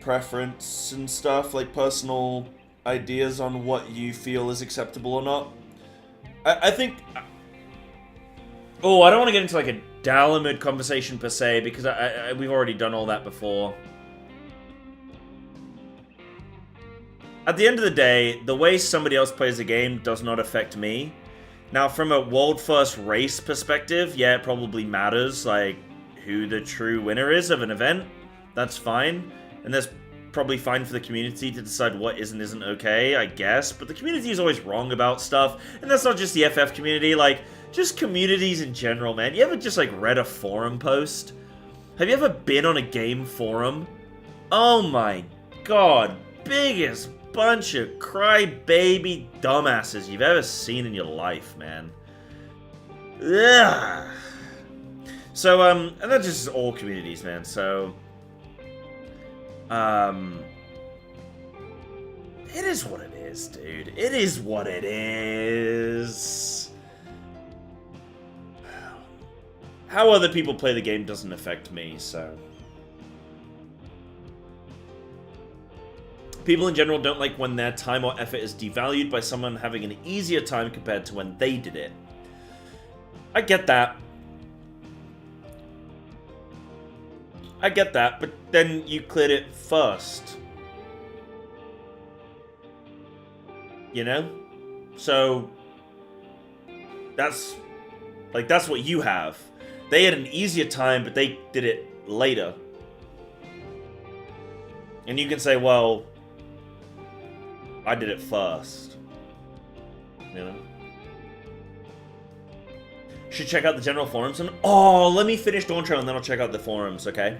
preference and stuff, like personal ideas on what you feel is acceptable or not. I think... Oh, I don't want to get into like a Dalamud conversation per se, because we've already done all that before. At the end of the day, the way somebody else plays the game does not affect me. Now, from a world first race perspective, yeah, it probably matters, like, who the true winner is of an event. That's fine. And that's probably fine for the community to decide what is and isn't okay, I guess. But the community is always wrong about stuff. And that's not just the FF community, like... Just communities in general, man. You ever just, like, read a forum post? Have you ever been on a game forum? Oh my god. Biggest bunch of crybaby dumbasses you've ever seen in your life, man. Ugh. So, and that's just all communities, man. So, it is what it is, dude. It is what it is. How other people play the game doesn't affect me, so... People in general don't like when their time or effort is devalued by someone having an easier time compared to when they did it. I get that. I get that, but then you cleared it first. You know? So... That's... Like, that's what you have. They had an easier time, but they did it later. And you can say, well, I did it first. You know? Should check out the general forums. And oh, let me finish Dawn Trail and then I'll check out the forums, okay?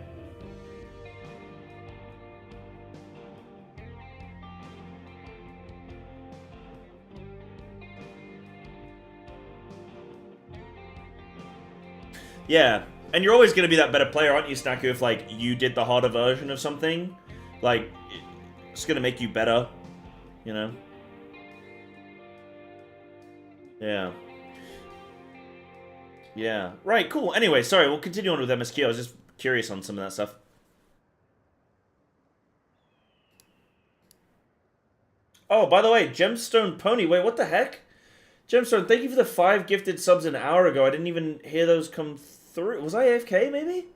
Yeah, and you're always going to be that better player, aren't you, Snaku, if, like, you did the harder version of something? Like, it's going to make you better, you know? Yeah. Yeah. Right, cool. Anyway, sorry, we'll continue on with MSQ. I was just curious on some of that stuff. Oh, by the way, Gemstone Pony. Wait, what the heck? Gemstone, thank you for the 5 gifted subs an hour ago. I didn't even hear those come through. Was I AFK, maybe?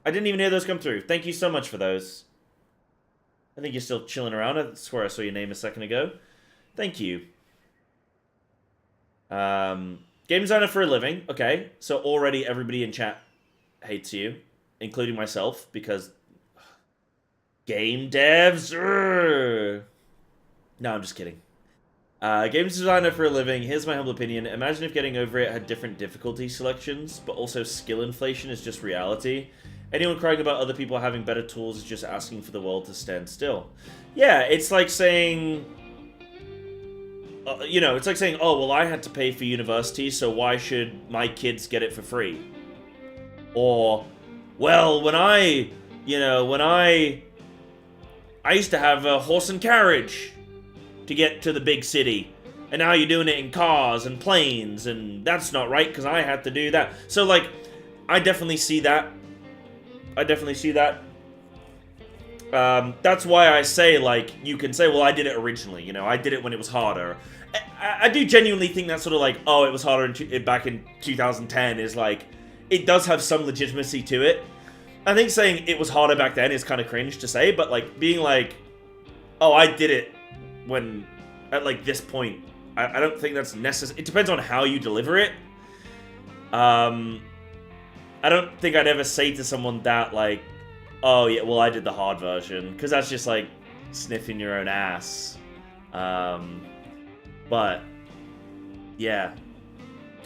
I didn't even hear those come through. Thank you so much for those. I think you're still chilling around. I swear I saw your name a second ago. Thank you. Game designer for a living. Okay, so already everybody in chat hates you, including myself, because game devs. No, I'm just kidding. Games designer for a living. Here's my humble opinion. Imagine if Getting Over It had different difficulty selections, but also skill inflation is just reality. Anyone crying about other people having better tools is just asking for the world to stand still. Yeah, it's like saying... you know, it's like saying, oh, well, I had to pay for university, so why should my kids get it for free? Or, well, when I used to have a horse and carriage to get to the big city, and now you're doing it in cars and planes, and that's not right because I had to do that. So, like, I definitely see that. That's why I say, like, you can say, well, I did it originally, you know, I did it when it was harder. I do genuinely think that sort of like, oh, it was harder back in 2010 is like, it does have some legitimacy to it. I think saying it was harder back then is kind of cringe to say, but like being like, oh, I did it when, at like this point, I don't think that's necessary. It depends on how you deliver it. I don't think I'd ever say to someone that like, oh yeah, well I did the hard version, because that's just like sniffing your own ass. But yeah,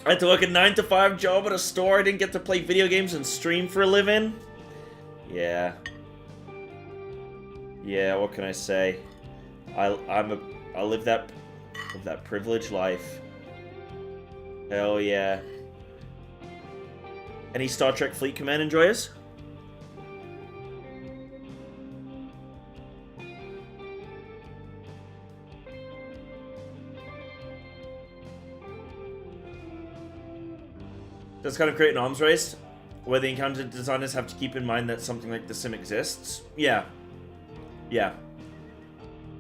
I had to work a 9-to-5 job at a store. I didn't get to play video games and stream for a living. Yeah. Yeah, what can I say? I live that privileged life. Hell yeah. Any Star Trek Fleet Command enjoyers? Does kind of create an arms race where the encounter designers have to keep in mind that something like the sim exists. Yeah. Yeah.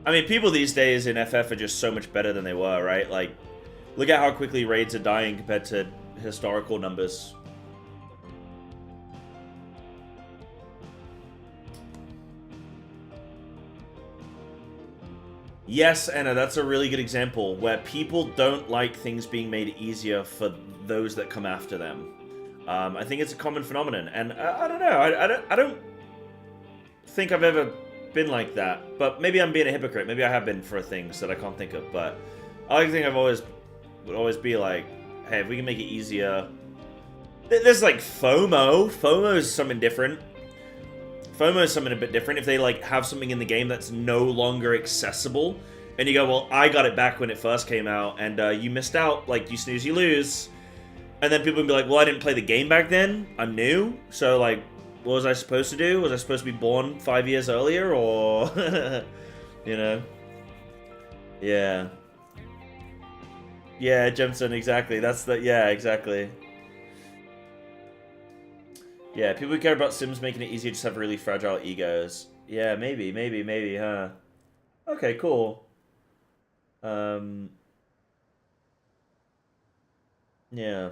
I mean, people these days in FF are just so much better than they were, right? Like, look at how quickly raids are dying compared to historical numbers. Yes, Anna, that's a really good example where people don't like things being made easier for those that come after them. I think it's a common phenomenon, and I don't know. I don't think I've ever been like that, but maybe I'm being a hypocrite. Maybe I have been for things that I can't think of, but I like to think would always be like, hey, if we can make it easier. There's like FOMO. FOMO is something different. FOMO is something a bit different. If they like have something in the game that's no longer accessible, and you go, well, I got it back when it first came out, and you missed out, like, you snooze, you lose. And then people can be like, well, I didn't play the game back then. I'm new. So, like, what was I supposed to do? Was I supposed to be born 5 years earlier, or... you know? Yeah. Yeah, Jemson, exactly. That's the... Yeah, exactly. Yeah, people who care about Sims making it easier just have really fragile egos. Yeah, maybe, huh? Okay, cool. Yeah.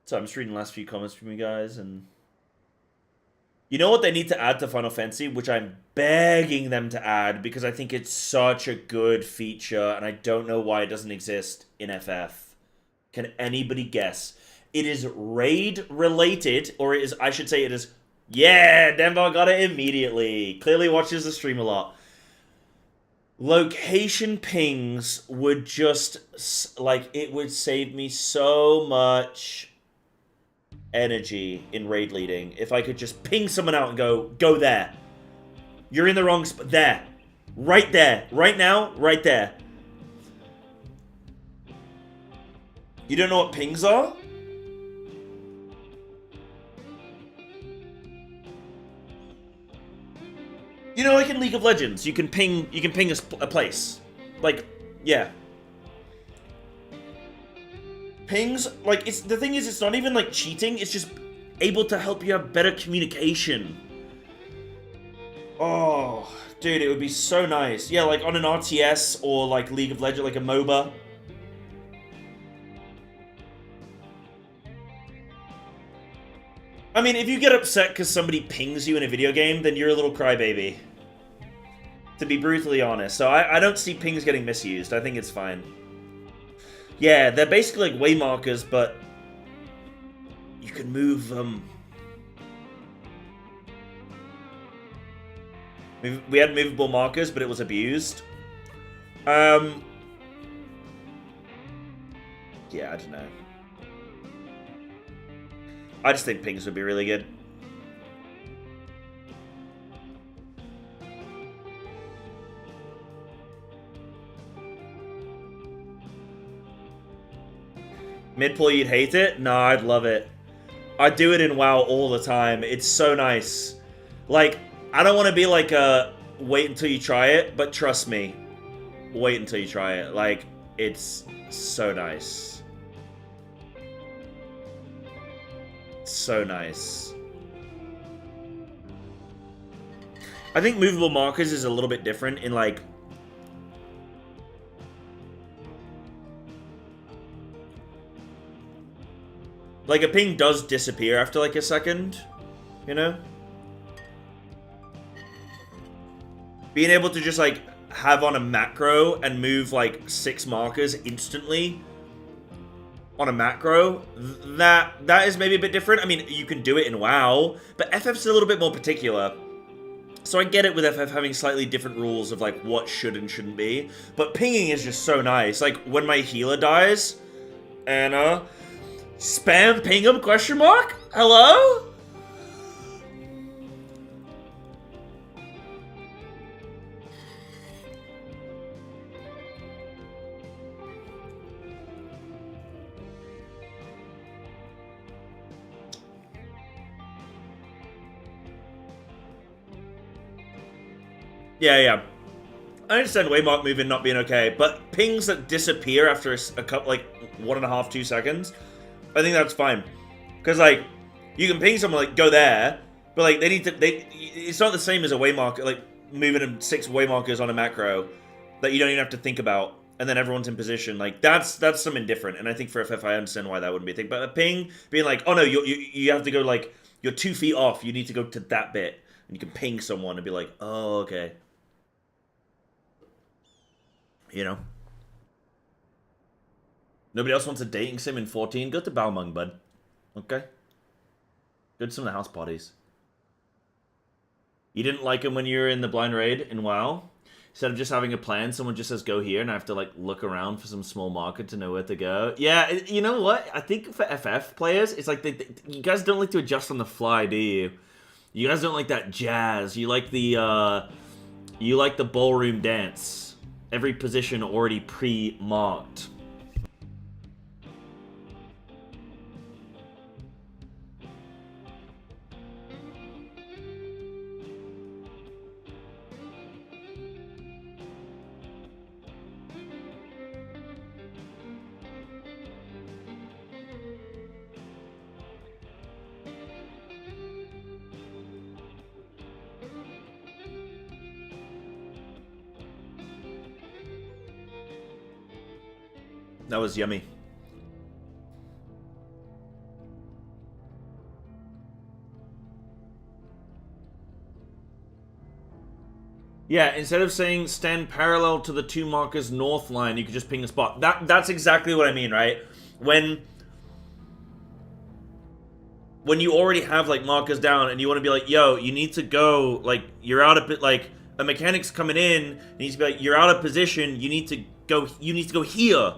So I'm just reading the last few comments from you guys, and... You know what they need to add to Final Fantasy, which I'm begging them to add, because I think it's such a good feature, and I don't know why it doesn't exist in FF. Can anybody guess? It is raid-related, or it is, I should say it is... Yeah, Denver got it immediately. Clearly watches the stream a lot. Location pings would just, like, it would save me so much energy in raid leading if I could just ping someone out and go there. You're in the wrong spot. There. Right there. Right now, right there. You don't know what pings are? You know, like in League of Legends, you can ping a place. Like, yeah. Pings, like, it's the thing is, it's not even like cheating, it's just able to help you have better communication. Oh, dude, it would be so nice. Yeah, like on an RTS or like League of Legends, like a MOBA. I mean, if you get upset because somebody pings you in a video game, then you're a little crybaby. To be brutally honest. So I don't see pings getting misused. I think it's fine. Yeah, they're basically like way markers, but you can move them. We had movable markers, but it was abused. Yeah, I don't know. I just think pings would be really good. Mid-pull, you'd hate it? No, I'd love it. I do it in WoW all the time. It's so nice. Like, I don't want to be like a wait until you try it, but trust me. Wait until you try it. Like, it's so nice. So nice. I think movable markers is a little bit different in like... Like, a ping does disappear after, like, a second, you know? Being able to just, like, have on a macro and move, like, 6 markers instantly on a macro, that is maybe a bit different. I mean, you can do it in WoW, but FF's a little bit more particular. So I get it with FF having slightly different rules of, like, what should and shouldn't be. But pinging is just so nice. Like, when my healer dies, and, spam ping him, question mark? Hello? Yeah. I understand waymark moving not being okay, but pings that disappear after a couple, like, 1.5, 2 seconds, I think that's fine. Because, like, you can ping someone, like, go there, but, like, it's not the same as a waymarker, like, moving 6 waymarkers on a macro that you don't even have to think about, and then everyone's in position. Like, that's something different, and I think for FF, I understand why that wouldn't be a thing. But a ping being like, oh no, you have to go, like, you're 2 feet off, you need to go to that bit, and you can ping someone and be like, oh, okay. You know? Nobody else wants a dating sim in 14? Go to Balmung, bud. Okay? Go to some of the house parties. You didn't like him when you were in the blind raid in WoW? Instead of just having a plan, someone just says go here and I have to, like, look around for some small market to know where to go. Yeah, you know what? I think for FF players, it's like you guys don't like to adjust on the fly, do you? You guys don't like that jazz. You like the ballroom dance. Every position already pre-marked. That was yummy. Yeah, instead of saying stand parallel to the 2 markers north line, you could just ping a spot. That's exactly what I mean, right? When you already have, like, markers down and you want to be like, yo, you need to go, like, you're out of it, like, a mechanic's coming in, you need to be like, you're out of position, you need to go here.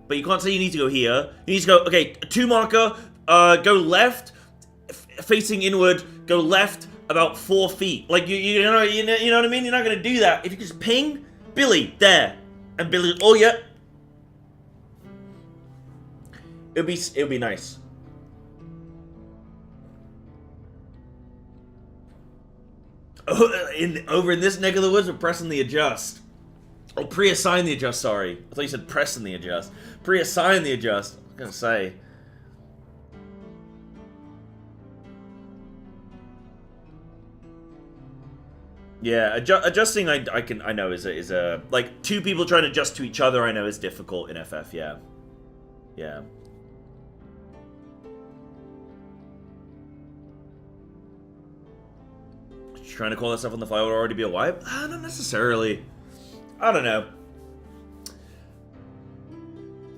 But you can't say you need to go here. You need to go, okay, 2 marker, go left, facing inward, go left about 4 feet. Like, you know what I mean? You're not going to do that. If you just ping, Billy, there. And Billy, oh, yeah. It'll be nice. Over in this neck of the woods, we're pressing the adjust. Oh, pre-assign the adjust, sorry. I thought you said pressing the adjust. Pre-assign the adjust. I was gonna say. Yeah, adjusting I know is a like 2 people trying to adjust to each other I know is difficult in FF, yeah. Yeah. Trying to call that stuff on the fly would already be a wipe? Not necessarily. I don't know.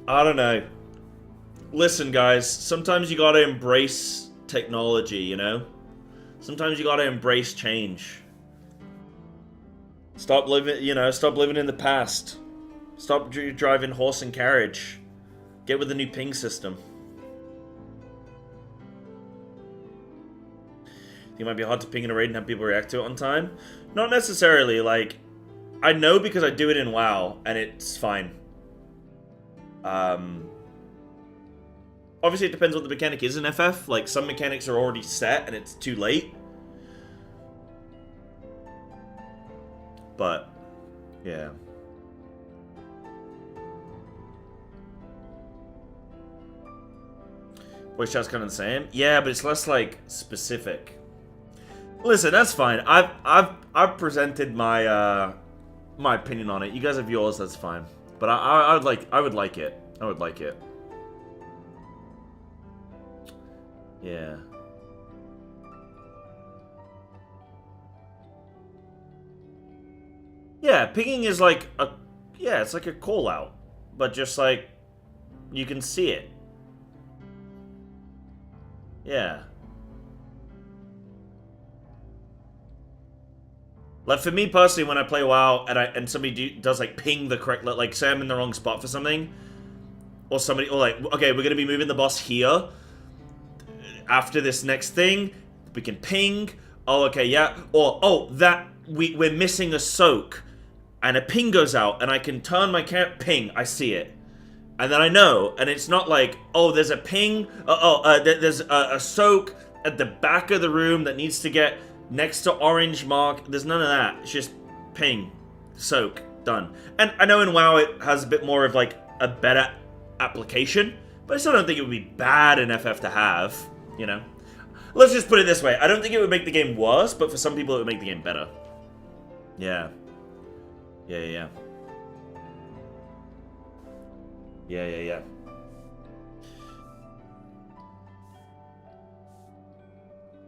I don't know. Listen, guys, sometimes you gotta embrace technology, you know? Sometimes you gotta embrace change. Stop living, stop living in the past. Stop driving horse and carriage. Get with the new ping system. It might be hard to ping in a raid and have people react to it on time. Not necessarily, like, I know because I do it in WoW, and it's fine. Obviously it depends what the mechanic is in FF. Like, some mechanics are already set, and it's too late. But, yeah. Voice chat's kind of the same. Yeah, but it's less, like, specific. Listen, that's fine. I've presented my my opinion on it. You guys have yours, that's fine. But I would like it. I would like it. Yeah. Yeah, pinging is like a it's like a call out, but just like you can see it. Yeah. Like, for me personally, when I play WoW and somebody does, like, ping the correct, like, say I'm in the wrong spot for something, or somebody, or like, okay, we're gonna be moving the boss here, after this next thing, we can ping, oh, okay, yeah, or, oh, we're missing a soak, and a ping goes out, and I can turn my camera, ping, I see it. And then I know, and it's not like, oh, there's a ping, there's a soak at the back of the room that needs to get next to orange mark. There's none of that. It's just ping, soak, done. And I know in WoW it has a bit more of like a better application, but I still don't think it would be bad in FF to have, you know? Let's just put it this way. I don't think it would make the game worse, but for some people it would make the game better. Yeah. Yeah.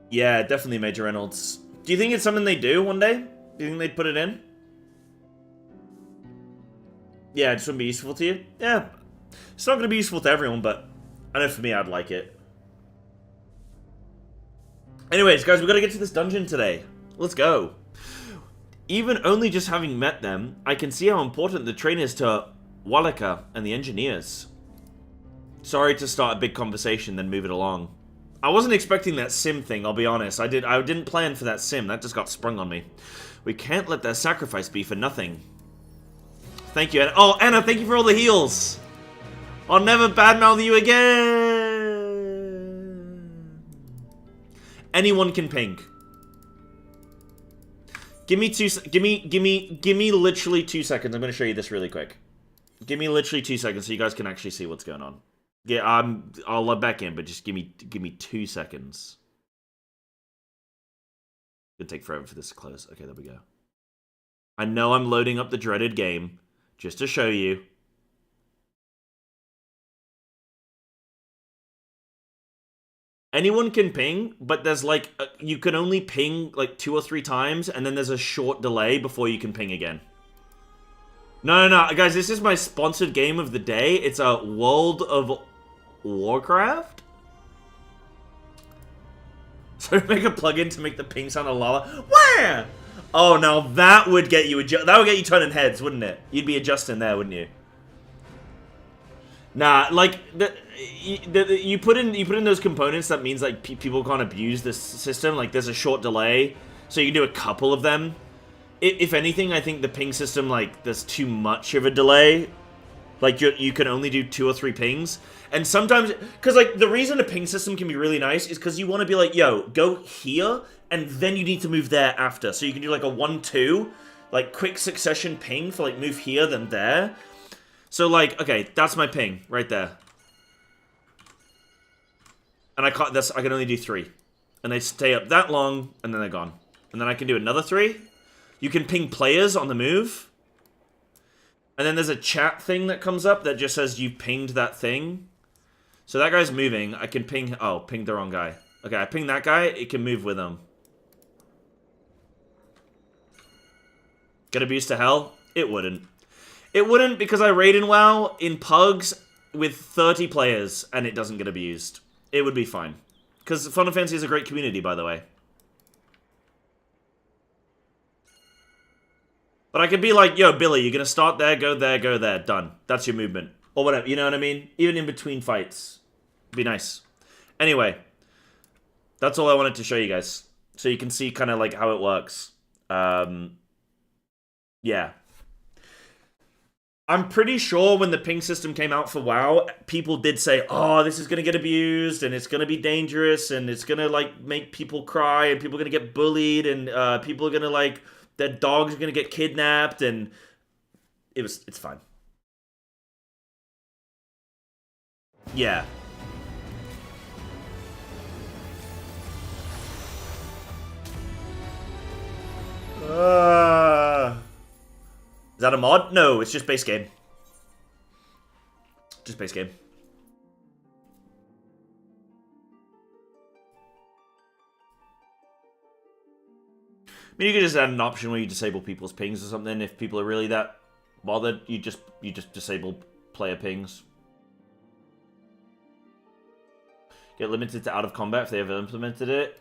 Yeah, definitely Major Reynolds. Do you think it's something they do one day? Do you think they'd put it in? Yeah, it just wouldn't be useful to you? Yeah. It's not going to be useful to everyone, but I know for me, I'd like it. Anyways, guys, we've got to get to this dungeon today. Let's go. Even only just having met them, I can see how important the train is to Walaka and the engineers. Sorry to start a big conversation, then move it along. I wasn't expecting that sim thing, I'll be honest. I didn't plan for that sim. That just got sprung on me. We can't let that sacrifice be for nothing. Thank you, Anna. Oh, Anna, thank you for all the heals. I'll never badmouth you again. Anyone can ping. Give me literally 2 seconds. I'm going to show you this really quick. Give me literally 2 seconds so you guys can actually see what's going on. Yeah, I'll log back in, but just give me 2 seconds. It'll take forever for this to close. Okay, there we go. I know I'm loading up the dreaded game just to show you. Anyone can ping, but there's like you can only ping like 2 or 3 times, and then there's a short delay before you can ping again. No, guys, this is my sponsored game of the day. It's a World of Warcraft? So make a plugin to make the ping sound a lala. Where? Oh, now that would get you turning heads, wouldn't it? You'd be adjusting there, wouldn't you? Nah, like you put in those components. That means like people can't abuse this system. Like there's a short delay, so you can do a couple of them. If anything, I think the ping system, like, there's too much of a delay. Like, you can only do 2 or 3 pings. And sometimes, because, like, the reason a ping system can be really nice is because you want to be like, yo, go here, and then you need to move there after. So you can do, like, a 1-2, like, quick succession ping for, like, move here, then there. So, like, okay, that's my ping, right there. And I can only do 3. And they stay up that long, and then they're gone. And then I can do another 3. You can ping players on the move. And then there's a chat thing that comes up that just says you pinged that thing. So that guy's moving. I can ping... Oh, pinged the wrong guy. Okay, I pinged that guy. It can move with him. Get abused to hell? It wouldn't. It wouldn't because I raid in WoW in pugs with 30 players and it doesn't get abused. It would be fine. Because Final Fantasy is a great community, by the way. But I could be like, yo, Billy, you're going to start there, go there, done. That's your movement. Or whatever, you know what I mean? Even in between fights. Be nice. Anyway. That's all I wanted to show you guys. So you can see kind of like how it works. Yeah. I'm pretty sure when the ping system came out for WoW, people did say, oh, this is going to get abused, and it's going to be dangerous, and it's going to, like, make people cry, and people are going to get bullied, and people are going to, like, their dogs are going to get kidnapped, and it's fine. Yeah. Is that a mod? No, it's just base game. Just base game. I mean, you could just add an option where you disable people's pings or something. If people are really that bothered, you just disable player pings. Get limited to out of combat if they ever implemented it.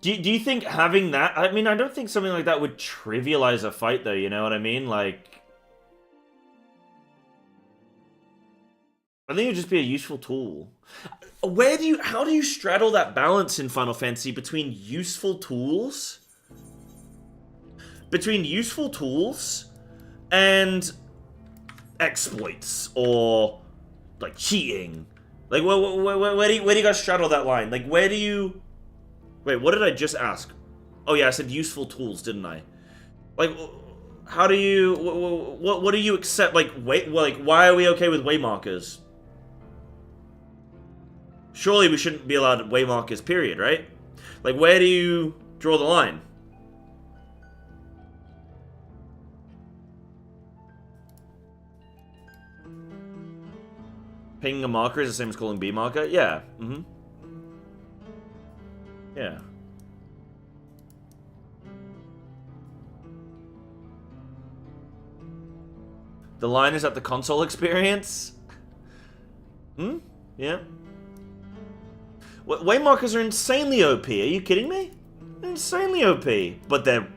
Do you think having that... I mean, I don't think something like that would trivialize a fight, though, you know what I mean? Like... I think it would just be a useful tool. How do you straddle that balance in Final Fantasy between useful tools? Between useful tools and exploits or, like, cheating. Like, where do you guys straddle that line? Like, where do you... Wait, what did I just ask? Oh yeah, I said useful tools, didn't I? Like, how do you... What do you accept? Like, why are we okay with waymarkers? Surely we shouldn't be allowed waymarkers, period, right? Like, where do you draw the line? Pinging a marker is the same as calling B marker? Yeah. Mm-hmm. Yeah. The line is at the console experience? Hmm? Yeah. Waymarkers are insanely OP. Are you kidding me? They're insanely OP. But they're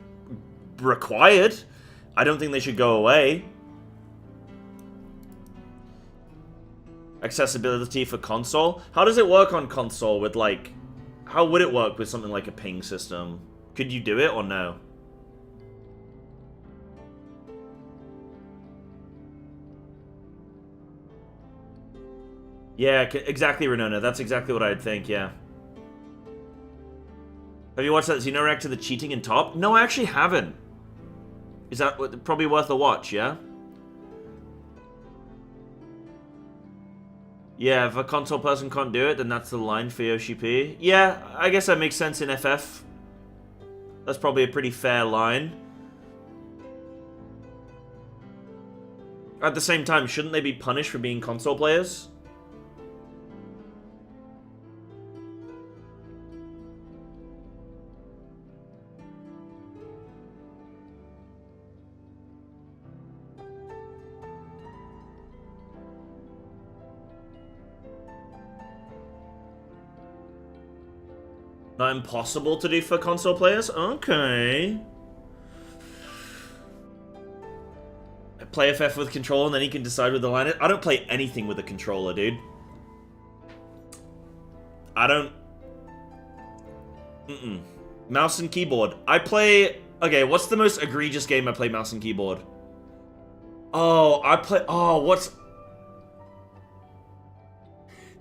required. I don't think they should go away. Accessibility for console? How does it work on console with, like... How would it work with something like a ping system? Could you do it or no? Yeah, exactly, Renona. That's exactly what I'd think, yeah. Have you watched that Xeno to the cheating in top? No, I actually haven't. Is that probably worth a watch, yeah? Yeah, if a console person can't do it, then that's the line for Yoshi P. Yeah, I guess that makes sense in FF. That's probably a pretty fair line. At the same time, shouldn't they be punished for being console players? Not impossible to do for console players? Okay. Play FF with controller and then he can decide where the line is. I don't play anything with a controller, dude. I don't... Mouse and keyboard. I play... Okay, what's the most egregious game I play mouse and keyboard? Oh, I play... Oh, what's...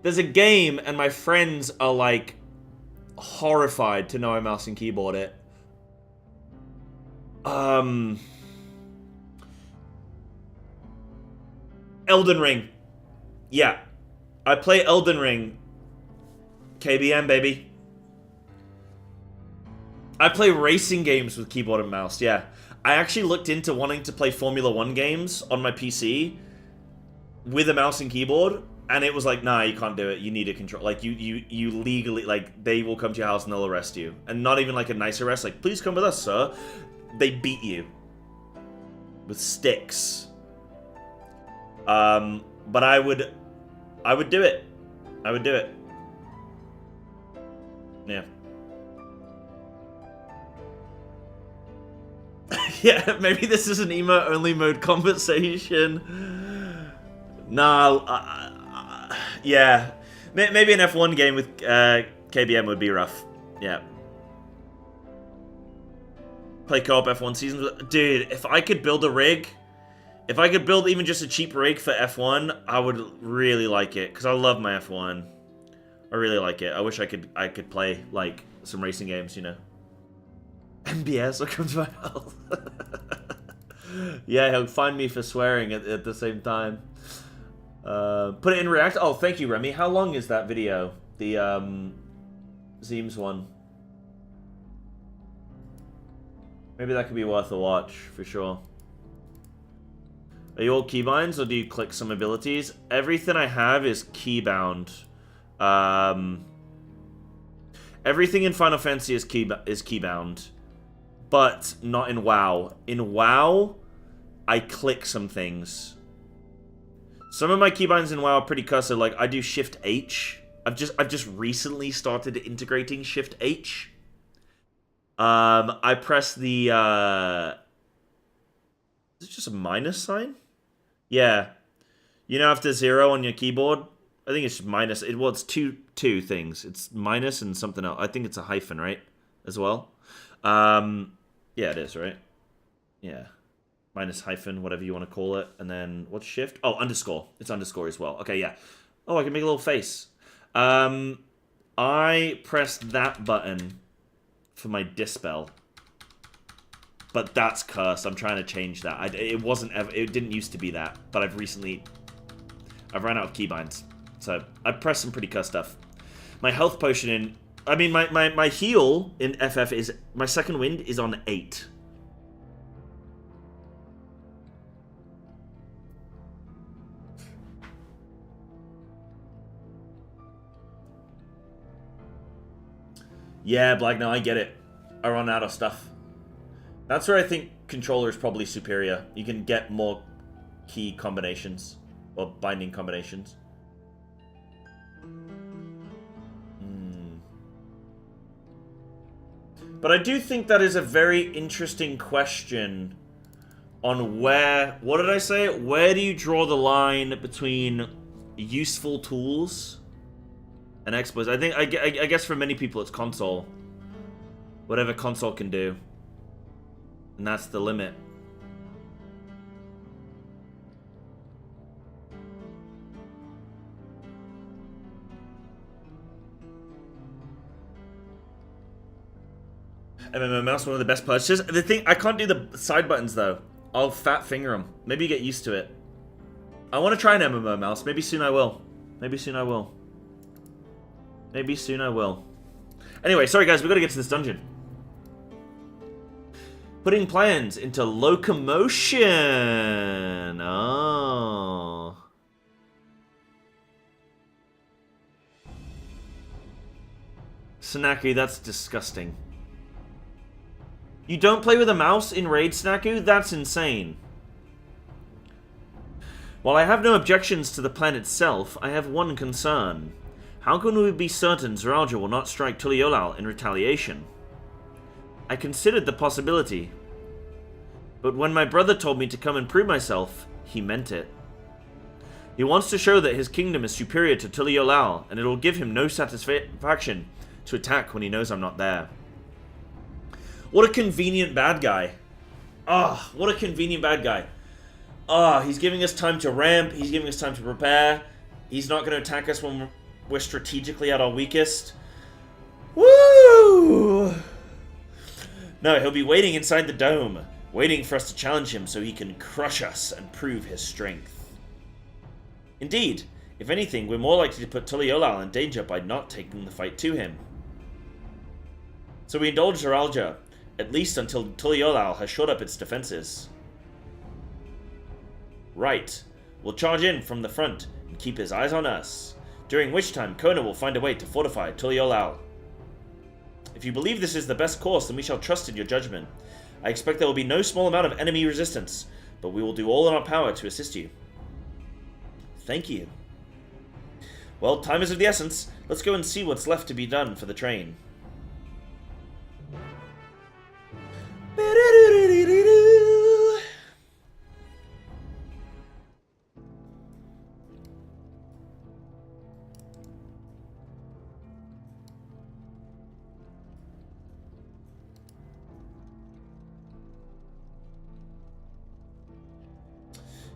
There's a game and my friends are like... horrified to know I mouse and keyboard it. Elden Ring. Yeah. I play Elden Ring. KBM, baby. I play racing games with keyboard and mouse, yeah. I actually looked into wanting to play Formula 1 games on my PC with a mouse and keyboard, and it was like, nah, you can't do it. You need a control. Like, you legally, like, they will come to your house and they'll arrest you. And not even like a nice arrest, like, please come with us, sir. They beat you. With sticks. But I would I would do it. I would do it. Yeah. Yeah, maybe this is an emo-only mode conversation. Nah, yeah. Maybe an F1 game with KBM would be rough. Yeah. Play co-op F1 seasons. Dude, if I could build a rig, if I could build even just a cheap rig for F1, I would really like it, because I love my F1. I really like it. I wish I could play, like, some racing games, you know. MBS, what comes to my health? Yeah, he'll find me for swearing at the same time. Put it in React. Oh, thank you, Remy. How long is that video? The, Zeems one. Maybe that could be worth a watch, for sure. Are you all keybinds, or do you click some abilities? Everything I have is keybound. Everything in Final Fantasy is keybound. But not in WoW. In WoW, I click some things. Some of my keybinds in WoW are pretty cussed. Like, I do Shift H. I've just recently started integrating Shift H. I press the, is it just a minus sign? Yeah. You know, after 0 on your keyboard, I think it's minus. Well, it's two things. It's minus and something else. I think it's a hyphen, right? As well. Yeah, it is, right? Yeah. Minus hyphen, whatever you want to call it. And then, what's shift? Oh, underscore. It's underscore as well. Okay, yeah. Oh, I can make a little face. I pressed that button for my dispel. But that's cursed. I'm trying to change that. It wasn't ever. It didn't used to be that. But I've ran out of keybinds. So I pressed some pretty cursed stuff. My health potion in. I mean, my heal in FF is. My second wind is on 8. Yeah, Black, no, I get it. I run out of stuff. That's where I think controller is probably superior. You can get more key combinations. Or binding combinations. But I do think that is a very interesting question on where... What did I say? Where do you draw the line between useful tools and exploits? I think, I guess for many people it's console. Whatever console can do. And that's the limit. MMO mouse, one of the best purchases. The thing, I can't do the side buttons though. I'll fat finger them. Maybe you get used to it. I want to try an MMO mouse. Maybe soon I will. Maybe soon I will. Maybe soon I will. Anyway, sorry guys, we got to get to this dungeon. Putting plans into locomotion. Oh. Snaku, that's disgusting. You don't play with a mouse in Raid, Snaku? That's insane. While I have no objections to the plan itself, I have one concern. How can we be certain Zeralja will not strike Tuliolal in retaliation? I considered the possibility. But when my brother told me to come and prove myself, he meant it. He wants to show that his kingdom is superior to Tuliolal, and it will give him no satisfaction to attack when he knows I'm not there. What a convenient bad guy. Ah, oh, what a convenient bad guy. Ah, oh, he's giving us time to ramp. He's giving us time to prepare. He's not going to attack us when we're strategically at our weakest. Woo! No, he'll be waiting inside the dome, waiting for us to challenge him so he can crush us and prove his strength. Indeed, if anything, we're more likely to put Tuliolal in danger by not taking the fight to him. So we indulge Zeralja, at least until Tuliolal has shored up its defenses. Right. We'll charge in from the front and keep his eyes on us, during which time Kona will find a way to fortify Tuliolal. If you believe this is the best course, then we shall trust in your judgment. I expect there will be no small amount of enemy resistance, but we will do all in our power to assist you. Thank you. Well, time is of the essence. Let's go and see what's left to be done for the train.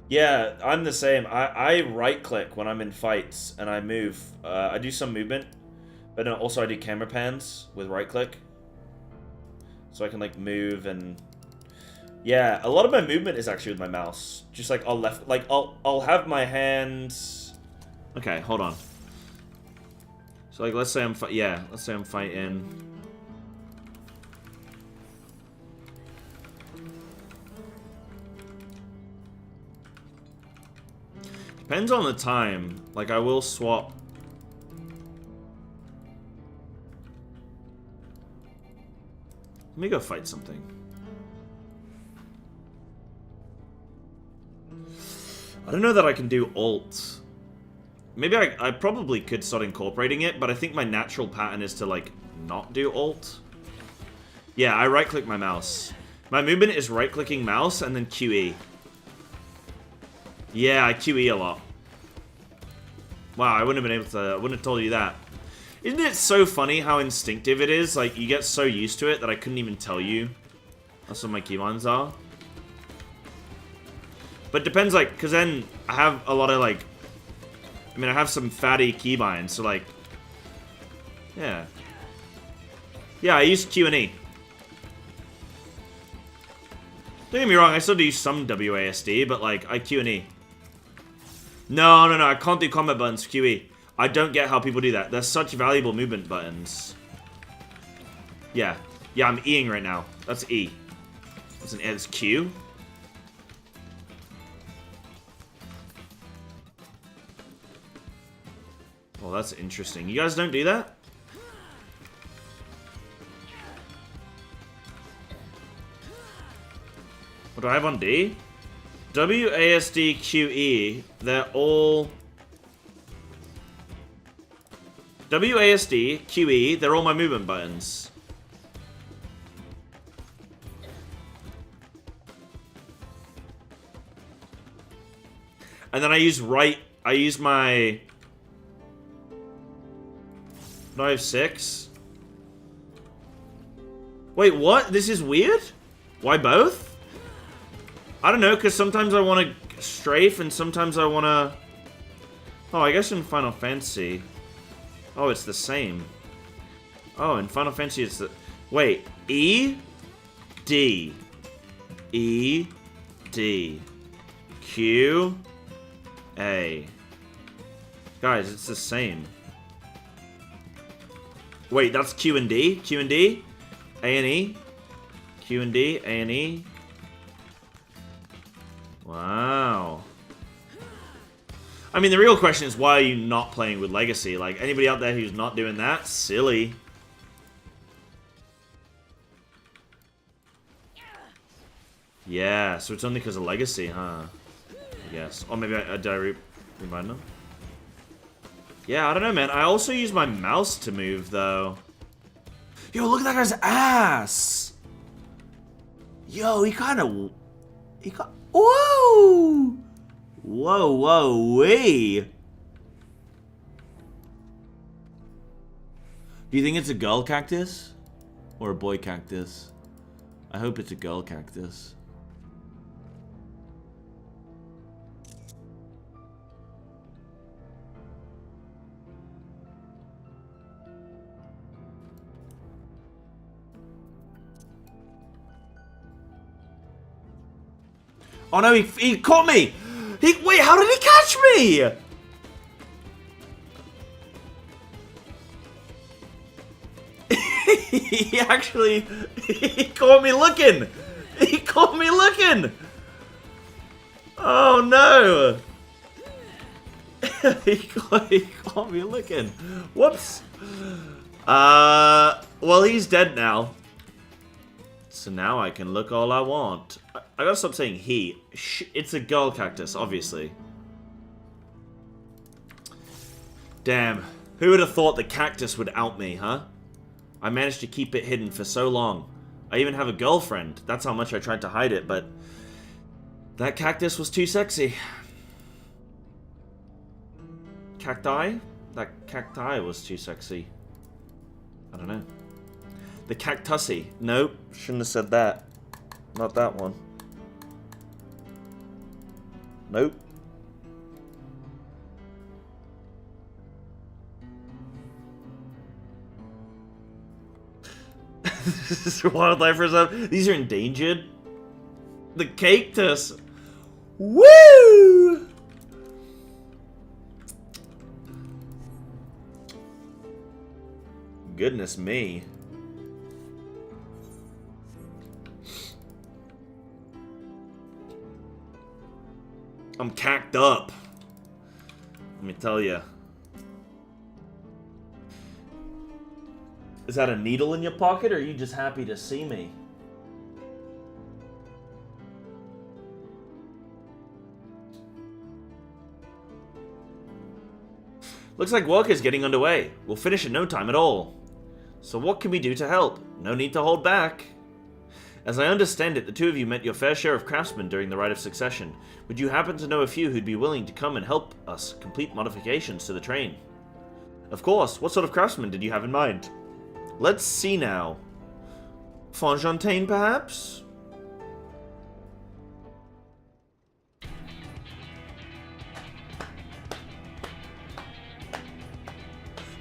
Yeah, I'm the same. I right-click when I'm in fights, and I move. I do some movement, but then also I do camera pans with right-click. So I can, like, move and... Yeah, a lot of my movement is actually with my mouse. Just, like, I'll have my hands... Okay, hold on. So, like, let's say I'm fighting... Depends on the time. Like, I will swap. Let me go fight something. I don't know that I can do alt. Maybe I probably could start incorporating it, but I think my natural pattern is to, like, not do alt. Yeah, I right-click my mouse. My movement is right-clicking mouse and then QE. Yeah, I QE a lot. Wow, I wouldn't have been able to... I wouldn't have told you that. Isn't it so funny how instinctive it is? Like, you get so used to it that I couldn't even tell you. That's what my keybinds are. But it depends, like... Because then I have a lot of, like... I mean, I have some fatty keybinds, so, like... Yeah. Yeah, I use Q and E. Don't get me wrong, I still do some WASD, but, like, I Q and E. No, I can't do combat buttons, QE. I don't get how people do that. They're such valuable movement buttons. Yeah. Yeah, I'm Eing right now. That's E. That's Q. Well, that's interesting. You guys don't do that? What do I have on D? WASD, QE, they're all... WASD, QE, they're all my movement buttons. And then I use my... Do I have 6? Wait, what? This is weird? Why both? I don't know, because sometimes I want to strafe and sometimes I want to... Oh, I guess in Final Fantasy... Oh, it's the same. Oh, in Final Fantasy it's the... Wait, E, D. E, D. Q, A. Guys, it's the same. Wait, that's Q and D? Q and D? A and E? Q and D? A and E? Wow. I mean, the real question is, why are you not playing with Legacy? Like, anybody out there who's not doing that? Silly. Yeah, so it's only because of Legacy, huh? I guess. Or maybe did I remind them? Yeah, I don't know, man. I also use my mouse to move, though. Yo, look at that guy's ass! Yo, he kind of... Whoa! Whoa, wee! Do you think it's a girl cactus? Or a boy cactus? I hope it's a girl cactus. Oh no, he caught me! Wait, how did he catch me? He caught me looking! He caught me looking! Oh no! he caught me looking. Whoops! Well, he's dead now. So now I can look all I want. I gotta stop saying he. It's a girl cactus, obviously. Damn. Who would have thought the cactus would out me, huh? I managed to keep it hidden for so long. I even have a girlfriend. That's how much I tried to hide it, but that cactus was too sexy. Cacti? That cacti was too sexy. I don't know. The cactusy. Nope, shouldn't have said that. Not that one. Nope. Wildlife reserve. These are endangered. The cactus. Woo! Goodness me. I'm cacked up. Let me tell you. Is that a needle in your pocket, or are you just happy to see me? Looks like work is getting underway. We'll finish in no time at all. So what can we do to help? No need to hold back. As I understand it, the two of you met your fair share of craftsmen during the Rite of Succession. Would you happen to know a few who'd be willing to come and help us complete modifications to the train? Of course. What sort of craftsmen did you have in mind? Let's see now. Fontaine, perhaps?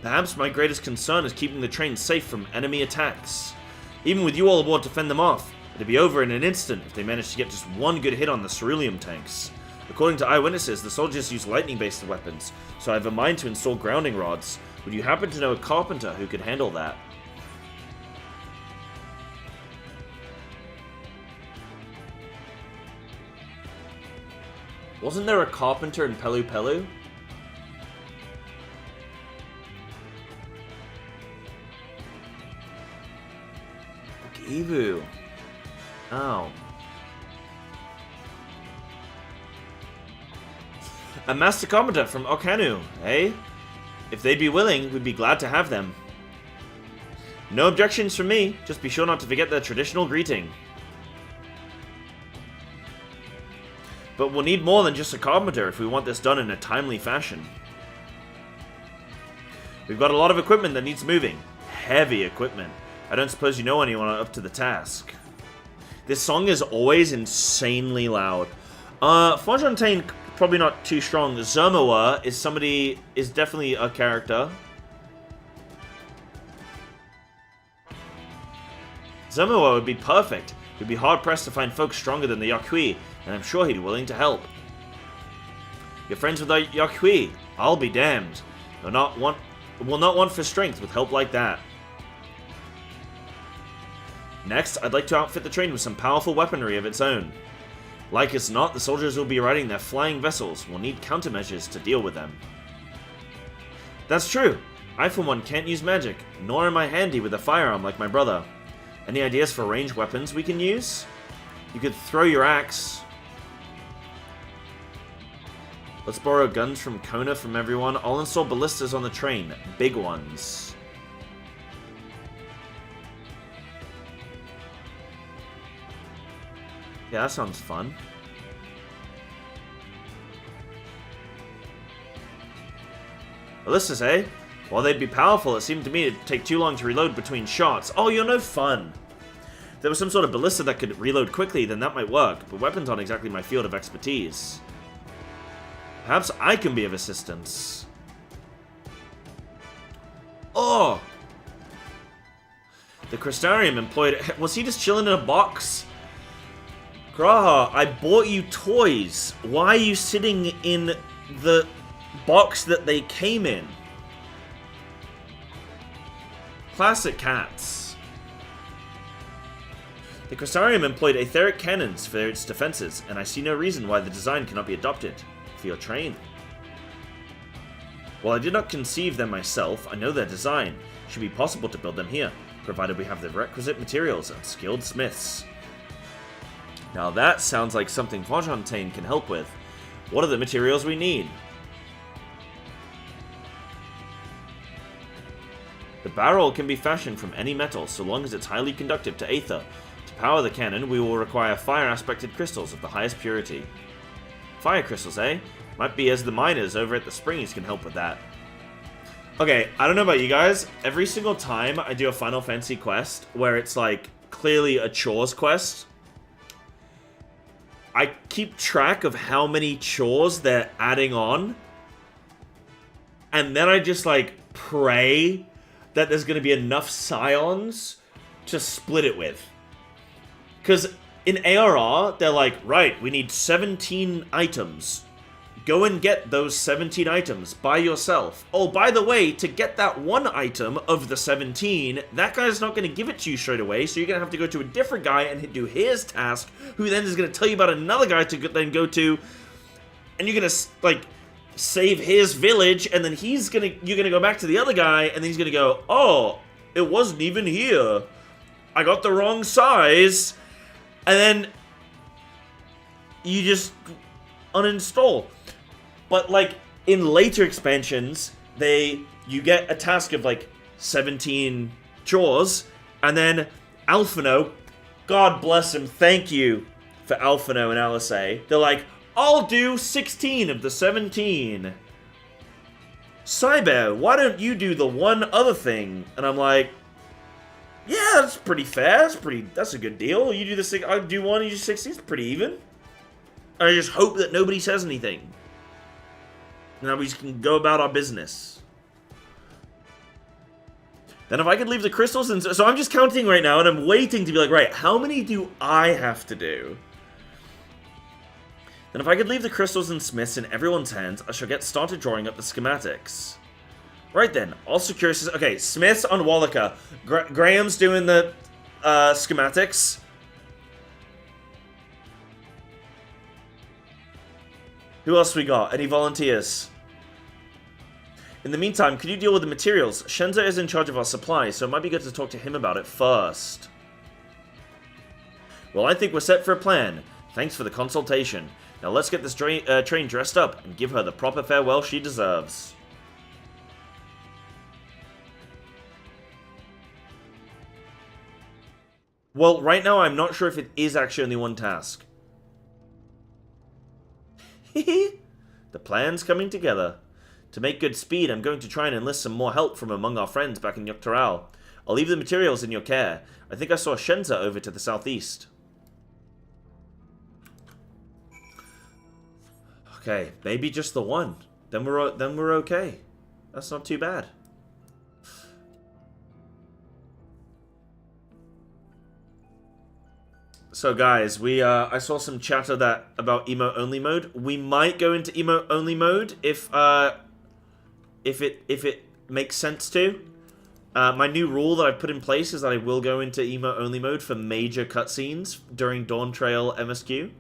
Perhaps my greatest concern is keeping the train safe from enemy attacks. Even with you all aboard to fend them off, it'd be over in an instant if they managed to get just one good hit on the ceruleum tanks. According to eyewitnesses, the soldiers use lightning-based weapons, so I have a mind to install grounding rods. Would you happen to know a carpenter who could handle that? Wasn't there a carpenter in Pelu Pelu? Evu. Oh. A master carpenter from Okanu, eh? If they'd be willing, we'd be glad to have them. No objections from me, just be sure not to forget their traditional greeting. But we'll need more than just a carpenter if we want this done in a timely fashion. We've got a lot of equipment that needs moving. Heavy equipment. I don't suppose you know anyone up to the task. This song is always insanely loud. Fontaine, probably not too strong. Zermoa is definitely a character. Zermoa would be perfect. We'd be hard-pressed to find folks stronger than the Yakui, and I'm sure he'd be willing to help. You're friends with the Yakui? I'll be damned. We'll not want for strength with help like that. Next, I'd like to outfit the train with some powerful weaponry of its own. Like as not, the soldiers will be riding their flying vessels. We'll need countermeasures to deal with them. That's true. I, for one, can't use magic, nor am I handy with a firearm like my brother. Any ideas for ranged weapons we can use? You could throw your axe. Let's borrow guns from Kona from everyone. I'll install ballistas on the train. Big ones. Yeah, that sounds fun. Ballistas, eh? While they'd be powerful, it seemed to me it'd take too long to reload between shots. Oh, you're no fun! If there was some sort of ballista that could reload quickly, then that might work, but weapons aren't exactly my field of expertise. Perhaps I can be of assistance. Oh! The Crystarium employed... Was he just chilling in a box? Graha, I bought you toys. Why are you sitting in the box that they came in? Classic cats. The Crystarium employed etheric cannons for its defenses, and I see no reason why the design cannot be adopted for your train. While I did not conceive them myself, I know their design. It should be possible to build them here, provided we have the requisite materials and skilled smiths. Now that sounds like something Fontaine can help with. What are the materials we need? barrel can be fashioned from any metal, so long as it's highly conductive to aether. To power the cannon, we will require fire-aspected crystals of the highest purity. Fire crystals, eh? Might be as the miners over at the Springs can help with that. Okay, I don't know about you guys. Every single time I do a Final Fantasy quest where it's like clearly a chores quest, I keep track of how many chores they're adding on. And then I just like pray that there's going to be enough scions to split it with. Because in ARR, they're like, right, we need 17 items. Go and get those 17 items by yourself. Oh, by the way, to get that one item of the 17, that guy's not going to give it to you straight away, so you're going to have to go to a different guy and do his task, who then is going to tell you about another guy to then go to, and you're going to, like, save his village, and then you're going to go back to the other guy, and then he's going to go, oh, it wasn't even here. I got the wrong size. And then you just uninstall. But like in later expansions, you get a task of like 17 chores, and then Alphino, God bless him, thank you for Alphino and LSA. They're like, I'll do 16 of the 17. Cyber, why don't you do the one other thing? And I'm like, yeah, that's pretty fair. That's a good deal. You do the 6, I do one, you do 16. It's pretty even. I just hope that nobody says anything. Now we just can go about our business. Then if I could leave the crystals and so I'm just counting right now and I'm waiting to be like, right, how many do I have to do? Then if I could leave the crystals and smiths in everyone's hands, I shall get started drawing up the schematics. Right then, I'll secure... Okay, smiths on Wallaka. Graham's doing the schematics. Who else we got? Any volunteers? In the meantime, could you deal with the materials? Shenza is in charge of our supply, so it might be good to talk to him about it first. Well, I think we're set for a plan. Thanks for the consultation. Now let's get this train dressed up and give her the proper farewell she deserves. Well, right now I'm not sure if it is actually only one task. The plan's coming together. To make good speed, I'm going to try and enlist some more help from among our friends back in Yuktaral. I'll leave the materials in your care. I think I saw Shenza over to the southeast. Okay, maybe just the one. Then we're okay. That's not too bad. So guys, I saw some chatter about emote only mode. We might go into emote only mode if it makes sense to. My new rule that I've put in place is that I will go into emote only mode for major cutscenes during Dawn Trail MSQ.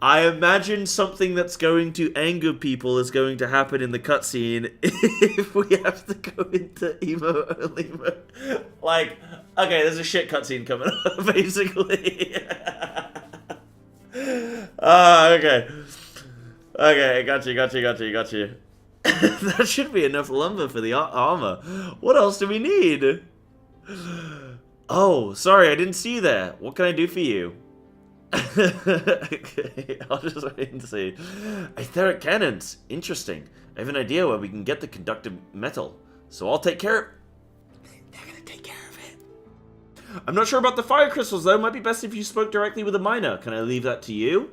I imagine something that's going to anger people is going to happen in the cutscene if we have to go into emote only mode. Like, okay, there's a shit cutscene coming up, basically. Okay. Okay, got you. That should be enough lumber for the armor. What else do we need? Oh, sorry, I didn't see you there. What can I do for you? Okay, I'll just wait and see. Etheric cannons. Interesting. I have an idea where we can get the conductive metal. So I'll take care of... They're gonna take care of it. I'm not sure about the fire crystals, though. Might be best if you spoke directly with a miner. Can I leave that to you?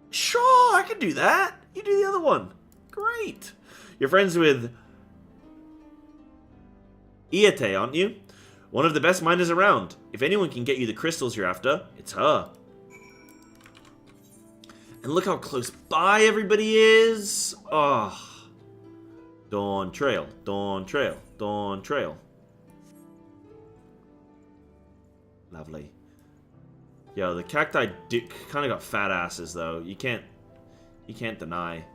Sure, I can do that. You do the other one. Great. You're friends with Iate, aren't you? One of the best miners around. If anyone can get you the crystals you're after, it's her. And look how close by everybody is. Oh. Dawn Trail, Dawn Trail, Dawn Trail. Lovely. Yo, the cacti kind of got fat asses, though. You can't deny.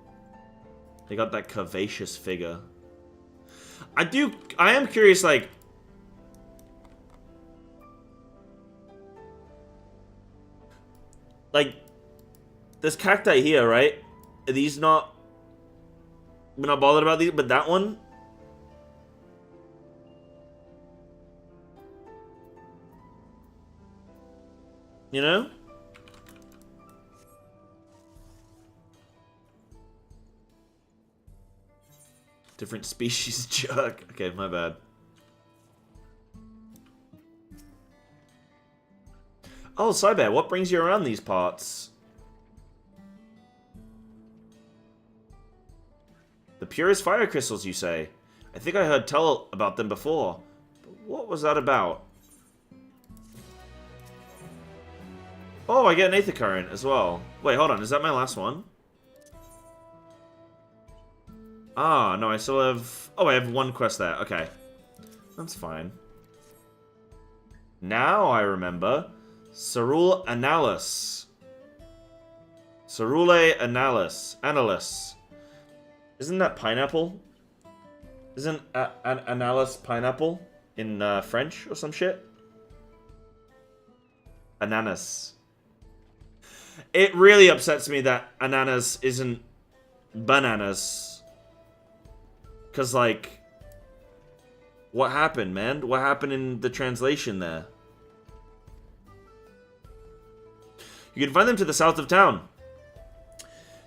They got that curvaceous figure. I am curious, like... Like, there's cacti here, right? Are these not We're not bothered about these, but that one? You know? Different species jerk. Okay, my bad. Oh, Psybear, what brings you around these parts? The purest fire crystals, you say? I think I heard tell about them before. But what was that about? Oh, I get an Aether Current as well. Wait, hold on. Is that my last one? Ah, no, I still have... Oh, I have one quest there. Okay. That's fine. Now I remember. Cerule Analis. Cerule Analis. Analis. Isn't that pineapple? Isn't Analis pineapple in French or some shit? Ananas. It really upsets me that ananas isn't bananas. Because, like, what happened, man? What happened in the translation there? You can find them to the south of town.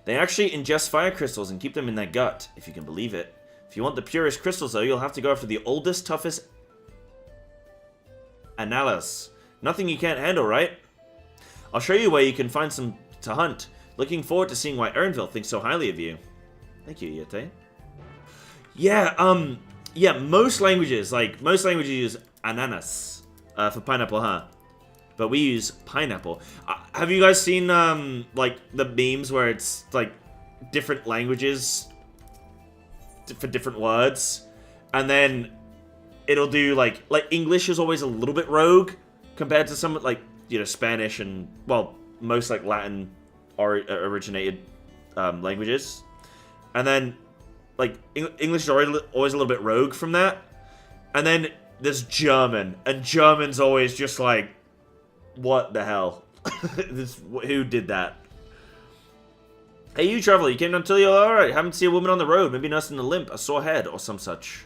They actually ingest fire crystals and keep them in their gut, if you can believe it. If you want the purest crystals, though, you'll have to go for the oldest, toughest Analis. Nothing you can't handle, right? I'll show you where you can find some to hunt. Looking forward to seeing why Ernville thinks so highly of you. Thank you, Yete. Yeah, yeah, most languages use ananas for pineapple, huh? But we use pineapple. Have you guys seen, like, the memes where it's, like, different languages for different words? And then it'll do, like English is always a little bit rogue compared to some, like, you know, Spanish and, well, most, like, Latin originated languages. And then, like, English is always a little bit rogue from that. And then there's German. And German's always just like, what the hell? Who did that? Hey, you traveler, you came down to Tilly, alright. Haven't seen a woman on the road. Maybe nursing a limp, a sore head, or some such.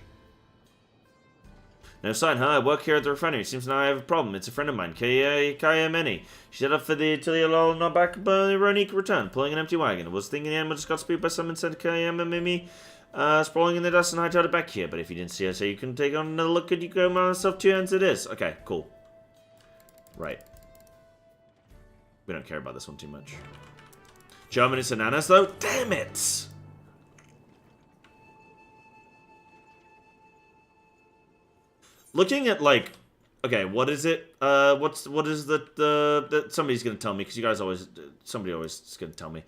No sign, huh? I work here at the refinery. Seems now I have a problem. It's a friend of mine, Kaya Meni. She set up for the Tilly not back, but Ronique returned, pulling an empty wagon. I was thinking the animal just got spooked by someone sent Kaya Mimi. Sprawling in the dust and hightailed it back here, but if you didn't see her, so you can take on another look, could you go myself 2 hands it is? Okay, cool. Right. We don't care about this one too much. German is bananas, though? Damn it! Looking at, like... Okay, what is it? What is the somebody's gonna tell me, because you guys always... Somebody always is gonna tell me.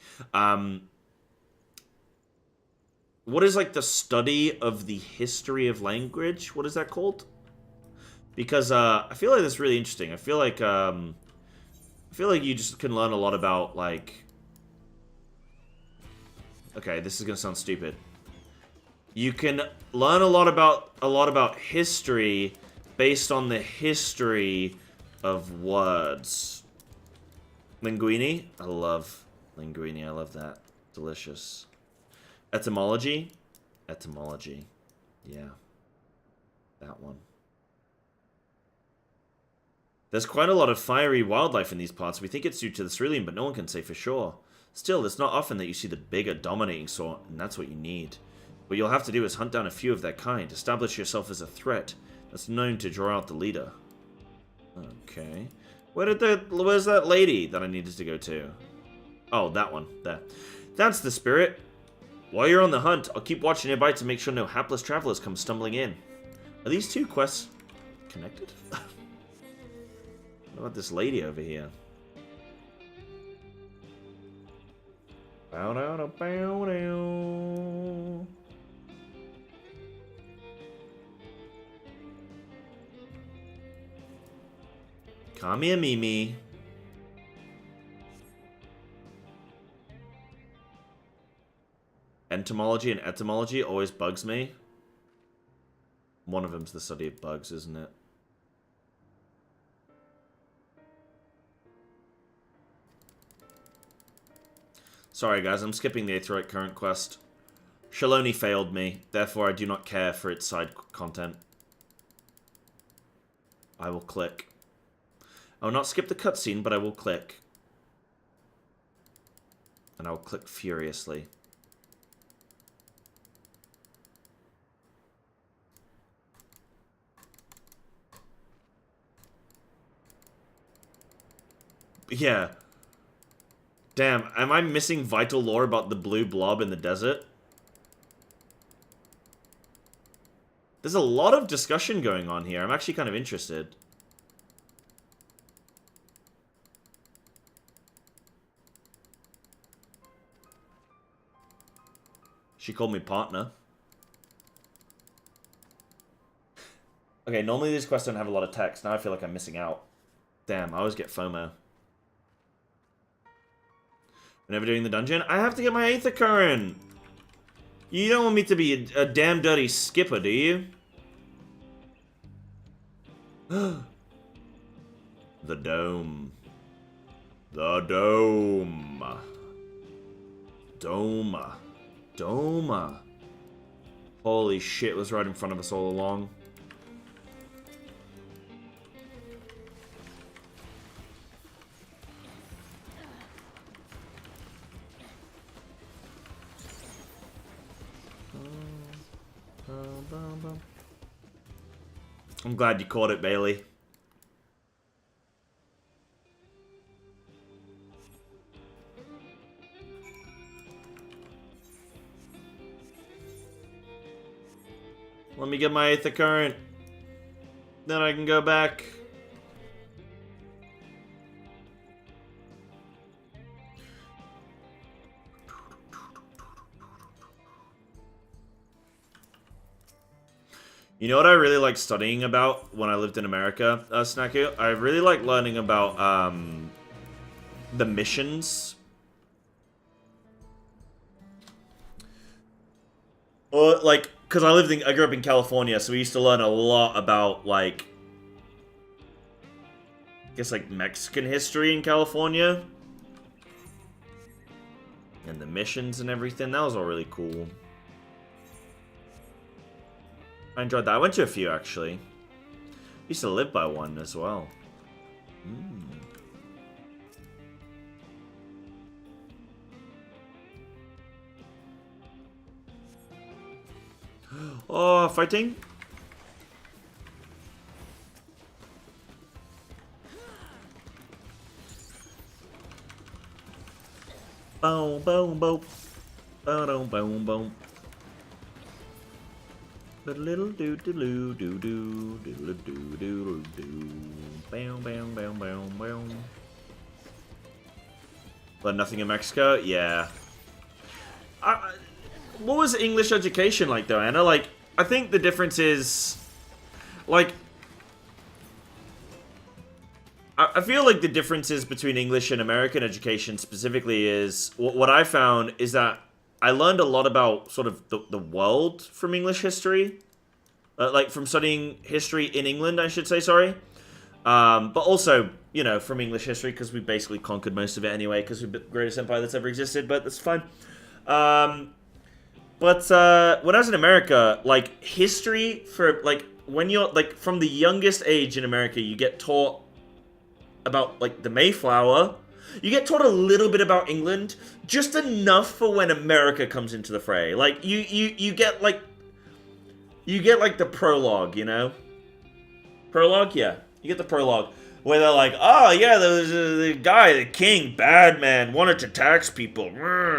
What is, like, the study of the history of language? What is that called? Because, I feel like that's really interesting. I feel like you just can learn a lot about, like... Okay, this is gonna sound stupid. You can learn a lot about history based on the history of words. Linguini? I love linguini. I love that. Delicious. Etymology? Etymology. Yeah. That one. There's quite a lot of fiery wildlife in these parts. We think it's due to the cerulean, but no one can say for sure. Still, it's not often that you see the bigger, dominating sort, and that's what you need. What you'll have to do is hunt down a few of their kind, establish yourself as a threat that's known to draw out the leader. Okay. Where's that lady that I needed to go to? Oh, that one. There. That's the spirit. While you're on the hunt, I'll keep watching nearby to make sure no hapless travelers come stumbling in. Are these two quests connected? What about this lady over here? Bow down, bow down. Come here, Mimi. Entomology and etymology always bugs me. One of them's the study of bugs, isn't it? Sorry guys, I'm skipping the Aetheroid current quest. Shaloni failed me, therefore I do not care for its side content. I will click. I will not skip the cutscene, but I will click. And I will click furiously. Yeah. Damn, am I missing vital lore about the blue blob in the desert? There's a lot of discussion going on here. I'm actually kind of interested. She called me partner. Okay, normally these quests don't have a lot of text. Now I feel like I'm missing out. Damn, I always get FOMO. Whenever doing the dungeon, I have to get my Aether Current. You don't want me to be a damn dirty skipper, do you? The dome. The dome. Doma. Doma. Holy shit, it was right in front of us all along. I'm glad you caught it, Bailey. Let me get my Aether Current. Then I can go back. You know what I really like studying about when I lived in America, Snaku? I really like learning about the missions. Or like, because I grew up in California, so we used to learn a lot about like, I guess like Mexican history in California. And the missions and everything. That was all really cool. I enjoyed that. I went to a few, actually. Used to live by one as well. Oh, fighting? Boom, boom, boom. Boom, boom, boom. Little do do do do do do do do do. Bam bam bam bam bam. But nothing in Mexico? Yeah. What was English education like, though, Anna? Like, I think the difference is, like, I feel like the differences between English and American education specifically is, what I found is that I learned a lot about sort of the world from English history. Like, from studying history in England, I should say, sorry. But also, you know, from English history, because we basically conquered most of it anyway, because we're the greatest empire that's ever existed, but that's fine. But when I was in America, like, history for, like, when you're, like, from the youngest age in America, you get taught about, like, the Mayflower. You get taught a little bit about England, just enough for when America comes into the fray. Like, you get, like, the prologue, you know? Prologue? Yeah. You get the prologue. Where they're like, oh, yeah, the guy, the king, bad man, wanted to tax people.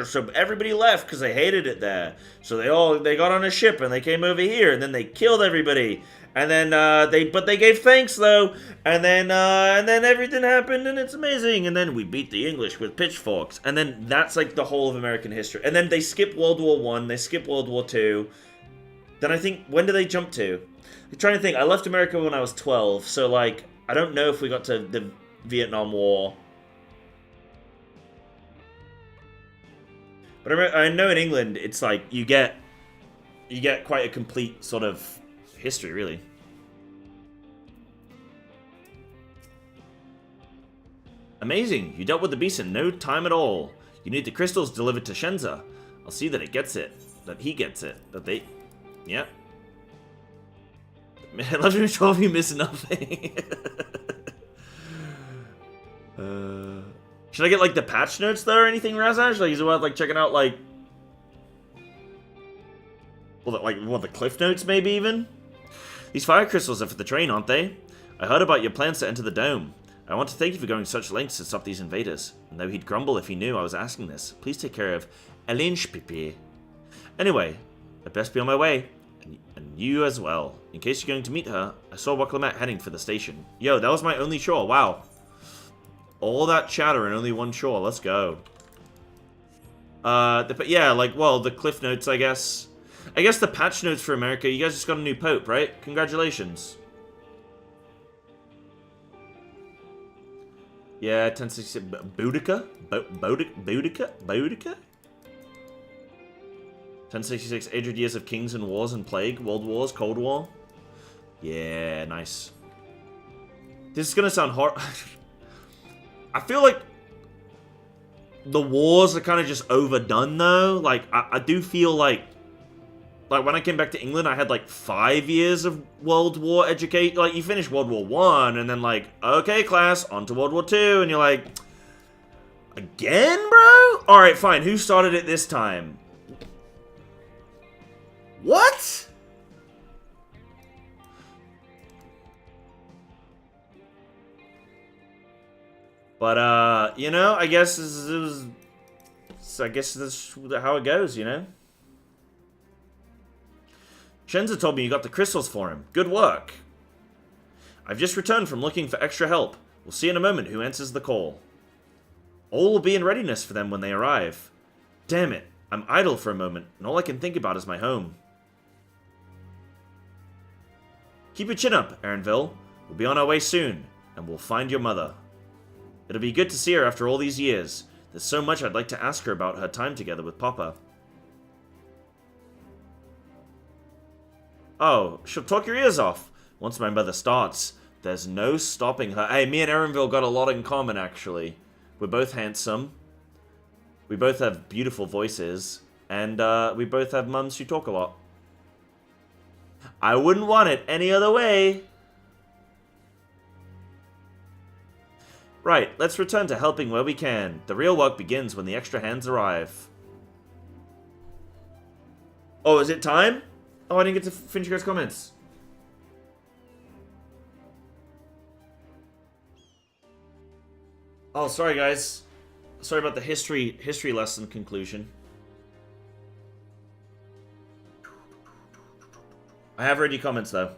So everybody left because they hated it there. So they got on a ship and they came over here and then they killed everybody. And then they gave thanks though. And then everything happened and it's amazing. And then we beat the English with pitchforks. And then that's like the whole of American history. And then they skip World War I, they skip World War II. Then I think, when do they jump to? I'm trying to think. I left America when I was 12, so like, I don't know if we got to the Vietnam War. But I know in England, it's like, you get quite a complete sort of history, really. Amazing, you dealt with the beast in no time at all. You need the crystals delivered to Shenza. I'll see that it gets it. that he gets it. That they... Yeah. Man, Legendary 12, you miss nothing. Should I get, like, the patch notes, though, or anything, Razaj? Like, is it worth, like, checking out, like... Well, like, what, the cliff notes, maybe, even? These fire crystals are for the train, aren't they? I heard about your plans to enter the dome. I want to thank you for going such lengths to stop these invaders. And though he'd grumble if he knew I was asking this, please take care of Elinshpipi. Anyway, I'd best be on my way. And you as well. In case you're going to meet her, I saw Wakalamat heading for the station. Yo, that was my only shore. Wow. All that chatter and only one shore. Let's go. But yeah, like, well, the cliff notes, I guess. I guess the patch notes for America. You guys just got a new pope, right? Congratulations. Yeah, 1066. Boudica? Boudica? 1066, 800 years of kings and wars and plague. World Wars, Cold War. Yeah, nice. This is gonna sound hard. I feel like the wars are kind of just overdone, though. Like, I do feel like when I came back to England, I had, like, 5 years of World War education. Like, you finish World War I, and then, like, okay, class, on to World War II, and you're like, again, bro? Alright, fine, who started it this time? What? But, you know, I guess this is how it goes, you know? Shenza told me you got the crystals for him. Good work. I've just returned from looking for extra help. We'll see in a moment who answers the call. All will be in readiness for them when they arrive. Damn it, I'm idle for a moment, and all I can think about is my home. Keep your chin up, Erinville. We'll be on our way soon, and we'll find your mother. It'll be good to see her after all these years. There's so much I'd like to ask her about her time together with Papa. Oh, she'll talk your ears off. Once my mother starts, there's no stopping her. Hey, me and Erinville got a lot in common, actually. We're both handsome. We both have beautiful voices. And we both have mums who talk a lot. I wouldn't want it any other way. Right, let's return to helping where we can. The real work begins when the extra hands arrive. Oh, is it time? Oh, I didn't get to finish your guys' comments. Oh, sorry guys. Sorry about the history lesson conclusion. I have read your comments though.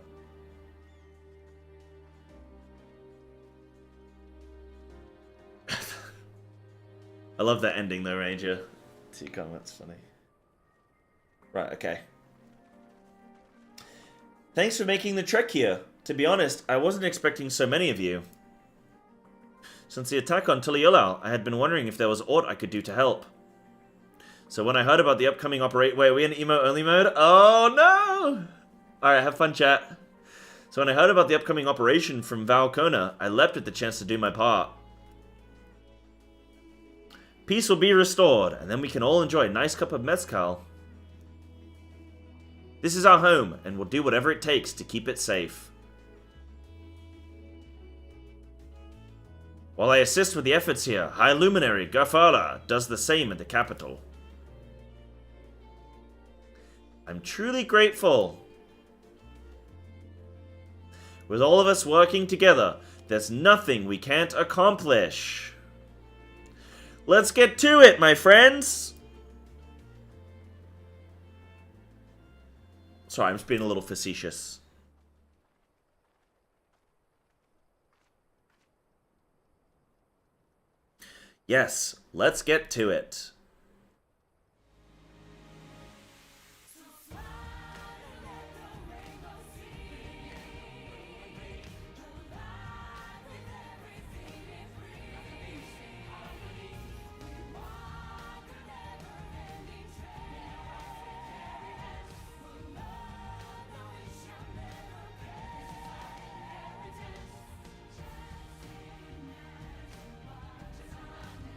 I love that ending though, Ranger. Two comments, funny. Right, okay. Thanks for making the trek here. To be honest, I wasn't expecting so many of you. Since the attack on Tuliyolau, I had been wondering if there was aught I could do to help. So when I heard about the upcoming operation... Wait, are we in emo-only mode? Oh, no! Alright, have fun, chat. So when I heard about the upcoming operation from Val Kona, I leapt at the chance to do my part. Peace will be restored, and then we can all enjoy a nice cup of mezcal. This is our home, and we'll do whatever it takes to keep it safe. While I assist with the efforts here, High Luminary Gafala does the same in the capital. I'm truly grateful. With all of us working together, there's nothing we can't accomplish. Let's get to it, my friends! Sorry, I'm just being a little facetious. Yes, let's get to it.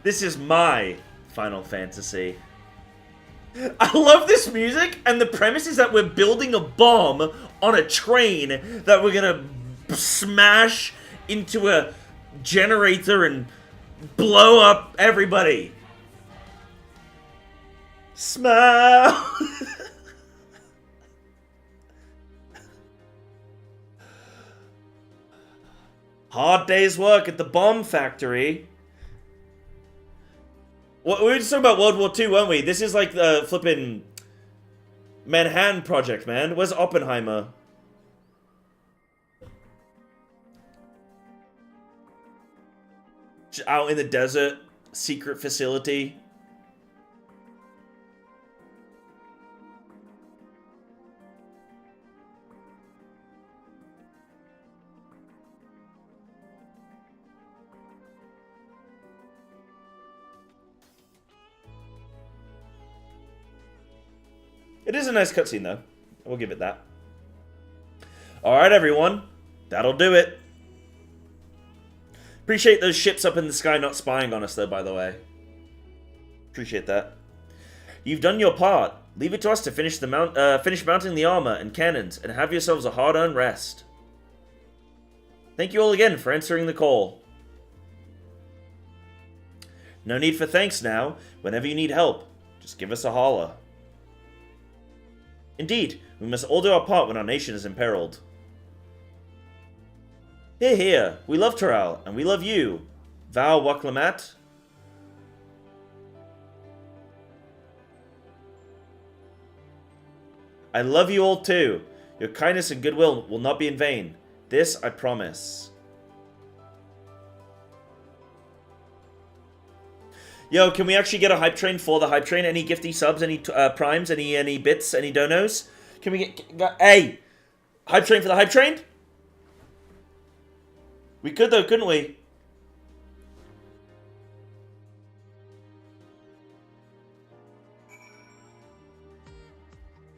This is my Final Fantasy. I love this music, and the premise is that we're building a bomb on a train that we're gonna smash into a generator and blow up everybody. Smile. Hard day's work at the bomb factory. We were just talking about World War II, weren't we? This is like the flippin' Manhattan Project, man. Where's Oppenheimer? Just out in the desert, secret facility. It is a nice cutscene, though. We'll give it that. Alright, everyone. That'll do it. Appreciate those ships up in the sky not spying on us, though, by the way. Appreciate that. You've done your part. Leave it to us to finish mounting the armor and cannons, and have yourselves a hard-earned rest. Thank you all again for answering the call. No need for thanks now. Whenever you need help, just give us a holler. Indeed, we must all do our part when our nation is imperiled. Hear, hear. We love Toral, and we love you. Val Waklamat. I love you all too. Your kindness and goodwill will not be in vain. This I promise. Yo, can we actually get a hype train for the hype train? Any gifty subs, any primes, any bits, any donos? Can we get hey, hype train for the hype train? We could though, couldn't we?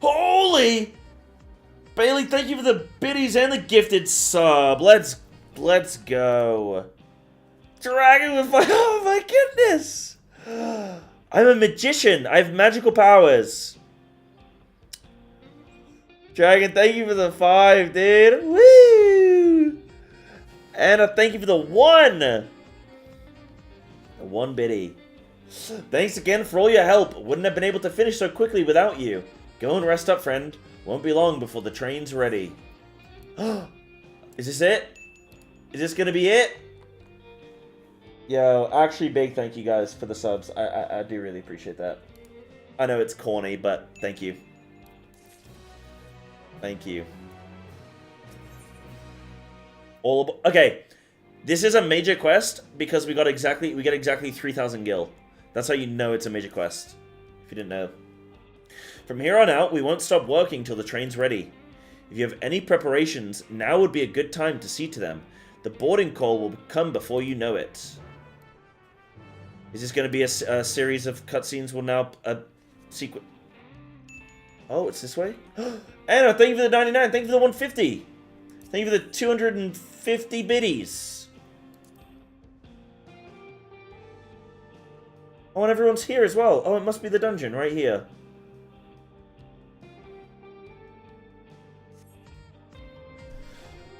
Holy! Bailey, thank you for the biddies and the gifted sub. Let's go. Dragon with my oh my goodness! I'm a magician. I have magical powers. Dragon, thank you for the 5, dude. Woo! And thank you for the 1. The 1 biddy. Thanks again for all your help. Wouldn't have been able to finish so quickly without you. Go and rest up, friend. Won't be long before the train's ready. Is this it? Is this gonna be it? Yo, actually, big thank you guys for the subs. I do really appreciate that. I know it's corny, but thank you. Thank you. Okay, this is a major quest because we get exactly 3,000 gil. That's how you know it's a major quest. If you didn't know. From here on out, we won't stop working till the train's ready. If you have any preparations, now would be a good time to see to them. The boarding call will come before you know it. Is this going to be a series of cutscenes? Will now sequence. Oh, it's this way. Anna, thank you for the 99. Thank you for the 150. Thank you for the 250 biddies. Oh, and everyone's here as well. Oh, it must be the dungeon right here.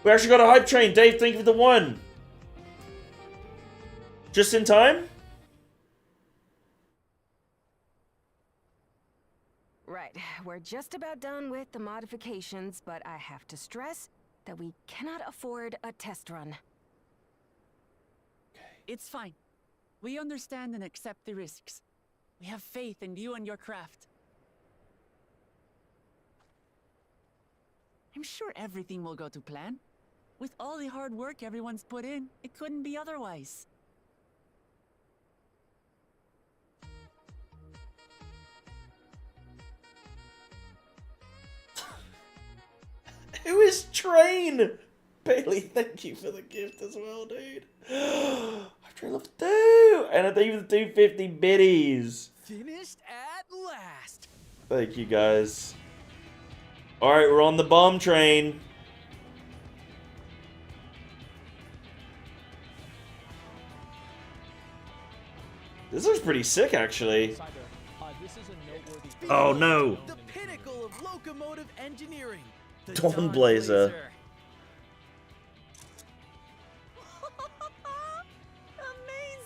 We actually got a hype train. Dave, thank you for the 1. Just in time? Right, we're just about done with the modifications, but I have to stress that we cannot afford a test run. It's fine. We understand and accept the risks. We have faith in you and your craft. I'm sure everything will go to plan. With all the hard work everyone's put in, it couldn't be otherwise. Who is Train? Bailey, thank you for the gift as well, dude. I've trained level 2! And I thank you for the 250 biddies. Finished at last. Thank you, guys. Alright, we're on the bomb train. This looks pretty sick, actually. Cyber, this is a noteworthy Oh no! The pinnacle of locomotive engineering. The Dawn Blazer.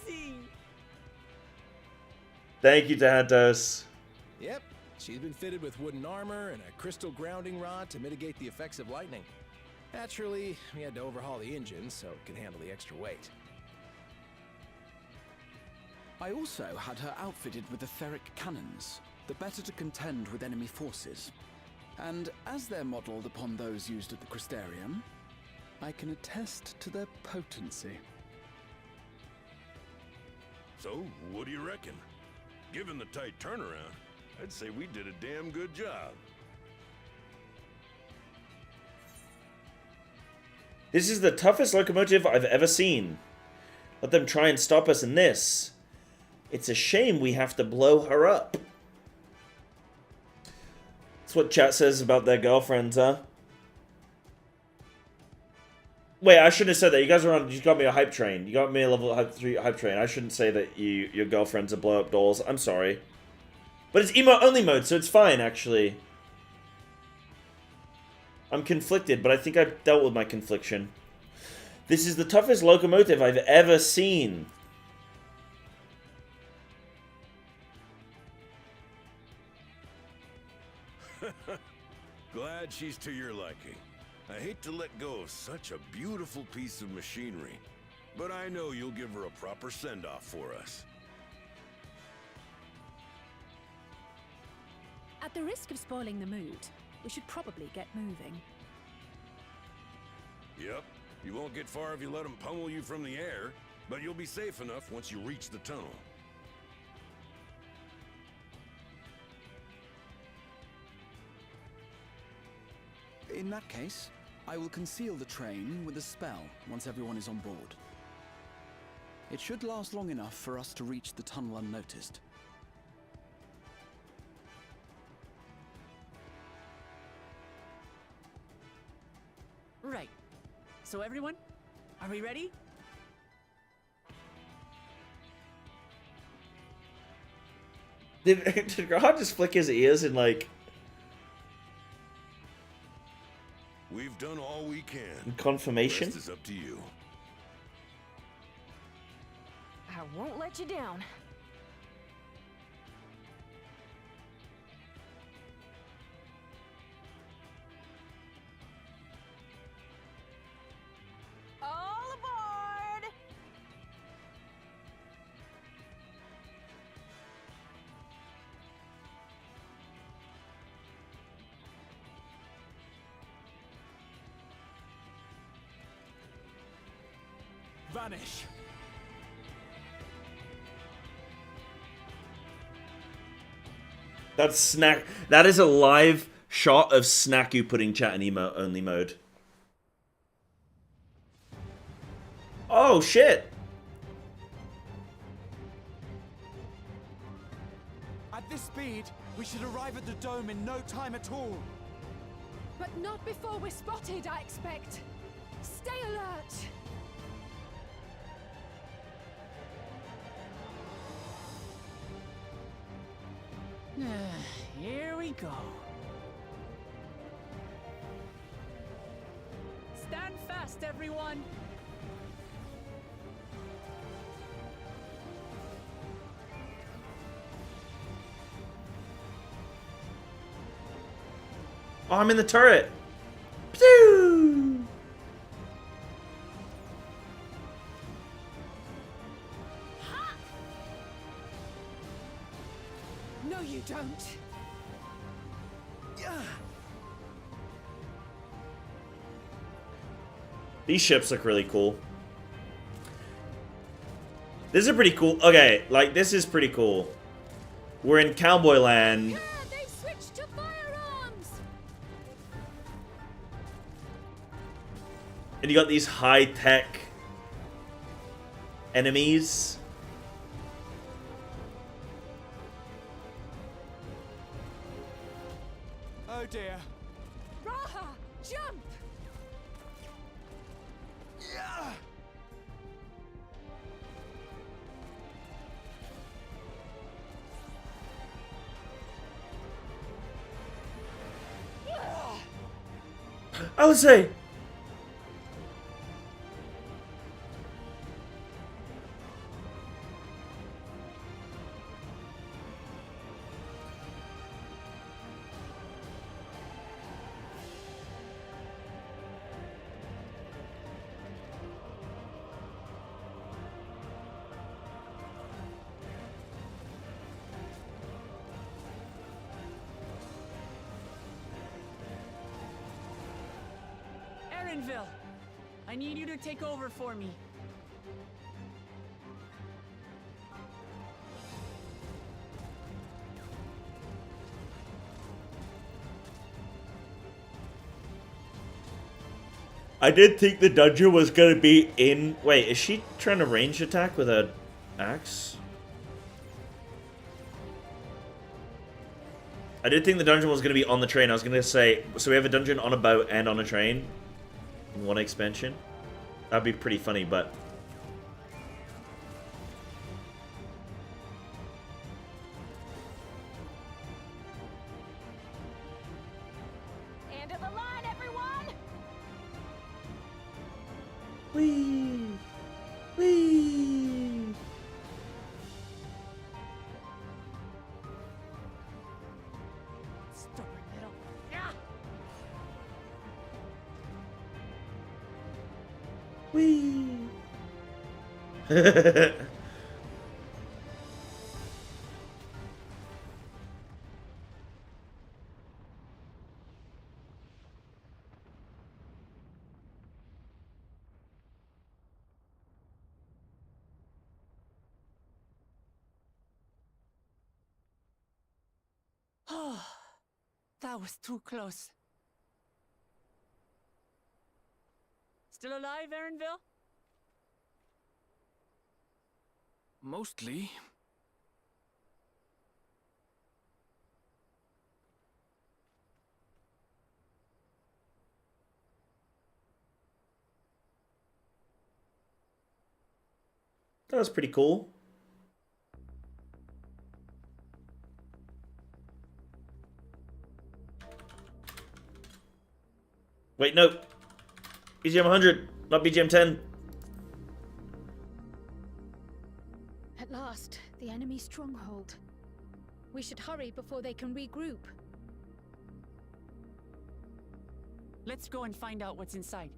Amazing. Thank you, Tahantos. Yep, she's been fitted with wooden armor and a crystal grounding rod to mitigate the effects of lightning. Naturally, we had to overhaul the engine so it could handle the extra weight. I also had her outfitted with etheric cannons, the better to contend with enemy forces. And as they're modeled upon those used at the Crystarium, I can attest to their potency. So, what do you reckon? Given the tight turnaround, I'd say we did a damn good job. This is the toughest locomotive I've ever seen. Let them try and stop us in this. It's a shame we have to blow her up. That's what chat says about their girlfriends, huh? Wait, I shouldn't have said that. You guys are on. You got me a hype train. You got me a level 3 hype train. I shouldn't say that your girlfriends are blow up dolls. I'm sorry. But it's emote only mode, so it's fine, actually. I'm conflicted, but I think I've dealt with my confliction. This is the toughest locomotive I've ever seen. Glad she's to your liking. I hate to let go of such a beautiful piece of machinery, but I know you'll give her a proper send-off for us. At the risk of spoiling the mood, we should probably get moving. Yep, you won't get far if you let them pummel you from the air, but you'll be safe enough once you reach the tunnel. In that case, I will conceal the train with a spell once everyone is on board. It should last long enough for us to reach the tunnel unnoticed. Right. So everyone, are we ready? Did Graham just flick his ears and like... We've done all we can. Confirmation? The rest is up to you. I won't let you down. All aboard! Vanish. That's snack. That is a live shot of Snaku putting chat in emote only mode. Oh shit! At this speed, we should arrive at the dome in no time at all. But not before we're spotted, I expect. Stay alert! Here we go. Stand fast, everyone! Oh, I'm in the turret. Pew! No, you don't. These ships look really cool. This is pretty cool. Okay, like, this is pretty cool. We're in Cowboy Land. They've switched to firearms! And you got these high-tech enemies. Oh dear. Raha, jump! I would say. Erenville, I need you to take over for me. I did think the dungeon was gonna be in... Wait, is she trying to range attack with an axe? I did think the dungeon was gonna be on the train. I was gonna say, so we have a dungeon on a boat and on a train in one expansion. That'd be pretty funny, but... End of the line, everyone! Whee! Whee! Stubborn little... Yeah! Whee! Oh, that was too close. Still alive, Erenville? Mostly. That was pretty cool. Wait, no. BGM 100, not BGM 10. At last, the enemy stronghold. We should hurry before they can regroup. Let's go and find out what's inside.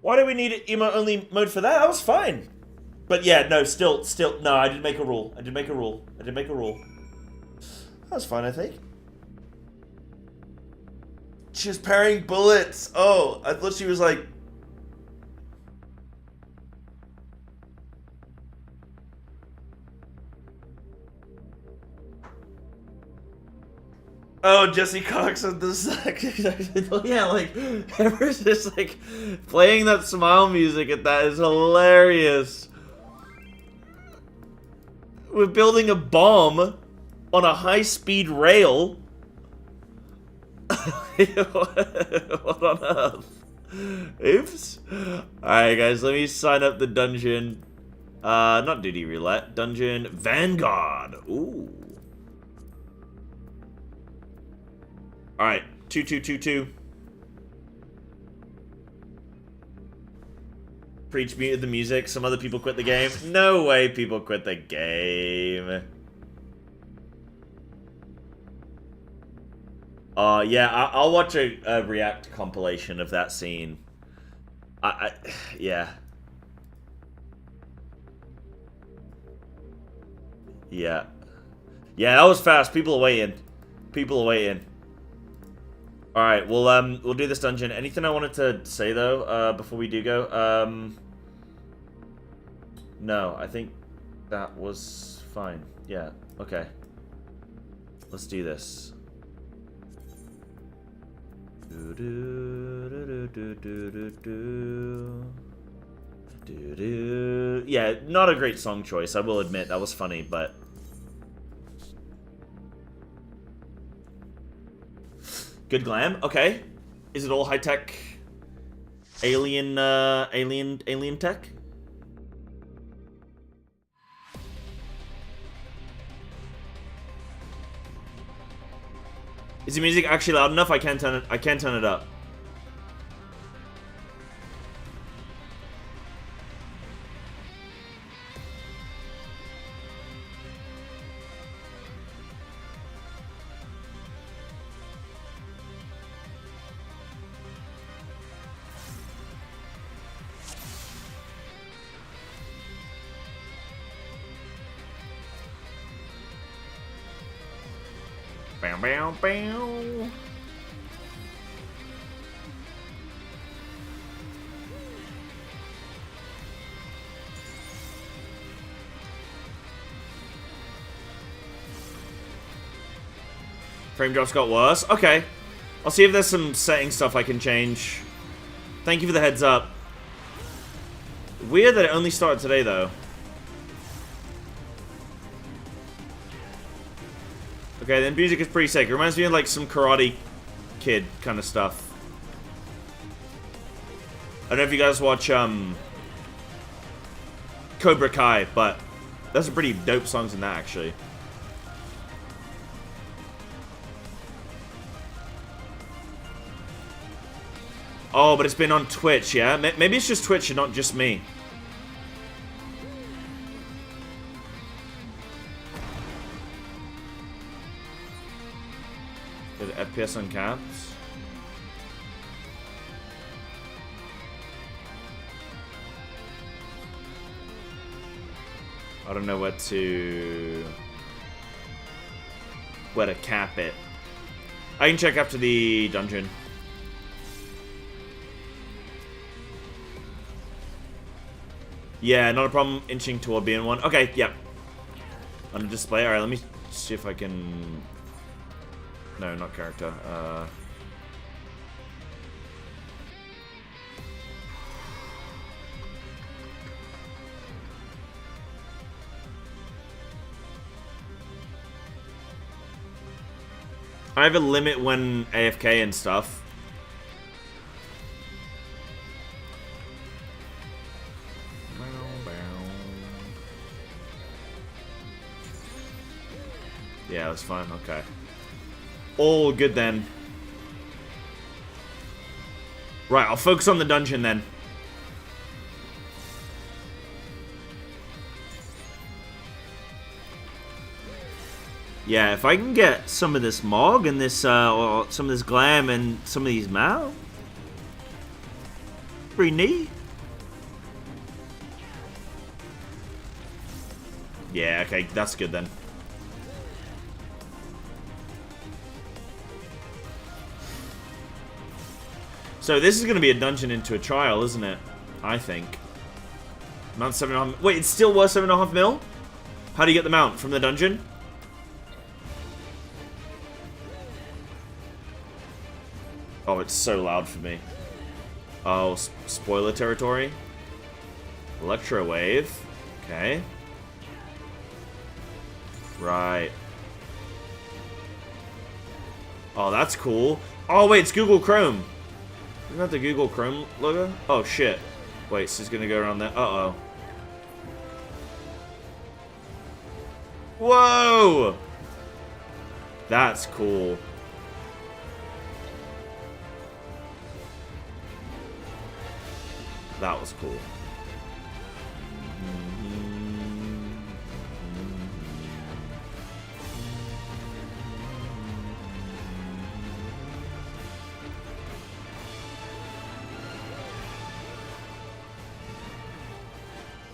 Why do we need emote only mode for that? That was fine. But yeah, no, still, no, I did make a rule. I did make a rule. That was fine, I think. She was parrying bullets. Oh, I thought she was like... Oh, Jesse Cox of the sack. Yeah, like, Amber's just like playing that smile music at that is hilarious. We're building a bomb on a high-speed rail. What on earth? Oops. Alright, guys, let me sign up the dungeon. Not duty roulette. Dungeon Vanguard. Ooh. Alright, 2222. Preach muted the music. Some other people quit the game. No way people quit the game. Yeah, I'll watch a React compilation of that scene. Yeah. Yeah. Yeah, that was fast. People are waiting. Alright, we'll do this dungeon. Anything I wanted to say, though, before we do go? No, I think that was fine. Yeah, okay. Let's do this. Yeah, not a great song choice, I will admit. That was funny, but... Good glam. Okay. Is it all high tech? Alien tech? Is the music actually loud enough? I can't turn it up. Bow, bow, bow. Frame drops got worse. Okay. I'll see if there's some setting stuff I can change. Thank you for the heads up. Weird that it only started today, though. Okay, the music is pretty sick. It reminds me of, like, some Karate Kid kind of stuff. I don't know if you guys watch, Cobra Kai, but there's some pretty dope songs in that, actually. Oh, but it's been on Twitch, yeah? Maybe it's just Twitch and not just me. The FPS on caps. I don't know where to cap it. I can check after the dungeon. Yeah, not a problem inching toward being one. Okay, yeah. On the display. Alright, let me see if I can... No, not character. I have a limit when AFK and stuff. Yeah, that's fine. Okay. All good then. Right, I'll focus on the dungeon then. Yeah, if I can get some of this Mog and this, or some of this Glam and some of these Mal. Pretty neat. Yeah, okay, that's good then. So this is going to be a dungeon into a trial, isn't it? I think. Mount 7.5... Wait, it's still worth 7.5 mil? How do you get the mount? From the dungeon? Oh, it's so loud for me. Oh, spoiler territory. Electro Wave. Okay. Right. Oh, that's cool. Oh, wait, it's Google Chrome. Isn't that the Google Chrome logo? Oh, shit. Wait, so it's gonna go around there. Uh-oh. Whoa! That's cool. That was cool.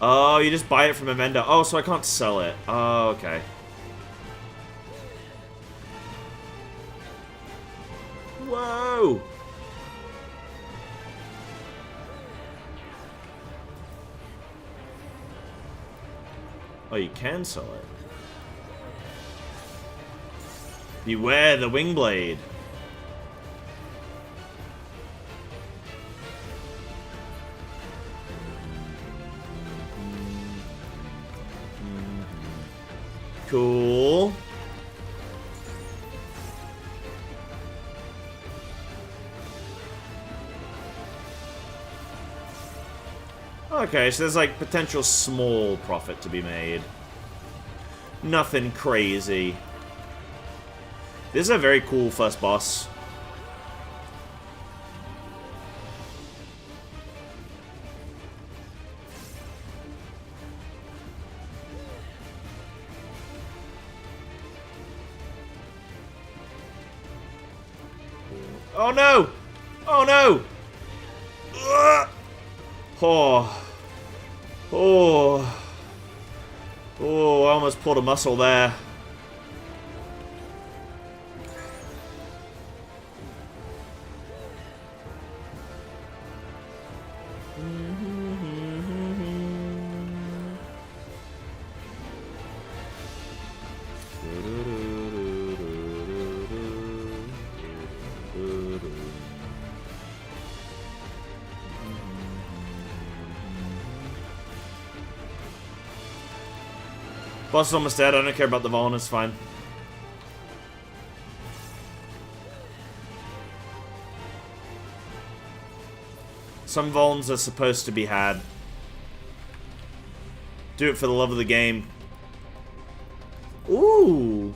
Oh, you just buy it from a vendor. Oh, so I can't sell it. Oh, okay. Whoa! Oh, you can sell it. Beware the wing blade. Cool. Okay, so there's like potential small profit to be made. Nothing crazy. This is a very cool first boss. Oh no! Oh no! Ugh! Oh. Oh. Oh, I almost pulled a muscle there. Boss is almost dead. I don't care about the Vaughn. It's fine. Some Vaughns are supposed to be had. Do it for the love of the game. Ooh.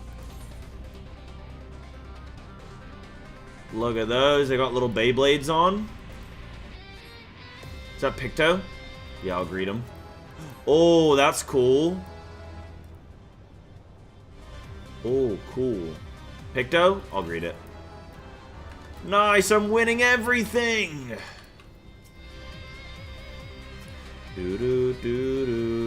Look at those. They got little Beyblades on. Is that Picto? Yeah, I'll greet him. Oh, that's cool. Oh, cool. Picto? I'll greet it. Nice, I'm winning everything! Doo-doo-doo-doo.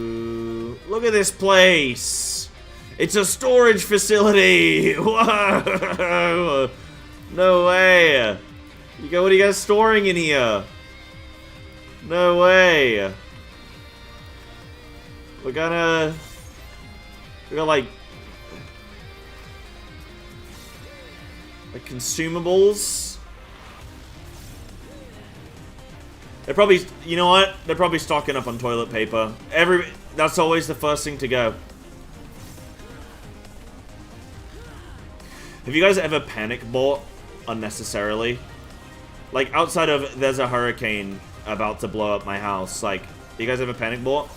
Look at this place! It's a storage facility! Whoa! No way! What are you guys storing in here? No way! We got like consumables. They're probably, you know what? They're probably stocking up on toilet paper. That's always the first thing to go. Have you guys ever panic bought unnecessarily? Like, outside of there's a hurricane about to blow up my house. Like, you guys ever panic bought?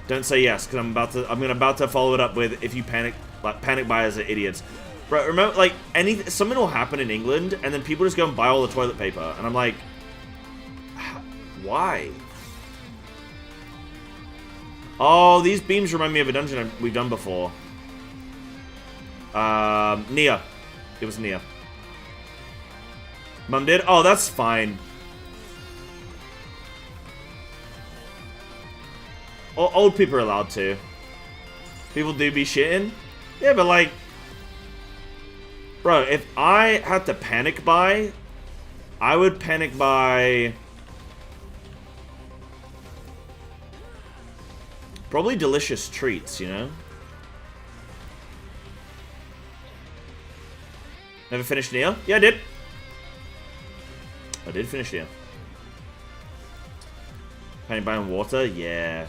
Don't say yes, because I'm about to follow it up with if you panic buyers are idiots. Bro, remember, like, something will happen in England, and then people just go and buy all the toilet paper, and I'm like, why? Oh, these beams remind me of a dungeon we've done before. Nia. It was Nia. Mum did? Oh, that's fine. Old people are allowed to. People do be shitting. Yeah, but like... Bro, if I had to panic buy, I would panic buy... probably delicious treats, you know? Never finished Nia? Yeah, I did. I did finish Nia. Panic buying water? Yeah.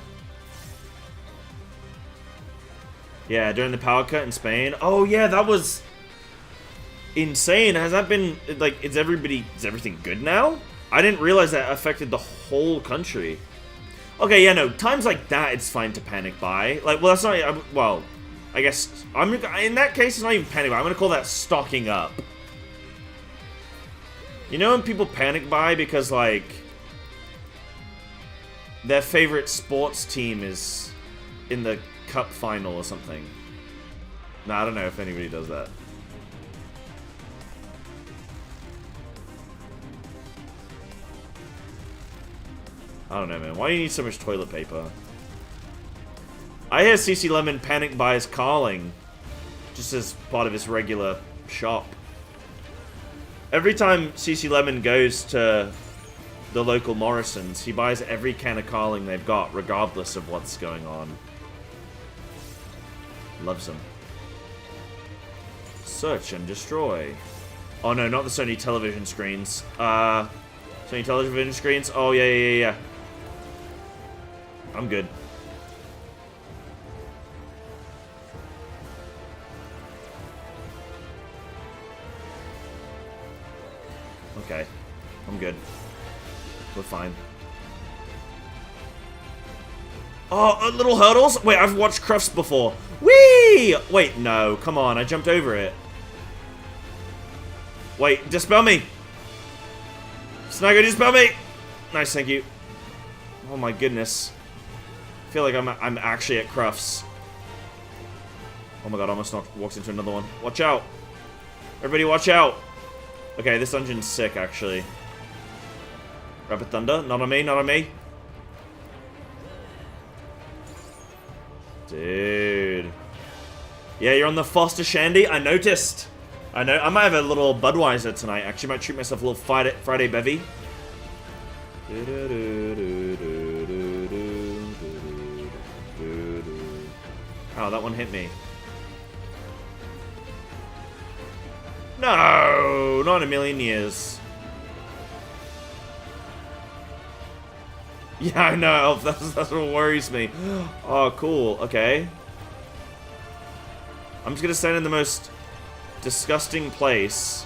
Yeah, during the power cut in Spain. Oh, yeah, that was insane. Has that been, like, is everything good now? I didn't realize that affected the whole country. Okay, yeah, no, times like that, it's fine to panic buy. Like, well, that's not, well, I guess, in that case, it's not even panic buy. I'm gonna call that stocking up. You know when people panic buy because, like, their favorite sports team is in the cup final or something? Nah, I don't know if anybody does that. I don't know, man. Why do you need so much toilet paper? I hear CC Lemon panic buys Carling, just as part of his regular shop. Every time CC Lemon goes to the local Morrisons, he buys every can of Carling they've got, regardless of what's going on. Loves them. Search and destroy. Oh no, not the Sony television screens. Sony television screens? Oh, yeah. I'm good. Okay. I'm good. We're fine. Oh, little hurdles? Wait, I've watched Crufts before. Whee! Wait, no. Come on, I jumped over it. Wait, dispel me. Snaggo, dispel me. Nice, thank you. Oh my goodness. I feel like I'm actually at Crufts. Oh my god, I almost walked into another one. Watch out. Everybody watch out. Okay, this dungeon's sick, actually. Rapid Thunder. Not on me, not on me. Dude. Yeah, you're on the Foster Shandy. I noticed. I know. I might have a little Budweiser tonight. Actually, might treat myself a little Friday bevy. Oh, that one hit me. No, not in a million years. Yeah, I know. That's what worries me. Oh, cool. Okay. I'm just gonna stand in the most disgusting place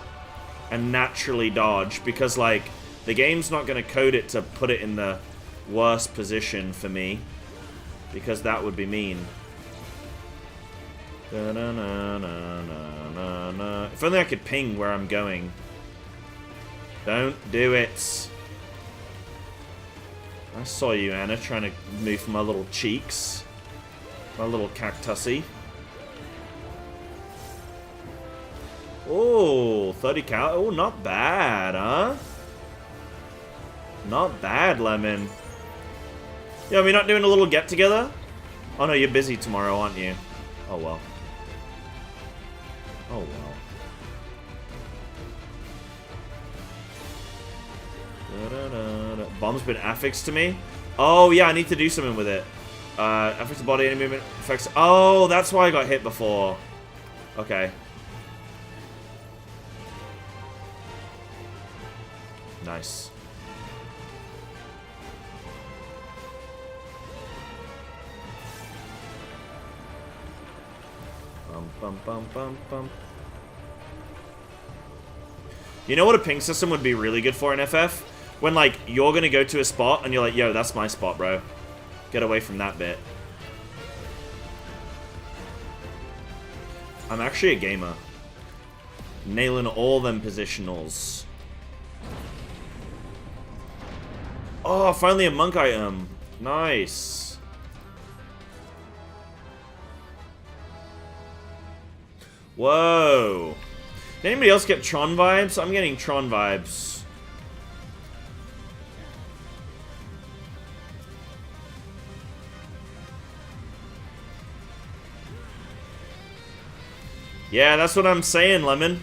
and naturally dodge because, like, the game's not gonna code it to put it in the worst position for me because that would be mean. If only I could ping where I'm going. Don't do it. I saw you, Anna, trying to move from my little cheeks. My little cactusy. Oh, 30 cal. Oh, not bad, huh? Not bad, Lemon. Yeah, we're not doing a little get-together? Oh, no, you're busy tomorrow, aren't you? Oh, well. Oh, well. Bomb's been affixed to me. Oh, yeah, I need to do something with it. Affixed to body, any movement affects... Oh, that's why I got hit before. Okay. Nice. Bum, bum, bum, bum. You know what a ping system would be really good for in FF? When, like, you're gonna go to a spot and you're like, yo, that's my spot, bro. Get away from that bit. I'm actually a gamer. Nailing all them positionals. Oh, finally a monk item. Nice. Whoa. Did anybody else get Tron vibes? I'm getting Tron vibes. Yeah, that's what I'm saying, Lemon.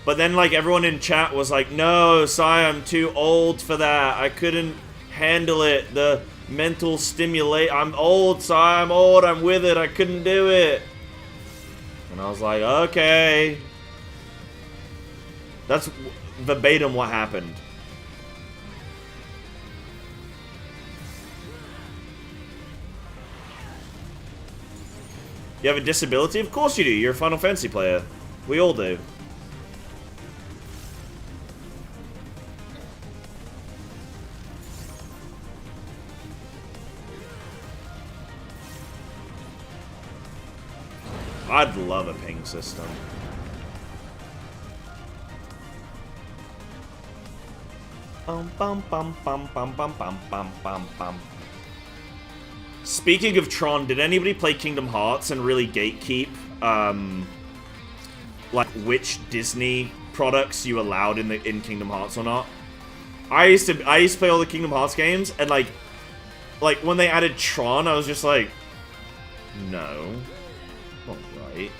But then, like, everyone in chat was like, no, Sai, I'm too old for that. I couldn't handle it. The mental stimulate. I'm old, Sai. I'm old. I'm with it. I couldn't do it. And I was like, okay. That's verbatim what happened. You have a disability? Of course you do. You're a Final Fantasy player. We all do. I'd love a ping system. Speaking of Tron, did anybody play Kingdom Hearts and really gatekeep, like, which Disney products you allowed in Kingdom Hearts or not? I used to play all the Kingdom Hearts games, and like when they added Tron, I was just like, no, not right.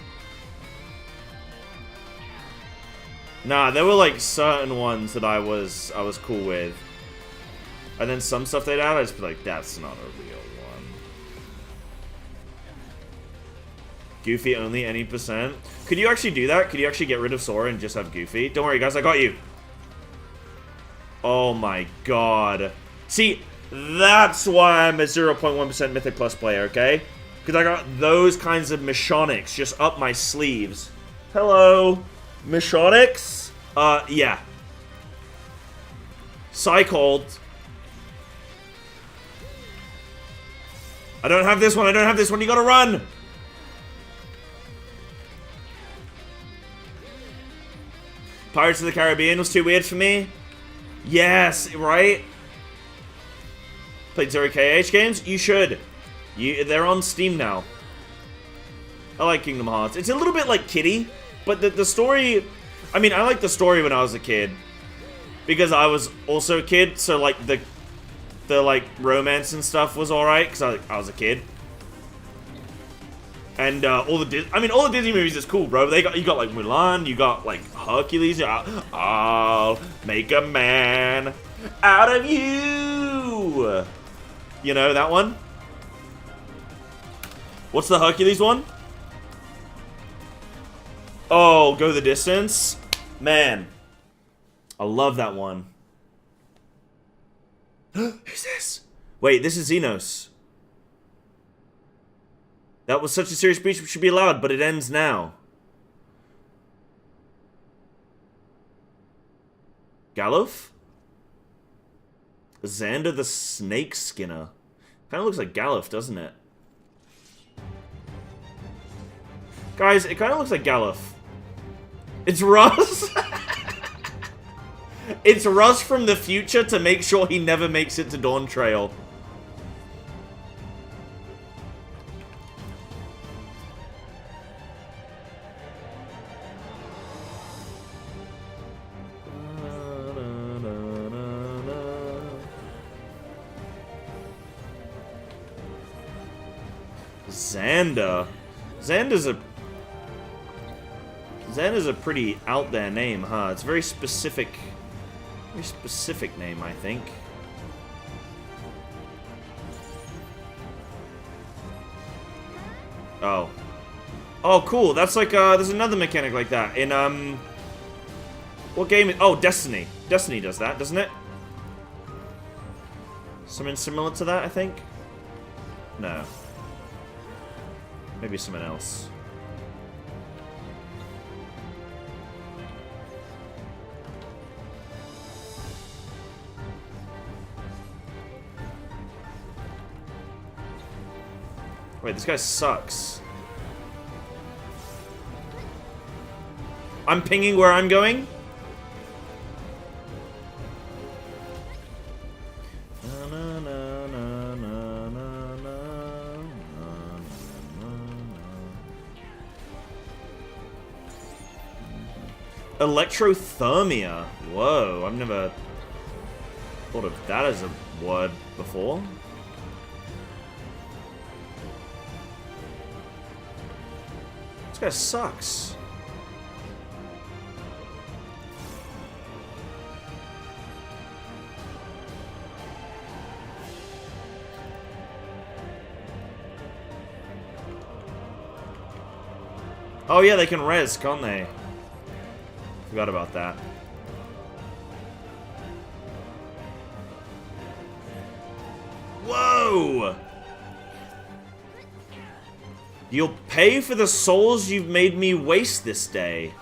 Nah, there were like certain ones that I was cool with, and then some stuff they'd add, I'd just be like, that's not a real one. Goofy only, any percent. Could you actually do that? Could you actually get rid of Sora and just have Goofy? Don't worry, guys, I got you. Oh my god. See, that's why I'm a 0.1% Mythic Plus player, okay? Because I got those kinds of mechanics just up my sleeves. Hello. Mechanics? Yeah. Psychold. I don't have this one. I don't have this one. You gotta run. Pirates of the Caribbean was too weird for me. Yes, right? Played 0KH games? You should. They're on Steam now. I like Kingdom Hearts. It's a little bit like Kitty, but the story... I mean, I liked the story when I was a kid. Because I was also a kid, so like the like romance and stuff was alright, because I was a kid. And all the Disney movies is cool, bro. You got like Mulan, you got like Hercules. I'll make a man out of you. You know that one? What's the Hercules one? Oh, Go the Distance. Man, I love that one. Who's this? Wait, this is Xenos. That was such a serious breach, which should be allowed, but it ends now. Gallof? Xander the Snake Skinner. Kind of looks like Gallof, doesn't it? Guys, it kind of looks like Gallof. It's Russ! It's Russ from the future to make sure he never makes it to Dawn Trail. Xander. Xander's a pretty out there name, huh? It's a very specific name, I think. Oh. Oh, cool. That's like, there's another mechanic like that in, what game is... Oh, Destiny. Destiny does that, doesn't it? Something similar to that, I think? No. Maybe someone else. Wait, this guy sucks. I'm pinging where I'm going? Electrothermia. Whoa, I've never thought of that as a word before. This guy sucks. Oh yeah, they can res, can't they? Forgot about that. Whoa! You'll pay for the souls you've made me waste this day.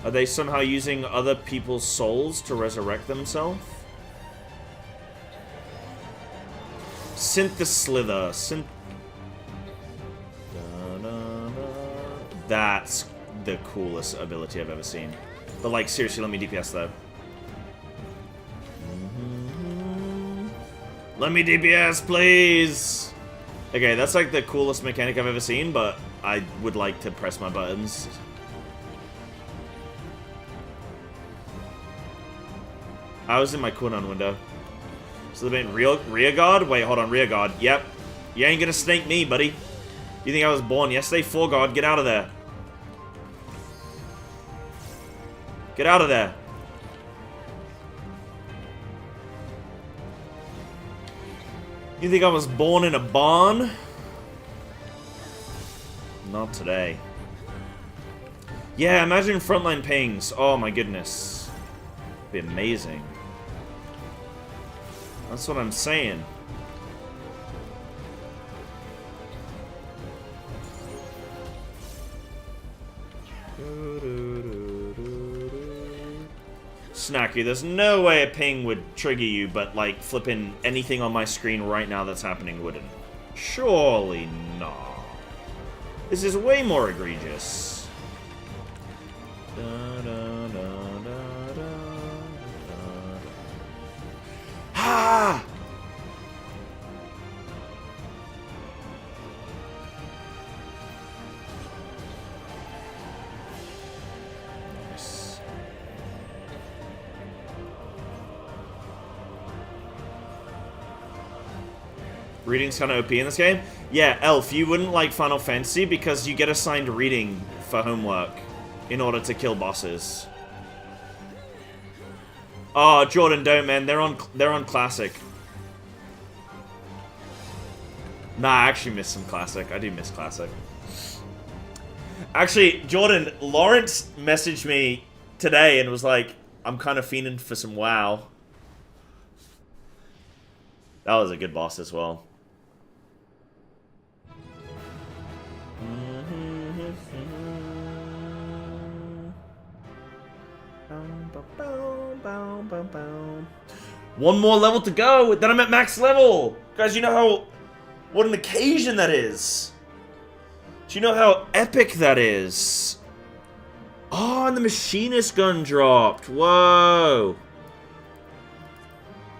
Are they somehow using other people's souls to resurrect themselves? Syntheslither. That's the coolest ability I've ever seen. But like, seriously, let me DPS though. Let me DPS, please! Okay, that's like the coolest mechanic I've ever seen, but I would like to press my buttons. I was in my cooldown window. So they made rear guard? Wait, hold on, rear guard. Yep. You ain't gonna snake me, buddy. You think I was born yesterday? 4 guard, get out of there. Get out of there. You think I was born in a barn? Not today. Yeah, imagine frontline pings. Oh my goodness. It'd be amazing. That's what I'm saying. Snacky, there's no way a ping would trigger you, but like flipping anything on my screen right now that's happening wouldn't. Surely not. This is way more egregious. Da, da, da, da, da, da. Ha! Nice. Reading's kind of OP in this game. Yeah, Elf, you wouldn't like Final Fantasy because you get assigned reading for homework in order to kill bosses. Oh, Jordan, don't, man. They're on Classic. Nah, I actually miss some Classic. I do miss Classic. Actually, Jordan, Lawrence messaged me today and was like, I'm kind of fiending for some WoW. That was a good boss as well. One more level to go, then I'm at max level. Guys, you know what an occasion that is. Do you know how epic that is? Oh, and the machinist gun dropped. Whoa.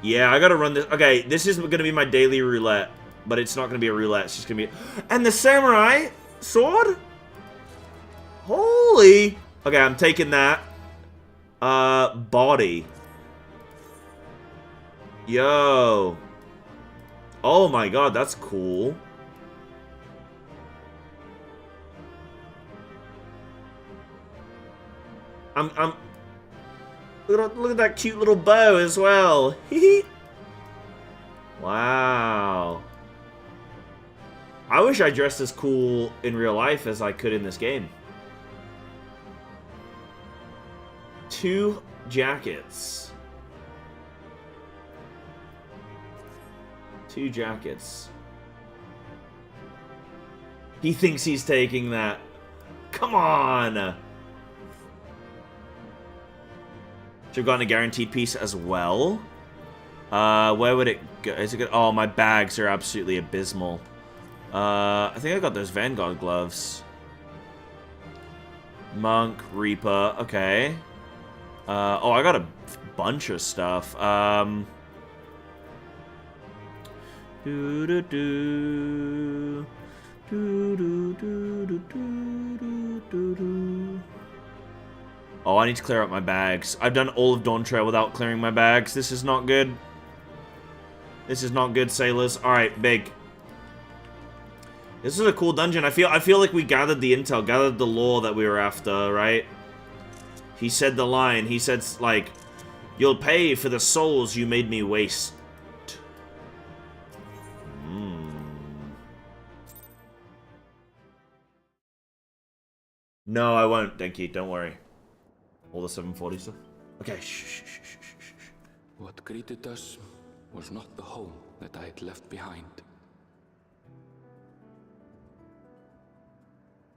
Yeah, I gotta run this. Okay, this is gonna be my daily roulette, but it's not gonna be a roulette. It's just gonna be. And the samurai sword. Holy. Okay, I'm taking that. Body. Yo. Oh my god, that's cool. Look at that cute little bow as well. Wow. I wish I dressed as cool in real life as I could in this game. 2 jackets. 2 jackets. He thinks he's taking that. Come on! Should have gotten a guaranteed piece as well. Where would it go? Is it good? Oh, my bags are absolutely abysmal. I think I got those Vanguard gloves. Monk, Reaper, okay. Oh, I got a bunch of stuff. Oh, I need to clear out my bags. I've done all of Dawn Trail without clearing my bags. This is not good. This is not good, sailors. Alright, big. This is a cool dungeon. I feel like we gathered the intel, gathered the lore that we were after, right? He said the line. He said, like, you'll pay for the souls you made me waste. No, I won't, Denki. Don't worry. All the 740 stuff. Okay, shh. What greeted us was not the home that I had left behind.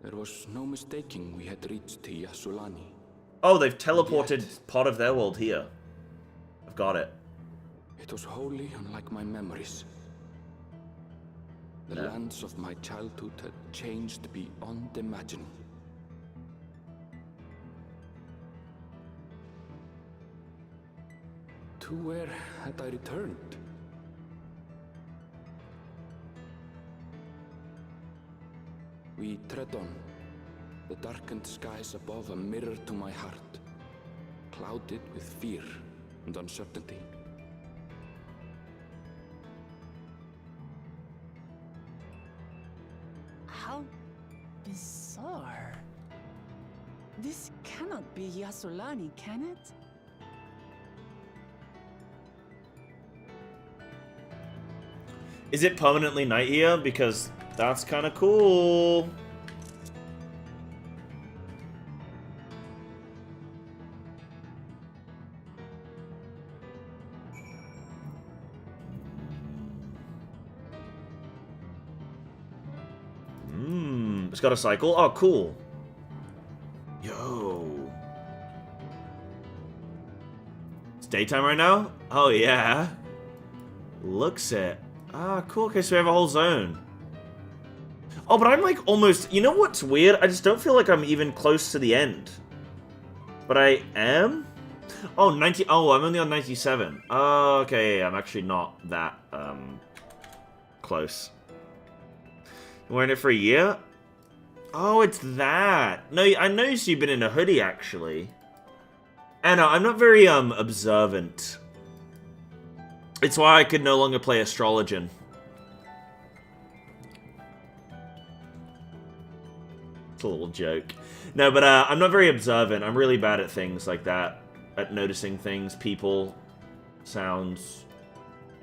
There was no mistaking we had reached Yasulani. Oh, they've teleported part of their world here. I've got it. It was wholly unlike my memories. The lands of my childhood had changed beyond imagining. To where had I returned? We tread on, the darkened skies above a mirror to my heart, clouded with fear and uncertainty. How bizarre. This cannot be Yasulani, can it? Is it permanently night here? Because that's kind of cool. It's got a cycle. Oh, cool. Yo. It's daytime right now? Oh, yeah. Looks it. Ah, cool. Okay, so we have a whole zone. Oh, but I'm like almost... You know what's weird? I just don't feel like I'm even close to the end. But I am? Oh, 90... Oh, I'm only on 97. Oh, okay. I'm actually not that, close. You're wearing it for a year? Oh, it's that. No, I noticed you've been in a hoodie, actually. Anna, I'm not very, observant. It's why I could no longer play Astrologian. It's a little joke. No, but, I'm not very observant. I'm really bad at things like that. At noticing things, people, sounds,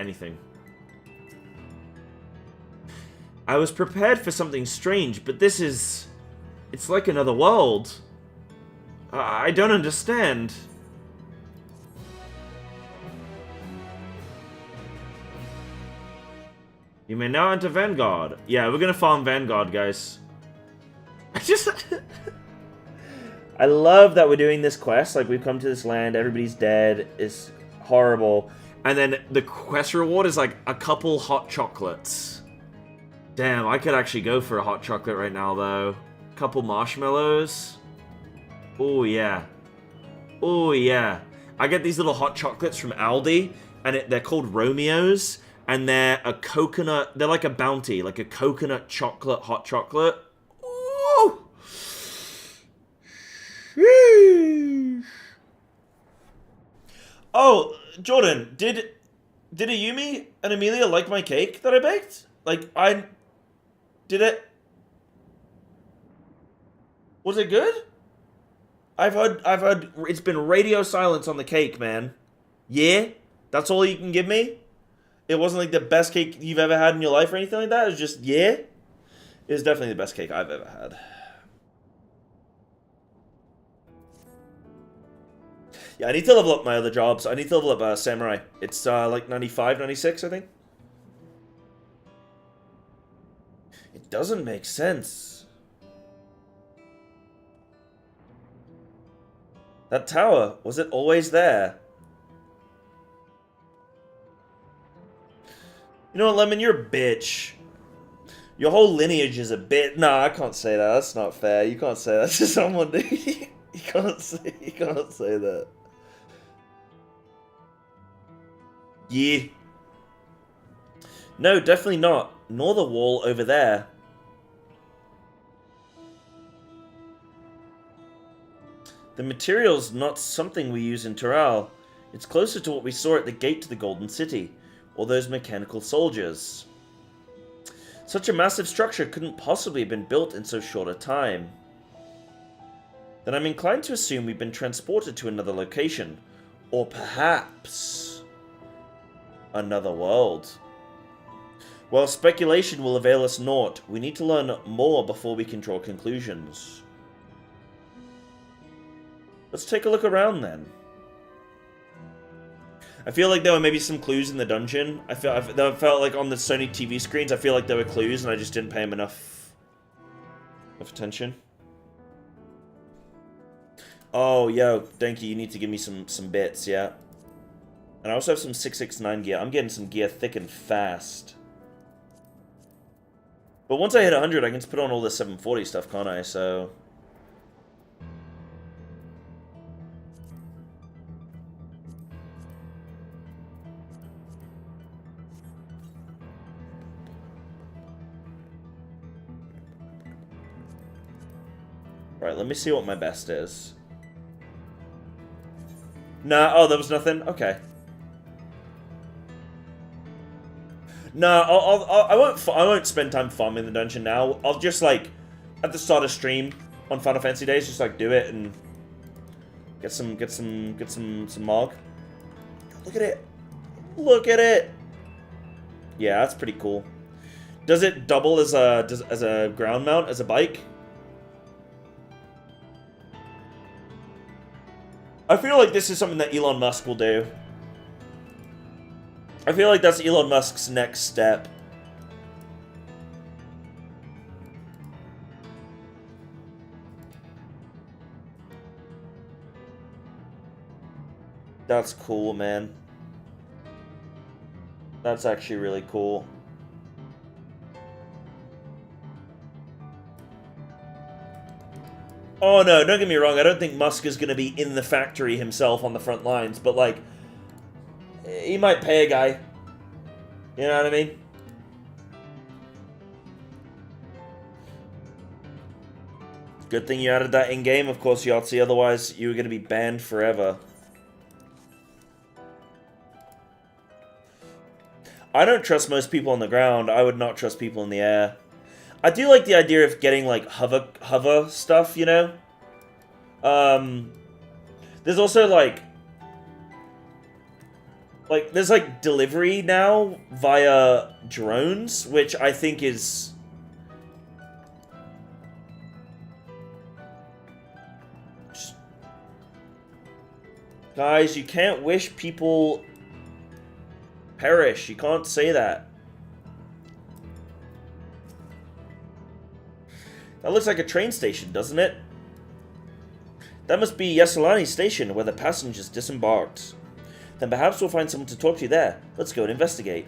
anything. I was prepared for something strange, but this is... It's like another world. I don't understand. You may now enter Vanguard. Yeah, we're gonna farm Vanguard, guys. I love that we're doing this quest. Like, we've come to this land, everybody's dead, it's horrible. And then the quest reward is like a couple hot chocolates. Damn, I could actually go for a hot chocolate right now, though. Couple marshmallows. Oh, yeah. Oh, yeah. I get these little hot chocolates from Aldi, and they're called Romeos, and they're a coconut... They're like a bounty, like a coconut chocolate hot chocolate. Ooh! Sheesh. Oh, Jordan, did Ayumi and Amelia like my cake that I baked? Like, Did it? Was it good? I've heard it's been radio silence on the cake, man. Yeah? That's all you can give me? It wasn't like the best cake you've ever had in your life or anything like that? It was just, yeah? It was definitely the best cake I've ever had. Yeah, I need to level up my other jobs. I need to level up Samurai. It's like 95, 96, I think. It doesn't make sense. That tower, was it always there? You know what, Lemon, you're a bitch. Your whole lineage is a bit. Nah, I can't say that. That's not fair. You can't say that to someone, dude. You can't say that. Yeah. No, definitely not. Nor the wall over there. The material's not something we use in Tural. It's closer to what we saw at the gate to the Golden City, or those mechanical soldiers. Such a massive structure couldn't possibly have been built in so short a time. Then I'm inclined to assume we've been transported to another location, or perhaps another world. While speculation will avail us naught, we need to learn more before we can draw conclusions. Let's take a look around then. I feel like there were maybe some clues in the dungeon. I felt like on the Sony TV screens, I feel like there were clues and I just didn't pay them enough attention. Oh, yo, Denki, you need to give me some bits, yeah? And I also have some 669 gear. I'm getting some gear thick and fast. But once I hit 100, I can just put on all the 740 stuff, can't I? So... Right, let me see what my best is. Nah, oh, there was nothing? Okay. Nah, I won't spend time farming the dungeon now. I'll just, like, at the start of stream on Final Fantasy days, just, like, do it and get some Mog. Look at it. Look at it. Yeah, that's pretty cool. Does it double as a ground mount, as a bike? I feel like this is something that Elon Musk will do. I feel like that's Elon Musk's next step. That's cool, man. That's actually really cool. Oh no, don't get me wrong, I don't think Musk is going to be in the factory himself on the front lines, but like, he might pay a guy. You know what I mean? Good thing you added that in-game, of course, Yahtzee, otherwise you were going to be banned forever. I don't trust most people on the ground. I would not trust people in the air. I do like the idea of getting, like, hover stuff, you know? There's also, like, there's, like, delivery now via drones, which I think is... Guys, you can't wish people perish. You can't say that. That looks like a train station, doesn't it? That must be Yasalani Station, where the passengers disembarked. Then perhaps we'll find someone to talk to there. Let's go and investigate.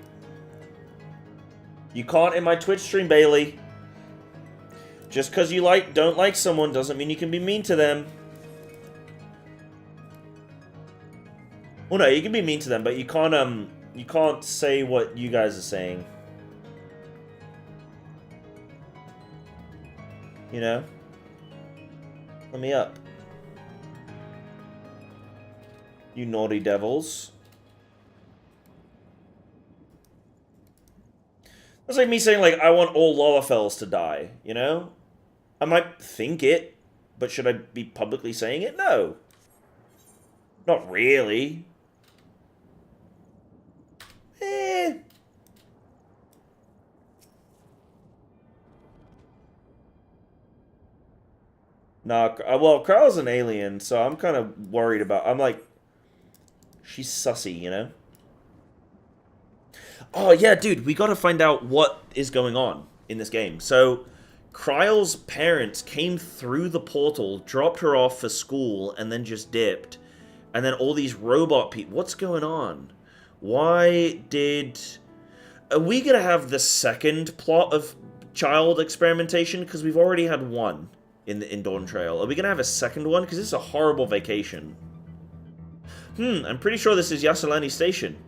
You can't in my Twitch stream, Bailey. Just because you don't like someone doesn't mean you can be mean to them. Well, no, you can be mean to them, but you can't say what you guys are saying. You know? Let me up. You naughty devils. That's like me saying, like, I want all Lalafels to die, you know? I might think it, but should I be publicly saying it? No. Not really. Nah, well, Carl's an alien, so I'm kind of worried about... I'm like... She's sussy, you know? Oh, yeah, dude, we gotta find out what is going on in this game. So, Kryle's parents came through the portal, dropped her off for school, and then just dipped. And then all these robot people... What's going on? Why did... Are we gonna have the second plot of child experimentation? Because we've already had one in Dawn Trail. Are we gonna have a second one? Because it's a horrible vacation. I'm pretty sure this is Yasalani Station.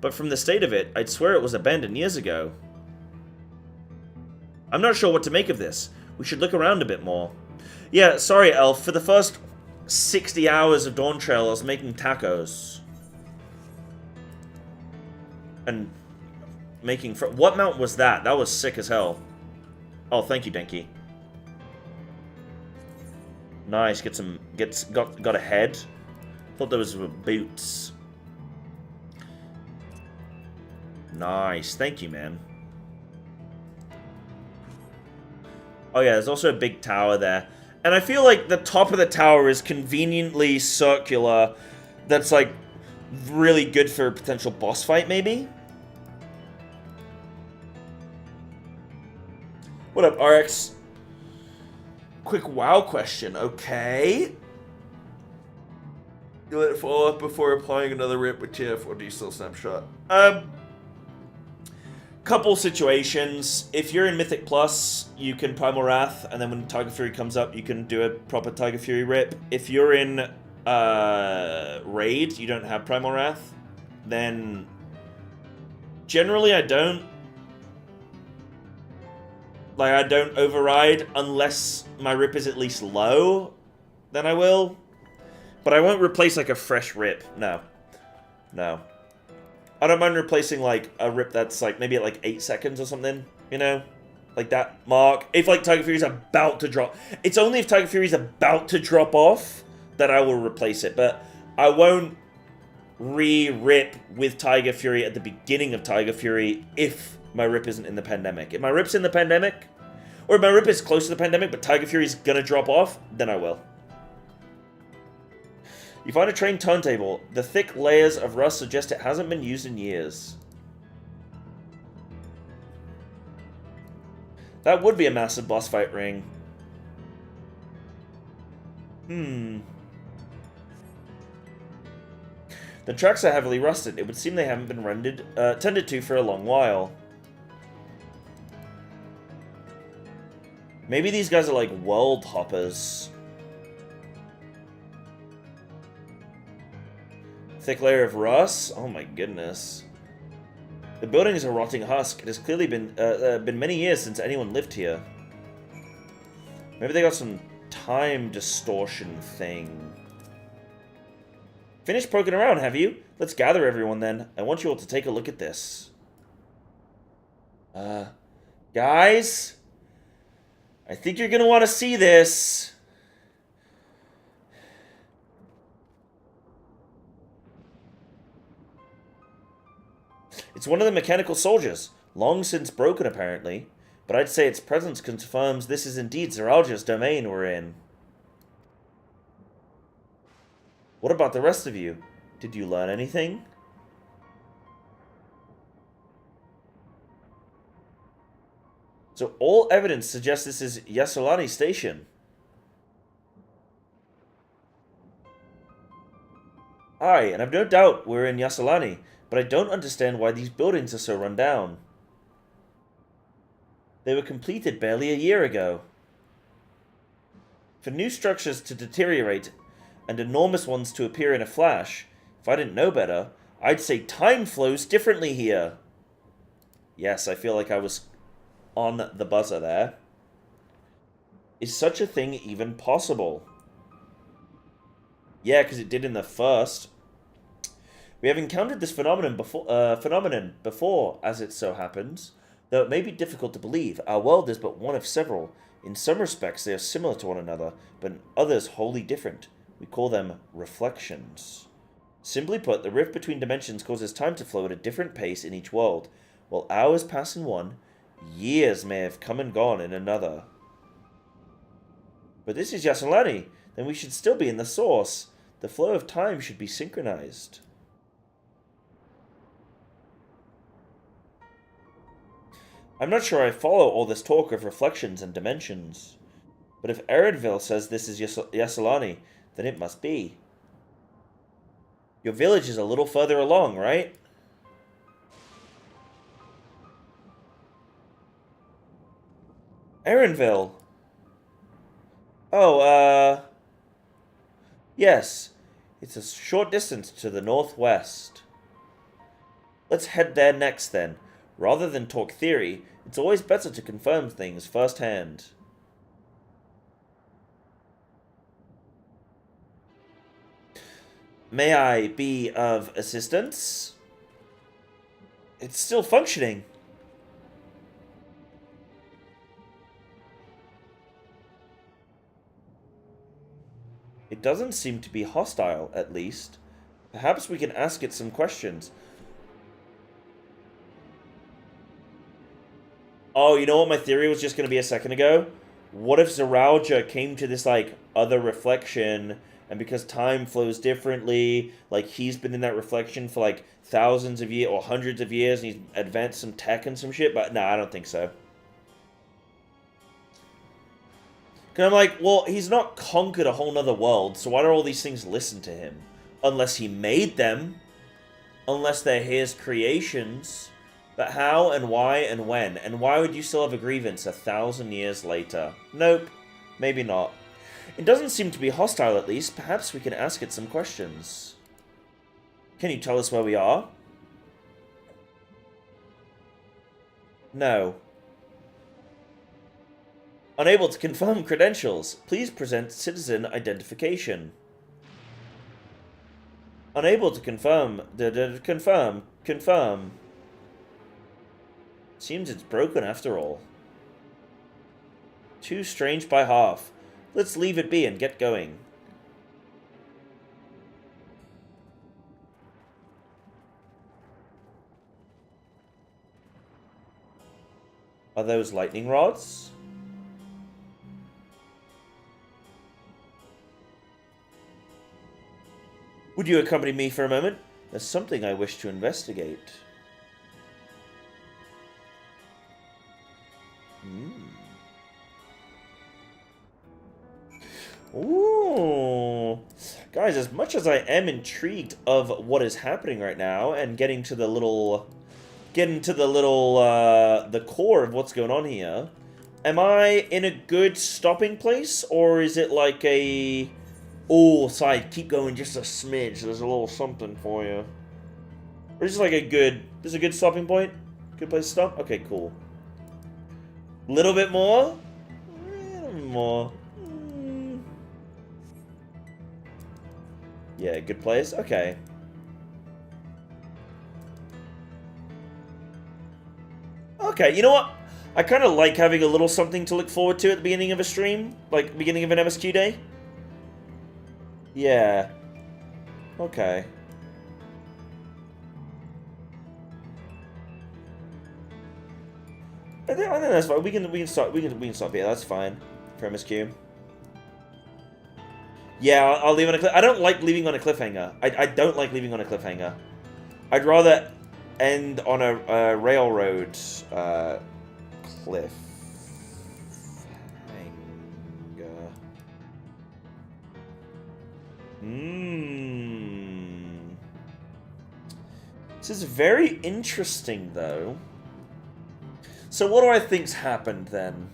But from the state of it, I'd swear it was abandoned years ago. I'm not sure what to make of this. We should look around a bit more. Yeah, sorry, Elf. For the first 60 hours of Dawn Trail, I was making tacos. And making... What mount was that? That was sick as hell. Oh, thank you, Denki. Nice. Got a head. Thought those were boots. Nice. Thank you, man. Oh, yeah. There's also a big tower there. And I feel like the top of the tower is conveniently circular. That's, like, really good for a potential boss fight, maybe? What up, RX? Quick WoW question. Okay. You let it follow up before applying another rip with TF, or do you still snapshot? Couple situations. If you're in Mythic Plus, you can Primal Wrath, and then when Tiger Fury comes up, you can do a proper Tiger Fury rip. If you're in Raid, you don't have Primal Wrath, then generally I don't. Like, I don't override unless my rip is at least low, then I will. But I won't replace, like, a fresh rip. No. No. I don't mind replacing, like, a rip that's, like, maybe at, like, 8 seconds or something, you know? Like, that mark. If, like, Tiger Fury's about to drop... It's only if Tiger Fury's about to drop off that I will replace it. But I won't re-rip with Tiger Fury at the beginning of Tiger Fury if my rip isn't in the pandemic. If my rip's in the pandemic, or if my rip is close to the pandemic, but Tiger Fury's gonna drop off, then I will. You find a train turntable. The thick layers of rust suggest it hasn't been used in years. That would be a massive boss fight ring. The tracks are heavily rusted. It would seem they haven't been tended to for a long while. Maybe these guys are like world hoppers. Thick layer of rust? Oh my goodness. The building is a rotting husk. It has clearly been many years since anyone lived here. Maybe they got some time distortion thing. Finished poking around, have you? Let's gather everyone then. I want you all to take a look at this. Guys? I think you're gonna want to see this. It's one of the mechanical soldiers, long since broken apparently, but I'd say its presence confirms this is indeed Zeralja's domain we're in. What about the rest of you? Did you learn anything? So all evidence suggests this is Yasolani Station. Aye, and I've no doubt we're in Yasolani, but I don't understand why these buildings are so run down. They were completed barely a year ago. For new structures to deteriorate and enormous ones to appear in a flash, if I didn't know better, I'd say time flows differently here. Yes, I feel like I was on the buzzer there. Is such a thing even possible? Yeah, because it did in the first. We have encountered this phenomenon before, as it so happens. Though it may be difficult to believe, our world is but one of several. In some respects they are similar to one another, but in others wholly different. We call them reflections. Simply put, the rift between dimensions causes time to flow at a different pace in each world. While hours pass in one, years may have come and gone in another. But this is Yasolani. Then we should still be in the source. The flow of time should be synchronized. I'm not sure I follow all this talk of reflections and dimensions. But if Erenville says this is Yasolani, then it must be. Your village is a little further along, right? Erenville. Oh, yes. It's a short distance to the northwest. Let's head there next, then. Rather than talk theory, it's always better to confirm things firsthand. May I be of assistance? It's still functioning. It doesn't seem to be hostile, at least. Perhaps we can ask it some questions. Oh, you know what my theory was just going to be a second ago? What if Zeralja came to this, like, other reflection, and because time flows differently, like, he's been in that reflection for, like, thousands of years, or hundreds of years, and he's advanced some tech and some shit? But, no, I don't think so. Because I'm like, well, he's not conquered a whole nother world, so why do all these things listen to him? Unless he made them. Unless they're his creations. But how and why and when? And why would you still have a grievance 1,000 years later? Nope. Maybe not. It doesn't seem to be hostile, at least. Perhaps we can ask it some questions. Can you tell us where we are? No. Unable to confirm credentials. Please present citizen identification. Unable to confirm. Confirm. Seems it's broken after all. Too strange by half. Let's leave it be and get going. Are those lightning rods? Would you accompany me for a moment? There's something I wish to investigate. Ooh. Guys, as much as I am intrigued of what is happening right now and getting to the core of what's going on here, am I in a good stopping place, or is it like a, oh, side, keep going just a smidge, there's a little something for you? Or is this like a good, this is a good stopping point? Good place to stop? Okay, cool. Little bit more? A little bit more. Yeah, good place? Okay. Okay, you know what? I kind of like having a little something to look forward to at the beginning of a stream. Like, beginning of an MSQ day. Yeah. Okay. I think that's fine. We can start here. That's fine for MSQ. Yeah, I'll leave on a cliff. I don't like leaving on a cliffhanger. I don't like leaving on a cliffhanger. I'd rather end on a railroad cliff. This is very interesting, though. So what do I think's happened, then?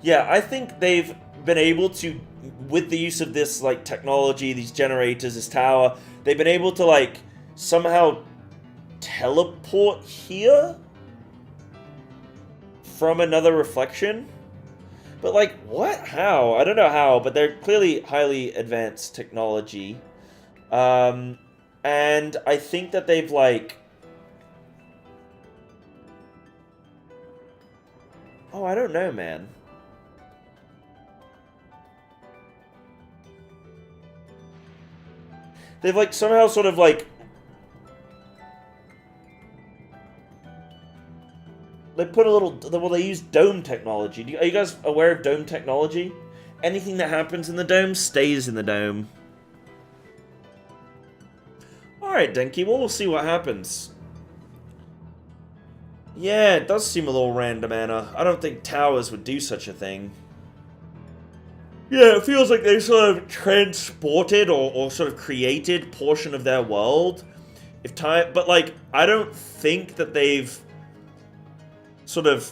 Yeah, I think they've been able to, with the use of this, like, technology, these generators, this tower, they've been able to, like, somehow teleport here from another reflection. But, like, what? How? I don't know how, but they're clearly highly advanced technology. And I think that they've, like... Oh, I don't know, man. They've, like, somehow sort of, like... They put a little... Well, they use dome technology. Are you guys aware of dome technology? Anything that happens in the dome stays in the dome. Alright, Denki. Well, we'll see what happens. Yeah, it does seem a little random, Anna. I don't think towers would do such a thing. Yeah, it feels like they sort of transported or sort of created portion of their world. But, like, I don't think that they've sort of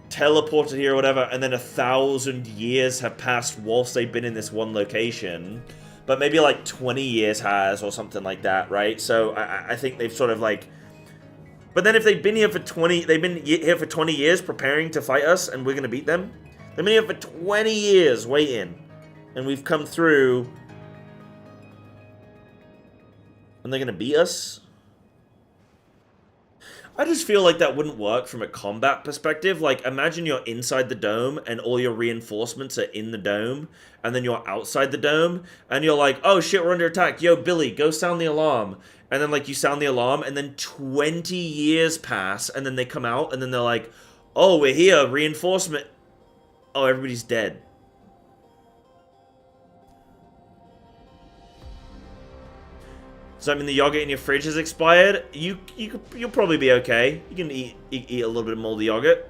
teleported here or whatever, and then 1,000 years have passed whilst they've been in this one location. But maybe, like, 20 years has or something like that, right? So I think they've sort of, like... But then if they've been here for 20... They've been here for 20 years preparing to fight us, and we're going to beat them? They've been here for 20 years waiting, and we've come through, and they're going to beat us? I just feel like that wouldn't work from a combat perspective. Like, imagine you're inside the dome, and all your reinforcements are in the dome, and then you're outside the dome, and you're like, oh shit, we're under attack. Yo, Billy, go sound the alarm. And then, like, you sound the alarm, and then 20 years pass, and then they come out, and then they're like, oh, we're here, reinforcement. Oh, everybody's dead. Does that mean the yogurt in your fridge has expired? You'll probably be okay. You can eat a little bit of moldy yogurt.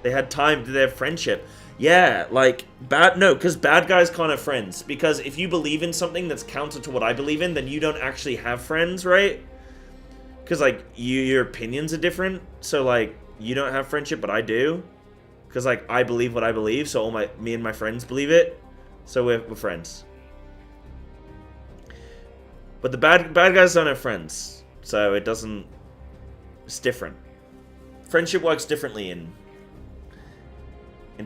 They had time to their friendship. Yeah, like, because bad guys can't have friends. Because if you believe in something that's counter to what I believe in, then you don't actually have friends, right? Because, like, your opinions are different. So, like, you don't have friendship, but I do. Because, like, I believe what I believe, so me and my friends believe it. So we're friends. But the bad guys don't have friends. So it doesn't... It's different. Friendship works differently in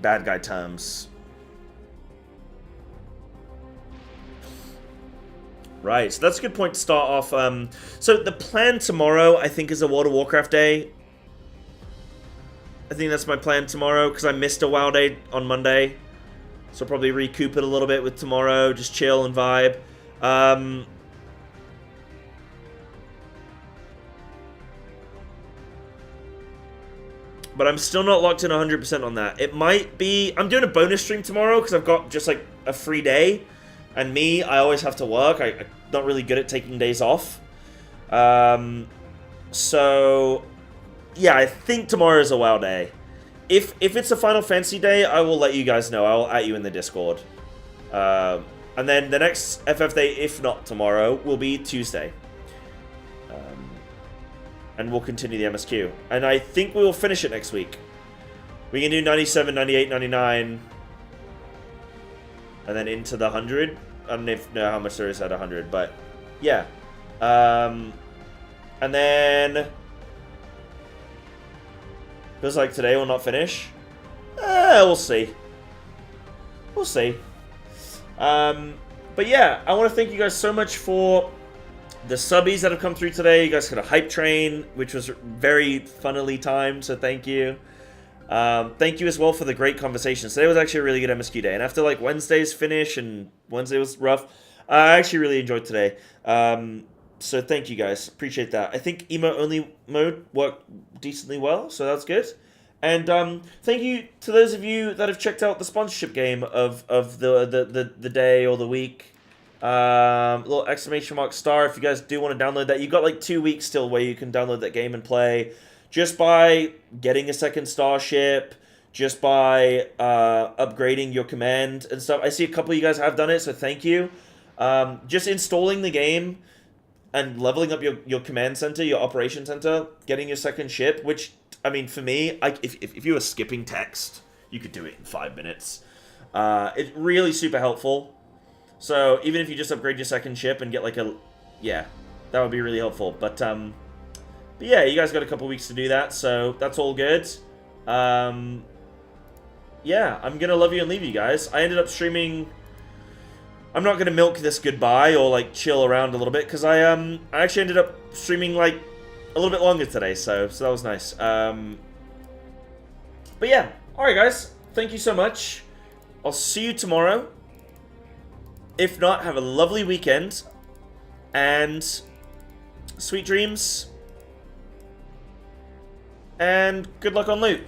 bad guy terms. Right, so that's a good point to start off. So the plan tomorrow, I think, is a World of Warcraft day. I think that's my plan tomorrow, because I missed a WoW day on Monday. So I'll probably recoup it a little bit with tomorrow, just chill and vibe. But I'm still not locked in 100% on that. It might be... I'm doing a bonus stream tomorrow because I've got just, like, a free day. And me, I always have to work. I'm not really good at taking days off. So... Yeah, I think tomorrow is a WoW day. If it's a Final Fantasy day, I will let you guys know. I will at you in the Discord. And then the next FF day, if not tomorrow, will be Tuesday. And we'll continue the MSQ. And I think we will finish it next week. We can do 97, 98, 99. And then into the 100. I don't know how much there is at 100, but yeah. And then... feels like today will not finish. We'll see. We'll see. But yeah, I want to thank you guys so much for the subbies that have come through today. You guys got a hype train, which was very funnily timed, so thank you. Thank you as well for the great conversations. Today was actually a really good MSQ day, and after like Wednesday's finish, and Wednesday was rough, I actually really enjoyed today. So thank you guys, appreciate that. I think emo only mode worked decently well, so that's good. And thank you to those of you that have checked out the sponsorship game of the day or the week. Little exclamation mark star if you guys do want to download that. You've got like 2 weeks still where you can download that game and play. Just by getting a second starship, just by upgrading your command and stuff. I see a couple of you guys have done it, so thank you. Just installing the game and leveling up your command center, your operation center, getting your second ship, which... I mean, for me, if you were skipping text, you could do it in 5 minutes. It's really super helpful. So even if you just upgrade your second ship and get like a... yeah, that would be really helpful. But yeah, you guys got a couple weeks to do that, so that's all good. Yeah, I'm going to love you and leave you guys. I ended up streaming... I'm not going to milk this goodbye or like chill around a little bit, because I actually ended up streaming like... a little bit longer today, so that was nice. But yeah, alright guys, thank you so much. I'll see you tomorrow. If not, have a lovely weekend. And sweet dreams. And good luck on loot.